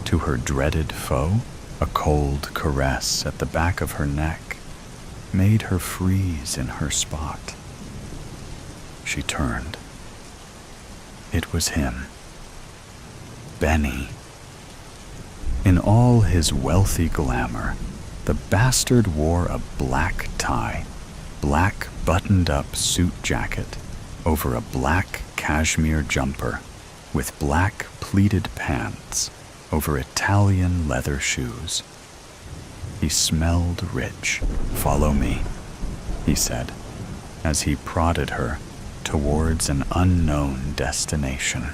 to her dreaded foe? A cold caress at the back of her neck made her freeze in her spot. She turned. It was him. Benny. In all his wealthy glamour, the bastard wore a black tie, black buttoned-up suit jacket over a black cashmere jumper with black pleated pants over Italian leather shoes. He smelled rich. "Follow me," he said, as he prodded her towards an unknown destination.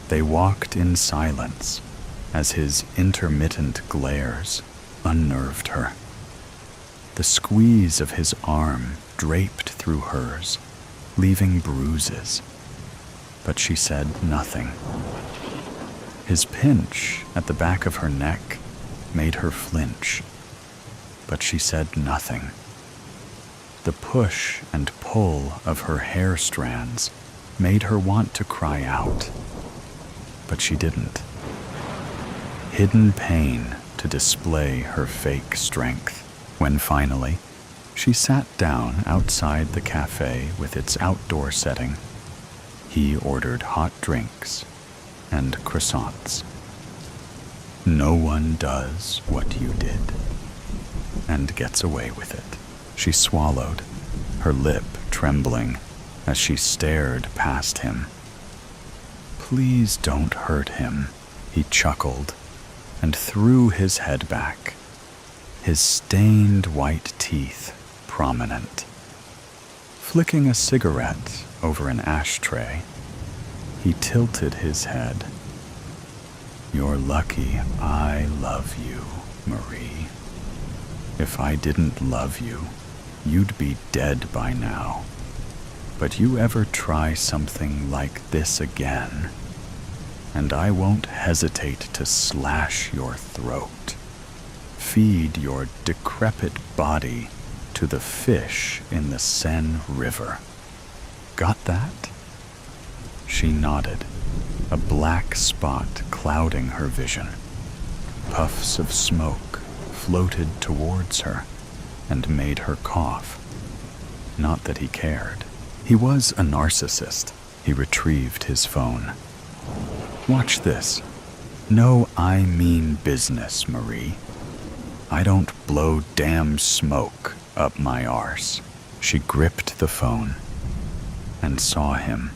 They walked in silence as his intermittent glares unnerved her. The squeeze of his arm draped through hers, leaving bruises, but she said nothing. His pinch at the back of her neck made her flinch, but she said nothing. The push and pull of her hair strands made her want to cry out, but she didn't. Hidden pain to display her fake strength. When finally, she sat down outside the cafe with its outdoor setting, he ordered hot drinks and croissants. "No one does what you did, and gets away with it," she swallowed, her lip trembling as she stared past him. "Please don't hurt him," he chuckled and threw his head back, his stained white teeth prominent. Flicking a cigarette over an ashtray, he tilted his head. "You're lucky I love you, Marie. If I didn't love you, you'd be dead by now. But you ever try something like this again, and I won't hesitate to slash your throat, feed your decrepit body to the fish in the Seine River. Got that?" She nodded, a black spot clouding her vision. Puffs of smoke floated towards her and made her cough. Not that he cared. He was a narcissist. He retrieved his phone. "Watch this. No, I mean business, Marie. I don't blow damn smoke up my arse." She gripped the phone and saw him,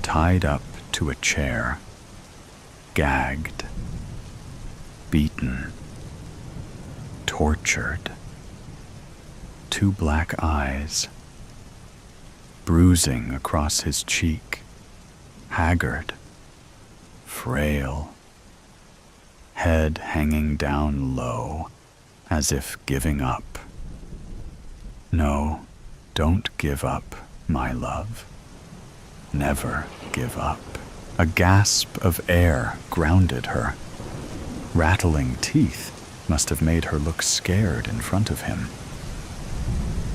tied up to a chair, gagged, beaten, tortured. 2 black eyes, bruising across his cheek, haggard, frail, head hanging down low as if giving up. "No, don't give up, my love. Never give up." A gasp of air grounded her. Rattling teeth must have made her look scared in front of him.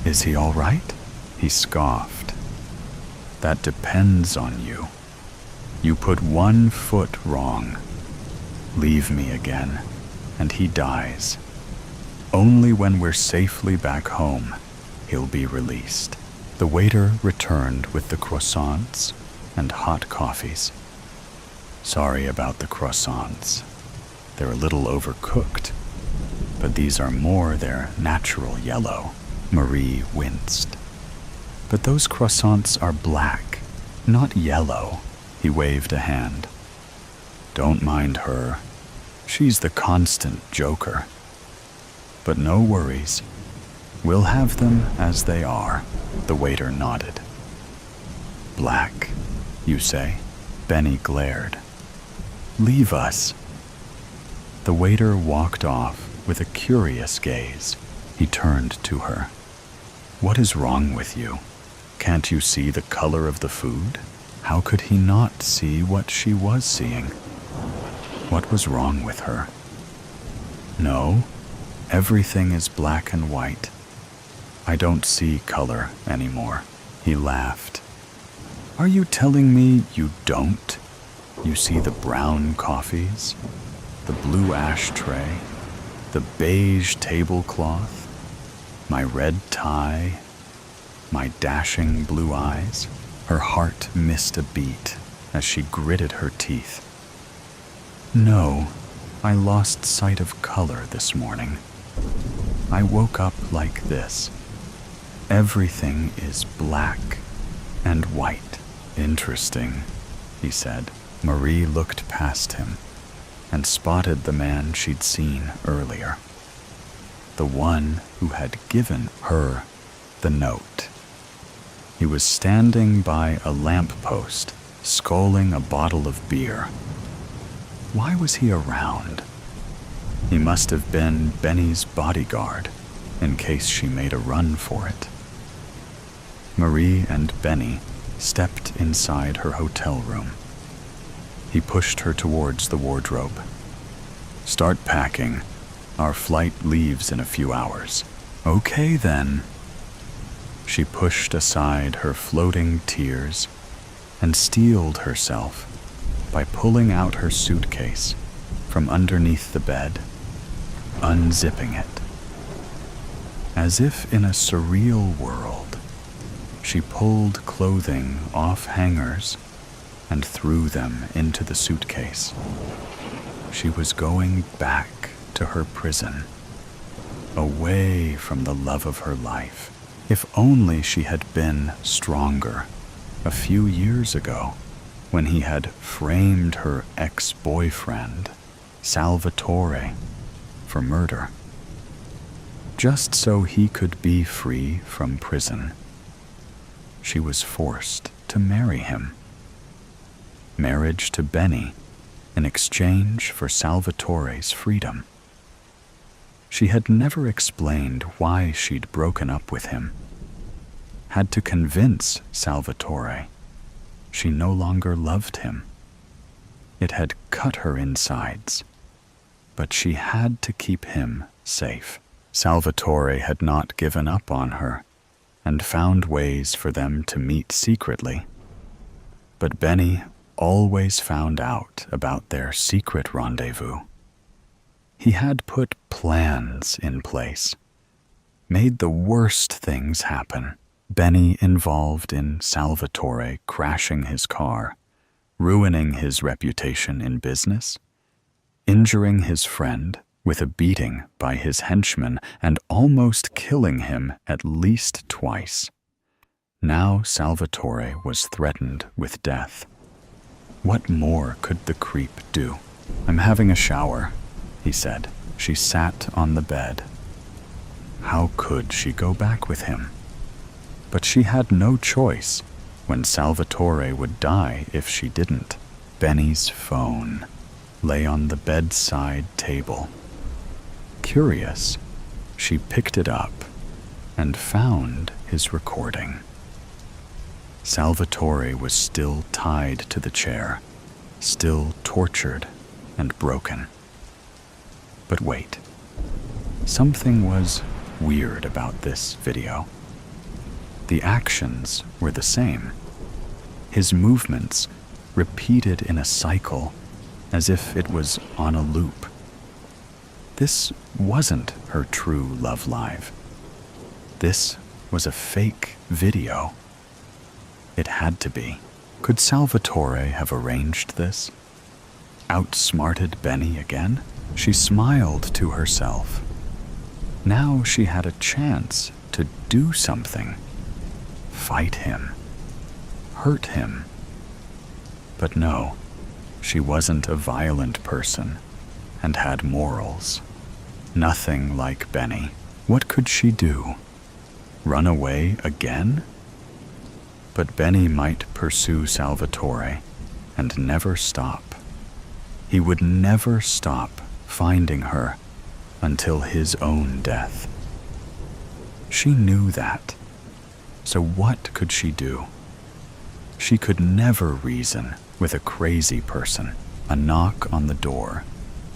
"Is he all right?" He scoffed. "That depends on you. You put 1 foot wrong. Leave me again, and he dies. Only when we're safely back home, he'll be released." The waiter returned with the croissants and hot coffees. "Sorry about the croissants. They're a little overcooked, but these are more their natural yellow." Marie winced. "But those croissants are black, not yellow." He waved a hand. Don't mind her. She's the constant joker. But no worries. We'll have them as they are, the waiter nodded. Black, you say? Benny glared. Leave us. The waiter walked off with a curious gaze. He turned to her. What is wrong with you? Can't you see the color of the food? How could he not see what she was seeing? What was wrong with her? No, everything is black and white. I don't see color anymore. He laughed. Are you telling me you don't? You see the brown coffees, the blue ashtray, the beige tablecloth, my red tie, my dashing blue eyes. Her heart missed a beat as she gritted her teeth. No, I lost sight of color this morning. I woke up like this. Everything is black and white. Interesting, he said. Marie looked past him and spotted the man she'd seen earlier. The one who had given her the note. He was standing by a lamppost, sculling a bottle of beer. Why was he around? He must have been Benny's bodyguard, in case she made a run for it. Marie and Benny stepped inside her hotel room. He pushed her towards the wardrobe. Start packing. Our flight leaves in a few hours. Okay then. She pushed aside her floating tears and steeled herself by pulling out her suitcase from underneath the bed, unzipping it. As if in a surreal world, she pulled clothing off hangers and threw them into the suitcase. She was going back to her prison, away from the love of her life. If only she had been stronger a few years ago, when he had framed her ex-boyfriend, Salvatore, for murder, just so he could be free from prison. She was forced to marry him. Marriage to Benny in exchange for Salvatore's freedom. She had never explained why she'd broken up with him. Had to convince Salvatore she no longer loved him. It had cut her insides, but she had to keep him safe. Salvatore had not given up on her and found ways for them to meet secretly. But Benny always found out about their secret rendezvous. He had put plans in place, made the worst things happen. Benny involved in Salvatore crashing his car, ruining his reputation in business, injuring his friend with a beating by his henchmen, and almost killing him at least twice. Now Salvatore was threatened with death. What more could the creep do? I'm having a shower, he said. She sat on the bed. How could she go back with him? But she had no choice when Salvatore would die if she didn't. Benny's phone lay on the bedside table. Curious, she picked it up and found his recording. Salvatore was still tied to the chair, still tortured and broken. But wait, something was weird about this video. The actions were the same. His movements repeated in a cycle, as if it was on a loop. This wasn't her true love life. This was a fake video. It had to be. Could Salvatore have arranged this? Outsmarted Benny again? She smiled to herself. Now she had a chance to do something. Fight him. Hurt him. But no, She wasn't a violent person and had morals. Nothing like Benny. What could she do? Run away again? But Benny might pursue Salvatore and never stop. He would never stop finding her until his own death. She knew that. So what could she do? She could never reason with a crazy person. A knock on the door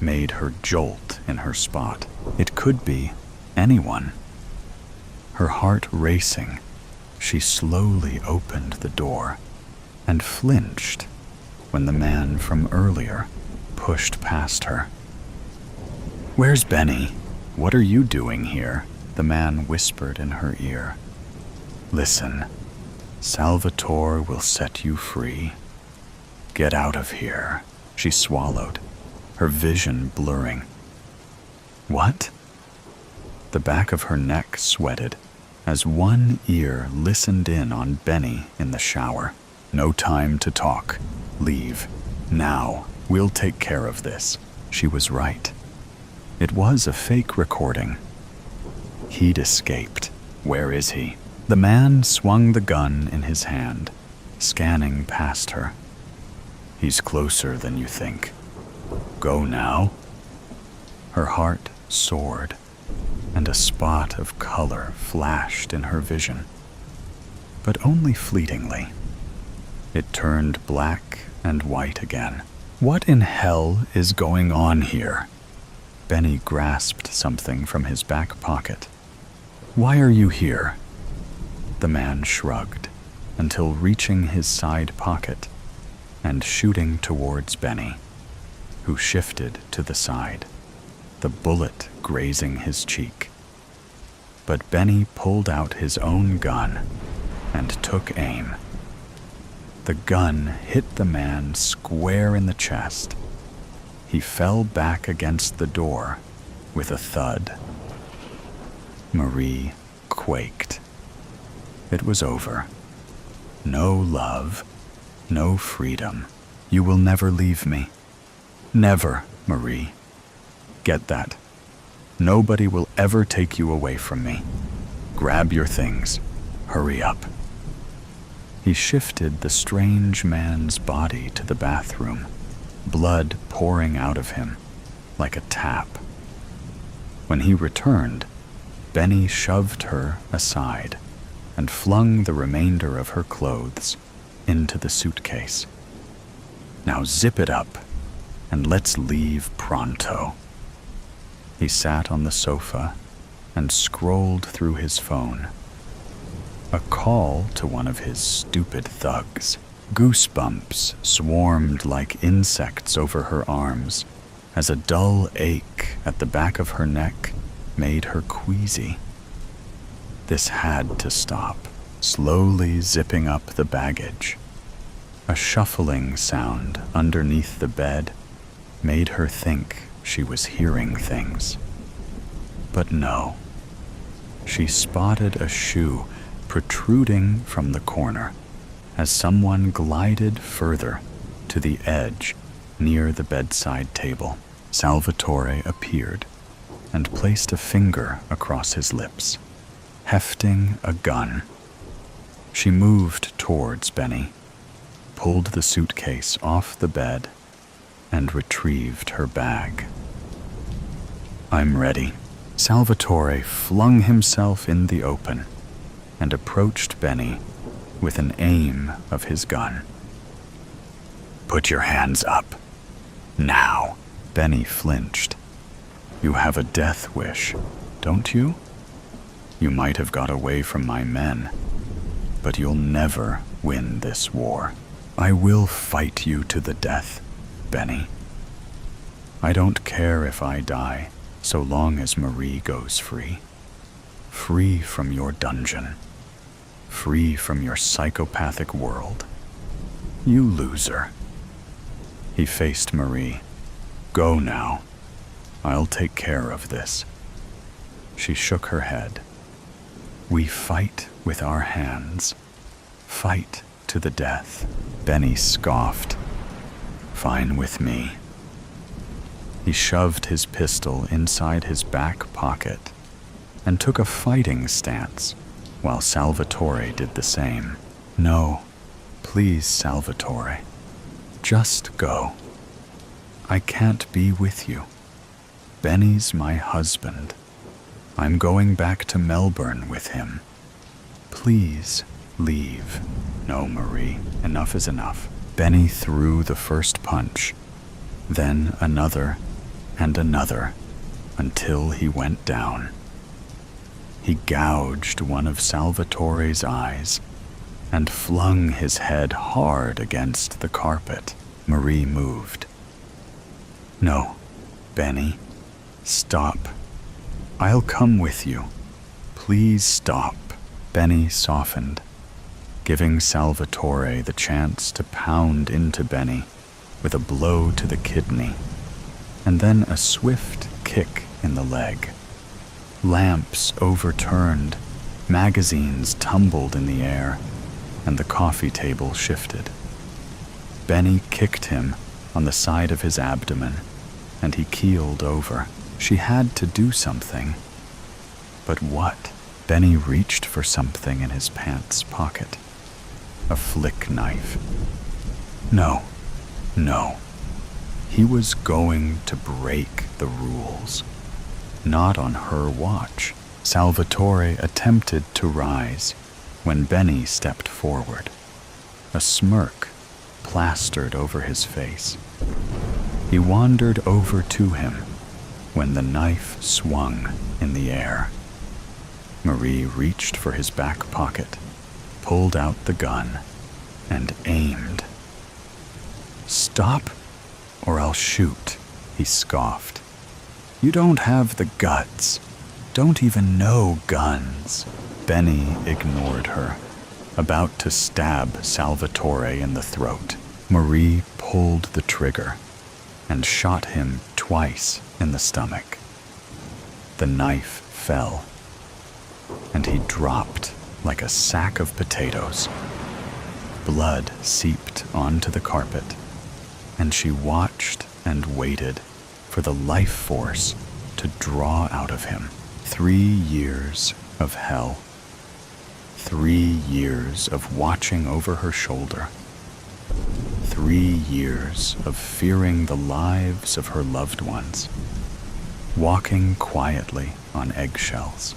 made her jolt in her spot. It could be anyone. Her heart racing, she slowly opened the door and flinched when the man from earlier pushed past her. "Where's Benny? What are you doing here?" the man whispered in her ear. "Listen, Salvatore will set you free. Get out of here," she swallowed, her vision blurring. "What?" The back of her neck sweated as one ear listened in on Benny in the shower. "No time to talk. Leave. Now. We'll take care of this." She was right. It was a fake recording. He'd escaped. Where is he? The man swung the gun in his hand, scanning past her. "He's closer than you think. Go now." Her heart soared, and a spot of color flashed in her vision. But only fleetingly. It turned black and white again. What in hell is going on here? Benny grasped something from his back pocket. "Why are you here?" The man shrugged until reaching his side pocket and shooting towards Benny, who shifted to the side, the bullet grazing his cheek. But Benny pulled out his own gun and took aim. The gun hit the man square in the chest. He fell back against the door with a thud. Marie quaked. It was over. No love, no freedom. "You will never leave me. Never, Marie. Get that. Nobody will ever take you away from me. Grab your things. Hurry up." He shifted the strange man's body to the bathroom, blood pouring out of him like a tap. When he returned, Benny shoved her aside and flung the remainder of her clothes into the suitcase. "Now zip it up and let's leave pronto." He sat on the sofa and scrolled through his phone. A call to one of his stupid thugs. Goosebumps swarmed like insects over her arms as a dull ache at the back of her neck made her queasy. This had to stop. Slowly zipping up the baggage. A shuffling sound underneath the bed made her think she was hearing things. But no. She spotted a shoe protruding from the corner as someone glided further to the edge near the bedside table. Salvatore appeared and placed a finger across his lips, hefting a gun. She moved towards Benny, pulled the suitcase off the bed, and retrieved her bag. "I'm ready." Salvatore flung himself in the open and approached Benny with an aim of his gun. "Put your hands up. Now." Benny flinched. "You have a death wish, don't you? You might have got away from my men, but you'll never win this war. I will fight you to the death, Benny. I don't care if I die, so long as Marie goes free. Free from your dungeon. Free from your psychopathic world. You loser." He faced Marie. "Go now. I'll take care of this." She shook her head. "We fight with our hands. Fight to the death." Benny scoffed. Fine with me. He shoved his pistol inside his back pocket and took a fighting stance while Salvatore did the same. No, please, Salvatore. Just go. I can't be with you. Benny's my husband. I'm going back to Melbourne with him. Please leave. No, Marie, enough is enough. Benny threw the first punch, then another and another, until he went down. He gouged one of Salvatore's eyes and flung his head hard against the carpet. Marie moved. No, Benny, stop. I'll come with you. Please stop. Benny softened, giving Salvatore the chance to pound into Benny with a blow to the kidney, and then a swift kick in the leg. Lamps overturned, magazines tumbled in the air, and the coffee table shifted. Benny kicked him on the side of his abdomen, and he keeled over. She had to do something. But what? Benny reached for something in his pants pocket. A flick knife. No. He was going to break the rules. Not on her watch. Salvatore attempted to rise when Benny stepped forward. A smirk plastered over his face. He wandered over to him when the knife swung in the air. Marie reached for his back pocket, pulled out the gun, and aimed. Stop, or I'll shoot, he scoffed. You don't have the guts. Don't even know guns. Benny ignored her, about to stab Salvatore in the throat. Marie pulled the trigger and shot him twice in the stomach. The knife fell, and he dropped like a sack of potatoes. Blood seeped onto the carpet, and she watched and waited for the life force to draw out of him. 3 years of hell. 3 years of watching over her shoulder. 3 years of fearing the lives of her loved ones. Walking quietly on eggshells.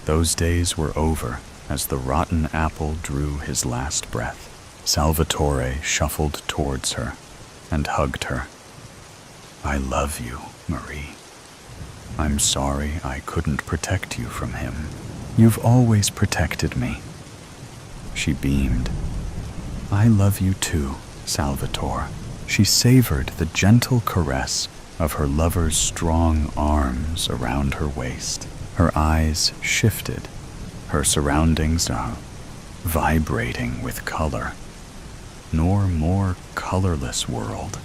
Those days were over as the rotten apple drew his last breath. Salvatore shuffled towards her and hugged her. I love you, Marie. I'm sorry I couldn't protect you from him. You've always protected me. She beamed. I love you too, Salvatore. She savored the gentle caress of her lover's strong arms around her waist. Her eyes shifted, her surroundings vibrating with color. Nor more colorless world.